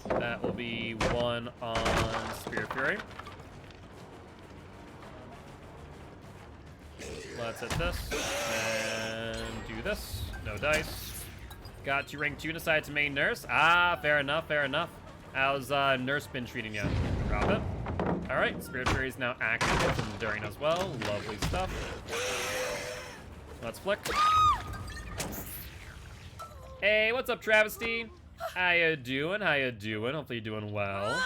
That will be 1 on Spirit Fury. Let's hit this. And do this. No dice. Got to rank 2 and decided to main nurse. Ah, fair enough, fair enough. How's nurse been treating you? Drop it. Alright, Spirit Fury is now active and enduring as well. Lovely stuff. Let's flick. Hey, what's up, Travesty? How you doing? How you doing? Hopefully you're doing well.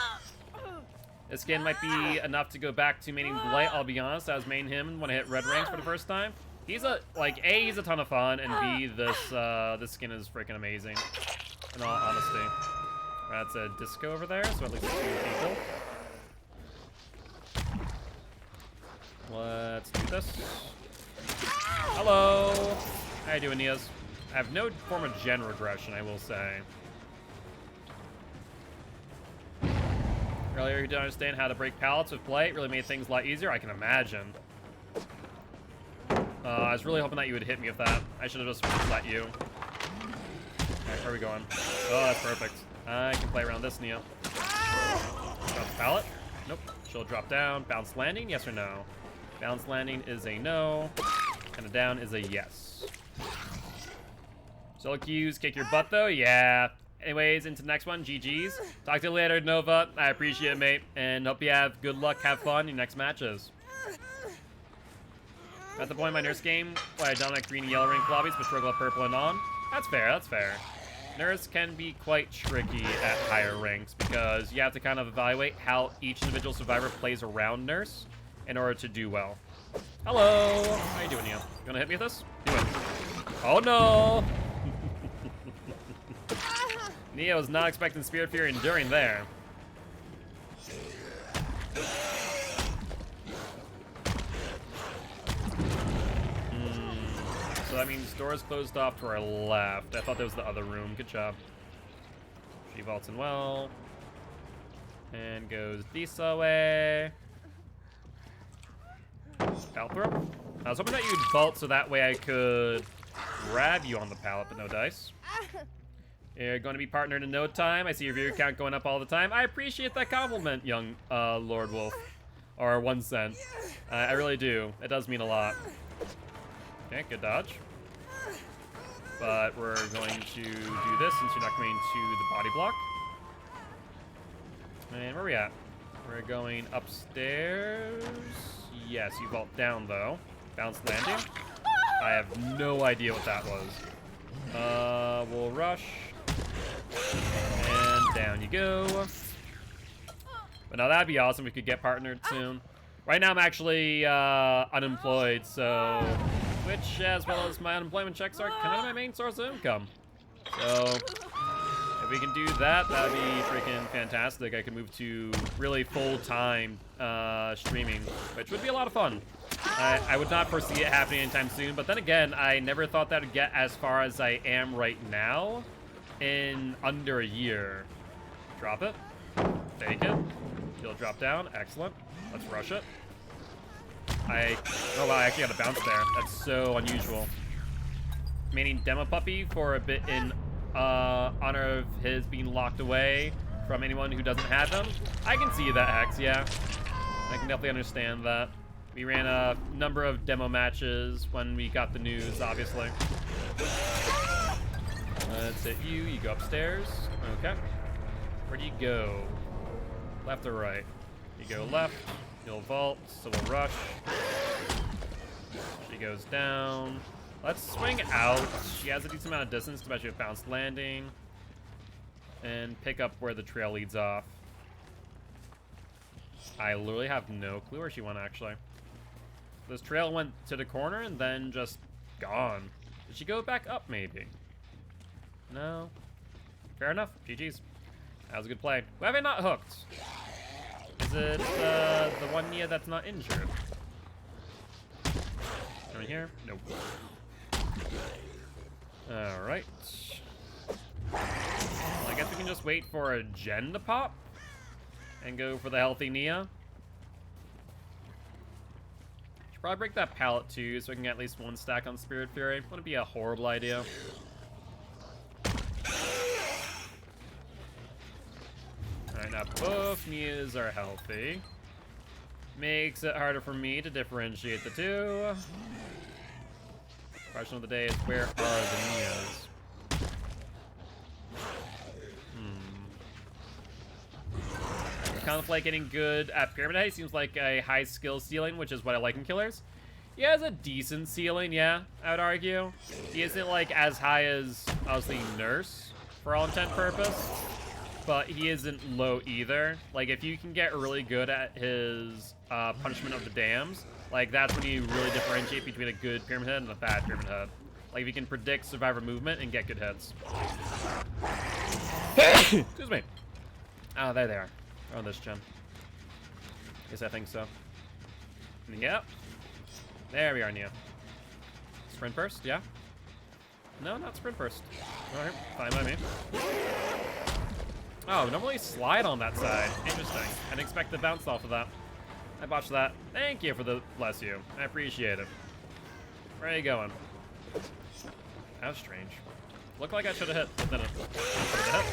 This skin might be enough to go back to maining Blight, I'll be honest. I was maining him when I hit red ranks for the first time. He's a, like, A, he's a ton of fun, and B, this skin is freaking amazing. In all honesty. That's a disco over there, so at least 2 people. Let's do this. Hello! How you doing, Nias? I have no form of gen regression, I will say. Earlier, you didn't understand how to break pallets with Blight. Really made things a lot easier, I can imagine. I was really hoping that you would hit me with that. I should have just let you. Alright, where are we going? Oh, that's perfect. I can play around this, Nia. Drop the pallet. Nope. She'll drop down. Bounce landing, yes or no? Bounce landing is a no. And a down is a yes. Solo Q's kick your butt, though? Yeah. Anyways, into the next one. GG's. Talk to you later, Nova. I appreciate it, mate. And hope you have good luck, have fun in your next matches. At the point in my nurse game, where I dominate green and yellow rank lobbies, but struggle at purple and on. That's fair, that's fair. Nurse can be quite tricky at higher ranks because you have to kind of evaluate how each individual survivor plays around Nurse in order to do well. Hello! How you doing, Neo? You wanna hit me with this? Do it. Oh no! Neo was not expecting Spirit Fury enduring there. So that means doors closed off to our left. I thought that was the other room. Good job. She vaults in well. And goes this way. Pallet throw. I was hoping that you'd vault so that way I could grab you on the pallet, but no dice. You're going to be partnered in no time. I see your viewer count going up all the time. I appreciate that compliment, young Lord Wolf. Or 1 cent. I really do. It does mean a lot. Okay, good dodge. But we're going to do this since you're not going to the body block. And where are we at? We're going upstairs. Yes, you vault down though. Bounce landing. I have no idea what that was. We'll rush. And down you go. But now that'd be awesome. We could get partnered soon. Right now I'm actually unemployed, so which, as well as my unemployment checks, are kind of my main source of income. So if we can do that, that'd be freaking fantastic. I could move to really full-time streaming, which would be a lot of fun. I would not foresee it happening anytime soon, but then again, I never thought that would get as far as I am right now in under a year. Drop it. Fake it. She'll drop down. Excellent. Let's rush it. Oh wow, I actually got a bounce there. That's so unusual. Meaning Demo Puppy for a bit in honor of his being locked away from anyone who doesn't have him. I can see that, Hex, yeah. I can definitely understand that. We ran a number of demo matches when we got the news, obviously. Let's hit you. You go upstairs. Okay. Where do you go? Left or right? You go left. You'll vault, so we'll rush. She goes down. Let's swing out. She has a decent amount of distance, especially with bounce landing. And pick up where the trail leads off. I literally have no clue where she went, actually. This trail went to the corner and then just gone. Did she go back up, maybe? No. Fair enough. GG's. That was a good play. Why have I not hooked? Is it the one Nia that's not injured? Coming here? Nope. Alright. Well, I guess we can just wait for a gen to pop and go for the healthy Nia. Should probably break that pallet too so I can get at least one stack on Spirit Fury. Wouldn't be a horrible idea. Alright, now both Nias are healthy. Makes it harder for me to differentiate the two. Question of the day is, where are the Nias? Kind of like getting good at Pyramid Head. He seems like a high skill ceiling, which is what I like in killers. He has a decent ceiling, yeah, I would argue. He isn't like as high as, obviously, Nurse, for all intent and purpose. But he isn't low either. Like, if you can get really good at his punishment of the dams, like, that's when you really differentiate between a good Pyramid Head and a bad Pyramid Head. Like, if you can predict survivor movement and get good hits. Excuse me. Oh, there they are. Oh, this gen. Yes, I think so. Yep. There we are, Nia. Sprint burst, yeah? No, not sprint burst. Alright, fine by me. Oh, normally slide on that side. Interesting. I didn't expect to bounce off of that. I botched that. Thank you for the bless you. I appreciate it. Where are you going? That was strange. Looked like I should have hit, but then it hit.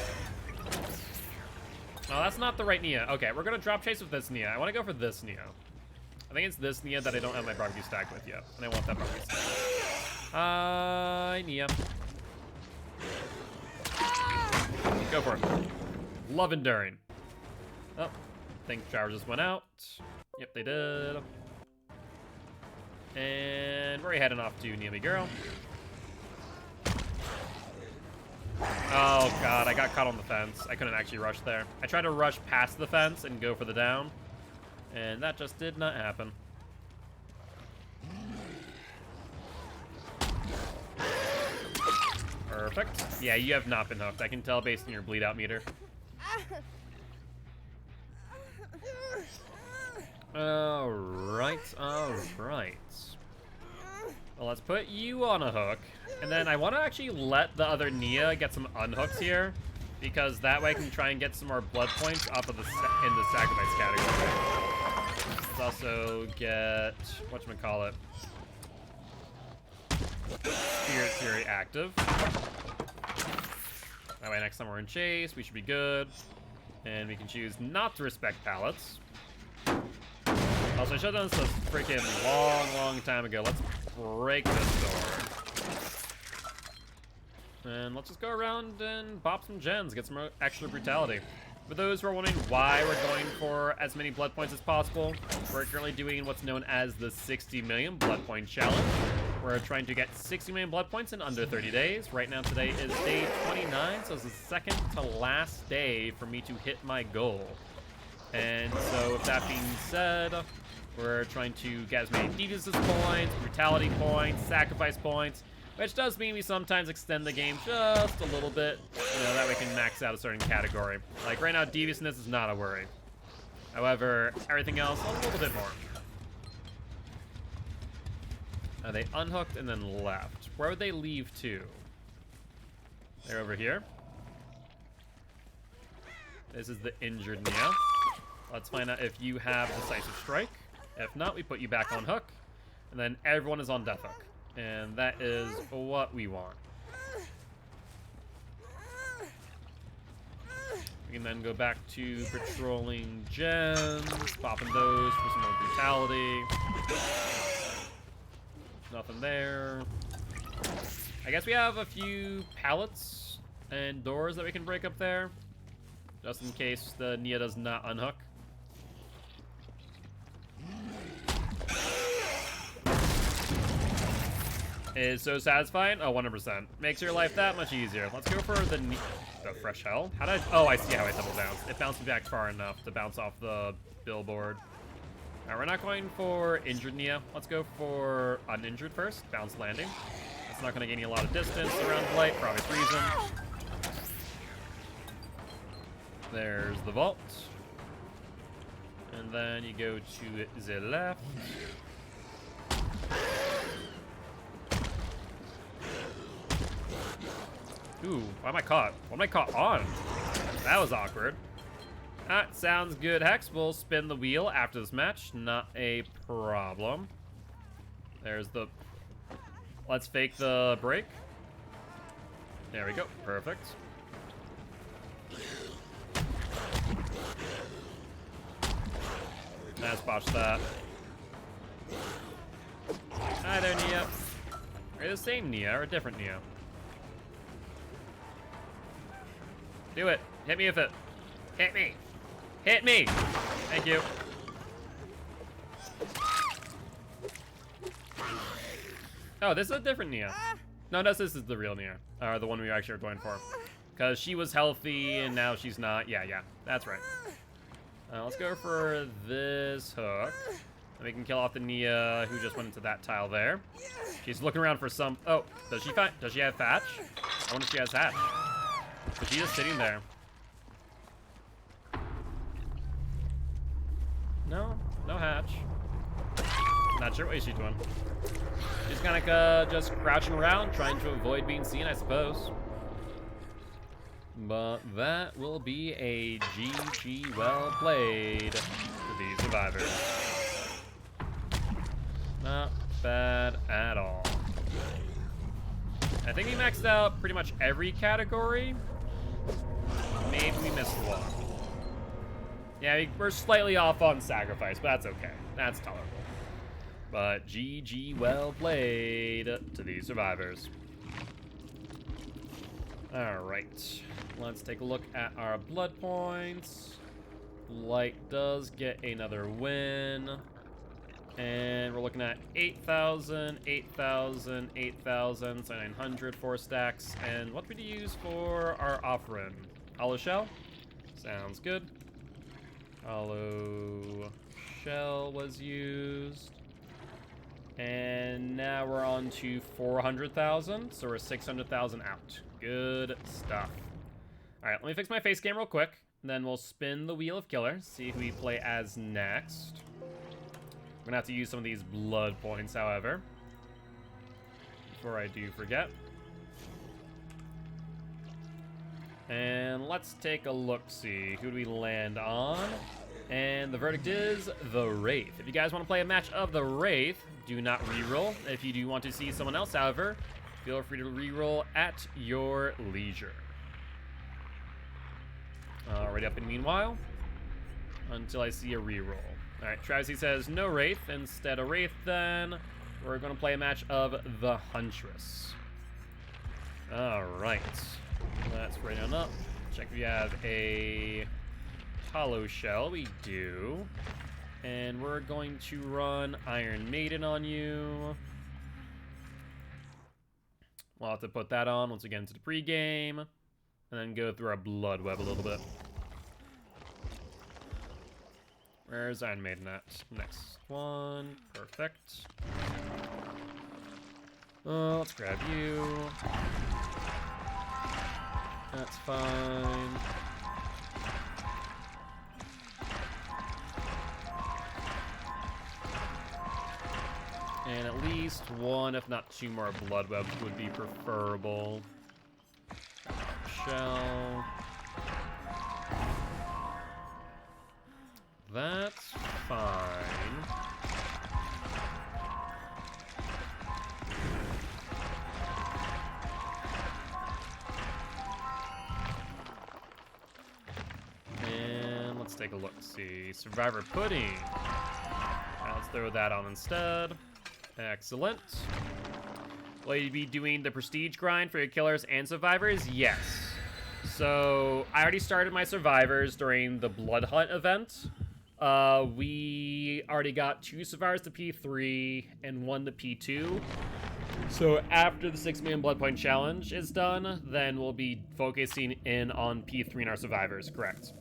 Oh, that's not the right Nia. Okay, we're gonna drop chase with this Nia. I want to go for this Nia. I think it's this Nia that I don't have my barbecue stack with yet, and I want that barbecue stack. Hi, Nia. Go for it. Love enduring. Oh, I think showers just went out. Yep, they did. And where are you heading off to, Neami girl? Oh god, I got caught on the fence. I couldn't actually rush there. I tried to rush past the fence and go for the down, and that just did not happen. Perfect. Yeah, you have not been hooked. I can tell based on your bleed out meter. Alright, alright. Well, let's put you on a hook. And then I want to actually let the other Nia get some unhooks here, because that way I can try and get some more blood points off of the in the sacrifice category. Let's also get whatchamacallit, Spirit Fury active. That way next time we're in chase, we should be good. And we can choose not to respect pallets. Also, I should have done this a freaking long time ago. Let's break this door. And let's just go around and bop some gens, get some extra brutality. For those who are wondering why we're going for as many blood points as possible, we're currently doing what's known as the 60 million blood point challenge. We're trying to get 60 million blood points in under 30 days. Right now, today is day 29, so it's the second to last day for me to hit my goal. And so, with that being said, we're trying to get as many defenses points, brutality points, sacrifice points, which does mean we sometimes extend the game just a little bit, you know, that we can max out a certain category. Like right now, deviousness is not a worry. However, everything else, a little bit more. They unhooked and then left. Where would they leave to? They're over here. This is the injured Nia. Let's find out if you have Decisive Strike. If not, we put you back on hook. And then everyone is on death hook. And that is what we want. We can then go back to patrolling gens, popping those for some more brutality. Nothing there. I guess we have a few pallets and doors that we can break up there, just in case the Nia does not unhook. Is so satisfying? Oh, 100%. Makes your life that much easier. Let's go for the fresh hell. How did I... Oh, I see how I double bounced. It bounced me back far enough to bounce off the billboard. Alright, we're not going for injured Nia. Let's go for uninjured first. Bounce landing. That's It's not going to gain you a lot of distance around Blight for obvious reason. There's the vault. And then you go to the left. Ooh, why am I caught? What am I caught on? That was awkward. That sounds good. Hex, we'll spin the wheel after this match. Not a problem. There's the... Let's fake the break. There we go. Perfect. Let's botch that. Hi there, Nia. Are you the same Nia or a different Nia? Do it. Hit me with it. Hit me. Hit me. Thank you. Oh, this is a different Nia. No, this is the real Nia. Or the one we actually are going for. Because she was healthy and now she's not. Yeah, that's right. Let's go for this hook. And we can kill off the Nia who just went into that tile there. She's looking around for some... Oh, does she have Thatch? I wonder if she has Hatch. But she's just sitting there. No Hatch. Not sure what she's doing. She's kind of just crouching around, trying to avoid being seen, I suppose. But that will be a GG well played for these survivors. Not bad at all. I think we maxed out pretty much every category. Maybe we missed one. Yeah, we're slightly off on sacrifice, but that's okay. That's tolerable. But GG well played to these survivors. Alright. Let's take a look at our blood points. Light does get another win. And we're looking at 8,000, 8,000, 8,000, so 900, 4 stacks. And what do we use for our offering? Hollow shell? Sounds good. Hollow shell was used. And now we're on to 400,000, so we're 600,000 out. Good stuff. All right, let me fix my face cam real quick. Then we'll spin the wheel of killer, see who we play as next. We're gonna have to use some of these blood points, however, before I do forget. And let's take a look-see. Who do we land on? And the verdict is the Wraith. If you guys want to play a match of the Wraith, do not reroll. If you do want to see someone else, however, feel free to reroll at your leisure. Alright, up in meanwhile, until I see a reroll. Alright, Travis says no Wraith. Instead of Wraith, then, we're going to play a match of the Huntress. Alright, let's bring on up. Check if you have a hollow shell. We do. And we're going to run Iron Maiden on you. We'll have to put that on once we get into the pregame. And then go through our blood web a little bit. Where's Iron Maiden at? Next one. Perfect. Let's grab you. That's fine. And at least one, if not two more blood webs would be preferable. Shell. That's fine. And let's take a look. See, Survivor Pudding. Let's throw that on instead. Excellent. Will you be doing the prestige grind for your killers and survivors? Yes. So I already started my survivors during the Blood Hunt event. We already got 2 survivors to P3 and 1 to P2. So after the 6-man blood point challenge is done, then we'll be focusing in on P3 and our survivors, correct?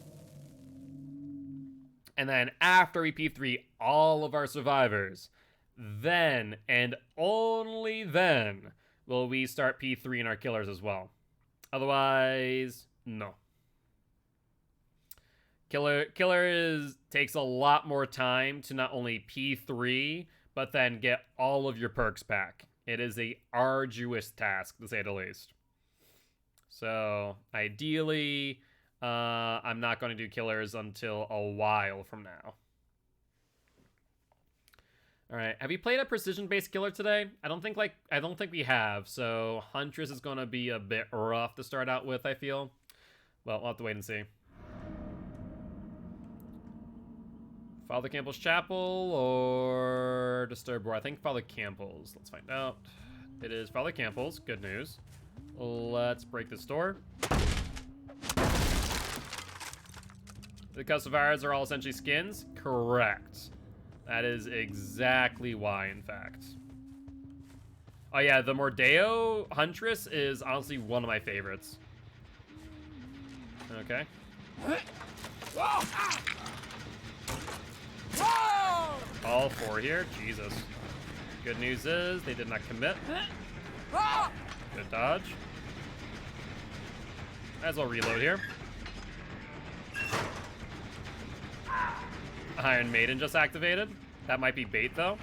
And then after we P3 all of our survivors, then and only then will we start P3 in our killers as well. Otherwise, no. Killer takes a lot more time to not only P3, but then get all of your perks back. It is a arduous task, to say the least. So, ideally, I'm not going to do killers until a while from now. All right, have you played a precision-based killer today? I don't think we have. So Huntress is gonna be a bit rough to start out with, I feel. Well, we'll have to wait and see. Father Campbell's Chapel or Disturbed War? I think Father Campbell's. Let's find out. It is Father Campbell's. Good news. Let's break this door. The Custovars are all essentially skins? Correct. That is exactly why, in fact. Oh yeah, the Mordeo Huntress is honestly one of my favorites. Okay. All four here. Jesus. Good news is they did not commit. Good dodge. Might as well reload here. Iron Maiden just activated. That might be bait, though.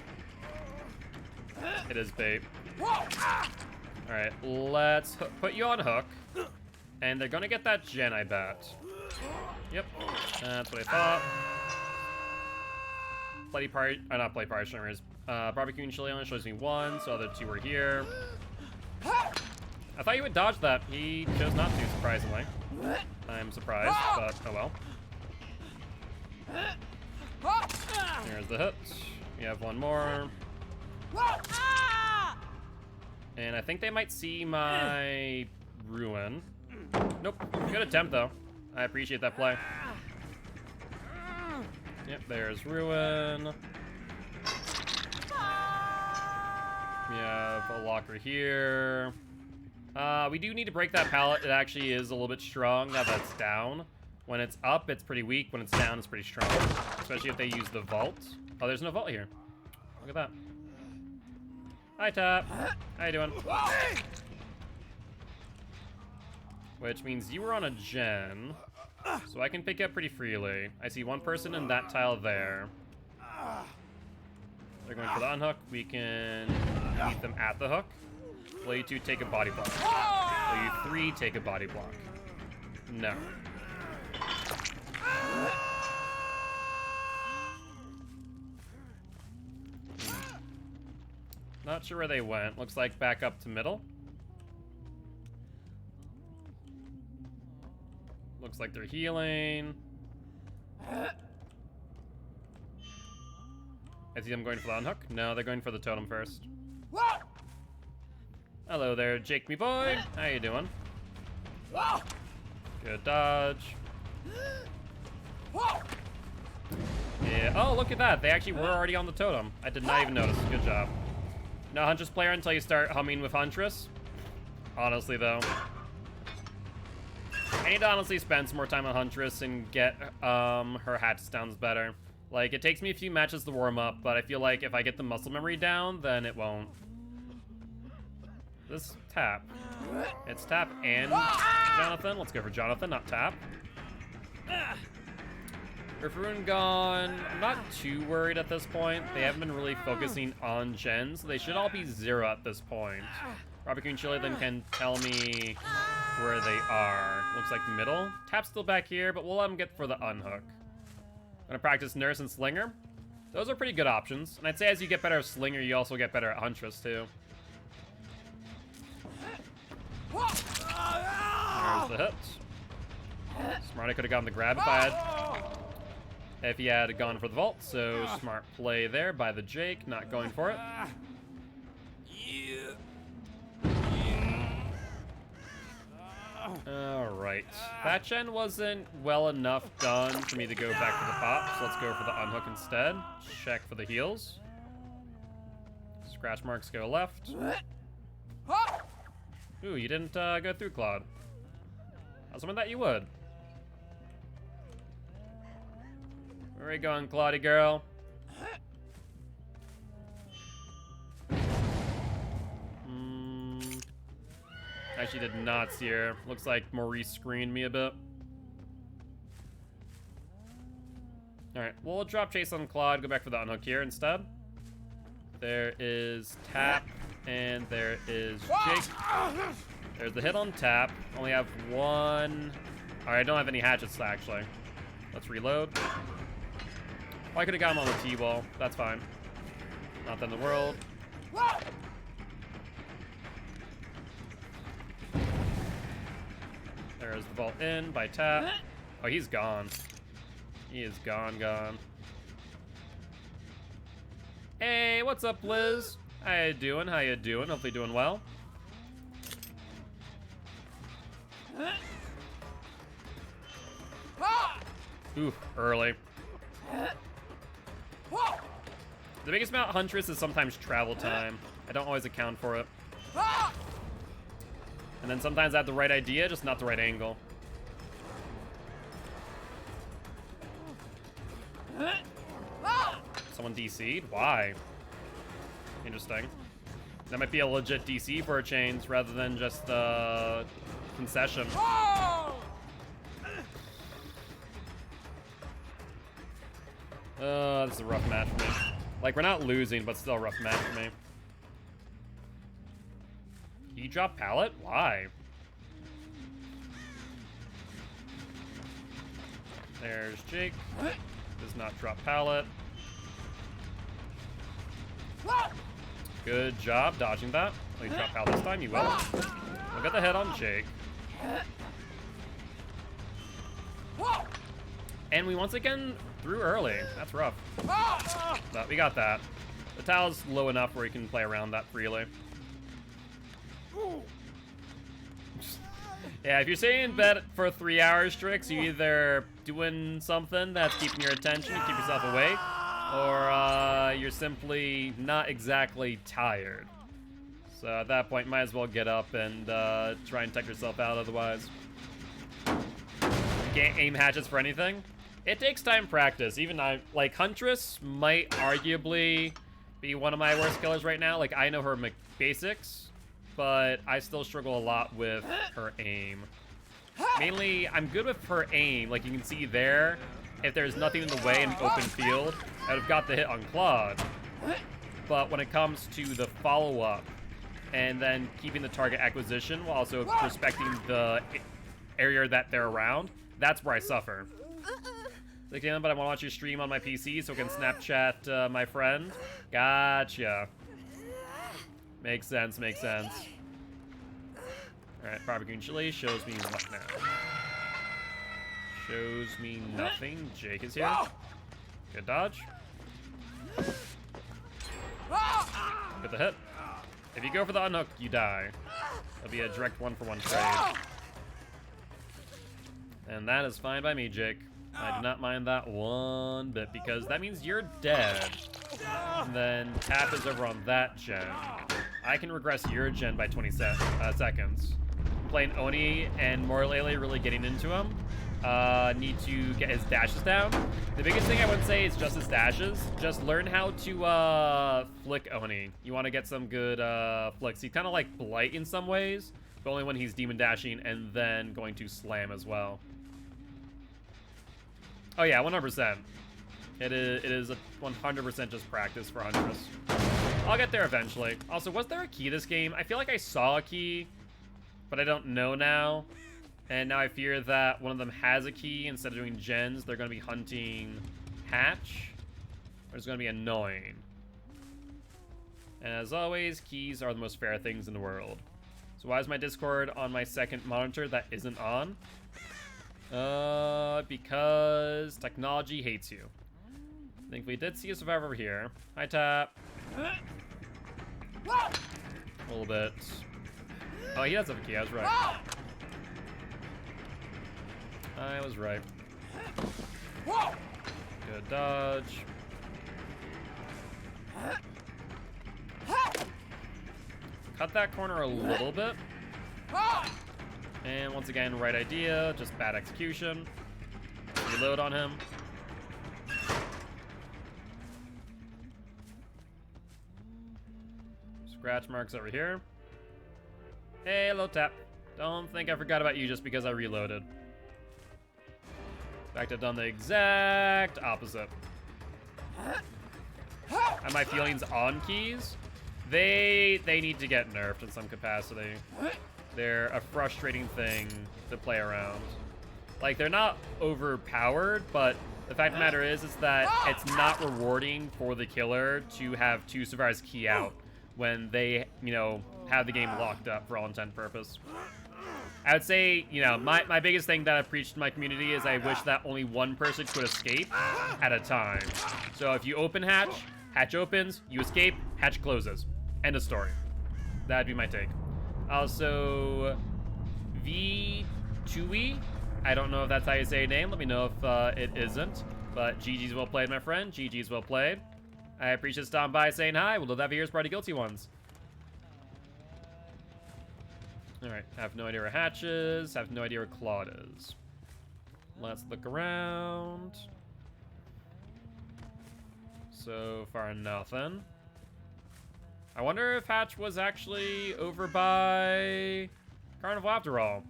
It is bait. Alright, let's put you on hook. And they're gonna get that gen, I bet. Yep, that's what I thought. Bloody Party, not Bloody Party Shimmers. Barbecue and Chili only shows me one, so the other two were here. I thought you would dodge that. He chose not to, surprisingly. I'm surprised, but oh well. There's the hit. We have one more. And I think they might see my ruin. Nope. Good attempt, though. I appreciate that play. Yep, there's ruin. We have a locker here. We do need to break that pallet. It actually is a little bit strong now that's down. When it's up, it's pretty weak. When it's down, it's pretty strong. Especially if they use the vault. Oh, there's no vault here. Look at that. Hi, Tap. How you doing? Which means you were on a gen. So I can pick up pretty freely. I see one person in that tile there. They're going for the unhook. We can meet them at the hook. Will you two take a body block? Will you three take a body block? No. Not sure where they went. Looks like back up to middle. Looks like they're healing. I see them going for the unhook. No, they're going for the totem first. Hello there, Jake me boy. How you doing? Good dodge. Yeah. Oh, look at that. They actually were already on the totem. I did not even notice. Good job. No Huntress player until you start humming with Huntress. Honestly, though. I need to honestly spend some more time on Huntress and get her hatch downs better. Like, it takes me a few matches to warm up, but I feel like if I get the muscle memory down, then it won't. This Tap. It's Tap and Jonathan. Let's go for Jonathan, not Tap. Rune gone. I'm not too worried at this point. They haven't been really focusing on gens, so they should all be 0 at this point. Barbecue and Chili then can tell me where they are. Looks like middle. Tap's still back here, but we'll let him get for the unhook. I'm gonna practice Nurse and Slinger. Those are pretty good options. And I'd say as you get better at Slinger, you also get better at Huntress, too. There's the hit. Smart, I could have gotten the grab if he had gone for the vault, so smart play there by the Jake, not going for it. Alright. That gen wasn't well enough done for me to go back to the pop, so let's go for the unhook instead. Check for the heals. Scratch marks go left. Ooh, you didn't go through, Claude. I was hoping that you would. Where are you going, Claudie girl? Actually did not see her. Looks like Maurice screened me a bit. Alright, we'll drop chase on Claude, go back for the unhook here instead. There is Tap, and there is Jake. There's the hit on Tap. Only have one. Alright, I don't have any hatchets actually. Let's reload. Oh, I could have got him on the T-ball. That's fine. Not the end of the world. There's the vault in by Tap. Oh, he's gone. He is gone. Hey, what's up, Liz? How you doing? Hopefully doing well. Ooh, early. The biggest about Huntress is sometimes travel time. I don't always account for it. And then sometimes I have the right idea, just not the right angle. Someone DC'd? Why? Interesting. That might be a legit DC for a chains rather than just a concession. This is a rough match for me. Like, we're not losing, but still a rough match for me. He dropped pallet? Why? There's Jake. Does not drop pallet. Good job dodging that. Will you drop pallet this time? You will. We'll get the head on Jake. And we once again threw early. That's rough. But we got that. The tower's low enough where you can play around that freely. Yeah, if you're staying in bed for 3 hours, Strix, you're either doing something that's keeping your attention to keep yourself awake, or you're simply not exactly tired. So at that point, might as well get up and try and tech yourself out otherwise. You can't aim hatchets for anything. It takes time practice. Even I, like, Huntress might arguably be one of my worst killers right now. Like, I know her basics, but I still struggle a lot with her aim. Mainly, I'm good with her aim. Like, you can see there, if there's nothing in the way in an open field, I would have got the hit on Claude. But when it comes to the follow-up, and then keeping the target acquisition while also respecting the area that they're around, that's where I suffer. But I want to watch your stream on my PC so I can Snapchat my friend. Gotcha. Makes sense, makes sense. Alright, barbecue and chili shows me what now? Shows me nothing. Jake is here. Good dodge. Get the hit. If you go for the unhook, you die. It'll be a direct 1-for-1 trade. And that is fine by me, Jake. I do not mind that one bit, because that means you're dead. And then Tap is over on that gen. I can regress your gen by 20 seconds. Playing Oni and more lately really getting into him. Need to get his dashes down. The biggest thing I would say is just his dashes. Just learn how to flick Oni. You want to get some good flicks. He's kind of like Blight in some ways, but only when he's demon dashing and then going to slam as well. Oh yeah, 100%. It is a 100% just practice for Huntress. I'll get there eventually. Also, was there a key this game? I feel like I saw a key, but I don't know now. And now I fear that one of them has a key. Instead of doing gens, they're going to be hunting Hatch. Or it's going to be annoying. And as always, keys are the most fair things in the world. So why is my Discord on my second monitor that isn't on? Because technology hates you. I think we did see a survivor over here. Hi, Tap. A little bit. Oh, he does have a key. I was right. I was right. Good dodge. Cut that corner a little bit. And once again, right idea, just bad execution. Reload on him. Scratch marks over here. Hey, hello, Tap. Don't think I forgot about you just because I reloaded. In fact, I've done the exact opposite. And my feelings on keys, they need to get nerfed in some capacity. They're a frustrating thing to play around. Like, they're not overpowered, but the fact of the matter is that it's not rewarding for the killer to have 2 survivors key out when they, you know, have the game locked up for all intent and purpose. I would say, you know, my biggest thing that I've preached to my community is I wish that only one person could escape at a time. So if you open hatch, hatch opens, you escape, hatch closes. End of story. That'd be my take. Also, V2E, I don't know if that's how you say your name. Let me know if it isn't. But GG's well played, my friend. GG's well played. I appreciate stopping by saying hi. We'll love to have you here as part of Guilty Ones. Alright, have no idea where Hatch is, have no idea where Claude is. Let's look around. So far, nothing. I wonder if Hatch was actually over by Carnival after all.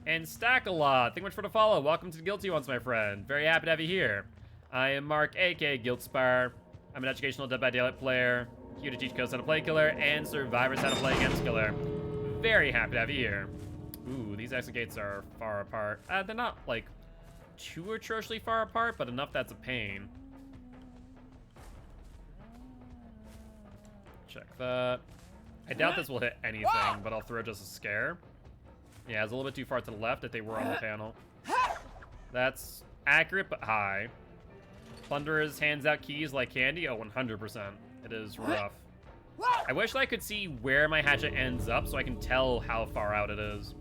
And Stack-A-Lot, thank you much for the follow. Welcome to the Guilty Ones, my friend. Very happy to have you here. I am Mark, aka Guiltspire. I'm an educational Dead by Daylight player, here to teach codes how to play killer and survivors how to play against killer. Very happy to have you here. Ooh, these exit gates are far apart. They're not, like, too atrociously far apart, but enough that's a pain. Check that. I doubt this will hit anything, but I'll throw just a scare. Yeah, it's a little bit too far to the left if they were on the panel. That's accurate, but high. Plunderers hands out keys like candy. Oh, 100%. It is rough. I wish I could see where my hatchet ends up so I can tell how far out it is.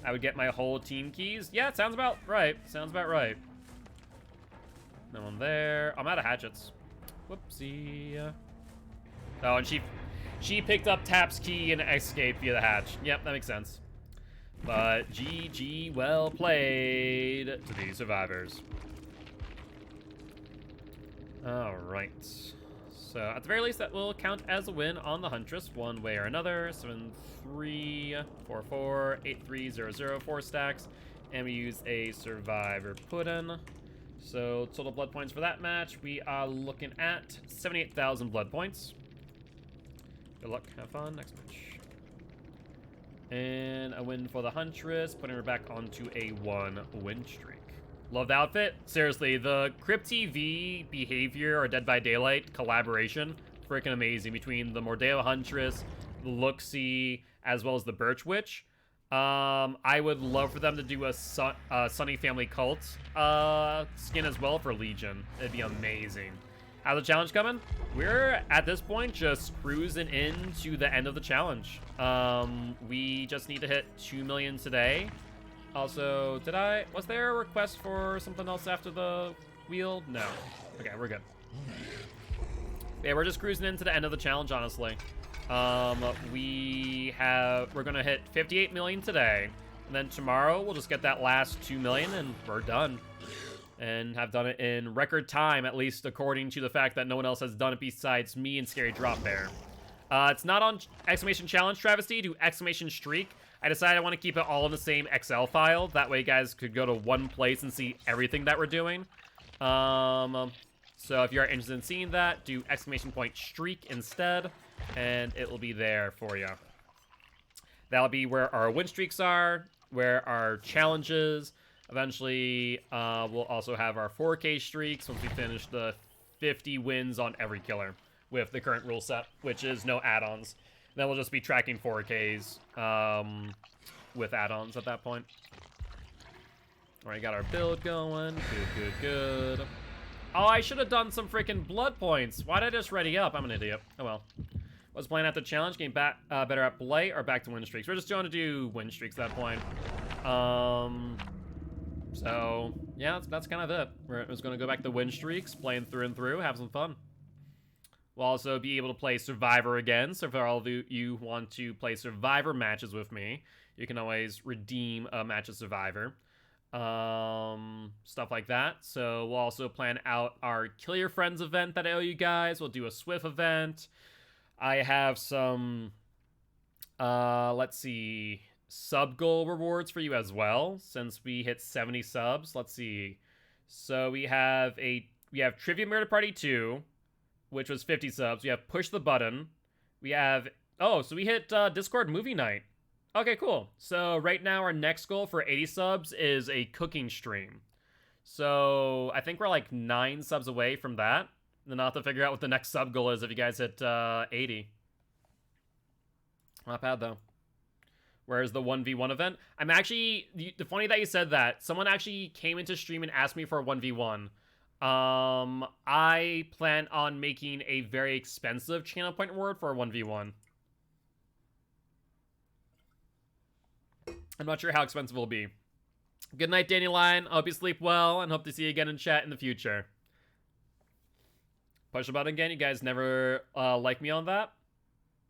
I would get my whole team keys. Yeah, it sounds about right. Sounds about right. No one there. I'm out of hatchets. Whoopsie. Oh, and she picked up Tap's key and escaped via the hatch. Yep, that makes sense. But GG, well played to the survivors. All right. So, at the very least, that will count as a win on the Huntress, one way or another. 7-3-4-4, 8-3-0-0, 4 stacks. And we use a Survivor Puddin'. So, total blood points for that match, we are looking at 78,000 blood points. Good luck, have fun, next match. And a win for the Huntress, putting her back onto a 1-win streak. Love the outfit. Seriously, the Crypt TV behavior or Dead by Daylight collaboration, freaking amazing between the Mordeo Huntress, the Looksee, as well as the Birch Witch. I would love for them to do a Sunny Family Cult skin as well for Legion. It'd be amazing. How's the challenge coming? We're, at this point, just cruising into the end of the challenge. We just need to hit 2 million today. Also, was there a request for something else after the wheel? No. Okay, we're good. Yeah, we're just cruising into the end of the challenge, honestly. We're gonna hit 58 million today, and then tomorrow we'll just get that last 2 million and we're done. And have done it in record time, at least according to the fact that no one else has done it besides me and Scary Drop Bear. It's not on exclamation challenge travesty, do exclamation streak. I decided I want to keep it all in the same Excel file. That way you guys could go to one place and see everything that we're doing. So if you're interested in seeing that, do exclamation point streak instead, and it will be there for you. That'll be where our win streaks are, where our challenges. Eventually, we'll also have our 4K streaks once we finish the 50 wins on every killer with the current rule set, which is no add-ons. Then we'll just be tracking 4Ks with add-ons at that point. All right, got our build going. Good, good, good. Oh, I should have done some freaking blood points. Why did I just ready up? I'm an idiot. Oh, well. Was playing at the challenge, getting better at play, or back to win streaks? We're just going to do win streaks at that point. So, yeah, that's kind of it. We're just going to go back to win streaks, playing through and through, have some fun. We'll also be able to play Survivor again, so for all of you who want to play Survivor matches with me, you can always redeem a match of Survivor. Stuff like that. So we'll also plan out our Kill Your Friends event that I owe you guys. We'll do a Swift event. I have some, let's see, sub goal rewards for you as well, since we hit 70 subs. Let's see. So we have Trivia Murder Party 2, which was 50 subs. We have Push the Button. We have, so we hit Discord Movie Night. Okay, cool. So right now our next goal for 80 subs is a cooking stream. So I think we're like 9 subs away from that. Then I'll have to figure out what the next sub goal is if you guys hit 80. Not bad though. Where's the 1v1 event? I'm actually, the funny that you said that. Someone actually came into stream and asked me for a 1v1. I plan on making a very expensive channel point reward for a 1v1. I'm not sure how expensive it will be. Good night, Dandelion. I hope you sleep well and hope to see you again in chat in the future. Push the button again. You guys never like me on that?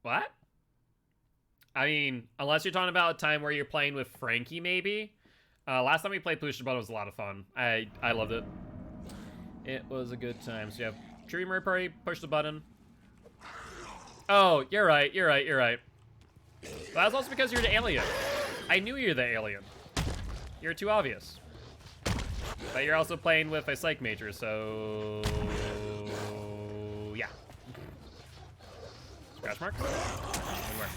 What? I mean, unless you're talking about a time where you're playing with Frankie, maybe. Last time we played Push the Button was a lot of fun. I loved it. It was a good time. So you have Tree Murder Party, Push the Button. Oh, you're right. That's also because you're the alien. I knew you're the alien. You're too obvious. But you're also playing with a psych major, so yeah. Scratch marks? Where?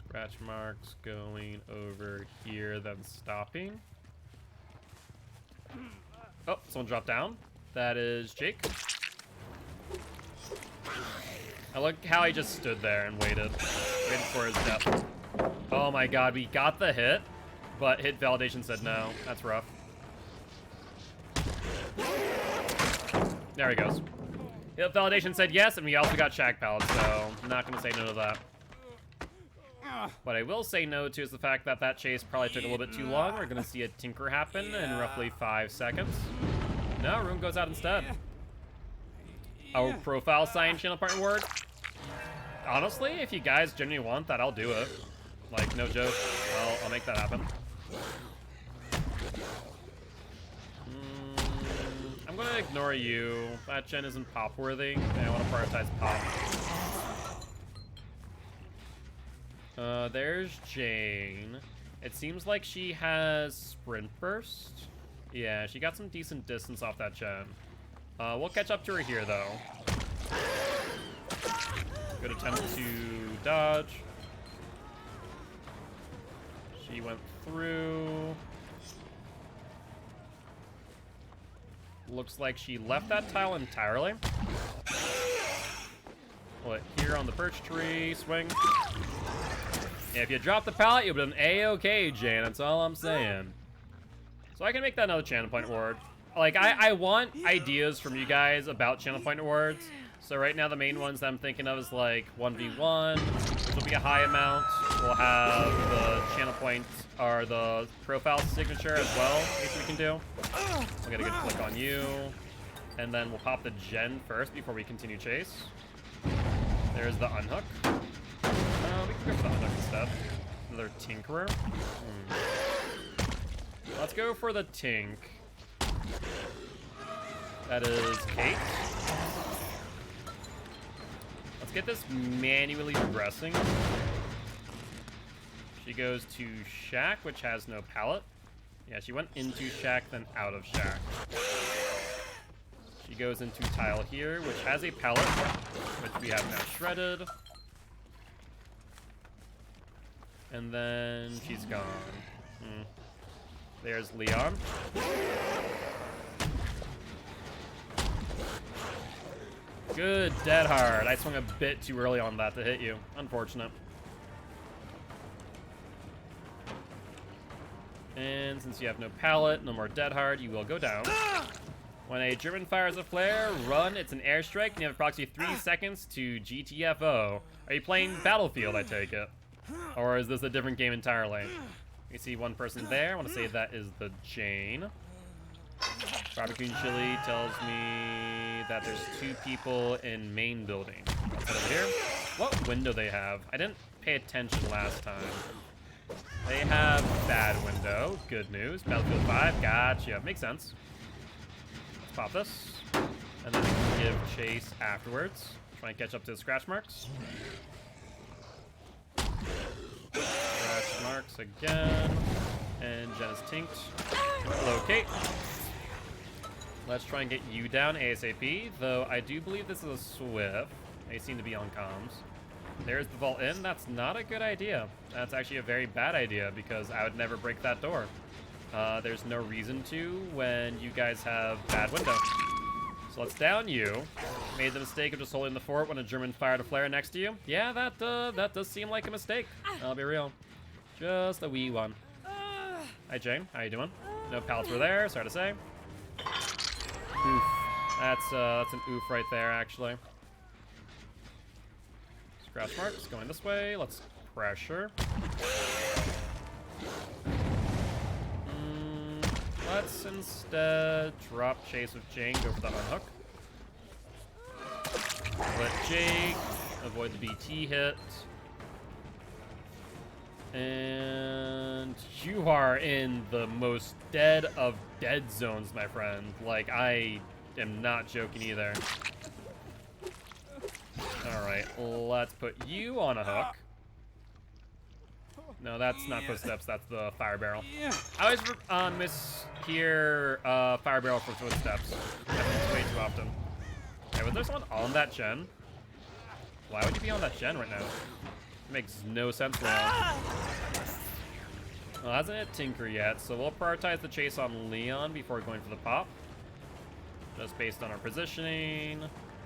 Scratch marks going over here, then stopping. Oh, someone dropped down. That is Jake. I like how he just stood there and waited for his death. Oh my god, we got the hit, but hit validation said no. That's rough. There he goes. Hit validation said yes, and we also got Shag Pallet, so I'm not going to say no to that. What I will say no to is the fact that that chase probably took a little bit too long. We're going to see a tinker happen in roughly 5 seconds. No, Rune goes out instead. Our profile sign channel partner word. Honestly, if you guys genuinely want that, I'll do it. Like, no joke. I'll make that happen. I'm going to ignore you. That gen isn't pop-worthy, and I want to prioritize pop. There's Jane. It seems like she has Sprint Burst. Yeah, she got some decent distance off that gen. We'll catch up to her here, though. Good attempt to dodge. She went through. Looks like she left that tile entirely. What, here on the birch tree, swing. Yeah, if you drop the pallet, you'll be an A-okay, Jane. That's all I'm saying. So I can make that another channel point award. Like, I want ideas from you guys about channel point awards. So right now the main ones that I'm thinking of is like 1v1, which will be a high amount. We'll have the channel point, or the profile signature as well, which we can do. We'll get a good click on you. And then we'll pop the gen first before we continue chase. There's the unhook. We can go for the unhook instead. Another tinkerer. Let's go for the tink. That is Kate. Let's get this manually progressing. She goes to Shack, which has no pallet. Yeah, she went into Shack, then out of Shack. She goes into tile here, which has a pallet, which we have now shredded. And then she's gone. There's Leon. Good, dead hard. I swung a bit too early on that to hit you. Unfortunate. And since you have no pallet, no more dead hard, you will go down. When a German fires a flare, run. It's an airstrike, and you have approximately 3 seconds to GTFO. Are you playing Battlefield, I take it? Or is this a different game entirely? You see one person there. I want to say that is the Jane. Barbecue and Chili tells me that there's 2 people in main building. Let's head over here. What window they have? I didn't pay attention last time. They have bad window. Good news. Battlefield 5. Gotcha. Makes sense. Let's pop this. And then we can give chase afterwards. Try and catch up to the scratch marks. Scratch marks again. And Jen is tinked. Hello, Kate. Let's try and get you down ASAP, though I do believe this is a Swift. They seem to be on comms. There's the vault in. That's not a good idea. That's actually a very bad idea because I would never break that door. There's no reason to when you guys have bad window. So let's down you. Made the mistake of just holding the fort when a German fired a flare next to you. Yeah, that does seem like a mistake. I'll be real. Just a wee one. Hi, Jane. How you doing? No pallets were there. Sorry to say. Oof. That's an oof right there, actually. Scratch marks going this way. Let's pressure. Let's instead drop chase with Jane. Go for the unhook. Let Jake avoid the BT hit. And you are in the most dead of dead zones, my friend. Like, I am not joking either. Alright, let's put you on a hook. No, that's not footsteps, that's the fire barrel. I always mishear fire barrel for footsteps. Happens way too often. Okay, was there someone on that gen? Why would you be on that gen right now? It makes no sense now. Well, hasn't hit Tinker yet, so we'll prioritize the chase on Leon before going for the pop. Just based on our positioning.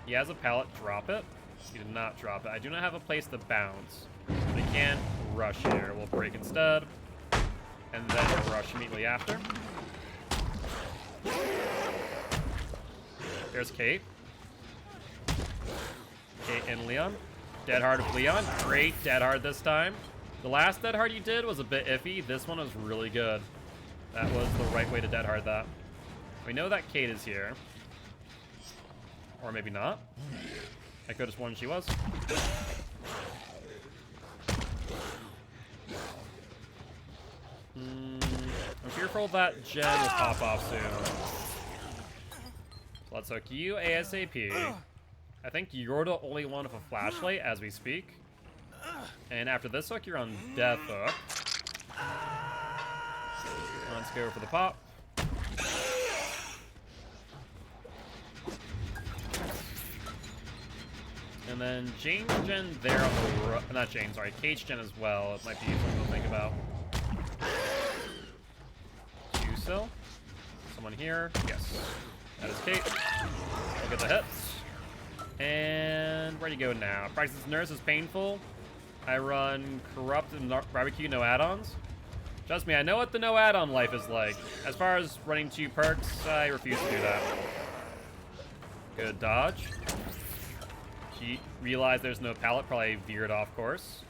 He has a pallet, drop it. He did not drop it. I do not have a place to bounce. We can't rush here. We'll break instead. And then we'll rush immediately after. There's Kate. Kate and Leon. Dead hard of Leon. Great dead hard this time. The last dead hard you did was a bit iffy. This one was really good. That was the right way to dead hard that. We know that Kate is here. Or maybe not. I could have sworn she was. I'm fearful that Jen will pop off soon. So let's hook you ASAP. I think you're the only one with a flashlight as we speak. And after this hook, you're on death hook. Let's go for the pop. And then Jane's gen there on the not Jane, sorry, Kate's gen as well. It might be something to think about. Q-Cell. Someone here. Yes. That is Kate. We'll get the hits. And where do you go now? Practice Nurse is painful. I run Corrupt and Barbecue, no add-ons. Trust me, I know what the no add-on life is like. As far as running 2 perks, I refuse to do that. Good dodge. She realized there's no pallet, probably veered off course.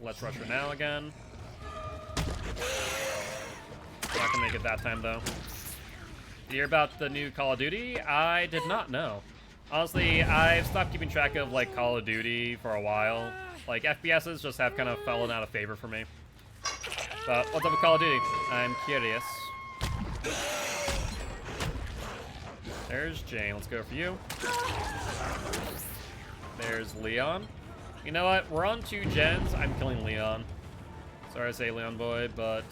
Let's rush her now again. Not gonna make it that time though. Did you hear about the new Call of Duty? I did not know. Honestly, I've stopped keeping track of like Call of Duty for a while. Like FPSs just have kind of fallen out of favor for me. But what's up with Call of Duty? I'm curious. There's Jane. Let's go for you. There's Leon. You know what? We're on 2 gens. I'm killing Leon. Sorry to say, Leon boy, but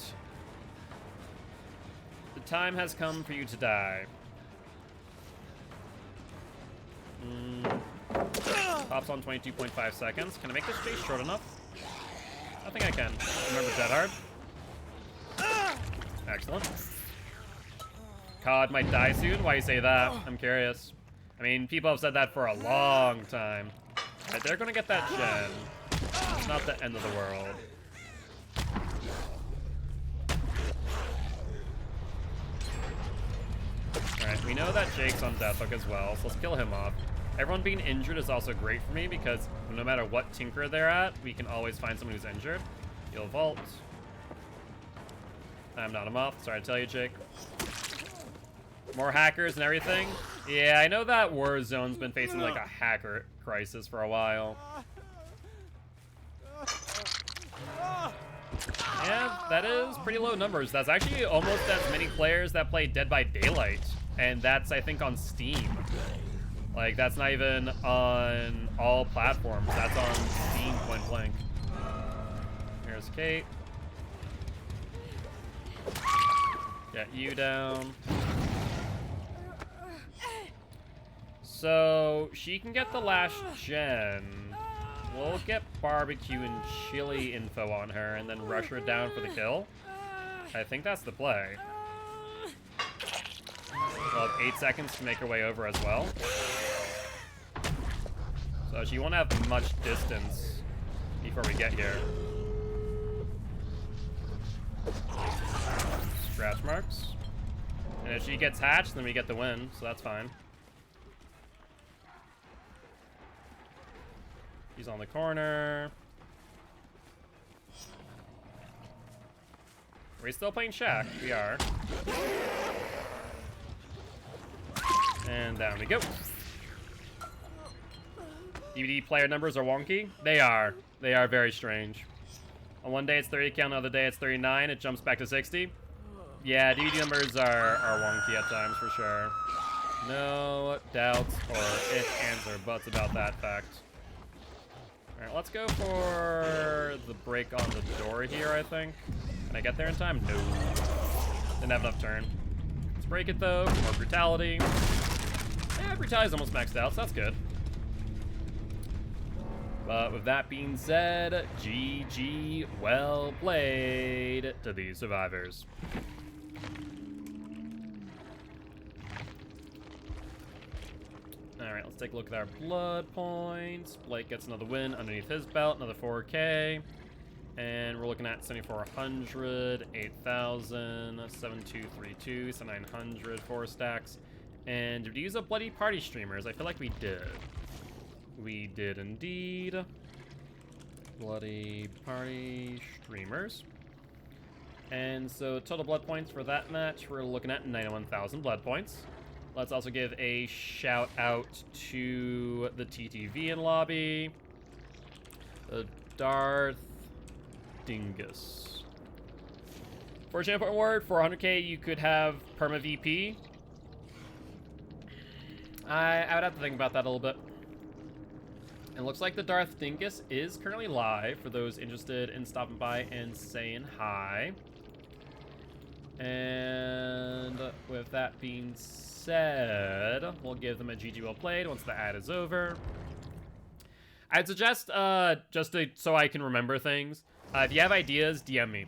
the time has come for you to die. Pops on 22.5 seconds. Can I make this chase short enough? I think I can. Remember dead hard. Excellent. COD might die soon? Why you say that? I'm curious. I mean, people have said that for a long time. Right, they're gonna get that gen. It's not the end of the world. Alright, we know that Jake's on death hook as well, so let's kill him off. Everyone being injured is also great for me because no matter what tinker they're at, we can always find someone who's injured. He'll vault. I'm not a moth, sorry to tell you, Jake. More hackers and everything. Yeah, I know that Warzone's been facing like a hacker crisis for a while. Yeah, that is pretty low numbers. That's actually almost as many players that play Dead by Daylight. And that's, I think, on Steam. Like, that's not even on all platforms. That's on Steam point blank. Here's There's Kate. Get you down. So she can get the last gen. We'll get barbecue and chili info on her and then rush her down for the kill. I think that's the play. We'll have 8 seconds to make her way over as well. So she won't have much distance before we get here. Scratch marks. And if she gets hatched, then we get the win, so that's fine. He's on the corner. Are we still playing Shaq? We are. And down we go. DVD player numbers are wonky. They are. They are very strange. On one day it's 30 count, another day it's 39. It jumps back to 60. Yeah, DVD numbers are wonky at times for sure. No doubts or ifs, ands, or buts about that fact. Alright, let's go for the break on the door here, I think. Can I get there in time? No. Didn't have enough turn. Let's break it though. More brutality. Yeah, brutality's almost maxed out, so that's good. But with that being said, GG, well played to these survivors. Alright, let's take a look at our blood points. Blake gets another win underneath his belt, another 4K. And we're looking at 7,400, 8,000, 7,232, 7,900, 4 stacks. And did we use a Bloody Party Streamers? I feel like we did. We did indeed. Bloody Party Streamers. And so total blood points for that match, we're looking at 91,000 blood points. Let's also give a shout out to the TTV in lobby. The Darth Dingus. For important word, for 100k you could have perma VP. I would have to think about that a little bit. It looks like the Darth Dingus is currently live for those interested in stopping by and saying hi. And with that being said, we'll give them a GG well played once the ad is over. I'd suggest, so I can remember things, if you have ideas, DM me.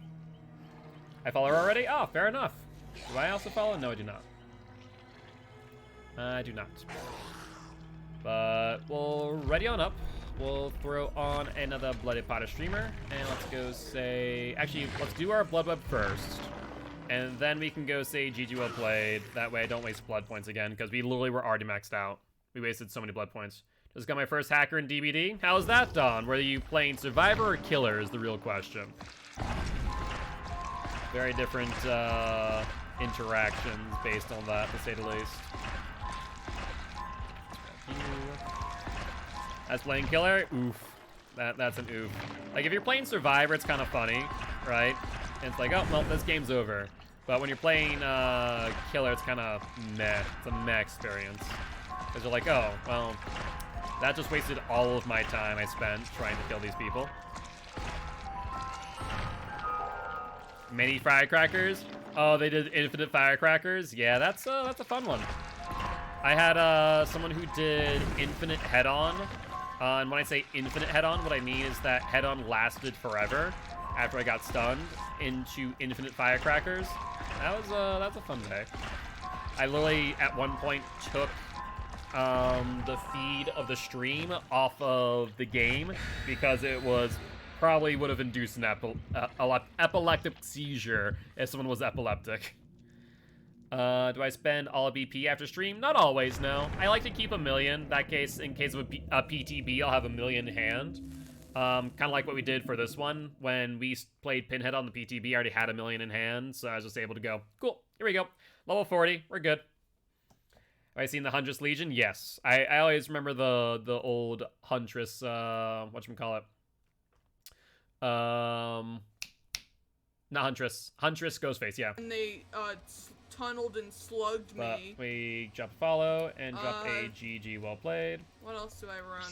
I follow her already? Oh, fair enough. Do I also follow? No, I do not. I do not. But we'll ready on up. We'll throw on another Bloody Potter streamer. And let's go say... Actually, let's do our Blood Web first. And then we can go say GG well played. That way I don't waste blood points again, because we literally were already maxed out. We wasted so many blood points. Just got my first hacker in DBD. How's that, Don? Were you playing Survivor or Killer is the real question. Very different interactions based on that, to say the least. That's playing Killer? Oof. That's an oof. Like, if you're playing Survivor, it's kind of funny, right? And it's like, oh, well, this game's over. But when you're playing Killer, it's kind of meh. It's a meh experience. Because you're like, oh, well, that just wasted all of my time I spent trying to kill these people. Many firecrackers? Oh, they did infinite firecrackers? Yeah, that's a fun one. I had someone who did infinite head-on. And when I say infinite head-on, what I mean is that head-on lasted forever after I got stunned into infinite firecrackers. That's a fun day. I literally, at one point, took the feed of the stream off of the game because it was probably would have induced an epileptic seizure if someone was epileptic. Do I spend all BP after stream? Not always, no. I like to keep 1 million. That case, in case of a PTB, I'll have 1 million in hand. Kind of like what we did for this one. When we played Pinhead on the PTB, I already had 1 million in hand, so I was just able to go, cool, here we go. Level 40, we're good. Have I seen the Huntress Legion? Yes. I always remember the old Huntress, whatchamacallit? Not Huntress. Huntress Ghostface, yeah. And they, tunneled and slugged But me. we drop a follow and drop a GG well played. What else do I run?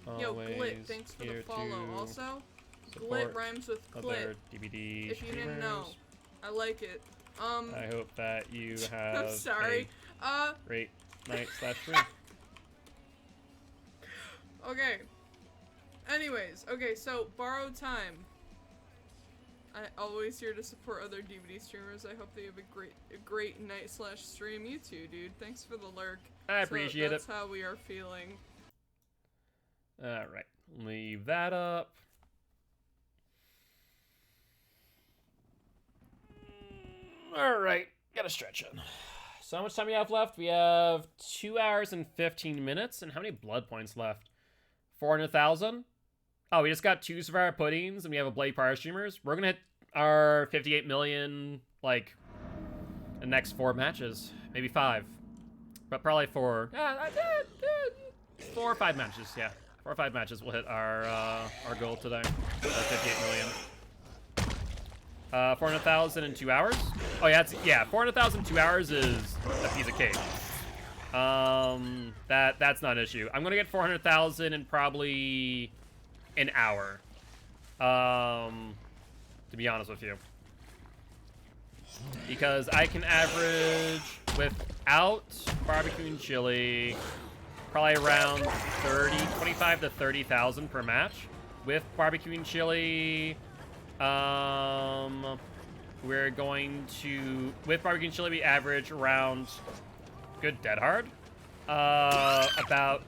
Always Yo, Glit, thanks for the here follow. to Also, Glit rhymes with other clit. DVD If you didn't know. streamers. I like it. I hope that you have I'm sorry. a great night / stream. Okay. Anyways, okay, so borrowed time. I always here to support other DVD streamers. I hope that you have a great night / stream. You too, dude. Thanks for the lurk. I appreciate That's it. how we are feeling. Alright, leave that up. Alright, gotta stretch it. So how much time we have left? We have 2 hours and 15 minutes. And how many blood points left? 400,000? Oh, we just got 2 Survivor Puddings and we have a Bloody Prior streamers. We're gonna hit our 58 million, like, the next 4 matches. Maybe 5. But probably 4. 4 or 5 matches, yeah. 4 or 5 matches will hit our goal today. 58 million. 400,000 in 2 hours. Oh yeah, 400,000 in 2 hours is a piece of cake. That's not an issue. I'm gonna get 400,000 in probably an hour. To be honest with you, because I can average without barbecue and chili probably around 25 to 30,000 per match. With barbecue and chili, we're going to, with barbecue and chili, we average around, good dead hard, about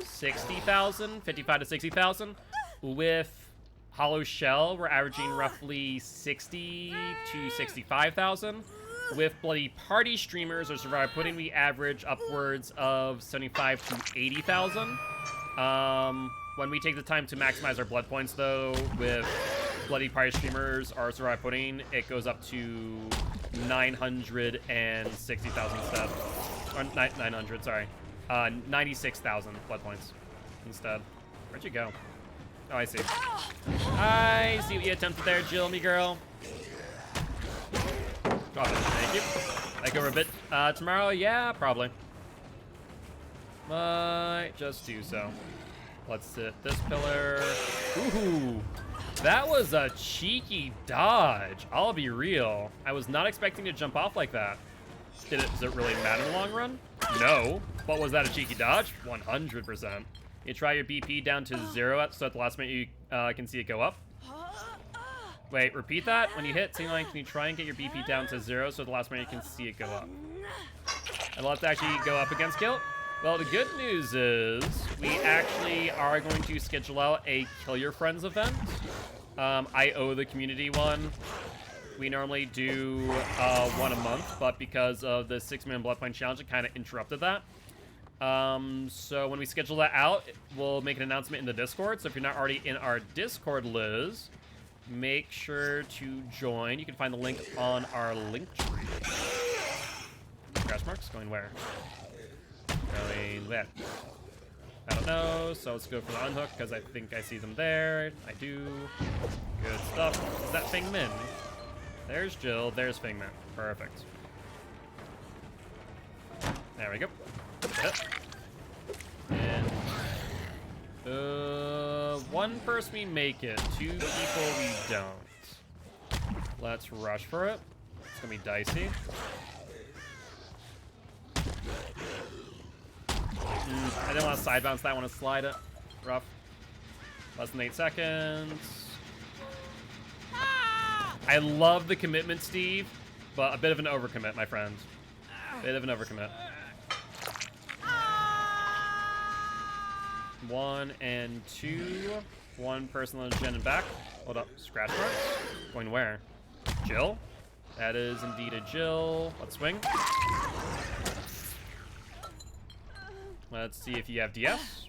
60,000, 55 to 60,000. With hollow shell, we're averaging roughly 60 to 65,000. With Bloody Party streamers or Survivor Pudding, we average upwards of 75 to 80,000. When we take the time to maximize our blood points, though, with Bloody Party streamers or Survivor Pudding, it goes up to 960,000 instead. Or 900, sorry. 96,000 blood points instead. Where'd you go? Oh, I see. I see what you attempted there, Jill, me girl. Drop it, thank you. Like over a bit tomorrow? Yeah, probably. Might just do so. Let's hit this pillar. Ooh, that was a cheeky dodge. I'll be real. I was not expecting to jump off like that. Does it really matter in the long run? No. But was that a cheeky dodge? 100%. You try your BP down to 0 so at the last minute you can see it go up. Wait, repeat that. When you hit same line, can you try and get your BP down to 0 so at the last minute you can see it go up? I'd love to actually go up against Gilt. Well, the good news is we actually are going to schedule out a Kill Your Friends event. I owe the community one. We normally do one a month, but because of the 6-minute blood point challenge, it kind of interrupted that. So when we schedule that out, we'll make an announcement in the Discord. So if you're not already in our Discord, Liz, make sure to join. You can find the link on our link tree. Crash marks going where? Going there. I don't know, so let's go for the unhook because I think I see them there. I do. Good stuff. Is that Feng Min? There's Jill. There's Feng Min. Perfect. There we go. Hit. And one person we make it, 2 people we don't. Let's rush for it. It's gonna be dicey. I didn't want to side bounce that, I want to slide it. Rough. Less than 8 seconds. I love the commitment, Steve, but a bit of an overcommit, my friend. Bit of an overcommit. 1 and 2. One person on the gen and back. Hold up. Scratch marks. Going where? Jill? That is indeed a Jill. Let's swing. Let's see if you have DS.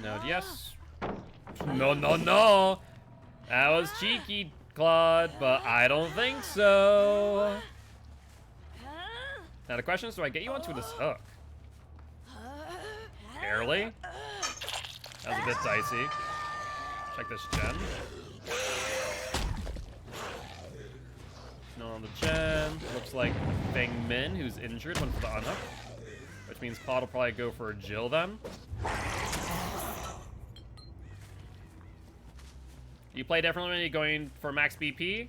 No DS. No, no, no. That was cheeky, Claude, but I don't think so. Now the question is, do I get you onto this hook? Barely. That was a bit dicey. Check this gen. No on the gen. Looks like Feng Min, who's injured, went for the unhook. Which means Claude will probably go for a Jill then. you play differently when you're going for max BP?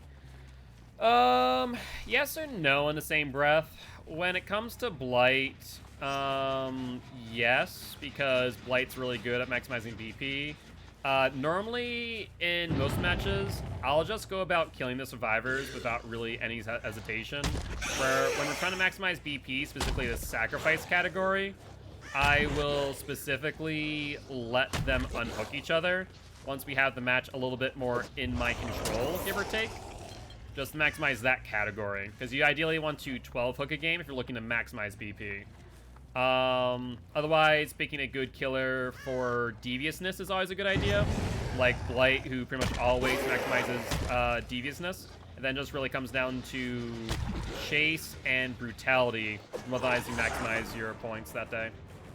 Yes or no in the same breath. When it comes to Blight, yes, because Blight's really good at maximizing BP. Normally, in most matches, I'll just go about killing the survivors without really any hesitation. Where, when we're trying to maximize BP, specifically the sacrifice category, I will specifically let them unhook each other once we have the match a little bit more in my control, give or take. Just to maximize that category. Because you ideally want to 12 hook a game if you're looking to maximize BP. Otherwise, picking a good killer for deviousness is always a good idea. Like Blight, who pretty much always maximizes deviousness. And then just really comes down to chase and brutality. Otherwise, you maximize your points that day.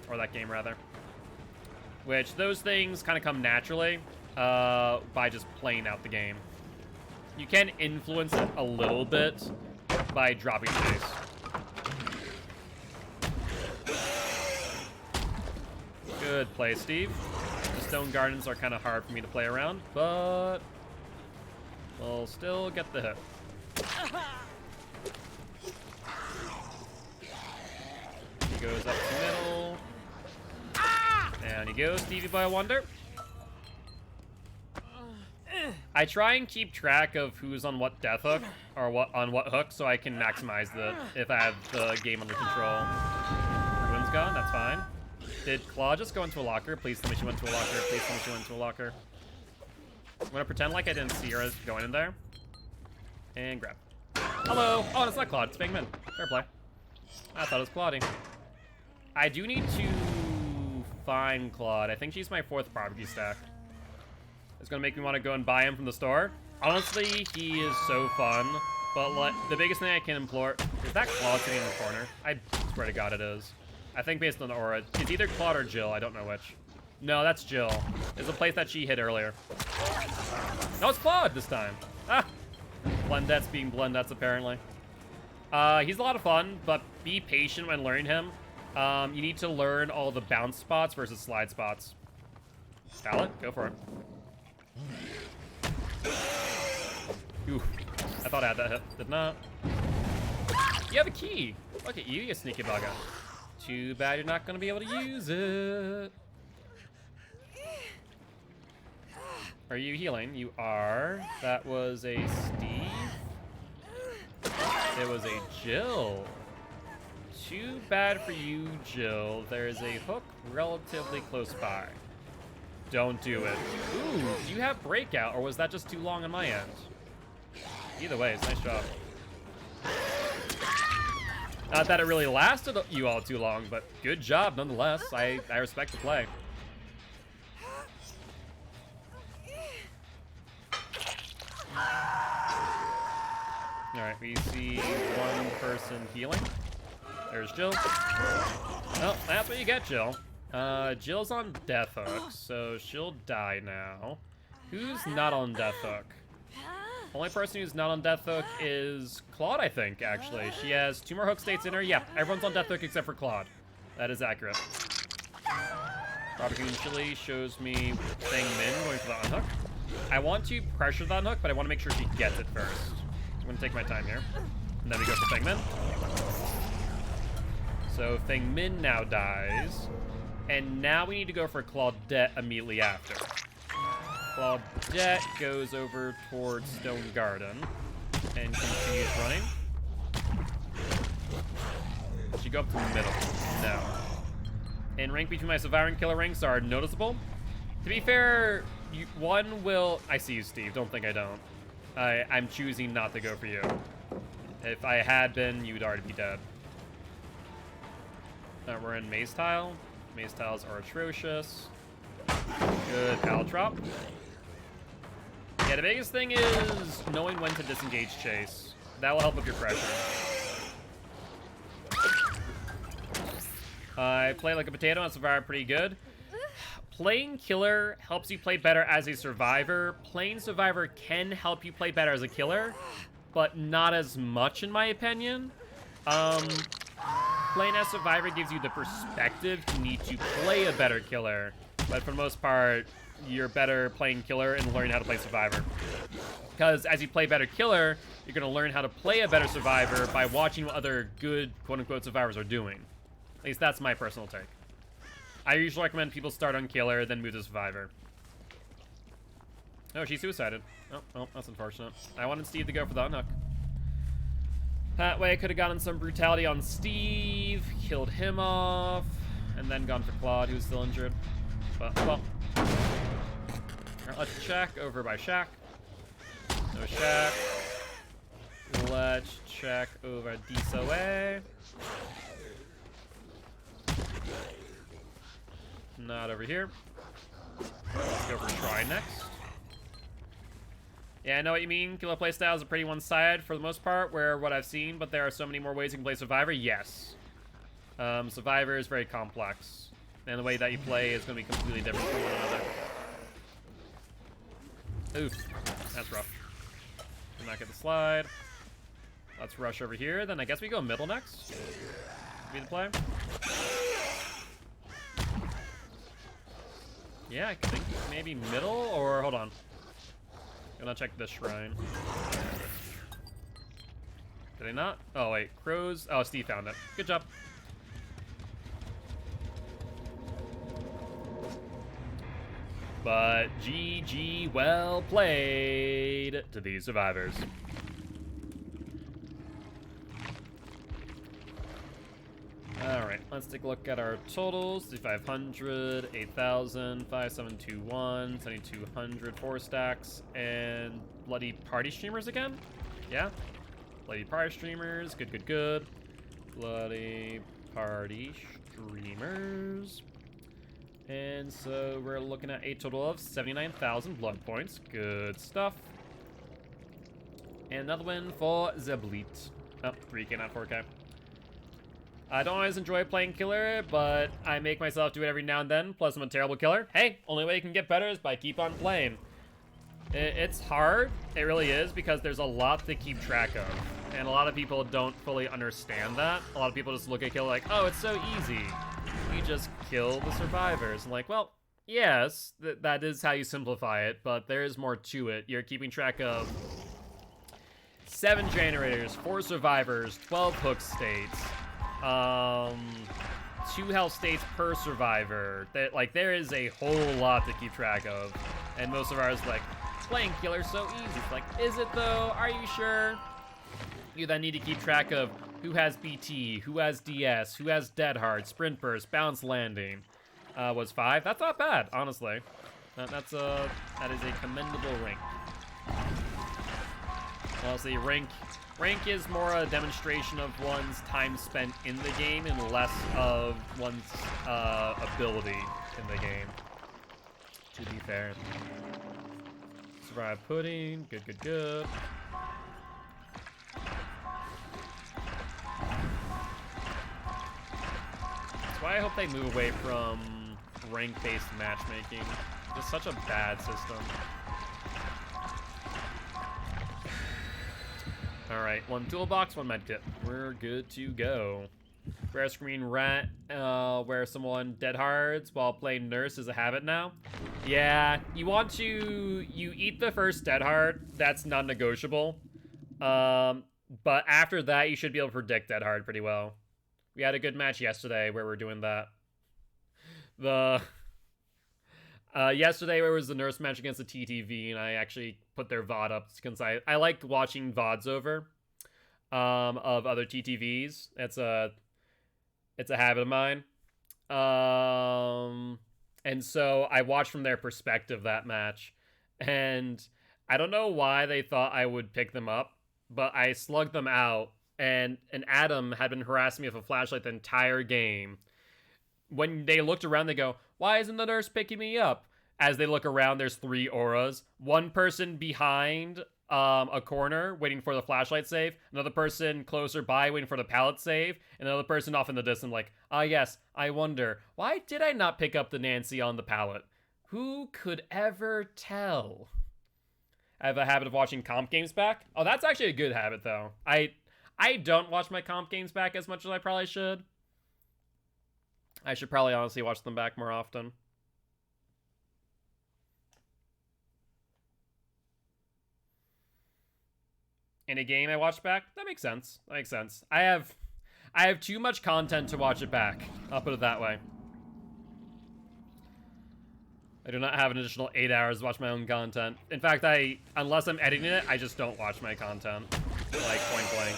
Or that game, rather. Which, those things kind of come naturally by just playing out the game. You can influence it a little bit by dropping chase. Good play, Steve. The stone gardens are kind of hard for me to play around, but we'll still get the hit. He goes up the middle. And he goes, Stevie Boy Wonder. I try and keep track of who's on what death hook, or on what hook, so I can maximize if I have the game under control. Ruin's gone, that's fine. Did Claw just go into a locker? Please tell me she went to a locker. Please tell me she went to a locker. I'm gonna pretend like I didn't see her going in there. And grab. Hello! Oh, it's not Claude, it's Bang Min. Fair play. I thought it was Claudie. I do need to find Claude. I think she's my 4th barbecue stack. It's gonna make me want to go and buy him from the store. Honestly, he is so fun. But the biggest thing I can implore... Is that Claude sitting in the corner? I swear to God it is. I think based on the aura, it's either Claude or Jill. I don't know which. No, that's Jill. It's a place that she hit earlier. No, it's Claude this time. Ah! Blendettes being Blendettes, apparently. He's a lot of fun, but be patient when learning him. You need to learn all the bounce spots versus slide spots. Ballot, go for it. Ooh, I thought I had that hit. Did not. You have a key. Look at you, you sneaky bugger. Too bad you're not going to be able to use it. Are you healing? You are. That was a Steve. It was a Jill. Too bad for you, Jill. There is a hook relatively close by. Don't do it. Ooh, do you have breakout, or was that just too long on my end? Either way, it's a nice job. Not that it really lasted you all too long, but good job nonetheless. I respect the play. Alright, we see one person healing. There's Jill. Oh, that's what you get, Jill. Jill's on death hook, so she'll die now. Who's not on death hook? Only person who's not on death hook is Claude, I think, actually. She has 2 more hook states in her. Yeah, everyone's on death hook except for Claude. That is accurate. Barbecue and Chili shows me Fang Min going for the unhook. I want to pressure the unhook, but I want to make sure she gets it first. So I'm going to take my time here. And then we go for Fang Min. So Fang Min now dies. And now we need to go for Claudette immediately after. Claudette goes over towards Stone Garden and continues running. She go up to the middle. No. And rank between my Survivor and Killer ranks are noticeable. To be fair, one will... I see you, Steve. Don't think I don't. I'm choosing not to go for you. If I had been, you'd already be dead. We're in Maze Tile. Maze Tiles are atrocious. Good Caltrop. Yeah, the biggest thing is knowing when to disengage chase. That will help with your pressure. I play like a potato on Survivor pretty good. Playing Killer helps you play better as a Survivor. Playing Survivor can help you play better as a Killer, but not as much in my opinion. Playing as Survivor gives you the perspective you need to play a better Killer, but for the most part, you're better playing Killer and learning how to play Survivor. Because as you play better Killer, you're going to learn how to play a better Survivor by watching what other good, quote-unquote, Survivors are doing. At least that's my personal take. I usually recommend people start on Killer, then move to Survivor. Oh, she suicided. Oh, well, that's unfortunate. I wanted Steve to go for the unhook. That way I could have gotten some brutality on Steve, killed him off, and then gone for Claude, who's still injured. But, well. Alright, let's check over by Shaq. No Shaq. Let's check over Disoe. Not over here. Let's go for Shrine next. Yeah, I know what you mean. Killer playstyle is a pretty one-sided for the most part, where what I've seen, but there are so many more ways you can play Survivor. Yes. Survivor is very complex. And the way that you play is going to be completely different from one another. Oof. That's rough. Did not get the slide. Let's rush over here. Then I guess we go middle next. Be the play. Yeah, I think maybe middle, or hold on. I'm gonna check this shrine. Did I not? Oh, wait. Crows. Oh, Steve found it. Good job. But GG, well played to these survivors. Alright, let's take a look at our totals. 3,500, 8,000, 5,721, 7,200, 4 stacks, and bloody party streamers again? Yeah? Bloody party streamers, good, good, good. Bloody party streamers. And so we're looking at a total of 79,000 blood points. Good stuff. And another win for Zeblit. Oh, 3K, not 4K. I don't always enjoy playing Killer, but I make myself do it every now and then. Plus, I'm a terrible killer. Hey, only way you can get better is by keep on playing. It's hard. It really is, because there's a lot to keep track of. And a lot of people don't fully understand that. A lot of people just look at Killer like, oh, it's so easy. You just kill the survivors. And like, well, yes, that is how you simplify it, but there is more to it. You're keeping track of 7 generators, 4 survivors, 12 hook states, 2 health states per survivor. There is a whole lot to keep track of. And most survivors like, playing Killer's so easy. It's like, is it though? Are you sure? You then need to keep track of who has BT, who has DS, who has Dead Hard, Sprint Burst, Bounce Landing. Was 5. That's not bad, honestly. That is a commendable rank. Honestly, rank is more a demonstration of one's time spent in the game and less of one's ability in the game. To be fair. Survive pudding. Good, good, good. That's why I hope they move away from rank-based matchmaking. It's such a bad system. Alright, 1 toolbox, 1 medkit. We're good to go. Rare screen rat, where someone dead hards while playing nurse is a habit now. Yeah, you eat the first dead hard, that's non-negotiable. But after that, you should be able to predict dead hard pretty well. We had a good match yesterday where we're doing that. Yesterday where it was the nurse match against the TTV, and I actually put their VOD up because I like watching VODs over of other TTVs. It's a habit of mine. And so I watched from their perspective that match, and I don't know why they thought I would pick them up, but I slugged them out, and Adam had been harassing me with a flashlight the entire game. When they looked around, they go, why isn't the nurse picking me up? As they look around, there's 3 auras. One person behind a corner waiting for the flashlight save. Another person closer by waiting for the pallet save. And another person off in the distance like, ah yes, I wonder, why did I not pick up the Nancy on the pallet? Who could ever tell? I have a habit of watching comp games back. Oh, that's actually a good habit, though. I don't watch my comp games back as much as I probably should. I should probably honestly watch them back more often. in a game I watch back. That makes sense. That makes sense. I have too much content to watch it back. I'll put it that way. I do not have an additional 8 hours to watch my own content. In fact, unless I'm editing it, I just don't watch my content. Like, point blank.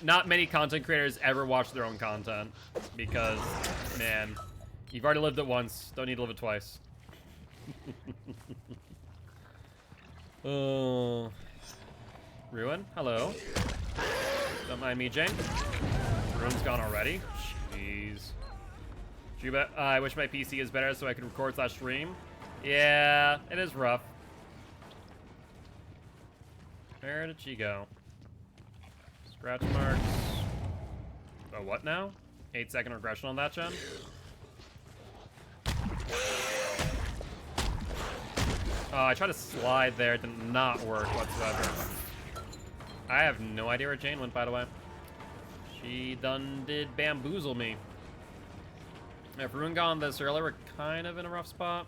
Not many content creators ever watch their own content. Because, man, you've already lived it once. Don't need to live it twice. Oh. Ruin, hello. Don't mind me, Jane. Ruin's gone already. Jeez. Juba, I wish my PC is better so I could record / stream. Yeah, it is rough. Where did she go? Scratch marks. Oh, what now? 8-second regression on that, Jen? Oh, I tried to slide there. It did not work whatsoever. I have no idea where Jane went, by the way. She done did bamboozle me. If Ruin gone this early, we're kind of in a rough spot.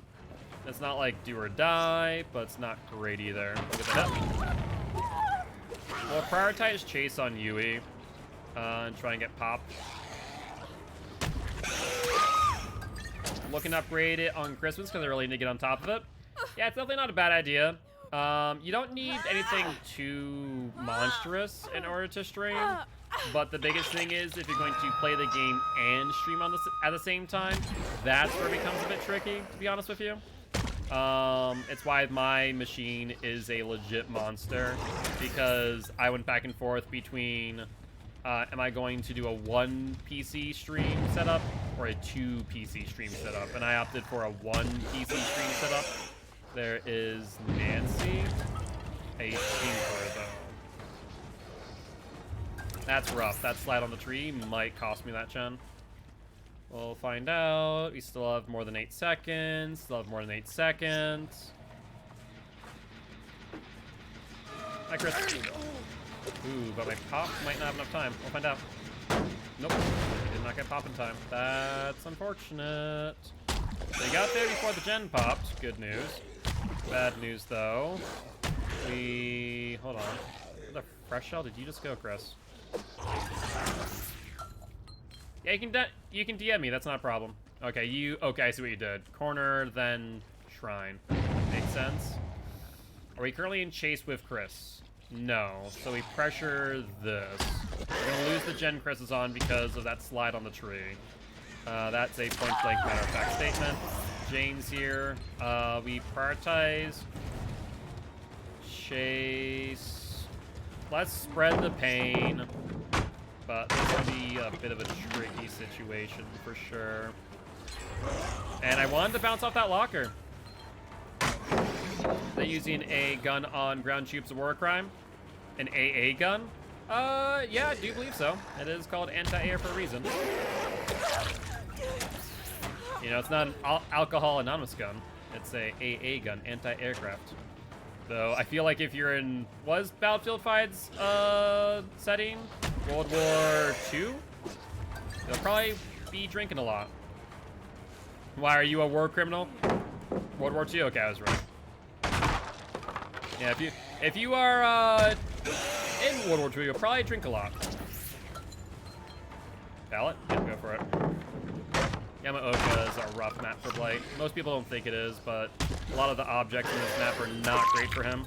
It's not like do or die, but it's not great either. Look at that. We'll prioritize chase on Yui and try and get popped. Looking to upgrade it on Christmas because I really need to get on top of it. Yeah, it's definitely not a bad idea. You don't need anything too monstrous in order to stream. But the biggest thing is if you're going to play the game and stream on at the same time, that's where it becomes a bit tricky, to be honest with you. It's why my machine is a legit monster, because I went back and forth between am I going to do a 1 PC stream setup or a 2 PC stream setup, and I opted for a 1 PC stream setup. There is Nancy, a tinker though. That's rough. That slide on the tree might cost me that, Chen. We'll find out. We still have more than 8 seconds. Still have more than 8 seconds. Hi, Chris. Ooh, but my pop might not have enough time. We'll find out. Nope. Did not get pop in time. That's unfortunate. They got there before the gen popped. Good news. Bad news, though. Hold on. The fresh shell? Did you just go, Chris? Yeah, you can DM me. That's not a problem. Okay, okay, I see what you did. Corner, then shrine. Makes sense. Are we currently in chase with Chris? No. So we pressure this. We're gonna lose the gen Chris is on because of that slide on the tree. That's a point-blank matter-of-fact statement. Jane's here. We prioritize chase. Let's spread the pain. But this will be a bit of a tricky situation for sure. And I wanted to bounce off that locker. They're using a gun on ground troops, a war crime? An AA gun? Yeah, I do believe so. It is called anti-air for a reason. You know, it's not an alcohol anonymous gun. It's a AA gun, anti-aircraft. Though I feel like if you're in Battlefield 5's setting, World War II, you'll probably be drinking a lot. Why, are you a war criminal? World War II? Okay, I was right. Yeah, if you are in World War II, you'll probably drink a lot. Pallet? Yeah, go for it. Yamaoka is a rough map for Blight. Most people don't think it is, but a lot of the objects in this map are not great for him.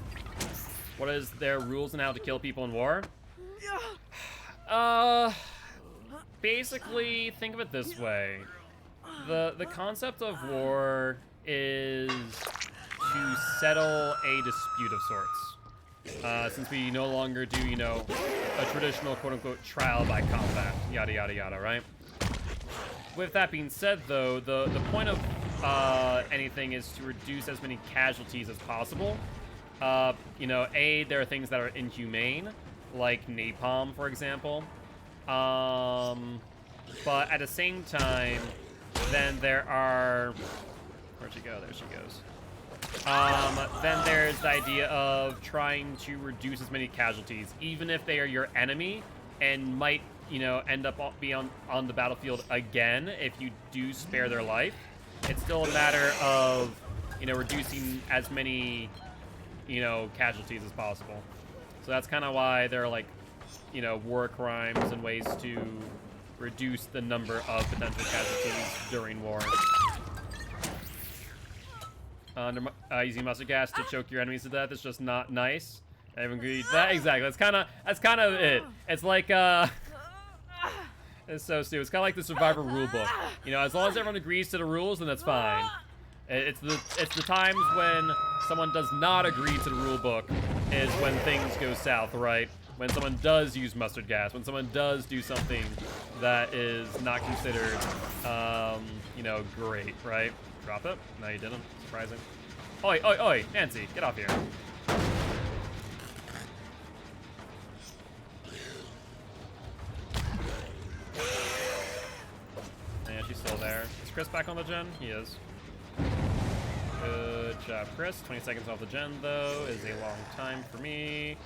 What is their rules on how to kill people in war? Basically, think of it this way. The concept of war is to settle a dispute of sorts. Since we no longer do, you know, a traditional quote-unquote trial by combat, yada yada yada, right? With that being said, though, the point of anything is to reduce as many casualties as possible. You know, there are things that are inhumane, like napalm, for example. But at the same time, then there are... Where'd she go? There she goes. Then there's the idea of trying to reduce as many casualties, even if they are your enemy and might, you know, end up on the battlefield again if you do spare their life. It's still a matter of, you know, reducing as many, you know, casualties as possible. So that's kind of why there are, like, you know, war crimes and ways to reduce the number of potential casualties during war. Using mustard gas to choke your enemies to death is just not nice. I haven't agreed. That exactly. That's kind of it. It's like it's so stupid. It's kind of like the Survivor rulebook. You know, as long as everyone agrees to the rules, then that's fine. It's the times when someone does not agree to the rulebook is when things go south, right? When someone does use mustard gas, when someone does do something that is not considered, you know, great, right? Drop it? No, you didn't. Surprising. Oi, oi, oi, Nancy, get off here. Yeah, she's still there. Is Chris back on the gen? He is. Good job, Chris. 20 seconds off the gen, though, is a long time for me.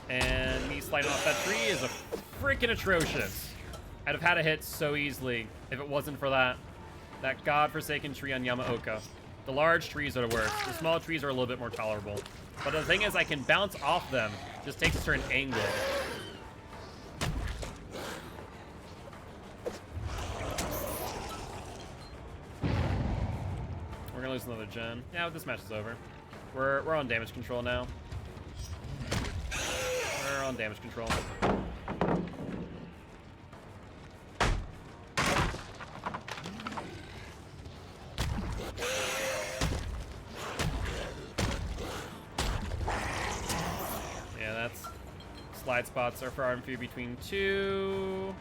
And me sliding off that tree is a freaking atrocious. I'd have had a hit so easily if it wasn't for that godforsaken tree on Yamaoka. The large trees are the worst. The small trees are a little bit more tolerable. But the thing is, I can bounce off them. Just takes a certain angle. We're gonna lose another gen. Yeah, this match is over. We're on damage control now. We're on damage control. Yeah, that's slide spots are far and few between two.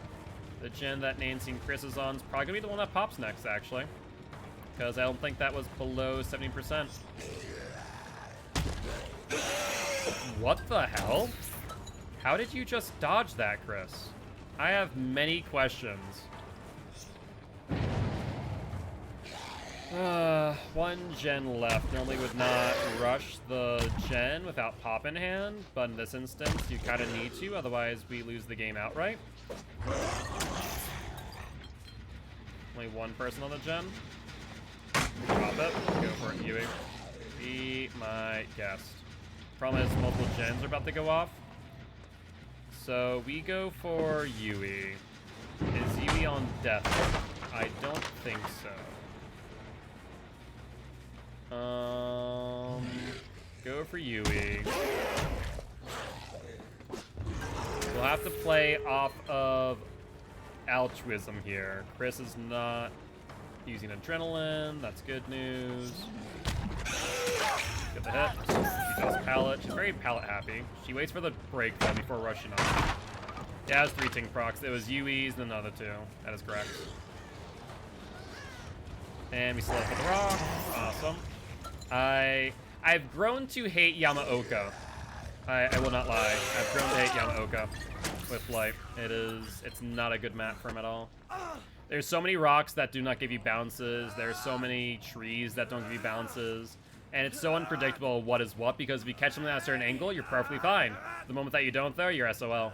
The gen that Nancy and Chris is on is probably gonna be the one that pops next, actually. Because I don't think that was below 70%. What the hell? How did you just dodge that, Chris? I have many questions. One gen left. Normally would not rush the gen without pop in hand, but in this instance, you kind of need to, otherwise we lose the game outright. Only one person on the gen. Drop it. Go for it, Yui. Be my guest. Problem is, multiple gens are about to go off. So we go for Yui. Is Yui on death? I don't think so. Go for Yui. We'll have to play off of altruism here. Chris is not using adrenaline. That's good news. Get the hit. She does pallet. She's very pallet happy. She waits for the break though before rushing on. Yeah, it was 3 ting procs. It was Yui's and another 2. That is correct. And we select the rock. Awesome. I've grown to hate Yamaoka. I will not lie. I've grown to hate Yamaoka with light. It's not a good map for him at all. There's so many rocks that do not give you bounces. There's so many trees that don't give you bounces. And it's so unpredictable what is what, because if you catch them at a certain angle, you're perfectly fine. The moment that you don't, though, you're SOL.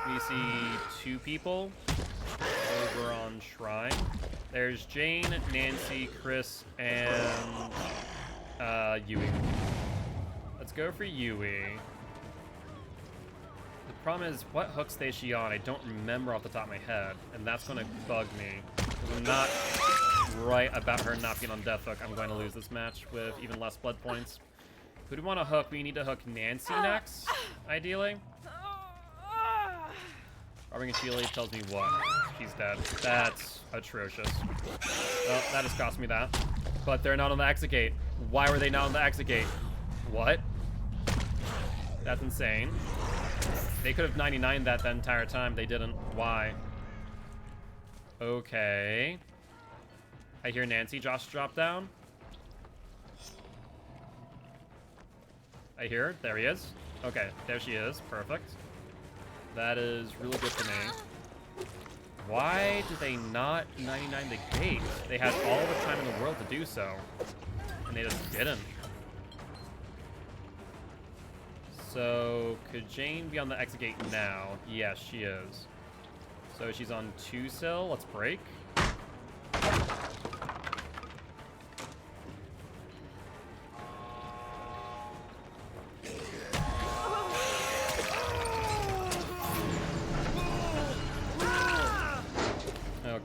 We see 2 people over on Shrine. There's Jane, Nancy, Chris, and Yui. Let's go for Yui. The problem is, what hook stays she on? I don't remember off the top of my head, and that's going to bug me. I'm not right about her not being on death hook. I'm going to lose this match with even less blood points. Who do we want to hook? We need to hook Nancy next, ideally. Robin Chile tells me what? She's dead. That's atrocious. Well, that has cost me that. But they're not on the exit gate. Why were they not on the exit gate? What? That's insane. They could have 99'd that the entire time. They didn't. Why? Okay. I hear Nancy Josh drop down. I hear her. There he is. Okay, there she is. Perfect. That is really good for me. Why did they not 99 the gate? They had all the time in the world to do so. And they just didn't. So, could Jane be on the exit gate now? Yes, she is. So she's on 2 still. Let's break.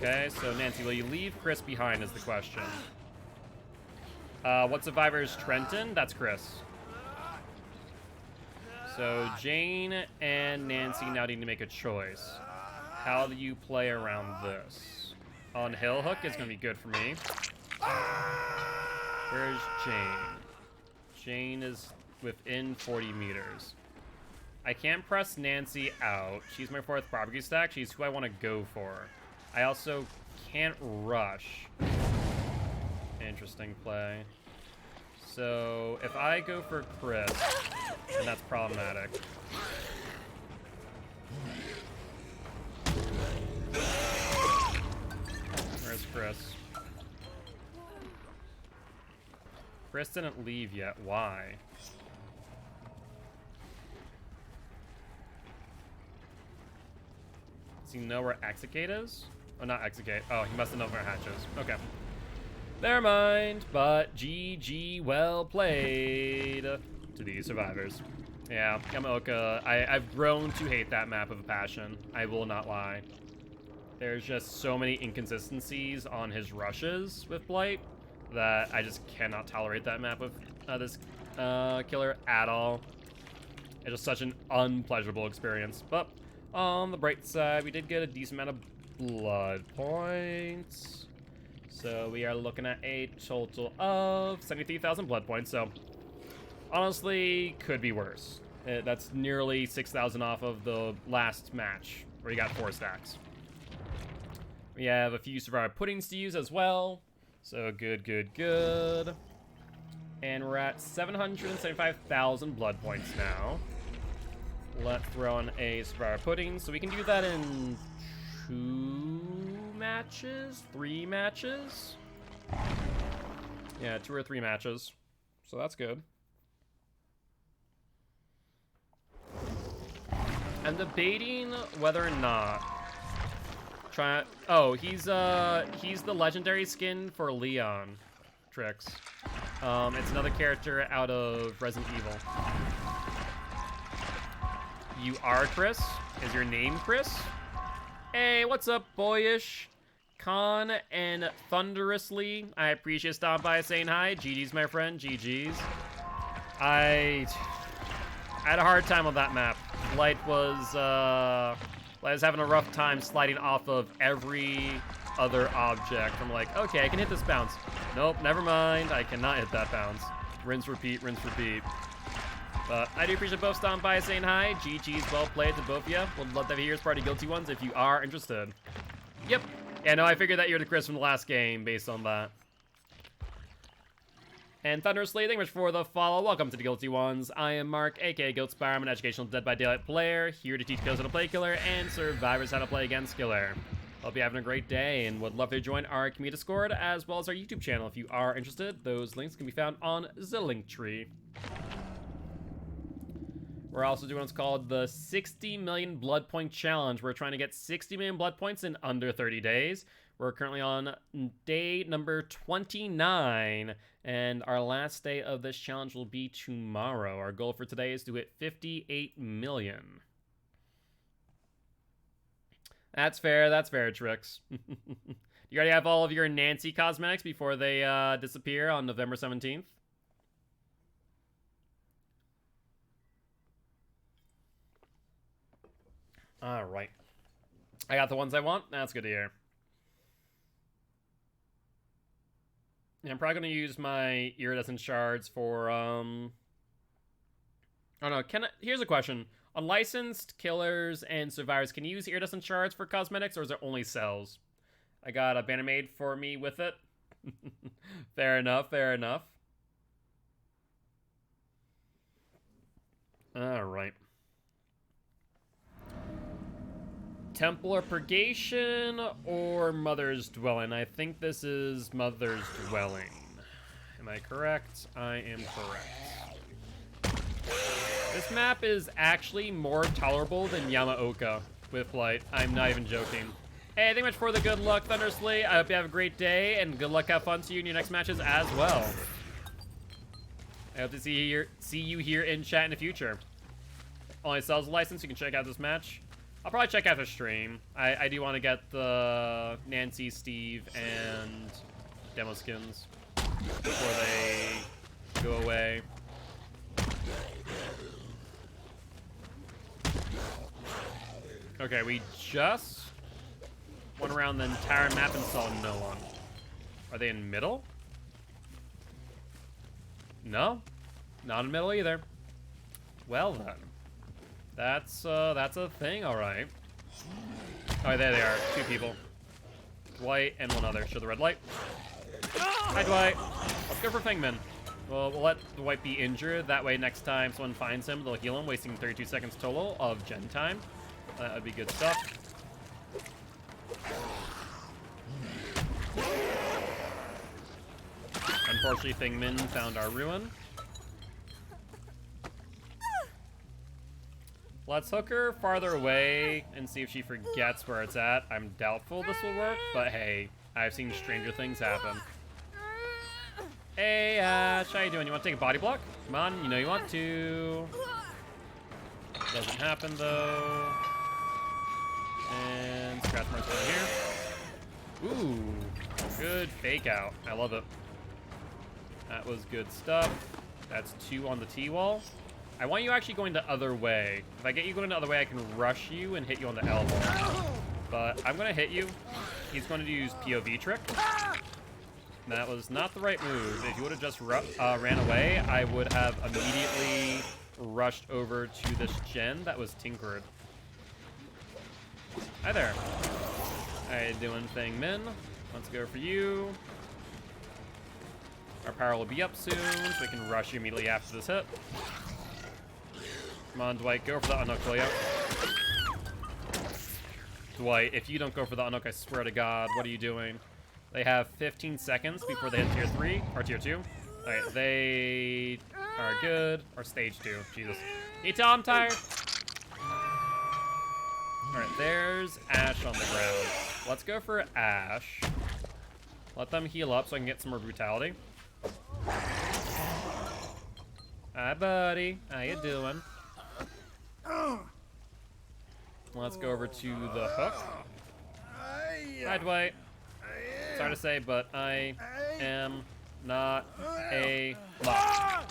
Okay, so Nancy, will you leave Chris behind is the question. What survivors Trenton? That's Chris. So Jane and Nancy now need to make a choice. How do you play around this? On Hill Hook is going to be good for me. Where's Jane? Jane is within 40 meters. I can't press Nancy out. She's my 4th barbecue stack. She's who I want to go for. I also can't rush. Interesting play. So if I go for Chris, then that's problematic. Where's Chris? Chris didn't leave yet. Why? Does he know where Execate is? Oh, not Execate. Oh, he must have known where Hatch is. Okay. Never mind, but GG, well played to these survivors. Yeah, Yamaoka, I've grown to hate that map of a passion. I will not lie. There's just so many inconsistencies on his rushes with Blight that I just cannot tolerate that map with this killer at all. It's just such an unpleasurable experience. But on the bright side, we did get a decent amount of blood points. So we are looking at a total of 73,000 blood points. So honestly, could be worse. That's nearly 6,000 off of the last match where you got 4 stacks. We have a few survivor puddings to use as well. So good, good, good. And we're at 775,000 blood points now. Let's throw in a survivor pudding. So we can do that in 2 matches? 3 matches? Yeah, 2 or 3 matches. So that's good. I'm debating whether or not he's the legendary skin for Leon Trix. It's another character out of Resident Evil. You are Chris? Is your name Chris? Hey, what's up, boyish? Con and Thunderously. I appreciate you stopping by saying hi. GG's, my friend. GG's. I had a hard time on that map. Light was having a rough time sliding off of every other object. I'm like, okay, I can hit this bounce. Nope, never mind. I cannot hit that bounce. Rinse, repeat, rinse, repeat. But I do appreciate both stopping by saying hi. GG's, well played to both of you. Would love to have you here as part of Guilty Ones if you are interested. Yep. Yeah, no, I figured that you're the Chris from the last game based on that. And Thunderously, thank you much for the follow. Welcome to the Guilty Ones. I am Mark, aka Guiltspire. I'm an educational Dead by Daylight player, here to teach kills how to play killer and survivors how to play against killer. Hope you're having a great day and would love to join our community Discord as well as our YouTube channel if you are interested. Those links can be found on the link tree. We're also doing what's called the 60 million blood point challenge. We're trying to get 60 million blood points in under 30 days. We're currently on day number 29, and our last day of this challenge will be tomorrow. Our goal for today is to hit 58 million. That's fair, Trix. You already have all of your Nancy cosmetics before they disappear on November 17th? All right. I got the ones I want. That's good to hear. I'm probably going to use my iridescent shards for, oh no, here's a question. Unlicensed killers and survivors, can you use iridescent shards for cosmetics, or is it only cells? I got a banner made for me with it. Fair enough, fair enough. Alright. Templar Purgation or Mother's Dwelling? I think this is Mother's Dwelling. Am I correct? I am correct. This map is actually more tolerable than Yamaoka with Light. I'm not even joking. Hey, thank you much for the good luck, Thunderously. I hope you have a great day, and good luck, have fun to you in your next matches as well. I hope to see you here in chat in the future. Only sells a license, you can check out this match. I'll probably check after stream. I do want to get the Nancy, Steve, and demo skins before they go away. Okay, we just went around the entire map and saw no one. Are they in middle? No, not in middle either. Well then, that's a thing, all right. Oh, there they are, 2 people. Dwight and one other. Show the red light. Hi, Dwight. Let's go for Fengman. Well, we'll let Dwight be injured. That way, next time someone finds him, they'll heal him, wasting 32 seconds total of gen time. That would be good stuff. Unfortunately, Fengman found our ruin. Let's hook her farther away and see if she forgets where it's at. I'm doubtful this will work, but hey, I've seen stranger things happen. Hey, Ash, how you doing? You want to take a body block? Come on, you know you want to. Doesn't happen, though. And scratch marks down here. Ooh, good fake out. I love it. That was good stuff. That's 2 on the T-wall. I want you actually going the other way. If I get you going the other way, I can rush you and hit you on the elbow. But I'm going to hit you. He's going to use POV trick. That was not the right move. If you would have just ran away, I would have immediately rushed over to this gen that was tinkered. Hi there. How you doing, Fengman? Let's go for you. Our power will be up soon, so we can rush you immediately after this hit. Come on, Dwight, go for the unhook, will ya? Dwight, if you don't go for the unhook, I swear to God, what are you doing? They have 15 seconds before they hit tier 3, or tier 2. Alright, they are good, or stage 2, Jesus. Can you tell I'm tired? Alright, there's Ash on the ground. Let's go for Ash. Let them heal up so I can get some more brutality. Hi, buddy. How you doing? Let's go over to the hook. Hi, Dwight. Sorry to say, but I am not a lock.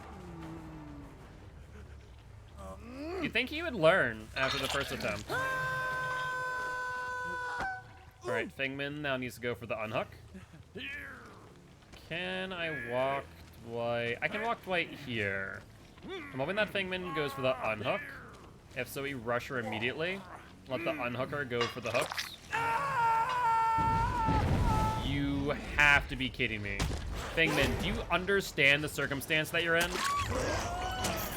You'd think he would learn after the first attempt. Alright, Fengman now needs to go for the unhook. Can I walk Dwight? I can walk Dwight here. I'm hoping that Fengman goes for the unhook. If so, we rush her immediately. Let the unhooker go for the hooks. You have to be kidding me. Fengman, do you understand the circumstance that you're in?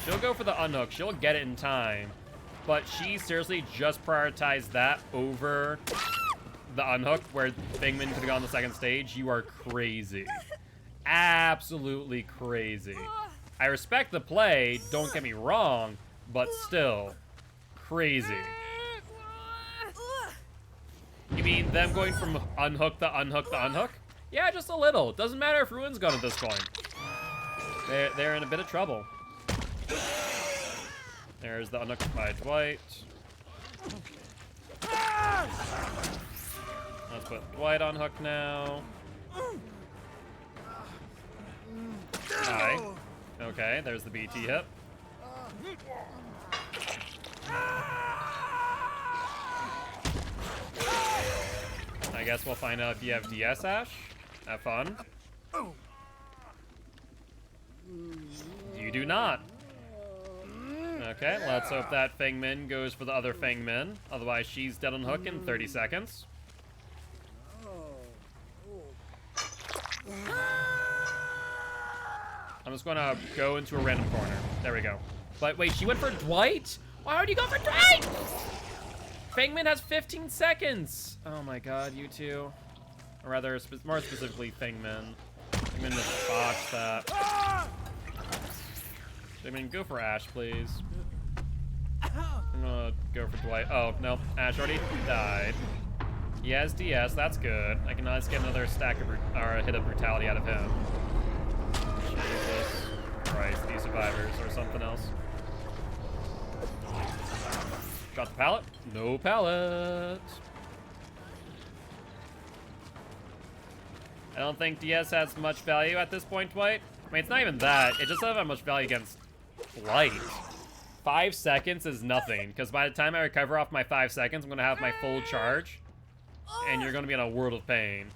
She'll go for the unhook. She'll get it in time. But she seriously just prioritized that over the unhook where Fengman could have gone the second stage. You are crazy. Absolutely crazy. I respect the play, don't get me wrong, but still, crazy. You mean them going from unhook to unhook to unhook? Yeah, just a little. Doesn't matter if Ruin's gone at this point. They're in a bit of trouble. There's the unhook by Dwight. Let's put Dwight on hook now. Hi. Okay, there's the BT hit. I guess we'll find out if you have DS, Ash. Have fun. You do not. Okay, let's hope that Fengman goes for the other Fengman. Otherwise, she's dead on hook in 30 seconds. I'm just going to go into a random corner. There we go. But wait, she went for Dwight? Why would you go for Dwight? Fengman has 15 seconds. Oh my God, you two. Or rather, more specifically, Fengman. Fengman just botched that. Fengman, go for Ash, please. I'm gonna go for Dwight. Oh, no. Ash already died. He has DS, that's good. I can always get another stack of, or a hit of brutality out of him. Jesus Christ, these survivors or something else. Drop the pallet. No pallet. I don't think DS has much value at this point, Dwight. I mean, it's not even that. It just doesn't have much value against Blight. 5 seconds is nothing, because by the time I recover off my 5 seconds, I'm going to have my full charge, and you're going to be in a world of pain.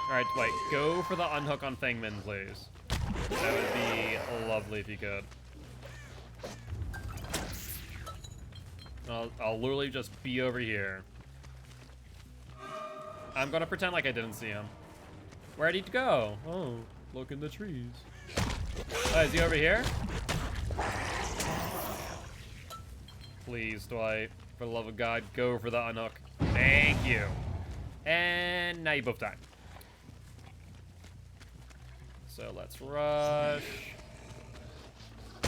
Alright, Dwight, go for the unhook on Fangman, please. That would be lovely if you could. I'll literally just be over here. I'm gonna pretend like I didn't see him. Where'd he go? Oh, look in the trees. Oh, is he over here? Please, Dwight, for the love of God, go for the unhook. Thank you. And now you both die. So let's rush.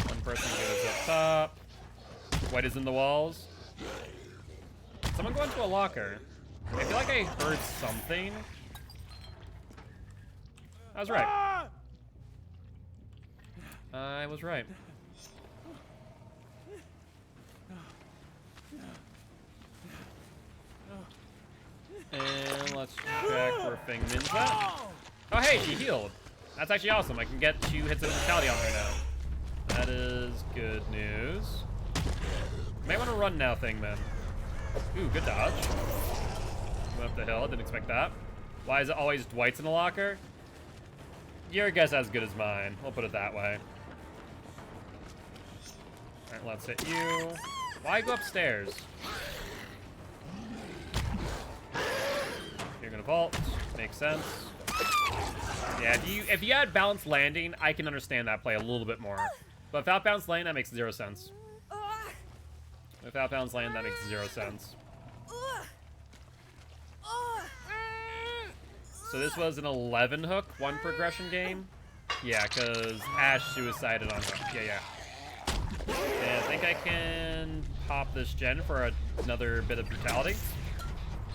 One person goes up top. White is in the walls. Someone go into a locker. I feel like I heard something. I was right. I was right. And let's check where Fingmin's at. Oh, hey, she healed. That's actually awesome. I can get 2 hits of vitality on her now. That is good news. May want to run now, Thingman. Ooh, good dodge. Went up the hill. Didn't expect that. Why is it always Dwight's in the locker? Your guess as good as mine. We'll put it that way. Alright, let's hit you. Why go upstairs? You're gonna vault. Makes sense. Yeah, if you had balanced landing, I can understand that play a little bit more. But without balanced landing, that makes 0 sense. Without balanced landing, that makes 0 sense. So this was an 11 hook, 1 progression game? Yeah, because Ash suicided on hook. Yeah. And I think I can pop this gen for another bit of brutality.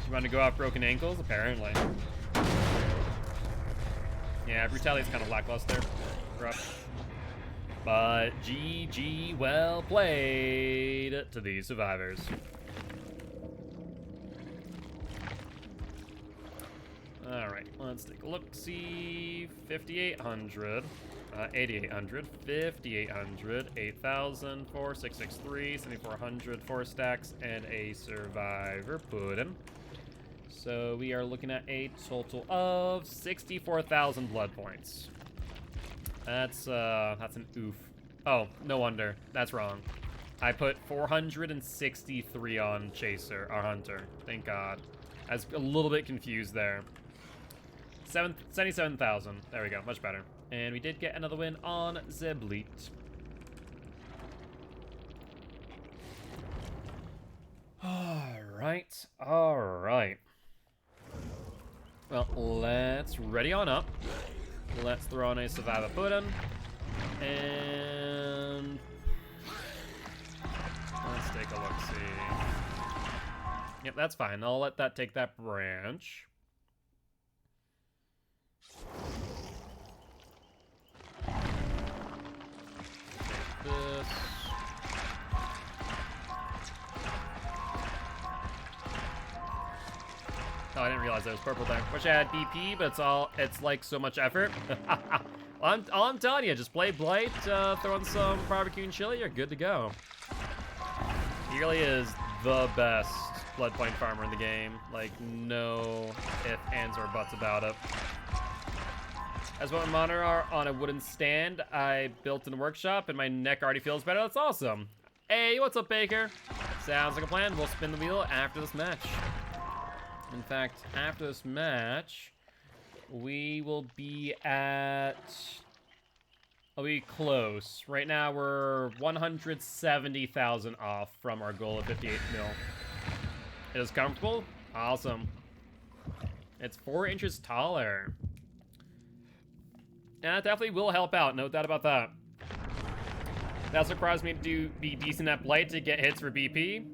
You want to go off broken ankles? Apparently. Yeah, brutality is kind of lackluster. Rough. But GG, well played to these survivors. Alright, let's take a look. See, 5,800, 8,800, 5,800, 8,000, 4,663, 7,400, 4 stacks, and a survivor pudding. So we are looking at a total of 64,000 blood points. That's an oof. Oh, no wonder. That's wrong. I put 463 on Chaser, or Hunter. Thank God. I was a little bit confused there. 77,000. There we go. Much better. And we did get another win on Zebleet. Alright. Alright. Well, let's ready on up. Let's throw on a survivor pudding. And let's take a look-see. Yep, that's fine. I'll let that take that branch. Take this. Oh, I didn't realize there was purple there. Wish I had BP, but it's like so much effort. All I'm telling you, just play Blight, throw in some barbecue and chili, you're good to go. He really is the best blood point farmer in the game. Like, no ifs, ands, or buts about it. As what my monitor are on a wooden stand I built in the workshop, and my neck already feels better. That's awesome. Hey, what's up, Baker? Sounds like a plan. We'll spin the wheel after this match. In fact, after this match, we will be at... I'll be close. Right now, we're 170,000 off from our goal of 58 mil. It is comfortable? Awesome. It's 4 inches taller. And that definitely will help out, no doubt about that. That surprised me to be decent at Blight to get hits for BP.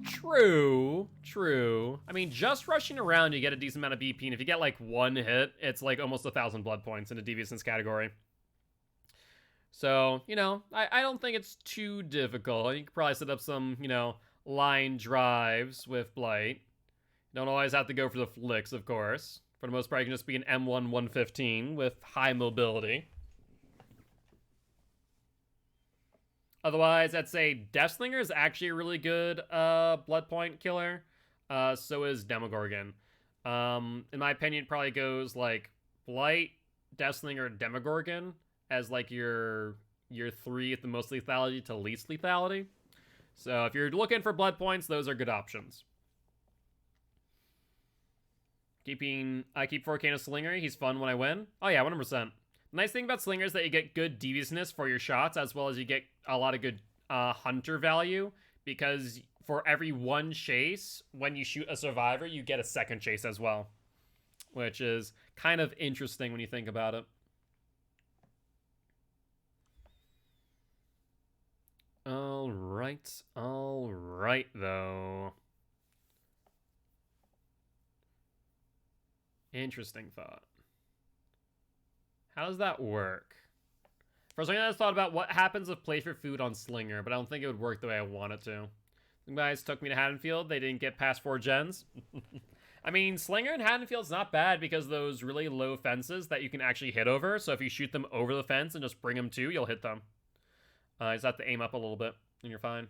True. I mean, just rushing around, you get a decent amount of BP, and if you get like 1 hit, it's like almost 1,000 blood points in the deviousness category. So, you know, I don't think it's too difficult. You could probably set up some, you know, line drives with Blight. You don't always have to go for the flicks, of course. For the most part, you can just be an M1 115 with high mobility. Otherwise, I'd say Deathslinger is actually a really good blood point killer. So is Demogorgon. In my opinion, it probably goes like Blight, Deathslinger, Demogorgon as like your 3 at the most lethality to least lethality. So if you're looking for blood points, those are good options. I keep 4K in Slinger. He's fun when I win. Oh yeah, 100%. The nice thing about Slinger is that you get good deviousness for your shots, as well as you get a lot of good hunter value, because for every 1 chase, when you shoot a survivor, you get a second chase as well, which is kind of interesting when you think about it. All right, though. Interesting thought. How does that work? For a second, I just thought about what happens if play for food on Slinger, but I don't think it would work the way I want it to. The guys took me to Haddonfield. They didn't get past 4 gens. I mean, Slinger in Haddonfield's not bad because those really low fences that you can actually hit over. So if you shoot them over the fence and just bring them to, you'll hit them. You just have to aim up a little bit, and you're fine.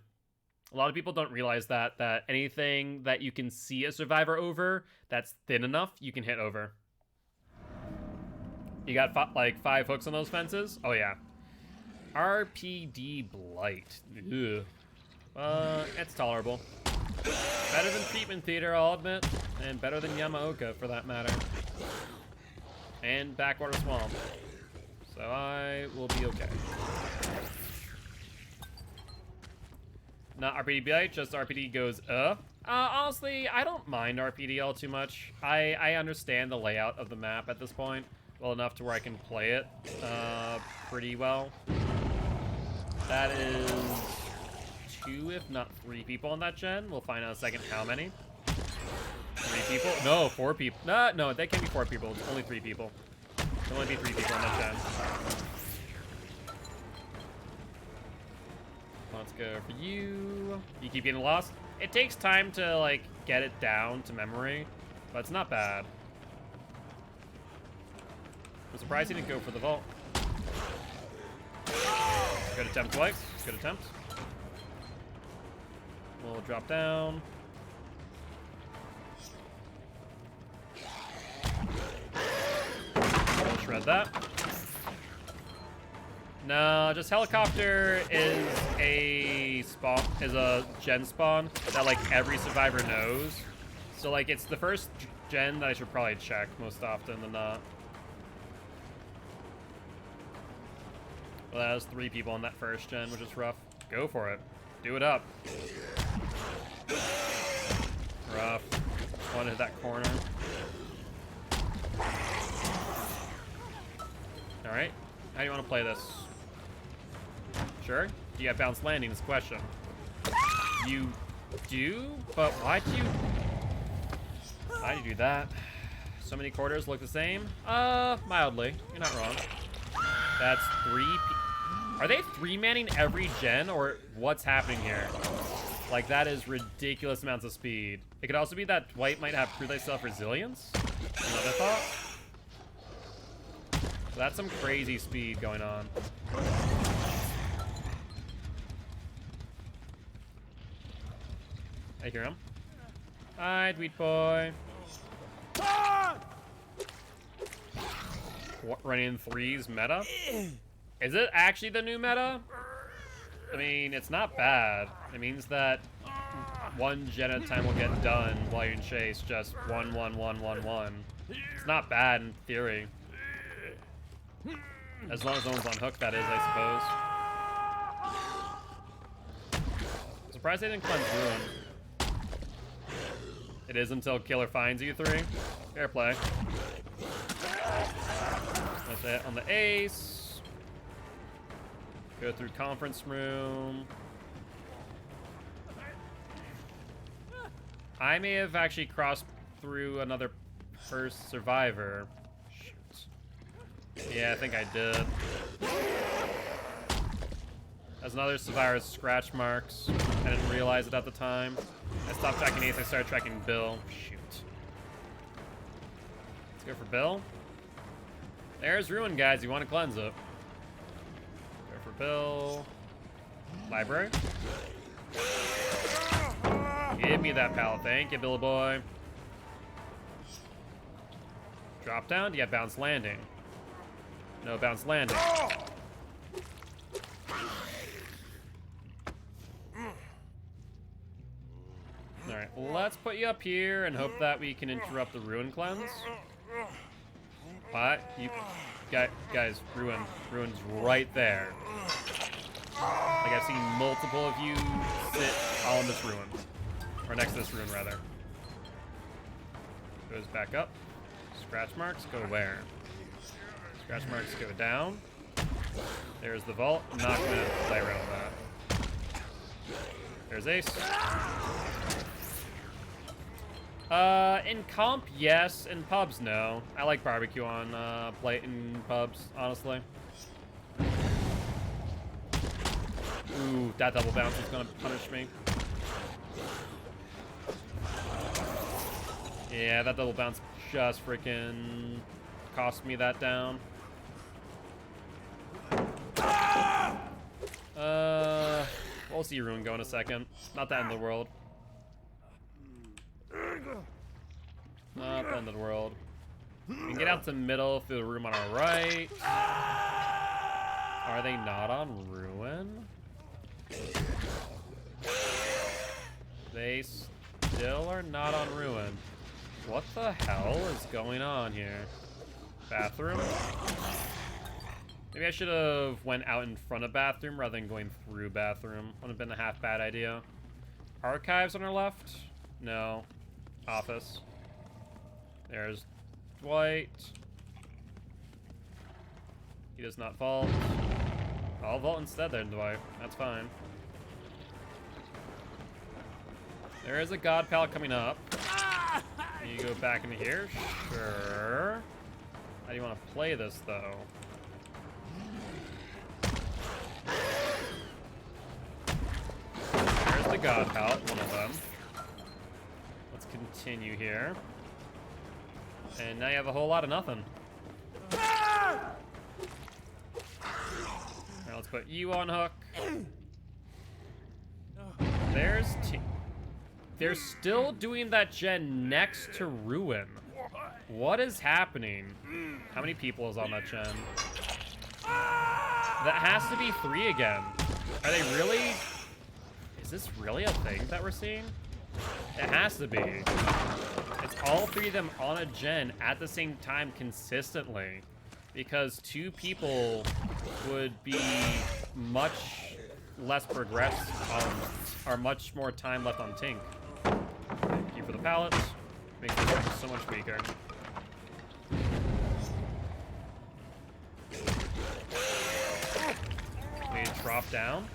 A lot of people don't realize that anything that you can see a survivor over that's thin enough, you can hit over. You got like 5 hooks on those fences? Oh, yeah. RPD Blight. Ugh. It's tolerable. Better than Treatment Theater, I'll admit. And better than Yamaoka, for that matter. And Backwater Swamp. So I will be okay. Not RPD Blight, just RPD goes, honestly, I don't mind RPD all too much. I understand the layout of the map at this point well enough to where I can play it, pretty well. That is 2, if not 3 people on that gen. We'll find out in a second how many. 3 people? No, 4 people. No, they can't be 4 people. It's only 3 people. There'll only be 3 people on that gen. Let's go for you. You keep getting lost. It takes time to, like, get it down to memory, but it's not bad. I'm surprised he didn't go for the vault. Good attempt, Blake. Good attempt. We'll drop down. We'll shred that. No, just helicopter is a gen spawn that like every survivor knows. So like it's the first gen that I should probably check most often than not. Well, that was 3 people on that first gen, which is rough. Go for it. Do it up. Rough. Want to hit that corner. Alright. How do you want to play this? Sure? Do you have bounced landing is the question. You do? But why'd you do that? So many quarters look the same? Mildly. You're not wrong. That's 3 Are they 3-manning every gen, or what's happening here? Like, that is ridiculous amounts of speed. It could also be that Dwight might have Prove Thyself Resilience. Another thought. So that's some crazy speed going on. I hear him. Hi, Tweet Boy. What, running 3s meta? Is it actually the new meta? I mean, it's not bad. It means that 1 gen at a time will get done while you're in chase, just 1, 1, 1, 1, 1. It's not bad in theory. As long as no one's on hook, that is, I suppose. I'm surprised they didn't cleanse Ruin. It is until Killer finds you 3. Fair play. That's it on the ace. Go through conference room. I may have actually crossed through another first survivor. Shoot. Yeah, I think I did. There's another survivor's scratch marks. I didn't realize it at the time. I stopped tracking Ace, I started tracking Bill. Shoot. Let's go for Bill. There's Ruin, guys. You want to cleanse it. Go for Bill. Library. Give me that pallet. Thank you, Billy boy. Drop down. Do you have bounce landing? No bounce landing. Alright, let's put you up here and hope that we can interrupt the Ruin cleanse. What? You guys, Ruin's right there. Like, I've seen multiple of you sit on this Ruin. Or next to this Ruin, rather. Goes back up. Scratch marks go where? Scratch marks go down. There's the vault. I'm not gonna play around with that. There's Ace. In comp, yes. In pubs, no. I like barbecue on plate in pubs, honestly. Ooh, that double bounce is gonna punish me. Yeah, that double bounce just freaking cost me that down. We'll see Ruin go in a second. Not the end of the world. Not the end of the world. We can get out to the middle through the room on our right. Are they not on Ruin? They still are not on Ruin. What the hell is going on here? Bathroom? Maybe I should have went out in front of bathroom rather than going through bathroom. Would have been a half bad idea. Archives on our left? No. Office. There's Dwight. He does not vault. I'll vault instead then, Dwight. That's fine. There is a god pallet coming up. You go back into here? Sure. How do you want to play this, though? There's the god pallet, one of them. Let's continue here. And now you have a whole lot of nothing. Alright, let's put you on hook. There's They're still doing that gen next to Ruin. What is happening? How many people is on that gen? That has to be 3 again. Are they really? Is this really a thing that we're seeing? It has to be. It's all 3 of them on a gen at the same time consistently. Because 2 people would be much less progressed or much more time left on Tink. Thank you for the pallets. Makes the game so much weaker. We drop down.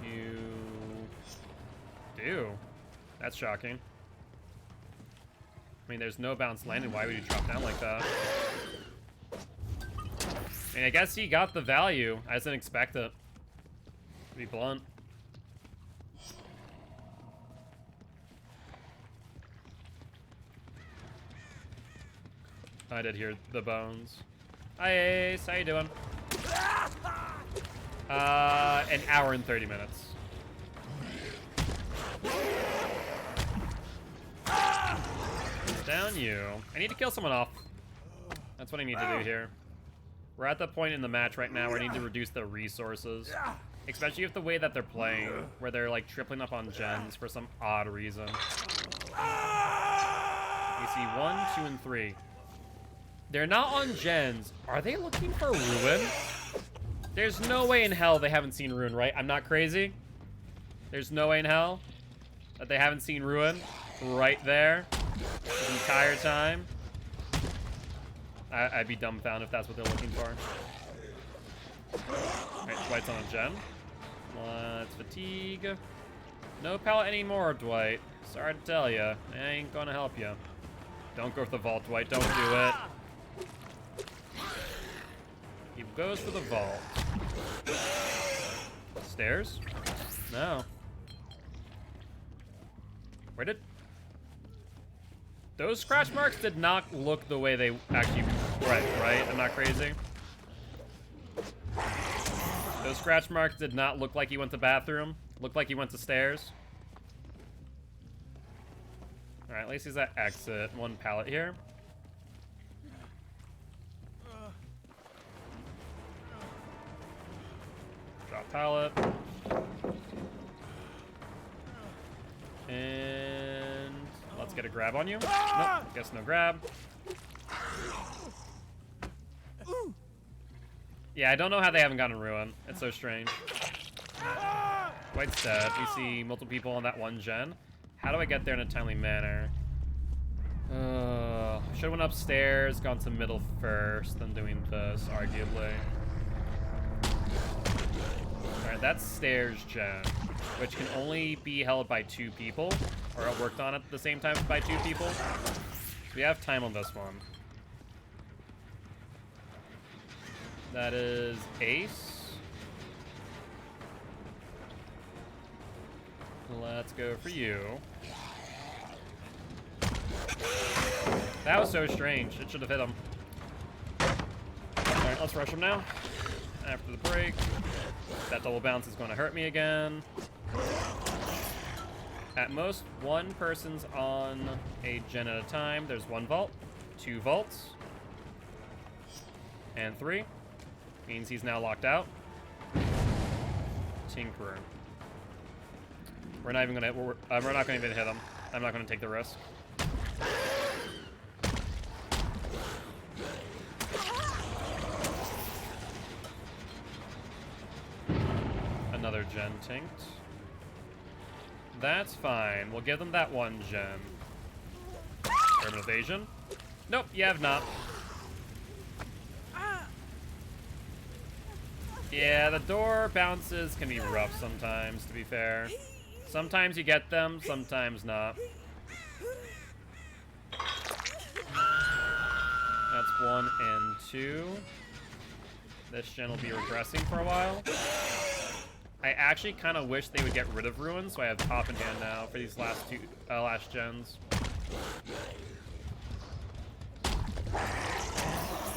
You do. That's shocking. I mean, there's no bounce landing. Why would you drop down like that? I mean, I guess he got the value. I just didn't expect it. To be blunt. I did hear the bones. Hi Ace, how you doing? An hour and 30 minutes. Down you. I need to kill someone off. That's what I need to do here. We're at the point in the match right now where I need to reduce the resources. Especially with the way that they're playing, where they're like tripling up on gens for some odd reason. You see 1, 2, and 3. They're not on gens. Are they looking for Ruin? There's no way in hell they haven't seen Ruin, right? I'm not crazy. There's no way in hell that they haven't seen Ruin right there the entire time. I'd be dumbfounded if that's what they're looking for. Alright, Dwight's on a gen. Let's fatigue. No pallet anymore, Dwight. Sorry to tell you. I ain't gonna help you. Don't go for the vault, Dwight. Don't do it. Keep goes for the vault. Stairs? No. Where did... Those scratch marks did not look the way they actually went, right? I'm not crazy. Those scratch marks did not look like he went to bathroom. Looked like he went to stairs. Alright, at least he's at exit. One pallet here. Drop pallet. And let's get a grab on you. Nope, guess no grab. Yeah, I don't know how they haven't gotten ruin. It's so strange. White's dead. We see multiple people on that one gen. How do I get there in a timely manner? Should have went upstairs, gone to middle first, then doing this, arguably. Alright, that's stairs gen, which can only be held by 2 people, or worked on at the same time by 2 people. We have time on this one. That is Ace. Let's go for you. That was so strange. It should have hit him. Alright, let's rush him now. After the break. That double bounce is going to hurt me again. At most, 1 person's on a gen at a time. There's 1 vault, 2 vaults, and 3. Means he's now locked out. Tinkerer. We're not going to even hit him. I'm not going to take the risk. Another gen tinked. That's fine. We'll give them that 1 gen. Urban evasion. Nope, you have not. Yeah, the door bounces can be rough sometimes, to be fair. Sometimes you get them, sometimes not. That's 1 and 2. This gen will be regressing for a while. I actually kind of wish they would get rid of ruins, so I have top in hand now for these last gens.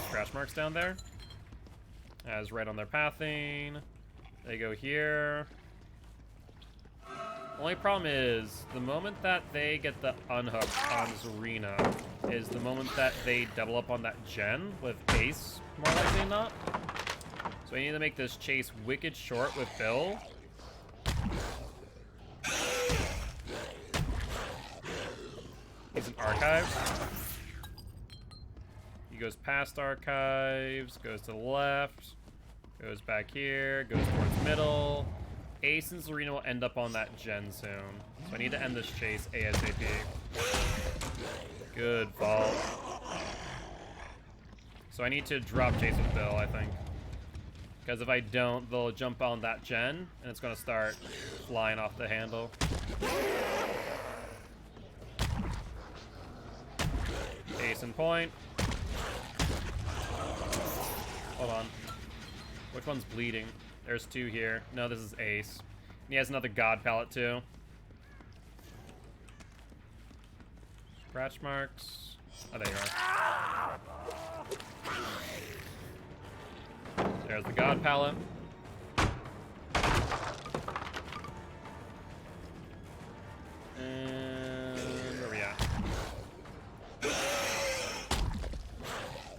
Scratch marks down there. As right on their pathing. They go here. Only problem is, the moment that they get the unhook on Zarina is the moment that they double up on that gen with Ace, more likely than not. So I need to make this chase wicked short with Bill. He's in Archives. He goes past Archives, goes to the left, goes back here, goes towards middle. Ace and Zarina will end up on that gen soon. So I need to end this chase ASAP. Good vault. So I need to drop chase with Bill, I think. Because if I don't, they'll jump on that gen, and it's going to start flying off the handle. Ace in point. Hold on. Which one's bleeding? There's 2 here. No, this is Ace. He has another God palette, too. Scratch marks. Oh, there you are. There's the God palette. And where are we at?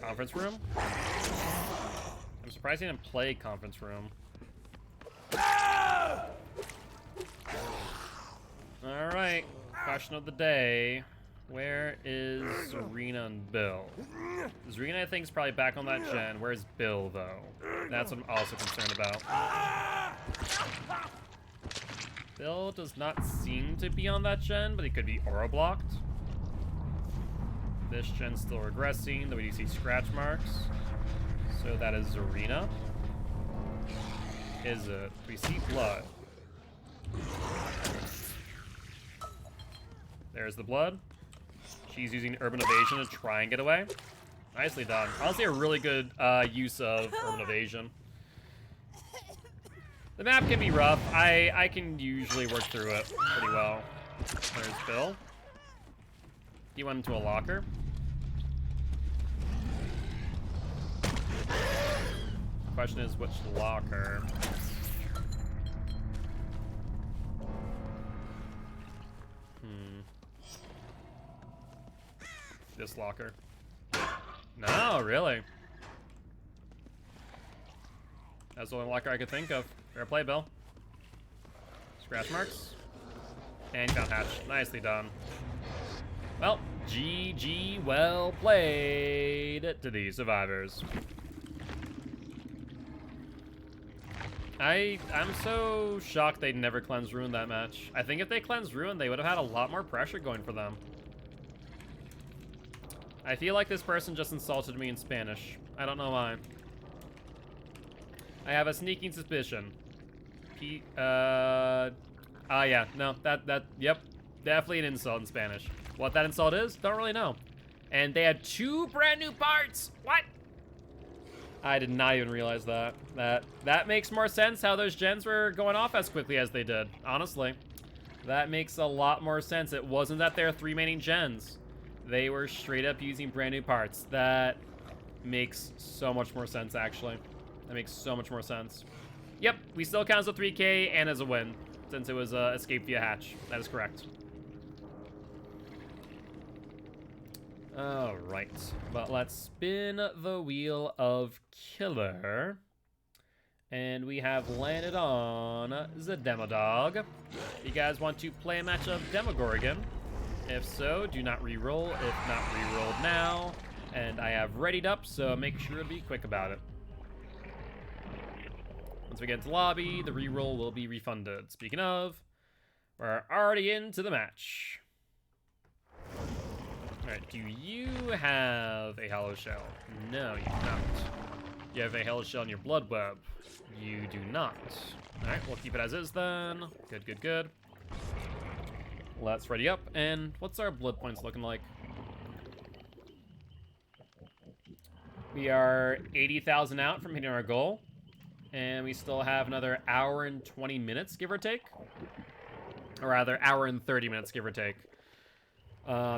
Conference room? I'm surprised he didn't play conference room. Alright, question of the day. Where is Zarina and Bill? Zarina, I think, is probably back on that gen. Where's Bill, though? That's what I'm also concerned about. Bill does not seem to be on that gen, but he could be aura blocked. This gen's still regressing, though we do see scratch marks. So that is Zarina. Is it? We see blood. There's the blood. She's using Urban Evasion to try and get away. Nicely done. Honestly, a really good use of urban evasion. The map can be rough. I can usually work through it pretty well. There's Bill. He went into a locker. Question is, which locker? This locker. No, really? That's the only locker I could think of. Fair play, Bill. Scratch marks. And found hatch. Nicely done. Well, GG, well played to these survivors. I'm so shocked they never cleansed Ruin that match. I think if they cleansed Ruin, they would have had a lot more pressure going for them. I feel like this person just insulted me in Spanish. I don't know why. I have a sneaking suspicion. Yeah, no, yep, definitely an insult in Spanish. What that insult is, don't really know. And they had 2 brand new parts. What? I did not even realize that. That makes more sense how those gens were going off as quickly as they did, honestly. That makes a lot more sense. It wasn't that there are 3 remaining gens. They were straight up using brand new parts. That makes so much more sense, actually. That makes so much more sense. Yep, we still count as a 3K and as a win, since it was escape via hatch. That is correct. All right, but let's spin the wheel of killer. And we have landed on the Demodog. You guys want to play a match of Demogorgon? If so, do not re-roll. If not, re-roll now. And I have readied up, so make sure to be quick about it. Once we get into lobby, the re-roll will be refunded. Speaking of, we're already into the match. Alright, do you have a hollow shell? No, you do not. You have a hollow shell in your blood web. You do not. Alright, we'll keep it as is then. Good, good, good. Let's ready up, and what's our blood points looking like? We are 80,000 out from hitting our goal, and we still have another hour and 20 minutes, give or take. Or rather, hour and 30 minutes, give or take,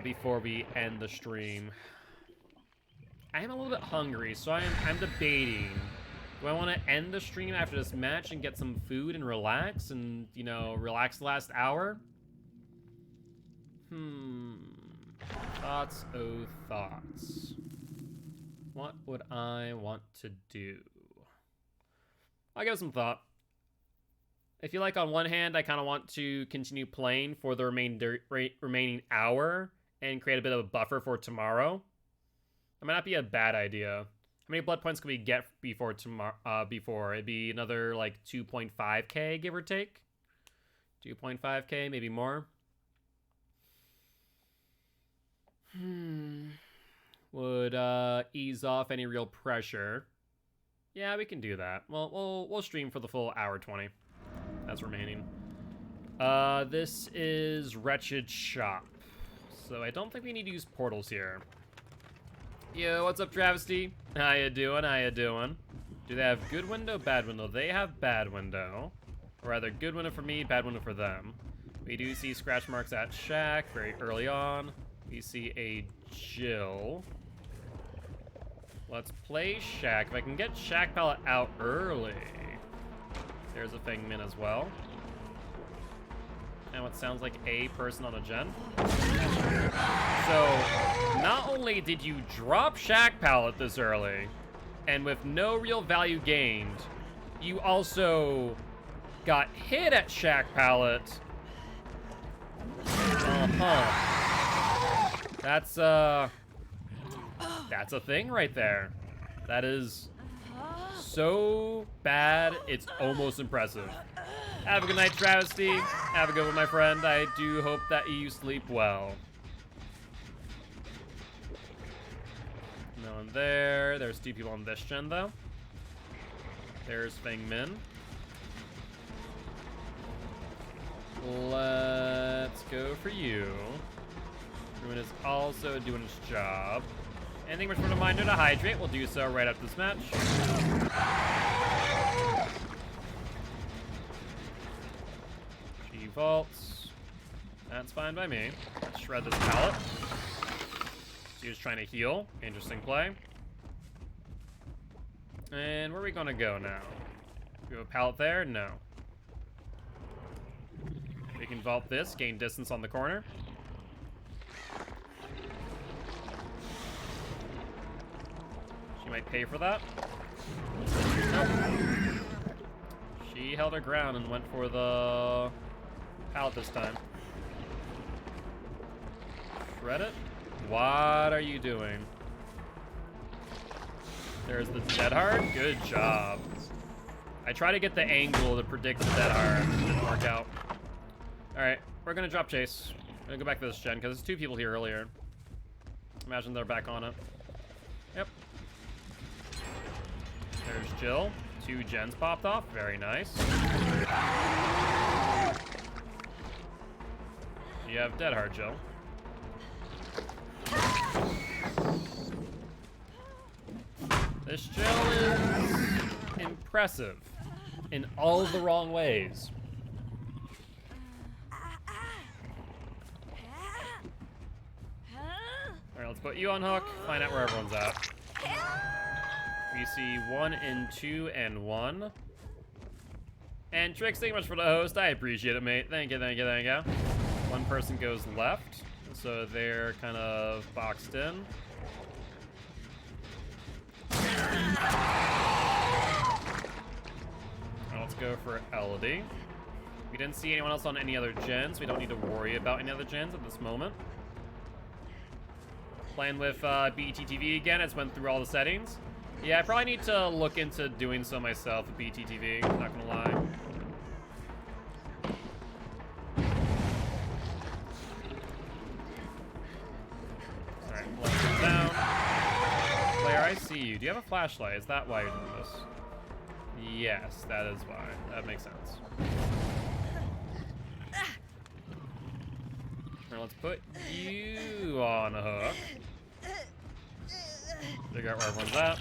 before we end the stream. I am a little bit hungry, so I'm debating. Do I want to end the stream after this match and get some food and relax, and, you know, relax the last hour? Thoughts, oh thoughts. What would I want to do? I'll give it some thought. I feel like on one hand, I kind of want to continue playing for the remaining hour and create a bit of a buffer for tomorrow. That might not be a bad idea. How many blood points can we get before tomorrow? Before it'd be another like 2.5k, give or take. 2.5k, maybe more. Would ease off any real pressure. Yeah, we can do that. Well, we'll stream for the full hour 20. That's remaining. This is Wretched Shop, so I don't think we need to use portals here. Yo, what's up, Travesty? How you doing? How you doing? Do they have good window, bad window? They have bad window. Or rather, good window for me, bad window for them. We do see scratch marks at Shack very early on. We see a Jill. Let's play Shack. If I can get Shack palette out early. There's a Feng Min as well. And what sounds like a person on a gen. So, not only did you drop Shack palette this early, and with no real value gained, you also got hit at Shack palette. That's a thing right there. That is so bad, it's almost impressive. Have a good night, Travesty. Have a good one, my friend. I do hope that you sleep well. No one there. There's 2 people on this gen, though. There's Feng Min. Let's go for you. Ruin is also doing his job. Anything much for a reminder to hydrate, we'll do so right after this match. She vaults. That's fine by me. Let's shred this pallet. She was trying to heal. Interesting play. And where are we gonna go now? We have a pallet there? No. We can vault this, gain distance on the corner. She might pay for that. Nope. She held her ground and went for the pallet this time. Shred it? What are you doing? There's the dead hard. Good job. I try to get the angle to predict the dead hard. Didn't work out. Alright, we're gonna drop chase. I'm gonna go back to this gen because there's 2 people here earlier. Imagine they're back on it. Yep. There's Jill. 2 gens popped off. Very nice. You have dead hard, Jill. This Jill is impressive in all of the wrong ways. Alright, let's put you on hook, find out where everyone's at. We see 1 and 2 and 1. And Trix, thank you much for the host. I appreciate it, mate. Thank you, thank you, thank you. 1 person goes left, so they're kind of boxed in. Let's go for Elodie. We didn't see anyone else on any other gens. We don't need to worry about any other gens at this moment. Playing with BTTV again. It's went through all the settings. Yeah, I probably need to look into doing so myself with BTTV. Not gonna lie. Alright, let's go down. Claire, I see you. Do you have a flashlight? Is that why you're doing this? Yes, that is why. That makes sense. Now let's put you on a hook. Figure out where everyone's at.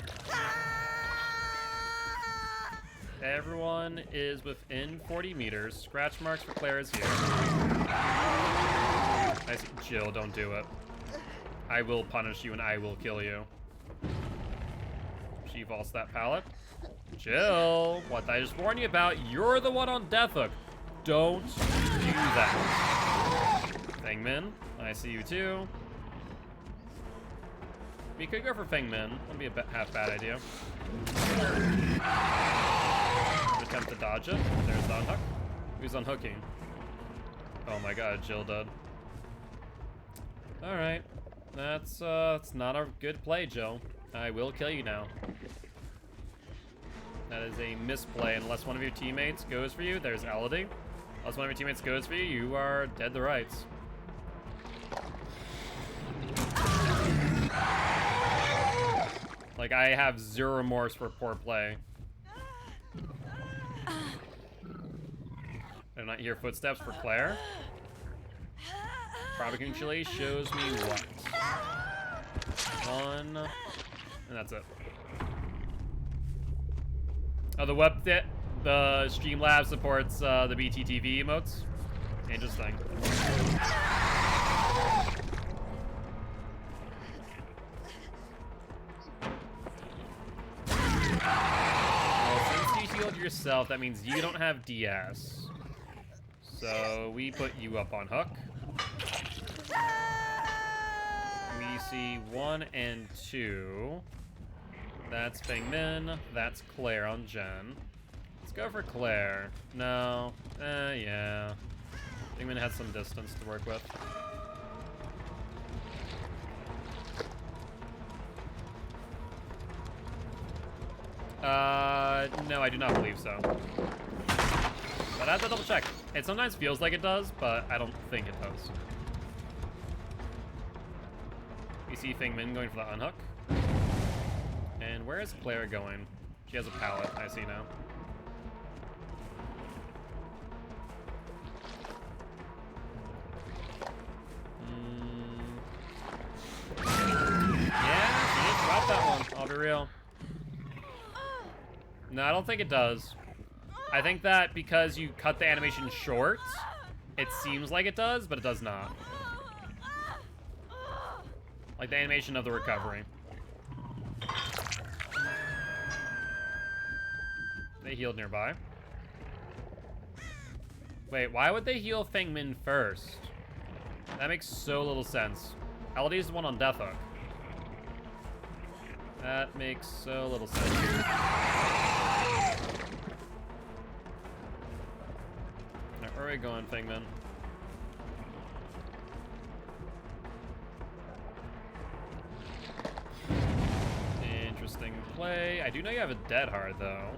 Everyone is within 40 meters. Scratch marks for Claire is here. I see. Jill, don't do it. I will punish you and I will kill you. She vaults that pallet. Jill, what I just warned you about, you're the one on death hook. Don't do that. Feng Min, I see you too. We could go for Feng Min. That'd be a half bad idea. Attempt to dodge it. There's the unhook. Who's unhooking? Oh my god, Jill did. Alright. That's not a good play, Jill. I will kill you now. That is a misplay. Unless one of your teammates goes for you, there's Elodie. Unless one of your teammates goes for you, you are dead to rights. Like, I have 0 remorse for poor play. I do not hear footsteps for Claire. Barbecue chili shows me what? 1, and that's it. Oh, the Streamlabs supports the BTTV emotes. Interesting. Well, since you healed yourself, that means you don't have DS. So we put you up on hook. We see 1 and 2. That's Feng Min. That's Claire on Jen. Let's go for Claire. No. Yeah. Feng Min has some distance to work with. No, I do not believe so. But I have to double check. It sometimes feels like it does, but I don't think it does. We see Feng Min going for the unhook. And where is Claire going? She has a pallet, I see now. Yeah, I'll be real. No, I don't think it does. I think that because you cut the animation short, it seems like it does, but it does not. Like the animation of the recovery. They healed nearby. Wait, why would they heal Feng Min first? That makes so little sense. LD is the one on Death Hook. That makes so little sense. Alright, where are we going, Feng Min? Interesting play. I do know you have a dead hard, though.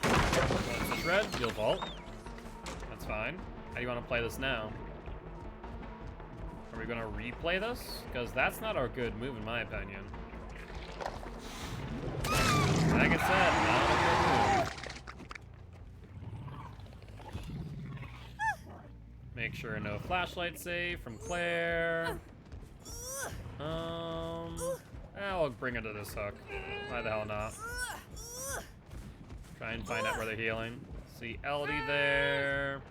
What's this red? You'll vault. That's fine. How do you want to play this now? Are we going to replay this? Because that's not a good move, in my opinion. Like I said, not a good move. Make sure no flashlight save from Claire. I'll bring her to this hook. Why the hell not? Try and find out where they're healing. See LD there.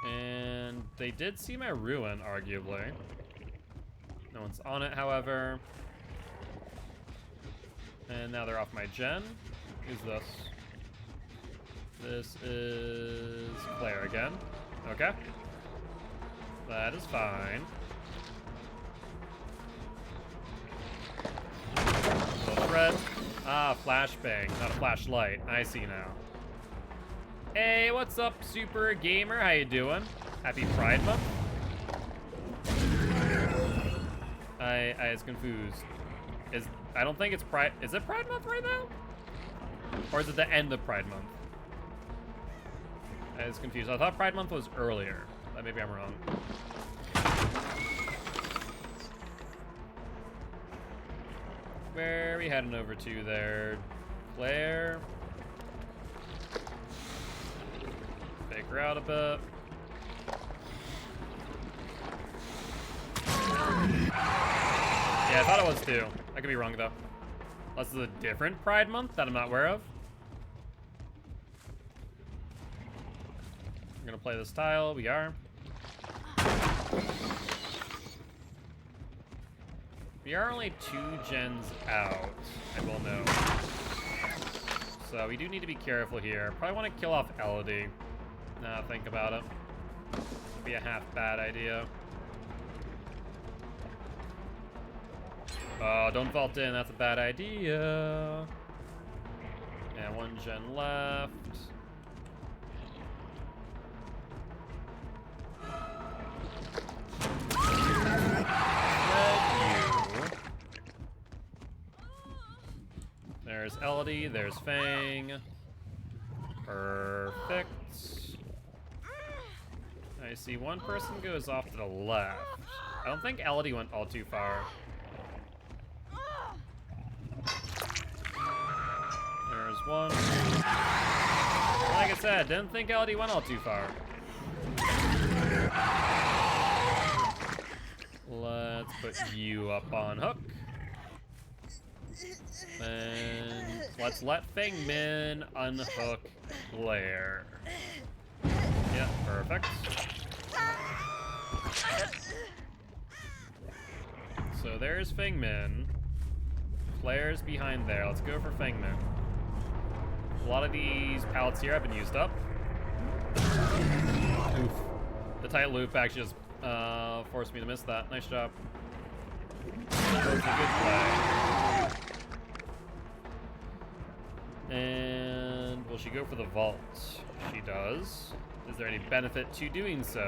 And they did see my ruin, arguably. No one's on it, however. And now they're off my gen. Who's this? This is Claire again. Okay. That is fine. Little thread. Ah, flashbang, not a flashlight. I see now. Hey, what's up, Super Gamer? How you doing? Happy Pride Month? I was confused. I don't think it's Pride. Is it Pride Month right now? Or is it the end of Pride Month? I was confused. I thought Pride Month was earlier. Maybe I'm wrong. Where are we heading over to there? Claire. Fake her out a bit. Yeah, I thought it was too. I could be wrong though. Unless it's a different Pride Month that I'm not aware of. We're gonna play this tile. We are. We are only 2 gens out, I will know. So we do need to be careful here. Probably want to kill off Elodie. Now think about it. Could be a half bad idea. Oh, don't vault in, that's a bad idea. Yeah, 1 gen left. There's Elodie, there's Fang. Perfect. I see one person goes off to the left. I don't think Elodie went all too far. There's one. Like I said, didn't think Elodie went all too far. Let's put you up on hook. And let's let Feng Min unhook Claire. Yeah, perfect. So there's Feng Min. Claire's behind there. Let's go for Feng Min. A lot of these pallets here have been used up. Oof. The tight loop actually just forced me to miss that. Nice job. That was a good play. And will she go for the vault? She does. Is there any benefit to doing so?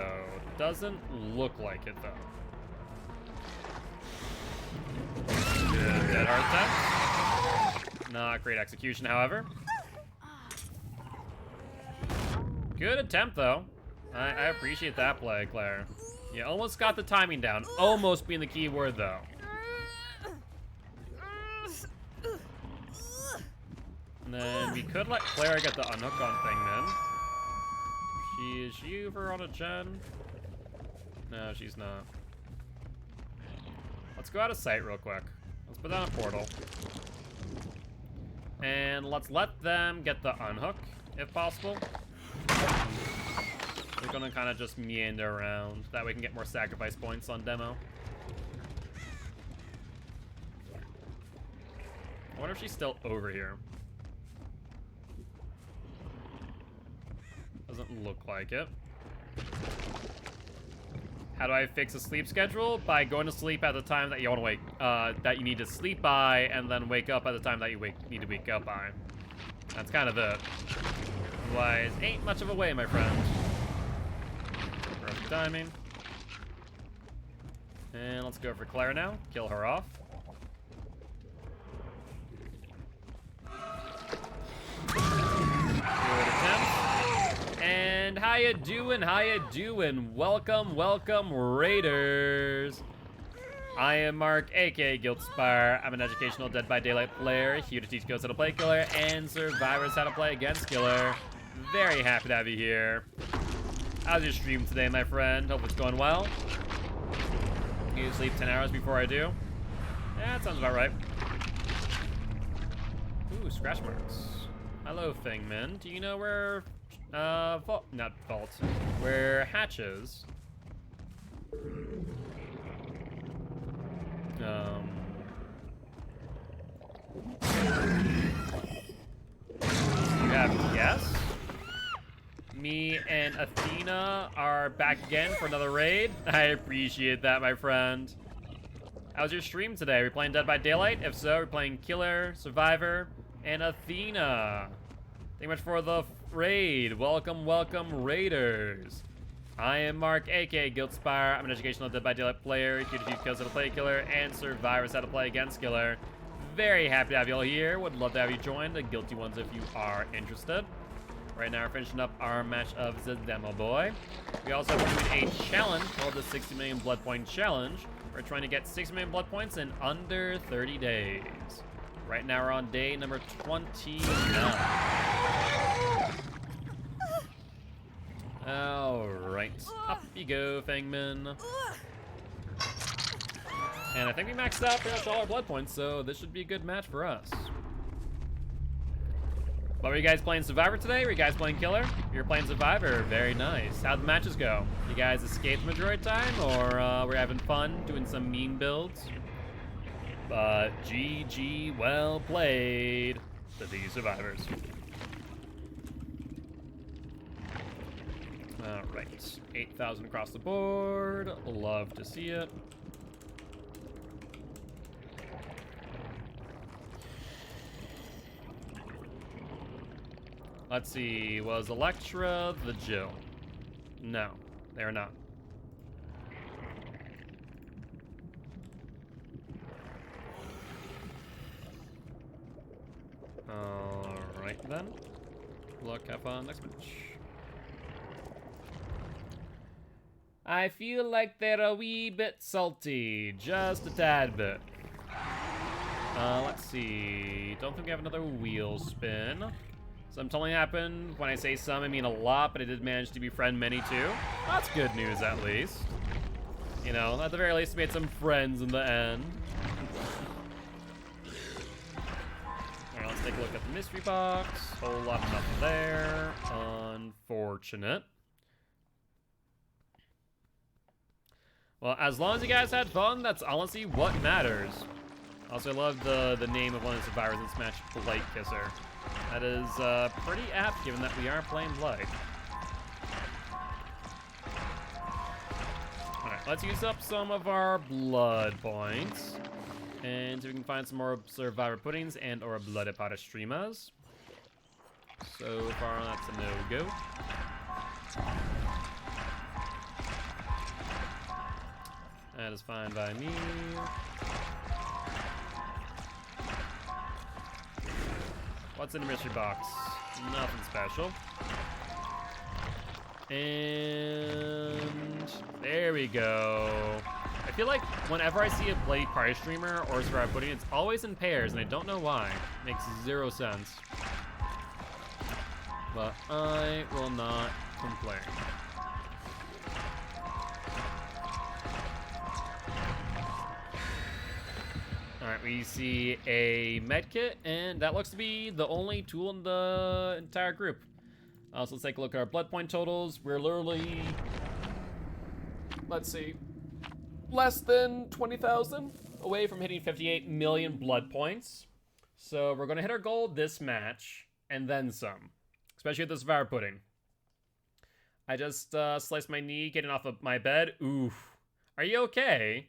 Doesn't look like it, though. Good dead hard attempt. Not great execution, however. Good attempt, though. I appreciate that play, Claire. You almost got the timing down. Almost being the key word, though. And then we could let Claire get the unhook on thing, then. Is she over on a gen? No, she's not. Let's go out of sight real quick. Let's put down a portal. And let's let them get the unhook, if possible. We're gonna kind of just meander around. That way we can get more sacrifice points on demo. I wonder if she's still over here. Doesn't look like it. How do I fix a sleep schedule? By going to sleep at the time that you want to wake, that you need to sleep by, and then wake up at the time that you need to wake up by. That's kind of it. Otherwise, ain't much of a way, my friend. Perfect timing. And let's go for Claire now. Kill her off. Good attempt. And how you doing? How you doing? Welcome, welcome, Raiders. I am Mark, aka Giltspire. I'm an educational Dead by Daylight player, here to teach ghosts how to play killer and survivors how to play against killer. Very happy to have you here. How's your stream today, my friend? Hope it's going well. You sleep 10 hours before I do? Yeah, that sounds about right. Ooh, scratch marks. Hello, Thingman. Do you know where, not vault, where Hatch is? You have guess? Me and Athena are back again for another raid. I appreciate that, my friend. How's your stream today? Are we playing Dead by Daylight? If so, we're playing Killer, Survivor, and Athena. Thank you much for the raid. Welcome, welcome, Raiders. I am Mark, aka Giltspire. I'm an educational Dead by Daylight player, here to teach kills how to play killer and survivors how to play against killer. Very happy to have you all here. Would love to have you join the Guilty ones if you are interested. Right now we're finishing up our match of the Demo Boy. We also are doing a challenge called the 60 million blood point challenge. We're trying to get 60 million blood points in under 30 days. Right now we're on day number 29. Alright, up you go, Fangman. And I think we maxed out pretty much all our blood points, so this should be a good match for us. But were you guys playing Survivor today? Were you guys playing Killer? You're playing Survivor, very nice. How'd the matches go? You guys escaped the majority time, or were you having fun doing some mean builds? But GG, well played to these survivors. Alright, 8,000 across the board. Love to see it. Let's see, was Electra the Jill? No, they are not. Alright then. Look, have fun next match. I feel like they're a wee bit salty, just a tad bit. Let's see, don't think we have another wheel spin. Some totally happened. When I say some, I mean a lot, but I did manage to befriend many too. That's good news, at least. You know, at the very least, made some friends in the end. Alright, let's take a look at the mystery box. Whole lot of nothing there. Unfortunate. Well, as long as you guys had fun, that's honestly what matters. Also, I love the name of one of the survivors in this match, Blight Kisser. That is pretty apt, given that we are playing Blight. Alright, let's use up some of our blood points. And see if we can find some more survivor puddings and or blooded powder streamers. So far, that's a no-go. That is fine by me. What's in the mystery box? Nothing special. And there we go. I feel like whenever I see a Bloody Party streamer or survivor pudding, it's always in pairs, and I don't know why. Makes zero sense. But I will not complain. Alright, we see a medkit, and that looks to be the only tool in the entire group. So let's take a look at our blood point totals. We're literally, let's see, less than 20,000 away from hitting 58 million blood points. So we're going to hit our goal this match, and then some. Especially with this Devour Pudding. I just sliced my knee getting off of my bed. Oof. Are you okay?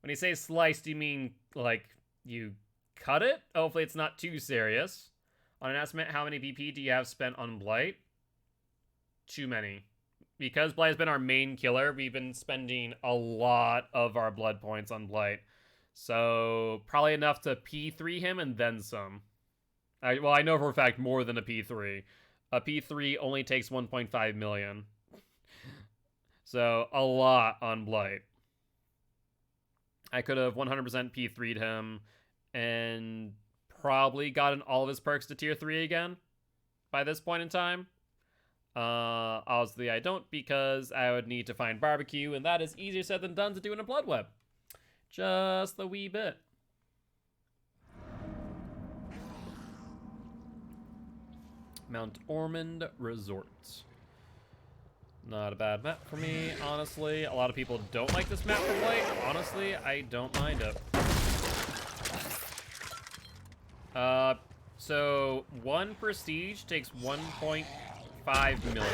When you say sliced, do you mean, like, you cut it? Hopefully it's not too serious. On an estimate, how many BP do you have spent on Blight? Too many. Because Blight has been our main killer, we've been spending a lot of our blood points on Blight. So, probably enough to P3 him and then some. Well, I know for a fact more than a P3. A P3 only takes 1.5 million. So, a lot on Blight. I could have 100% P3'd him and probably gotten all of his perks to tier 3 again by this point in time. Obviously I don't, because I would need to find barbecue, and that is easier said than done to do in a blood web. Just a wee bit. Mount Ormond Resort. Not a bad map for me, honestly. A lot of people don't like this map for Blight. Honestly, I don't mind it. So one prestige takes 1.5 million.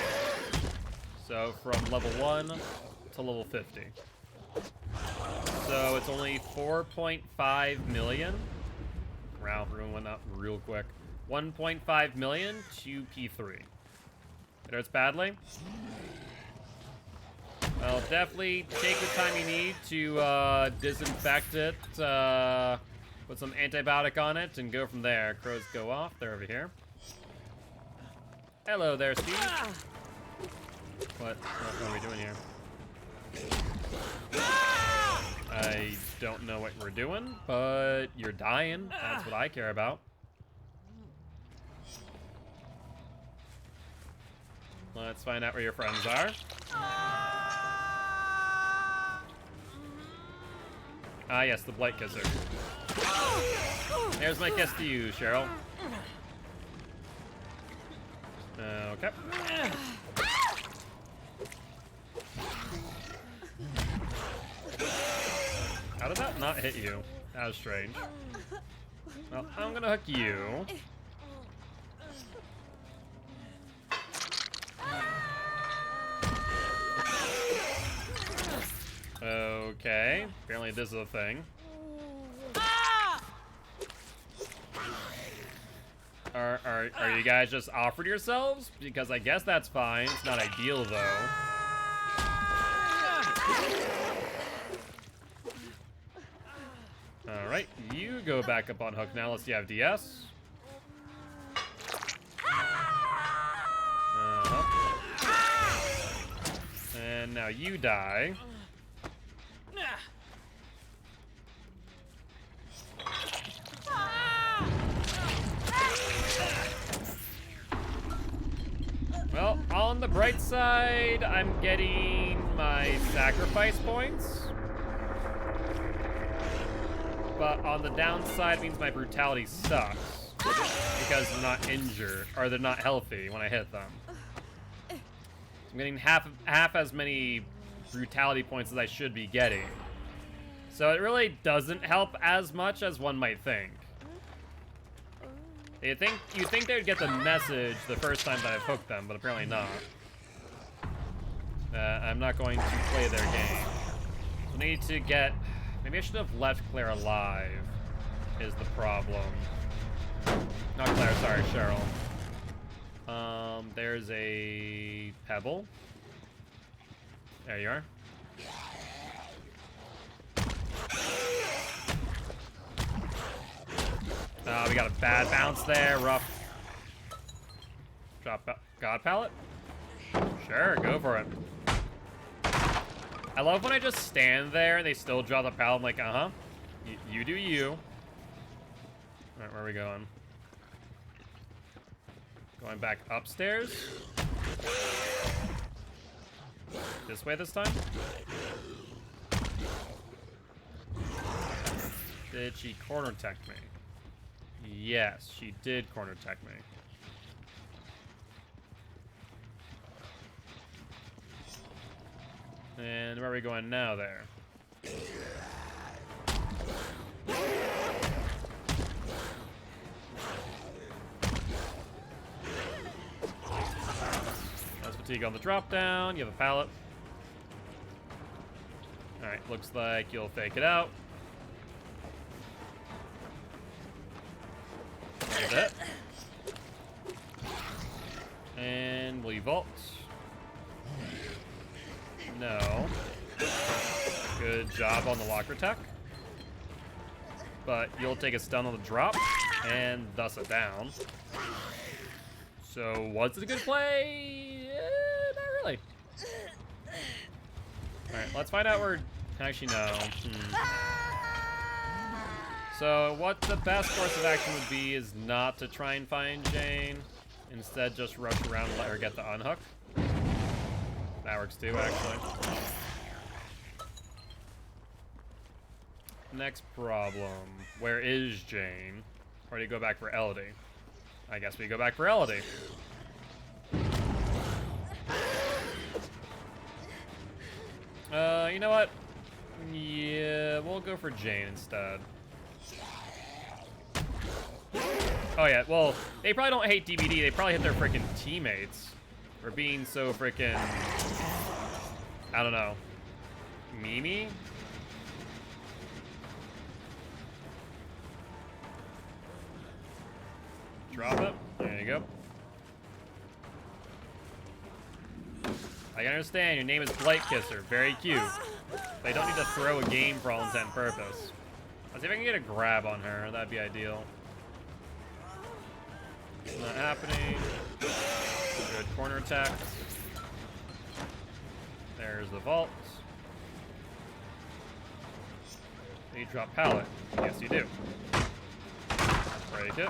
So from level 1 to level 50. So it's only 4.5 million. Wow, everyone went up real quick. 1.5 million to P3. It hurts badly. Well, definitely take the time you need to disinfect it, put some antibiotic on it, and go from there. Crows go off. They're over here. Hello there, Steve. What are we doing here? I don't know what we're doing, but you're dying. That's what I care about. Let's find out where your friends are. Ah, yes, the Blight Kisser. There's my kiss to you, Cheryl. Okay. How did that not hit you? That was strange. Well, I'm gonna hook you. Okay, apparently this is a thing. Are you guys just offered yourselves? Because I guess that's fine. It's not ideal though. Alright, you go back up on hook now. Let's see, you have DS. And now you die. Well, on the bright side, I'm getting my sacrifice points. But on the downside, it means my brutality sucks. Because they're not injured, or they're not healthy when I hit them. So I'm getting half as many brutality points as I should be getting. So it really doesn't help as much as one might think. You think they would get the message the first time that I've hooked them, but apparently not. I'm not going to play their game. So I need to get... Maybe I should have left Claire alive, is the problem. Not Claire, sorry, Cheryl. There's a pebble. There you are. We got a bad bounce there, rough. Drop God Pallet? Sure, go for it. I love when I just stand there and they still draw the pallet. I'm like, uh-huh. You do you. Alright, where are we going? Going back upstairs? This way this time? Did she corner tech me? Yes, she did corner tech me. And where are we going now there? That's fatigue on the drop down. You have a pallet. Alright, looks like you'll fake it out. There's it. And will you vault? No. Good job on the locker tech. But you'll take a stun on the drop, and thus a down. So, was it a good play? Not really. Alright, let's find out where... Actually, no. So, what the best course of action would be is not to try and find Jane. Instead, just rush around and let her get the unhook. That works too, actually. Next problem. Where is Jane? Or do you go back for Elodie? I guess we go back for Elodie. You know what? Yeah, we'll go for Jane instead. Oh yeah, well, they probably don't hate DVD, they probably hate their freaking teammates for being so freaking, I don't know, memey? Drop it, there you go. I can understand, your name is Blight Kisser, very cute. But I don't need to throw a game for all intent and purpose. Let's see if I can get a grab on her, that'd be ideal. Not happening. Good corner attack. There's the vault. You drop pallet. Yes, you do. Break it.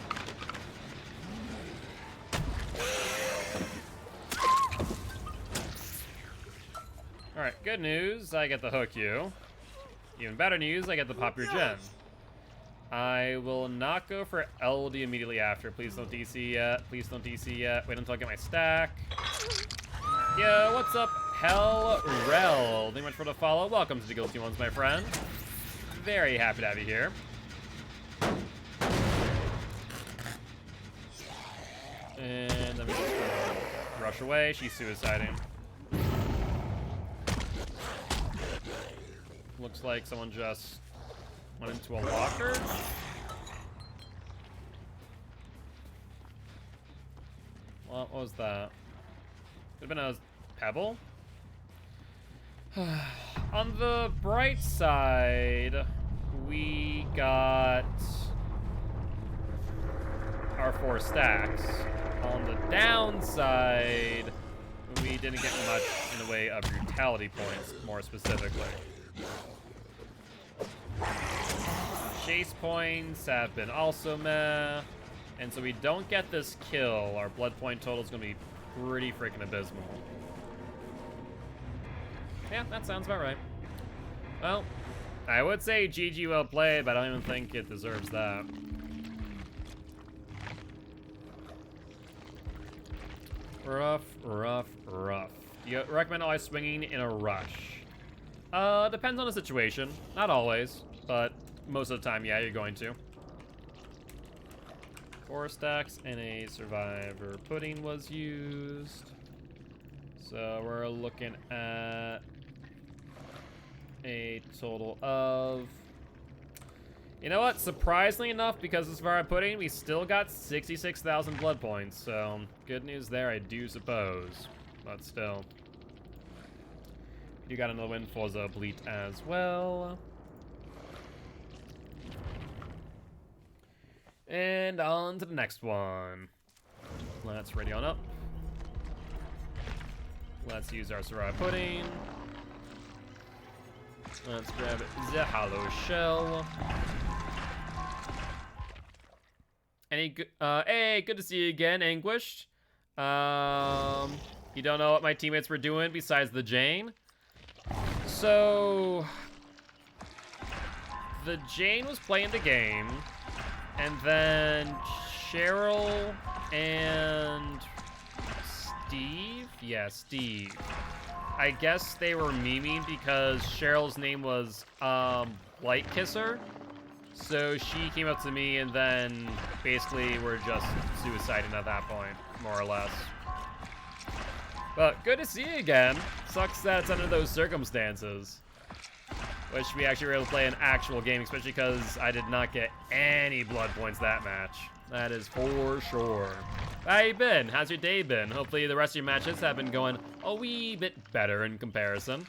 Alright, good news. I get the hook you. Even better news, I get the pop your gen. I will not go for LD immediately after. Please don't DC yet. Please don't DC yet. Wait until I get my stack. Yo, what's up, Hell Rel? Thank you much for the follow. Welcome to the Guilty Ones, my friend. Very happy to have you here. And let me just rush away. She's suiciding. Looks like someone just went into a locker. What was that? Could have been a pebble. On the bright side, we got our 4 stacks. On the downside, we didn't get much in the way of brutality points, more specifically. Chase points have been also meh. And so we don't get this kill. Our blood point total is going to be pretty freaking abysmal. Yeah, that sounds about right. Well, I would say GG well played, but I don't even think it deserves that. Rough, rough, rough. Do you recommend always swinging in a rush? Depends on the situation. Not always, but most of the time, yeah, you're going to. 4 stacks and a survivor pudding was used. So we're looking at a total of... You know what? Surprisingly enough, because of survivor pudding, we still got 66,000 blood points. So good news there, I do suppose. But still. You got another win for the Bleat as well. And on to the next one. Let's ready on up. Let's use our survivor pudding. Let's grab the hollow shell. Any good? Hey, good to see you again, Anguished. You don't know what my teammates were doing besides the Jane? So, the Jane was playing the game, and then Cheryl and Steve? Yeah, Steve. I guess they were memeing because Cheryl's name was Light Kisser. So she came up to me and then basically we're just suiciding at that point, more or less. But good to see you again. Sucks that it's under those circumstances. Wish we actually were able to play an actual game, especially because I did not get any blood points that match. That is for sure. How you been? How's your day been? Hopefully the rest of your matches have been going a wee bit better in comparison.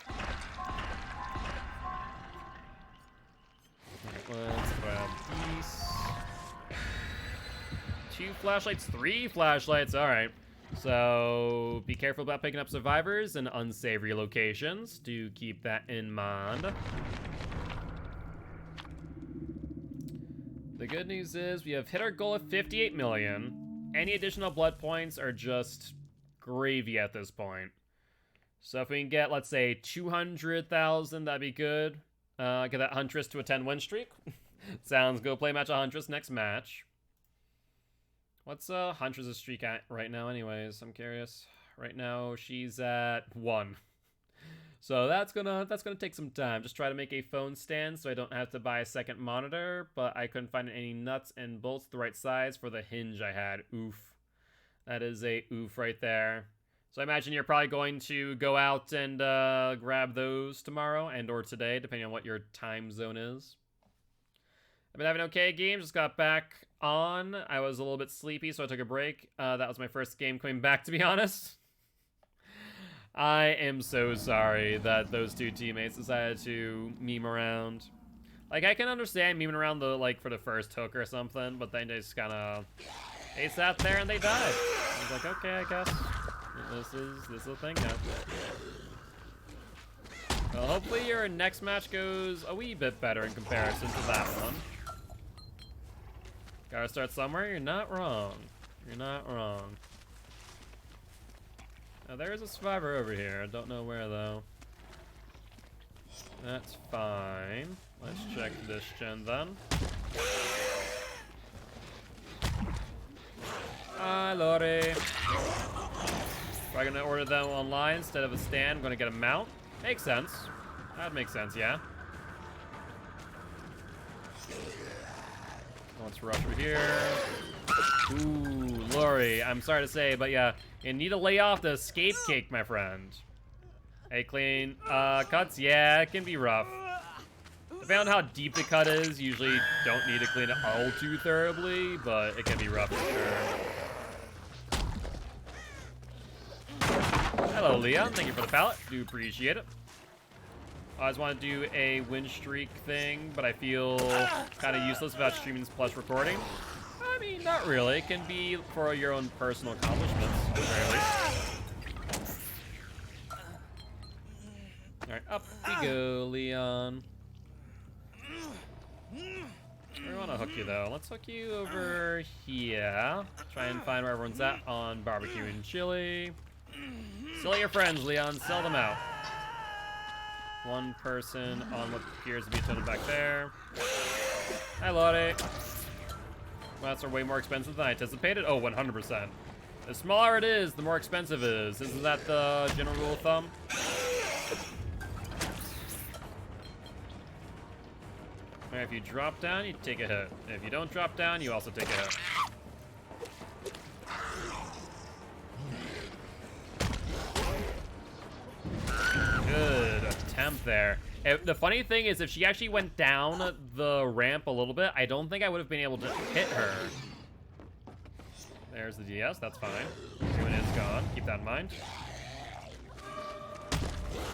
Let's grab these. 2 flashlights, 3 flashlights. All right. So be careful about picking up survivors in unsavory locations. Do keep that in mind. The good news is we have hit our goal of 58 million. Any additional blood points are just gravy at this point. So if we can get, let's say, 200,000, that'd be good. Get that Huntress to a 10-win streak. Sounds good. Play match a Huntress next match. What's Huntress' streak at right now anyways? I'm curious. Right now she's at 1. So that's gonna take some time. Just try to make a phone stand so I don't have to buy a second monitor, but I couldn't find any nuts and bolts the right size for the hinge I had. Oof. That is a oof right there. So I imagine you're probably going to go out and grab those tomorrow and or today, depending on what your time zone is. I've been having okay games, just got back on. I was a little bit sleepy, so I took a break. That was my first game coming back, to be honest. I am so sorry that those 2 teammates decided to meme around. Like, I can understand memeing around for the first hook or something, but then they just kind of... They sat there and they died. I was like, okay, I guess. This is a thing now. Well, hopefully your next match goes a wee bit better in comparison to that one. Gotta start somewhere. You're not wrong. You're not wrong. Now there is a survivor over here. I don't know where though. That's fine. Let's check this gen then. Hi, Lori. We're gonna order them online instead of a stand. I'm gonna get a mount. Makes sense. That makes sense, yeah. Let's rush over here. Ooh, Lori, I'm sorry to say, but yeah, you need to lay off the escape cake, my friend. Hey, clean. Cuts, yeah, it can be rough. Depending on how deep the cut is, usually don't need to clean it all too thoroughly, but it can be rough for sure. Hello, Leon. Thank you for the pallet. Do appreciate it. I just want to do a win streak thing, but I feel kind of useless without streaming plus recording. I mean, not really. It can be for your own personal accomplishments, at the very least. Alright, up we go, Leon. We want to hook you, though. Let's hook you over here. Try and find where everyone's at on barbecue and chili. Sell your friends, Leon. Sell them out. One person on what appears to be a totem back there. Hi, Lottie. Mats are way more expensive than I anticipated. Oh, 100%. The smaller it is, the more expensive it is. Isn't that the general rule of thumb? Right, if you drop down, you take a hit. If you don't drop down, you also take a hit. Good attempt there. The funny thing is, if she actually went down the ramp a little bit, I don't think I would have been able to hit her. There's the DS, that's fine. Everyone is gone, keep that in mind.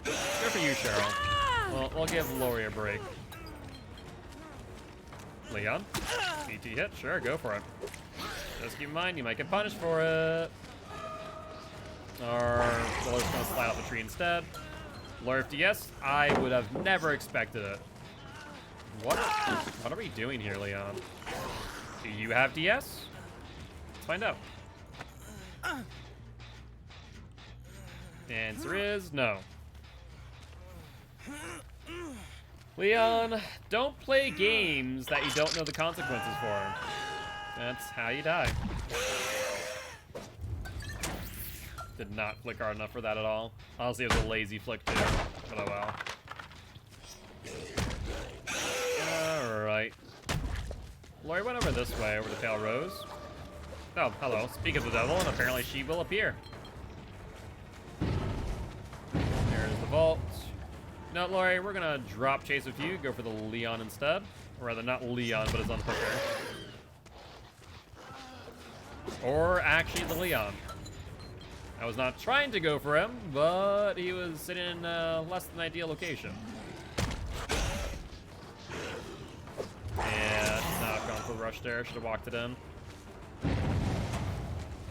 Good for you, Cheryl. Well, we'll give Lori a break. Leon? CT hit? Sure, go for it. Just keep in mind, you might get punished for it. Or Lori's gonna slide off the tree instead. Lurf DS, I would have never expected it. What are we doing here, Leon? Do you have DS? Let's find out. The answer is no. Leon, don't play games that you don't know the consequences for. That's how you die. Did not flick hard enough for that at all. Honestly, it was a lazy flick too, but oh well. Alright. Lori went over this way, over to Pale Rose. Oh, hello. Speak of the devil, and apparently she will appear. There's the vault. No, Lori, we're gonna drop chase with you, go for the Leon instead. Or rather, not Leon, but his unhooker. Or actually the Leon. I was not trying to go for him, but he was sitting in a less than ideal location. Yeah, should not have gone for the rush there. Should have walked it in.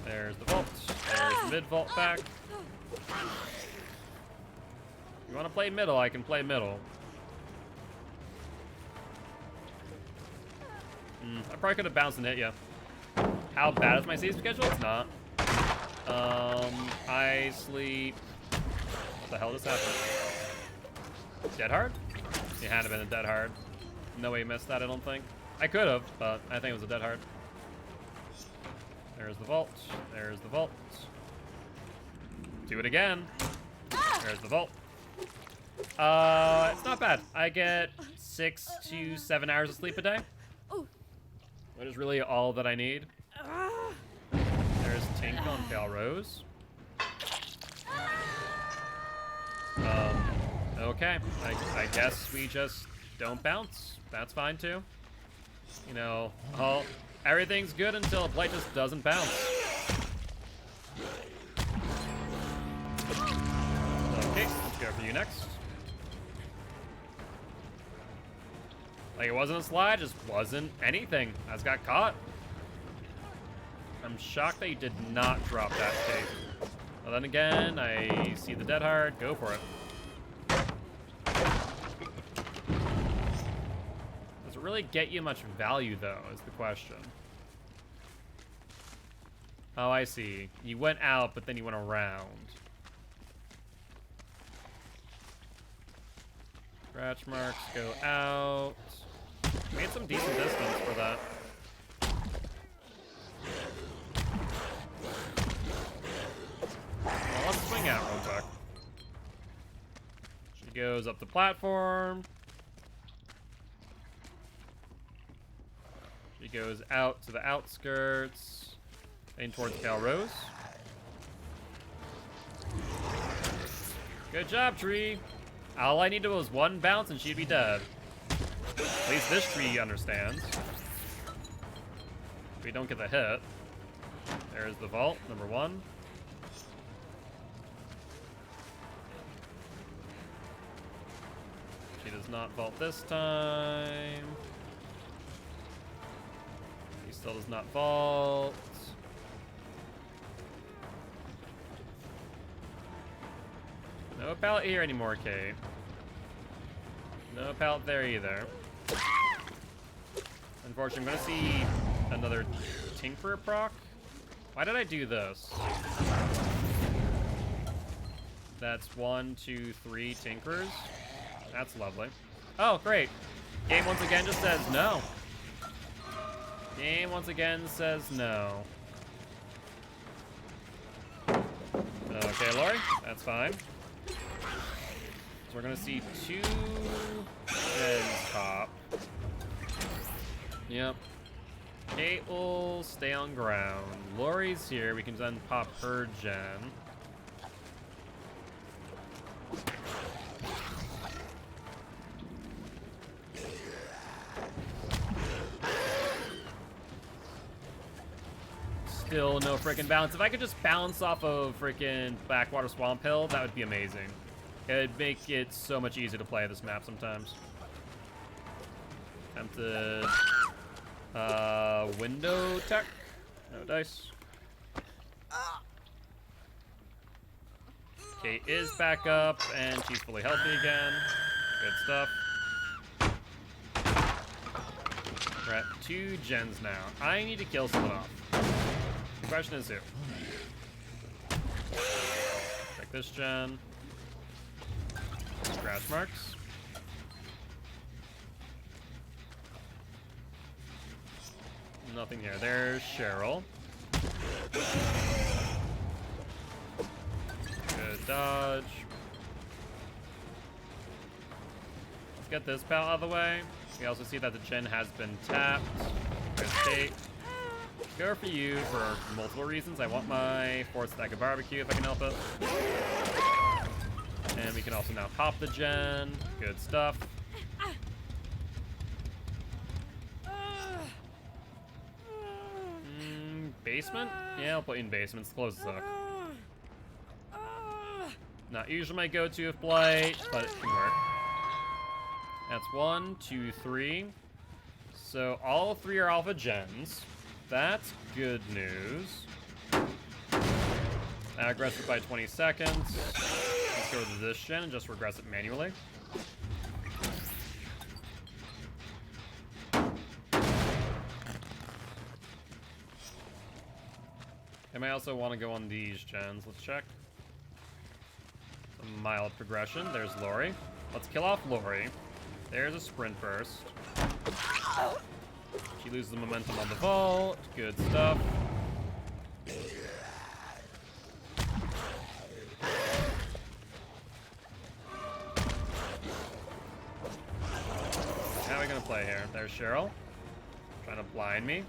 There's the vault. There's the mid vault back. You want to play middle, I can play middle. I probably could have bounced and hit you. How bad is my save schedule? It's not. I sleep. What the hell just happened? Dead hard? It had to have been a dead hard. No way you missed that, I don't think. I could have, but I think it was a dead hard. There's the vault. There's the vault. Do it again. There's the vault. It's not bad. I get 6 to 7 hours of sleep a day. Which is really all that I need. There's Tink on Pale Rose. Okay. I guess we just don't bounce. That's fine too. You know, everything's good until a play just doesn't bounce. Okay, let's go for you next. Like, it wasn't a slide, just wasn't anything. I just got caught. I'm shocked that you did not drop that tape. Well, then again, I see the dead hard. Go for it. Does it really get you much value, though, is the question. Oh, I see. You went out, but then you went around. Scratch marks go out. Made some decent distance for that. Well, let's swing out real quick. She goes up the platform. She goes out to the outskirts. Heading towards Pale Rose. Good job, tree. All I needed was one bounce and she'd be dead. At least this tree understands. We don't get the hit. There's the vault, number 1. She does not vault this time. He still does not vault. No pallet here anymore, Kate. No pallet there either. Unfortunately, I'm gonna see another Tinker proc. Why did I do this? That's 1, 2, 3 Tinkers. That's lovely. Oh, great. Game once again just says no. Game once again says no. Okay, Lori, that's fine. So we're gonna see 2 gens top. Yep. Kate will stay on ground. Lori's here. We can then pop her gen. Still no freaking bounce. If I could just bounce off of freaking Backwater Swamp Hill, that would be amazing. It'd make it so much easier to play this map sometimes. Tempted. Window tech. No dice. Kate is back up, and she's fully healthy again. Good stuff. We're at 2 gens now. I need to kill someone off. The question is who? Check this gen. Scratch marks. nothing here. There's Cheryl. Good dodge. Let's get this pal out of the way. We also see that the gen has been tapped. Good take. Go for you for multiple reasons. I want my 4th stack of barbecue if I can help it. And we can also now pop the gen. Good stuff. Basement? Yeah, I'll put you in basement. It's the closest hook. Not usually my go-to of Blight, but it can work. That's 1, 2, 3. So all 3 are alpha gens. That's good news. Now aggressive by 20 seconds. Let's go to this gen and just regress it manually. I may also want to go on these gens. Let's check. Some mild progression. There's Lori. Let's kill off Lori. There's a sprint burst. She loses the momentum on the vault. Good stuff. How are we gonna play here? There's Cheryl. Trying to blind me.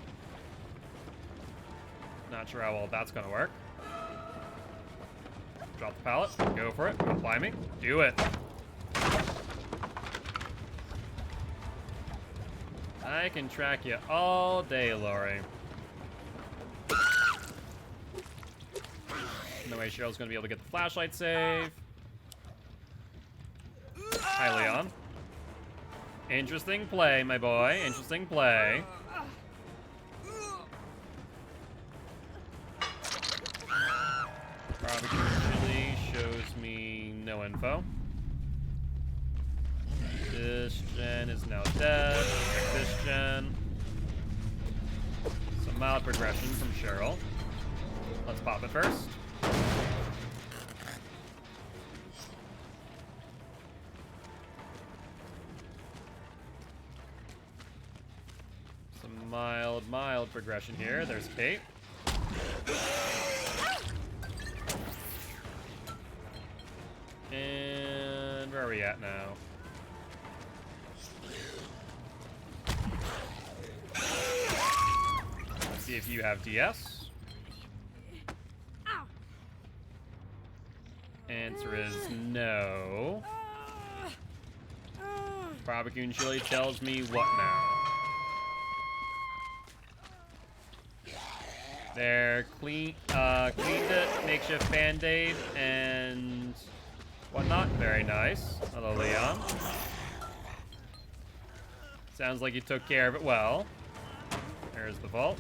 Not sure how well that's gonna work. Drop the pallet. Go for it. Apply me. Do it. I can track you all day, Lori. No way Cheryl's gonna be able to get the flashlight save. Hi, Leon. Interesting play, my boy. Interesting play. Barbecue chili shows me no info. This gen is now dead. Check this gen. Some mild progression from Cheryl. Let's pop it first. Some mild progression here. There's Kate. And where are we at now? Let's see if you have DS. Answer is no. Barbecue and chili tells me what now? They're cleaned it, makeshift band-aid, and whatnot. Very nice. Hello, Leon. Sounds like you took care of it well. There's the vault.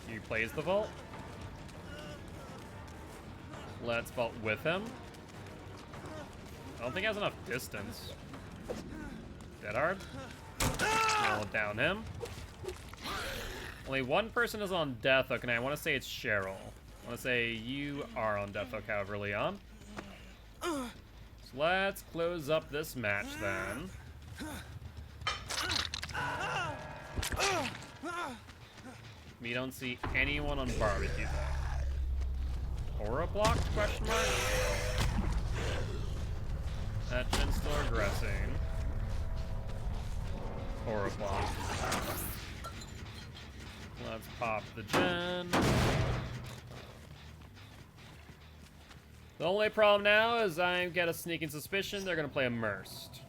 He plays the vault. Let's vault with him. I don't think he has enough distance. Dead hard. Nail down him. Only one person is on death hook, and I want to say it's Cheryl. I want to say you are on death hook, however, Leon. So let's close up this match then. We don't see anyone on barbecue though. Aura block? Question mark. That gen's still aggressing. Aura block. Let's pop the gen. The only problem now is I get a sneaking suspicion they're gonna play immersed.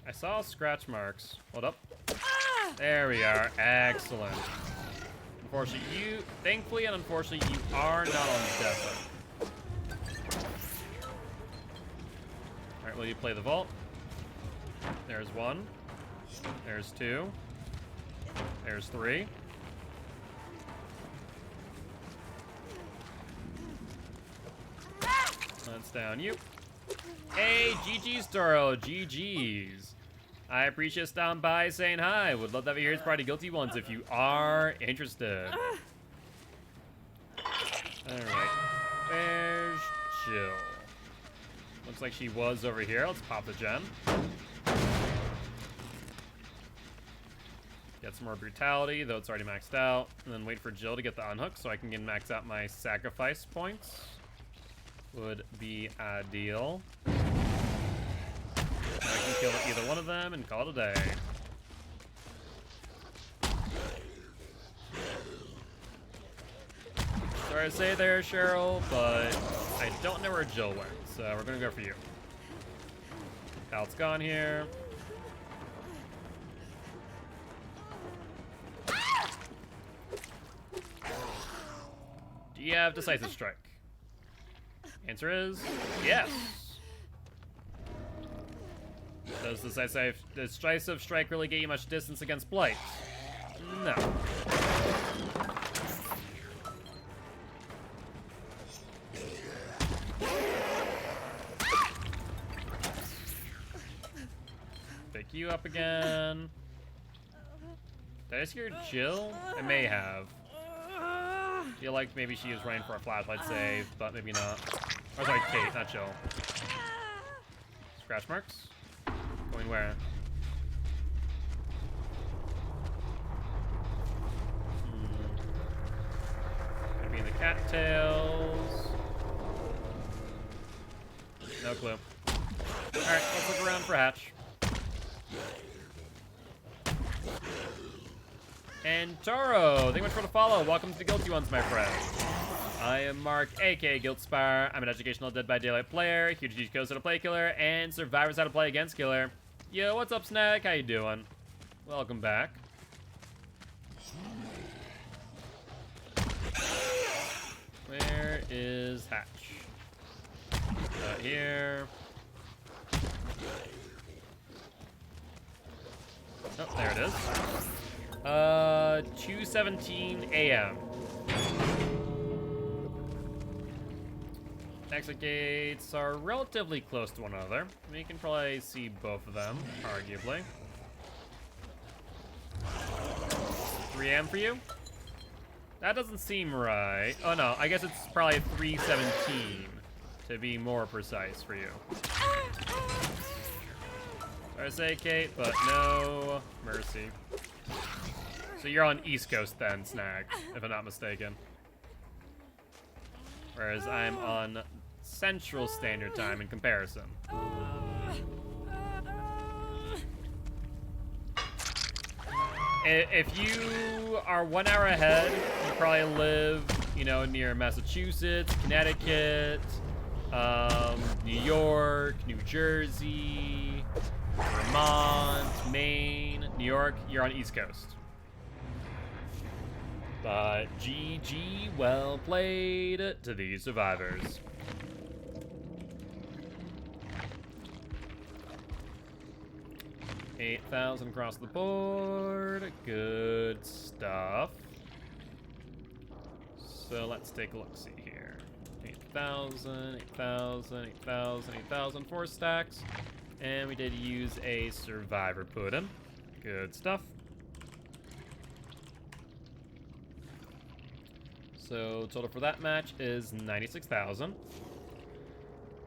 I saw scratch marks. Hold up. There we are. Excellent. Unfortunately, thankfully and unfortunately, you are not on death hook. Alright, will you play the vault? There's one. There's two. There's three. That's down you. Hey, GG's, Toro. GG's. I appreciate stopping by saying hi. Would love to have you here as part of Guilty Ones if you are interested. Alright. Where's Jill? Looks like she was over here. Let's pop the gem. Get some more brutality, though it's already maxed out. And then wait for Jill to get the unhook so I can max out my sacrifice points. Would be ideal. I can kill either one of them and call it a day. Sorry to say there, Cheryl, but I don't know where Jill went, so we're gonna go for you. Pal's gone here. Do you have Decisive Strike? Answer is yes. Does Decisive Strike really get you much distance against Blight? No. Pick you up again. Did I just hear Jill? I may have. I feel like maybe she was running for a flashlight save, but maybe not. Oh, sorry, Kate, not Jill. Scratch marks? Going where? Gonna be in the cattails. No clue. Alright, let's look around for Hatch. And Toro, thank you much for the follow. Welcome to the Guilty Ones, my friend. I am Mark, aka Guiltspire. I'm an educational Dead by Daylight player, huge G codes how to play killer, and survivors how to play against killer. Yo, what's up, Snag? How you doing? Welcome back. Where is Hatch? Here. Oh, there it is. 2:17 a.m. Exit gates are relatively close to one another. We can probably see both of them, arguably. 3 a.m. for you? That doesn't seem right. Oh no, I guess it's probably 3:17 to be more precise for you. Sorry to say, Kate, but no mercy. So you're on East Coast then, Snag, if I'm not mistaken. Whereas I'm on Central Standard Time in comparison. If you are 1 hour ahead, you probably live, you know, near Massachusetts, Connecticut, New York, New Jersey, Vermont, Maine, New York, you're on East Coast. But GG, well played to these survivors. $8,000 across the board. Good stuff. So let's take a look-see here. 8,000, 8,000, 8,000, 8,000, 4 stacks. And we did use a survivor pudding. Good stuff. So total for that match is 96,000.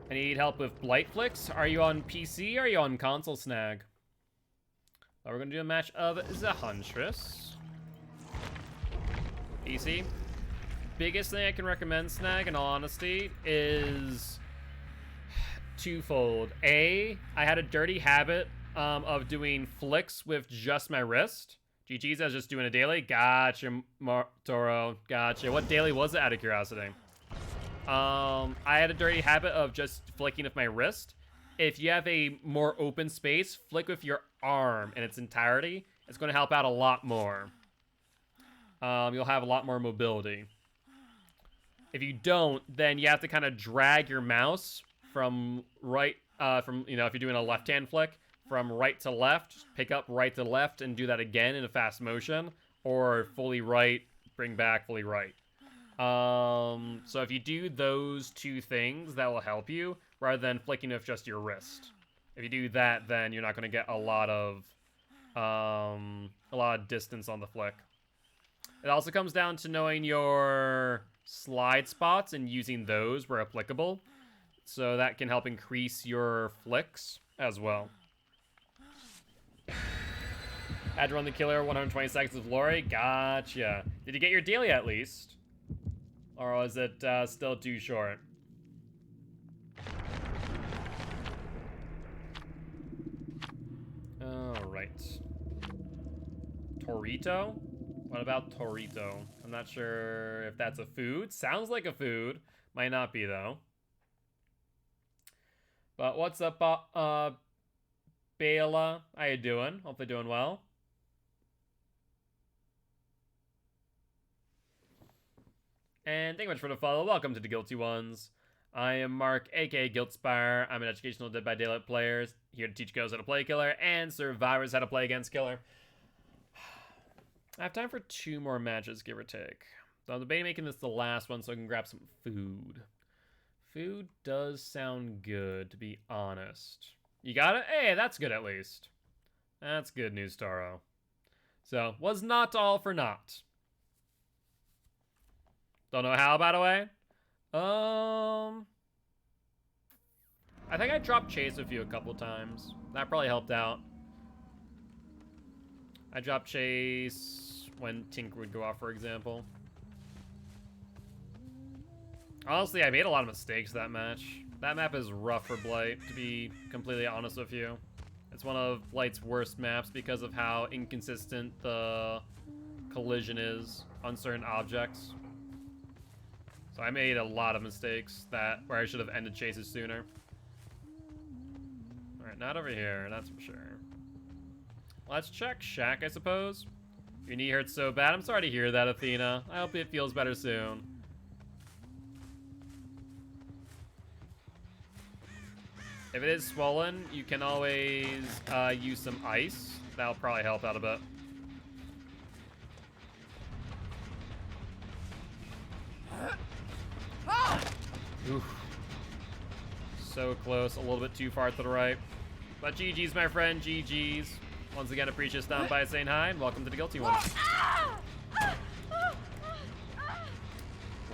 I need help with Blight Flicks. Are you on PC or are you on console, Snag? We're gonna do a match of the Huntress. PC. Biggest thing I can recommend, Snag, in all honesty, is twofold. A, I had a dirty habit of doing flicks with just my wrist. GG's, I was just doing a daily. Gotcha, Toro. Gotcha. What daily was it, out of curiosity? I had a dirty habit of just flicking with my wrist. If you have a more open space, flick with your arm in its entirety. It's going to help out a lot more. You'll have a lot more mobility. If you don't, then you have to kind of drag your mouse from right, you know, if you're doing a left-hand flick, from right to left, pick up right to left, and do that again in a fast motion, or fully right, bring back fully right. So if you do those two things, that will help you, rather than flicking with just your wrist. If you do that, then you're not going to get a lot of distance on the flick. It also comes down to knowing your slide spots and using those where applicable. So that can help increase your flicks as well. Had to run the killer 120 seconds of Lori. Gotcha. Did you get your daily at least? Or was it still too short? Alright. Torito? What about Torito? I'm not sure if that's a food. Sounds like a food. Might not be, though. But what's up, Bela? How you doing? Hope they're doing well. And thank you much for the follow. Welcome to the Guilty Ones. I am Mark, aka Guiltspire. I'm an educational Dead by Daylight player, here to teach goes how to play killer and survivors how to play against killer. I have time for 2 more matches, give or take. So I'm debating making this the last one so I can grab some food. Food does sound good, to be honest. You got it? Hey, that's good at least. That's good news, Taro. So, was not all for naught. Don't know how, by the way. I think I dropped chase with you a couple times. That probably helped out. I dropped chase when Tink would go off, for example. Honestly, I made a lot of mistakes that match. That map is rough for Blight, to be completely honest with you. It's one of Blight's worst maps because of how inconsistent the collision is on certain objects. So I made a lot of mistakes where I should have ended chases sooner. Alright, not over here, that's for sure. Let's check Shack, I suppose. Your knee hurts so bad. I'm sorry to hear that, Athena. I hope it feels better soon. If it is swollen, you can always use some ice. That'll probably help out a bit. Oof. So close, a little bit too far to the right. But GG's, my friend, GG's. Once again, appreciate stopping by saying hi, and welcome to the Guilty Ones.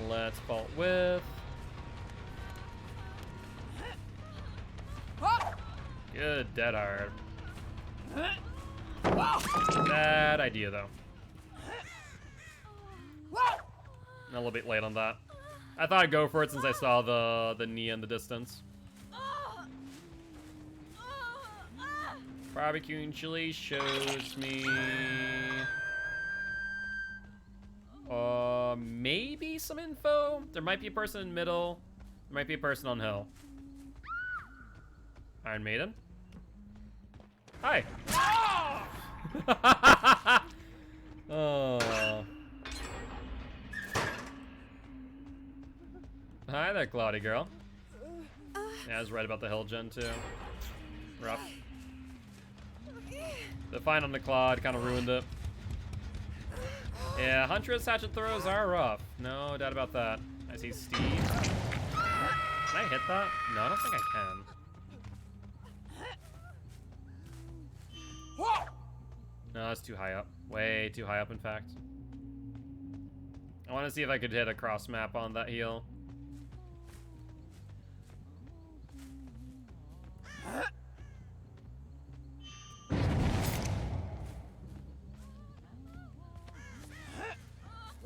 Let's vault with. Good, dead hard. Bad idea, though. A little bit late on that. I thought I'd go for it since I saw the knee in the distance. Barbecue and chili shows me... maybe some info? There might be a person in middle. There might be a person on hill. Iron Maiden. Hi. Oh. Hi there, Cloudy girl. Yeah, I was right about the hill gen too. Rough. The find on the Claude kind of ruined it. Yeah, Huntress hatchet throws are rough. No doubt about that. I see Steve. Can I hit that? No, I don't think I can. No, that's too high up. Way too high up, in fact. I want to see if I could hit a cross map on that heal.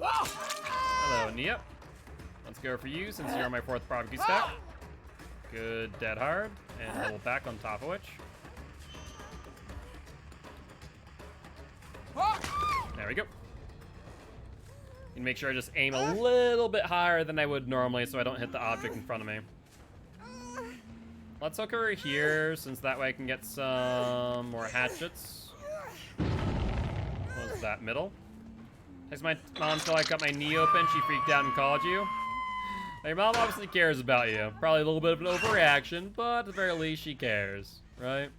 Hello, Nia. Let's go for you since you're on my 4th barbecue stack. Good, dead hard. And double back on top of which. There we go. And make sure I just aim a little bit higher than I would normally so I don't hit the object in front of me. Let's hook her here, since that way I can get some more hatchets. What was that, middle? Text my mom till I cut my knee open, she freaked out and called you. Your mom obviously cares about you. Probably a little bit of an overreaction, but at the very least she cares, right?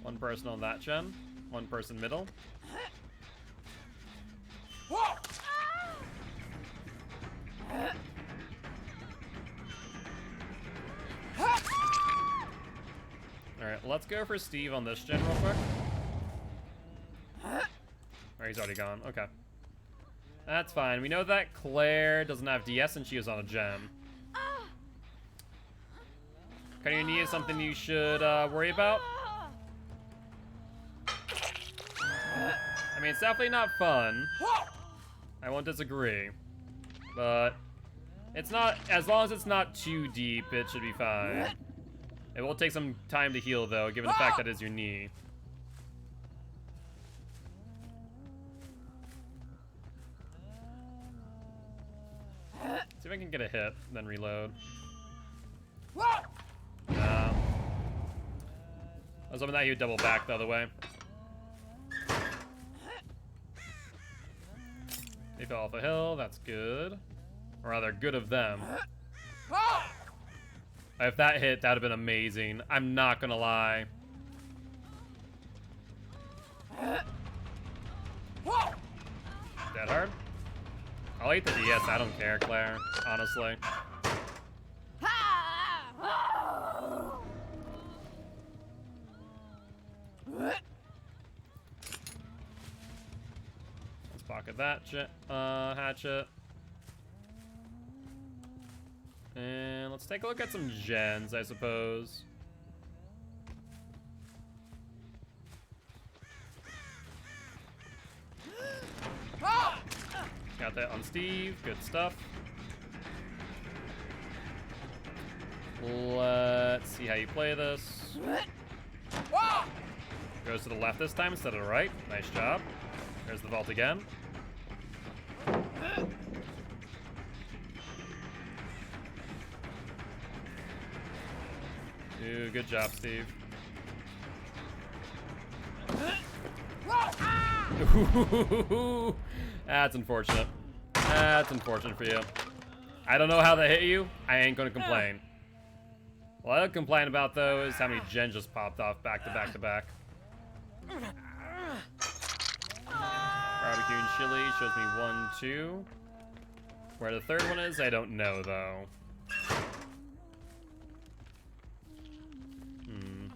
One person on that gen, one person middle. Alright, let's go for Steve on this gen real quick. Or he's already gone. Okay. That's fine. We know that Claire doesn't have DS and she is on a gem. Cutting your knee is something you should worry about. I mean, it's definitely not fun. I won't disagree. But it's not, as long as it's not too deep, it should be fine. It will take some time to heal, though, given the fact that it's your knee. See if I can get a hit, then reload. I was hoping that he would double back the other way. They fell off a hill, that's good. Or rather, good of them. If that hit, that would have been amazing. I'm not gonna lie. Dead hard? I'll eat the DS, I don't care, Claire. Honestly. Let's pocket that hatchet. And let's take a look at some gens, I suppose. Got that on Steve, good stuff. Let's see how you play this. Goes to the left this time instead of the right. Nice job. There's the vault again. Ooh, good job, Steve. That's unfortunate. That's unfortunate for you. I don't know how that hit you. I ain't gonna complain. What I'll complain about, though, is how many gens just popped off back to back to back. Barbecue and chili shows me 1, 2. Where the third one is, I don't know, though.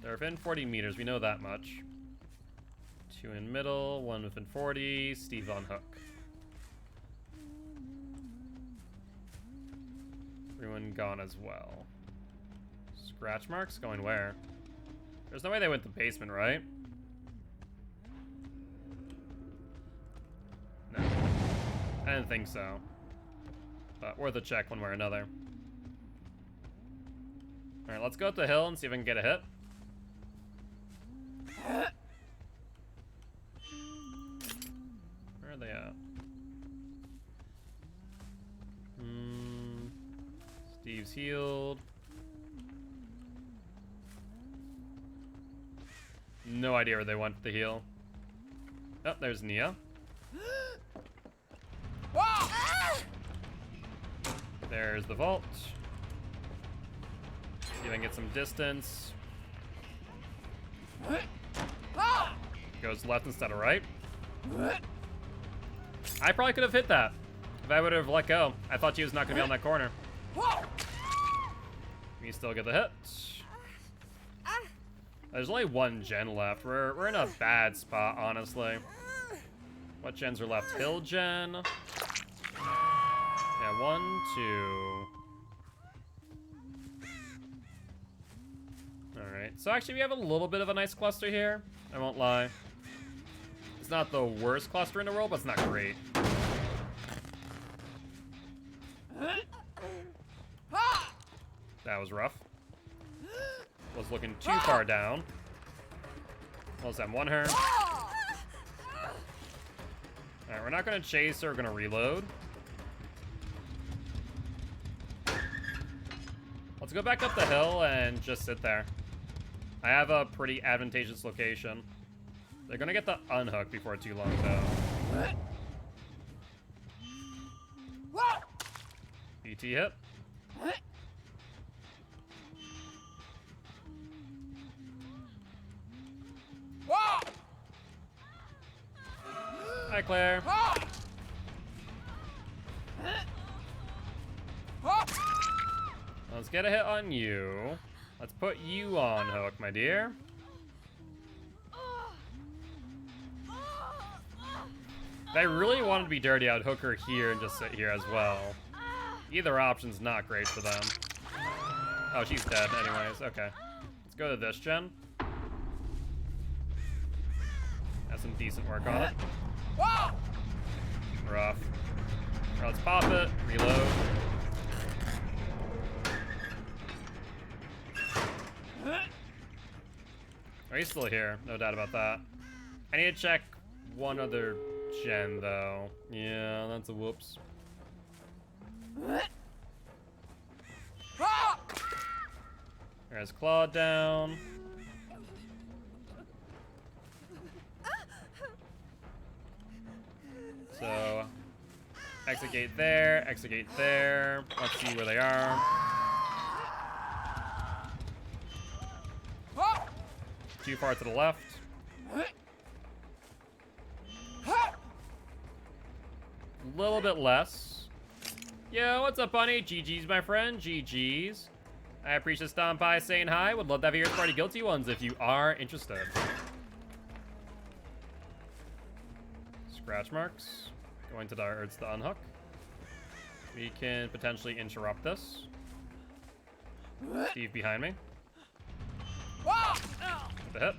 They're within 40 meters, we know that much. 2 in middle, 1 within 40, Steve on hook. Everyone gone as well. Scratch marks? Going where? There's no way they went to the basement, right? No. I didn't think so. But worth a check one way or another. Alright, let's go up the hill and see if I can get a hit. Where are they at? Steve's healed. No idea where they went to heal. Oh, there's Nia. There's the vault. See if I can get some distance. Goes left instead of right. I probably could have hit that if I would have let go. I thought she was not going to be on that corner. We still get the hit. There's only 1 gen left. We're in a bad spot, honestly. What gens are left? Hill gen. Yeah, 1, 2. Alright, so actually we have a little bit of a nice cluster here. I won't lie. It's not the worst cluster in the world, but it's not great. That was rough. Was looking too far down. Almost had 1 her. Alright, we're not gonna chase her, we're gonna reload. Let's go back up the hill and just sit there. I have a pretty advantageous location. They're gonna get the unhook before too long, though. BT hit. Hi, Claire. Let's get a hit on you. Let's put you on hook, my dear. If I really wanted to be dirty, I'd hook her here and just sit here as well. Either option's not great for them. Oh, she's dead anyways. Okay. Let's go to this gen. That's some decent work on it. Rough. Right, let's pop it. Reload. Oh, he's still here. No doubt about that. I need to check one other gen, though. Yeah, that's a whoops. There's Claw down. So, exit gate there, exit gate there. Let's see where they are. Too far to the left. A little bit less. Yo, what's up, bunny? GG's, my friend. GG's. I appreciate Stomp by saying hi. Would love to have your party Guilty ones if you are interested. Scratch marks. Going to the Urds to unhook. We can potentially interrupt this. Steve behind me. The hit.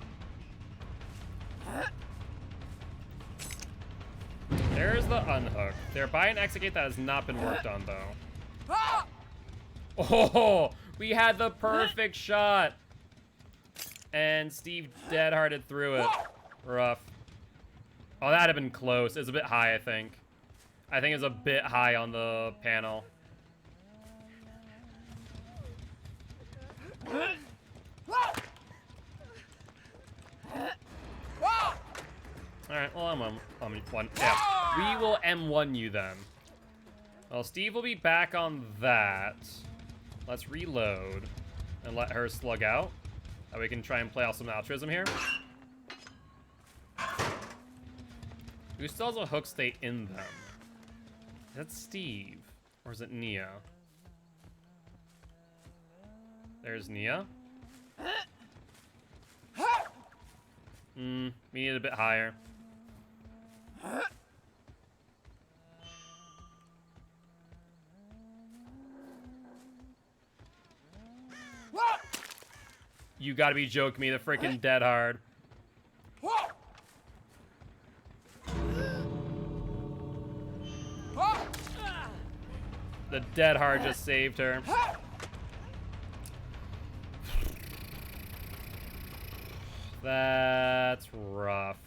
There's the unhook. They're by an exit gate that has not been worked on, though. Oh, we had the perfect shot. And Steve dead-hearted through it. Rough. Oh, that'd have been close. It's a bit high, I think. I think it's a bit high on the panel. Alright, well, I'm one. Yeah, we will M1 you then. Well, Steve will be back on that. Let's reload and let her slug out. That we can try and play out some altruism here. Who still has a hook state in them? Is that Steve? Or is it Nia? There's Nia. We need it a bit higher. You gotta be joking me, the freaking dead hard. The dead hard just saved her. That's rough.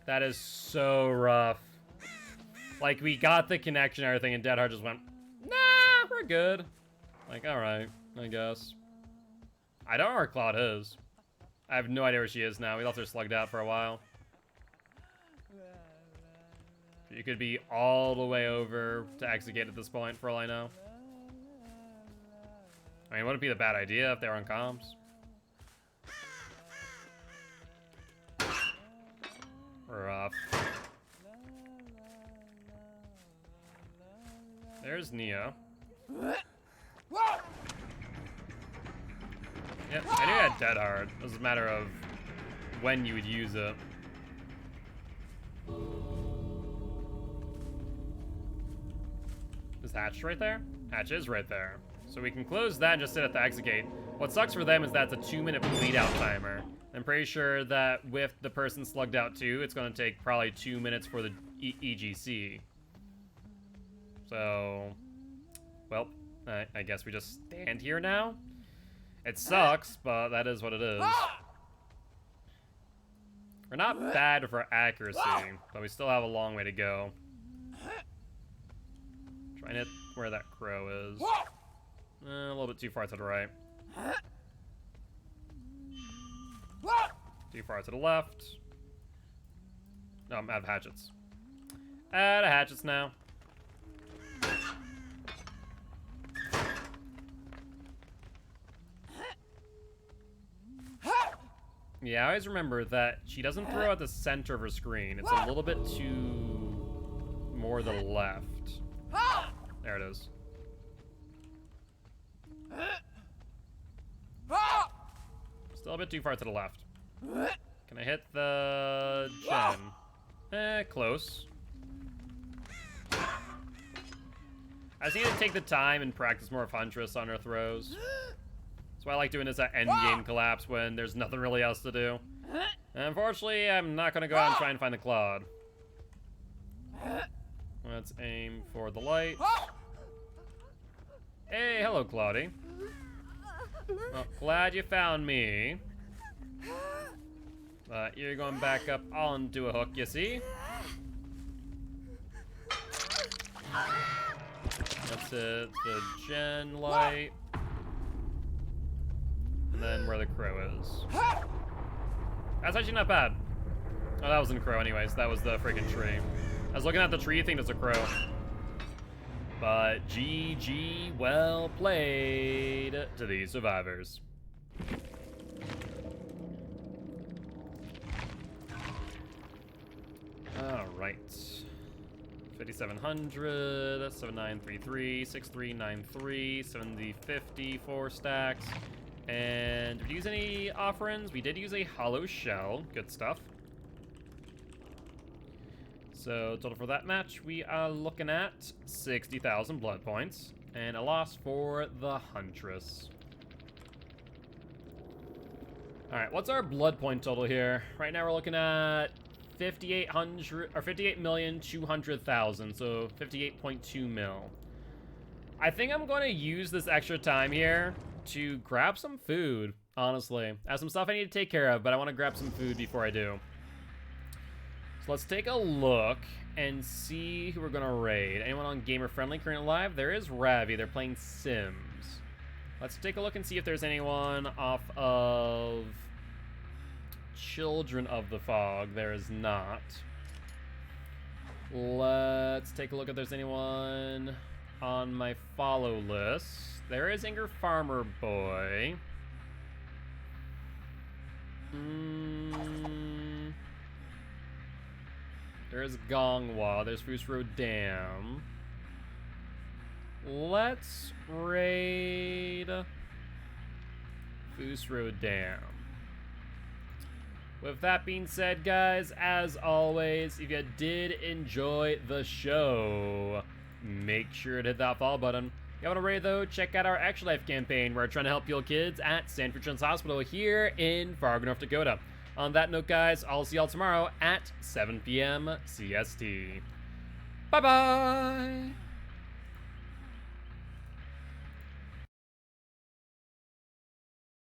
That is so rough. Like, we got the connection and everything, and Dead Hard just went, nah, we're good. Like, alright, I guess. I don't know where Cloud is. I have no idea where she is now. We left her slugged out for a while. She could be all the way over to exit gate at this point, for all I know. I mean, wouldn't it be a bad idea if they were on comms? Rough. There's Nia. Yep, I knew you had Dead Hard. It was a matter of when you would use it. Is Hatch right there? Hatch is right there. So we can close that and just sit at the exit gate. What sucks for them is that's a 2-minute bleed out timer. I'm pretty sure that with the person slugged out too, it's going to take probably 2 minutes for the EGC. So, well, I guess we just stand here now. It sucks, but that is what it is. We're not bad for accuracy, but we still have a long way to go. Trying to hit where that crow is. A little bit too far to the right. Too far to the left. No, I'm out of hatchets. Out of hatchets now. Yeah, I always remember that she doesn't throw at the center of her screen. It's a little bit too more the left. There it is. Still a bit too far to the left. Can I hit the gen? Close. I just need to take the time and practice more Huntress on her throws. why I like doing this at endgame collapse when there's nothing really else to do. Unfortunately, I'm not gonna go out and try and find the Claude. Let's aim for the light. Hey, hello, Claudie. Well, glad you found me. But you're going back up onto a hook, you see? That's it, the gen light. And then where the crow is. That's actually not bad. Oh, that wasn't a crow anyways, that was the freaking tree. I was looking at the tree, think it's a crow. But GG, well played to these survivors. Alright. 5700, 7933, 6393, 7050, 4 stacks. And did we use any offerings? We did use a hollow shell. Good stuff. So total for that match, we are looking at 60,000 blood points and a loss for the Huntress. All right, what's our blood point total here? Right now we're looking at 58,200,000, so 58.2 mil. I think I'm going to use this extra time here to grab some food, honestly. I have some stuff I need to take care of, but I want to grab some food before I do. So let's take a look and see who we're gonna raid. Anyone on Gamer Friendly currently live? There is Ravi. They're playing Sims. Let's take a look and see if there's anyone off of Children of the Fog. There is not. Let's take a look if there's anyone on my follow list. There is Inger Farmer Boy. There's Gongwa, there's Fusro Dam. Let's raid Fusro Dam. With that being said, guys, as always, if you did enjoy the show, make sure to hit that follow button. If you want to raid, though, check out our Extra Life campaign. We're trying to help heal kids at Sanford Children's Hospital here in Fargo, North Dakota. On that note, guys, I'll see y'all tomorrow at 7 p.m. CST. Bye-bye!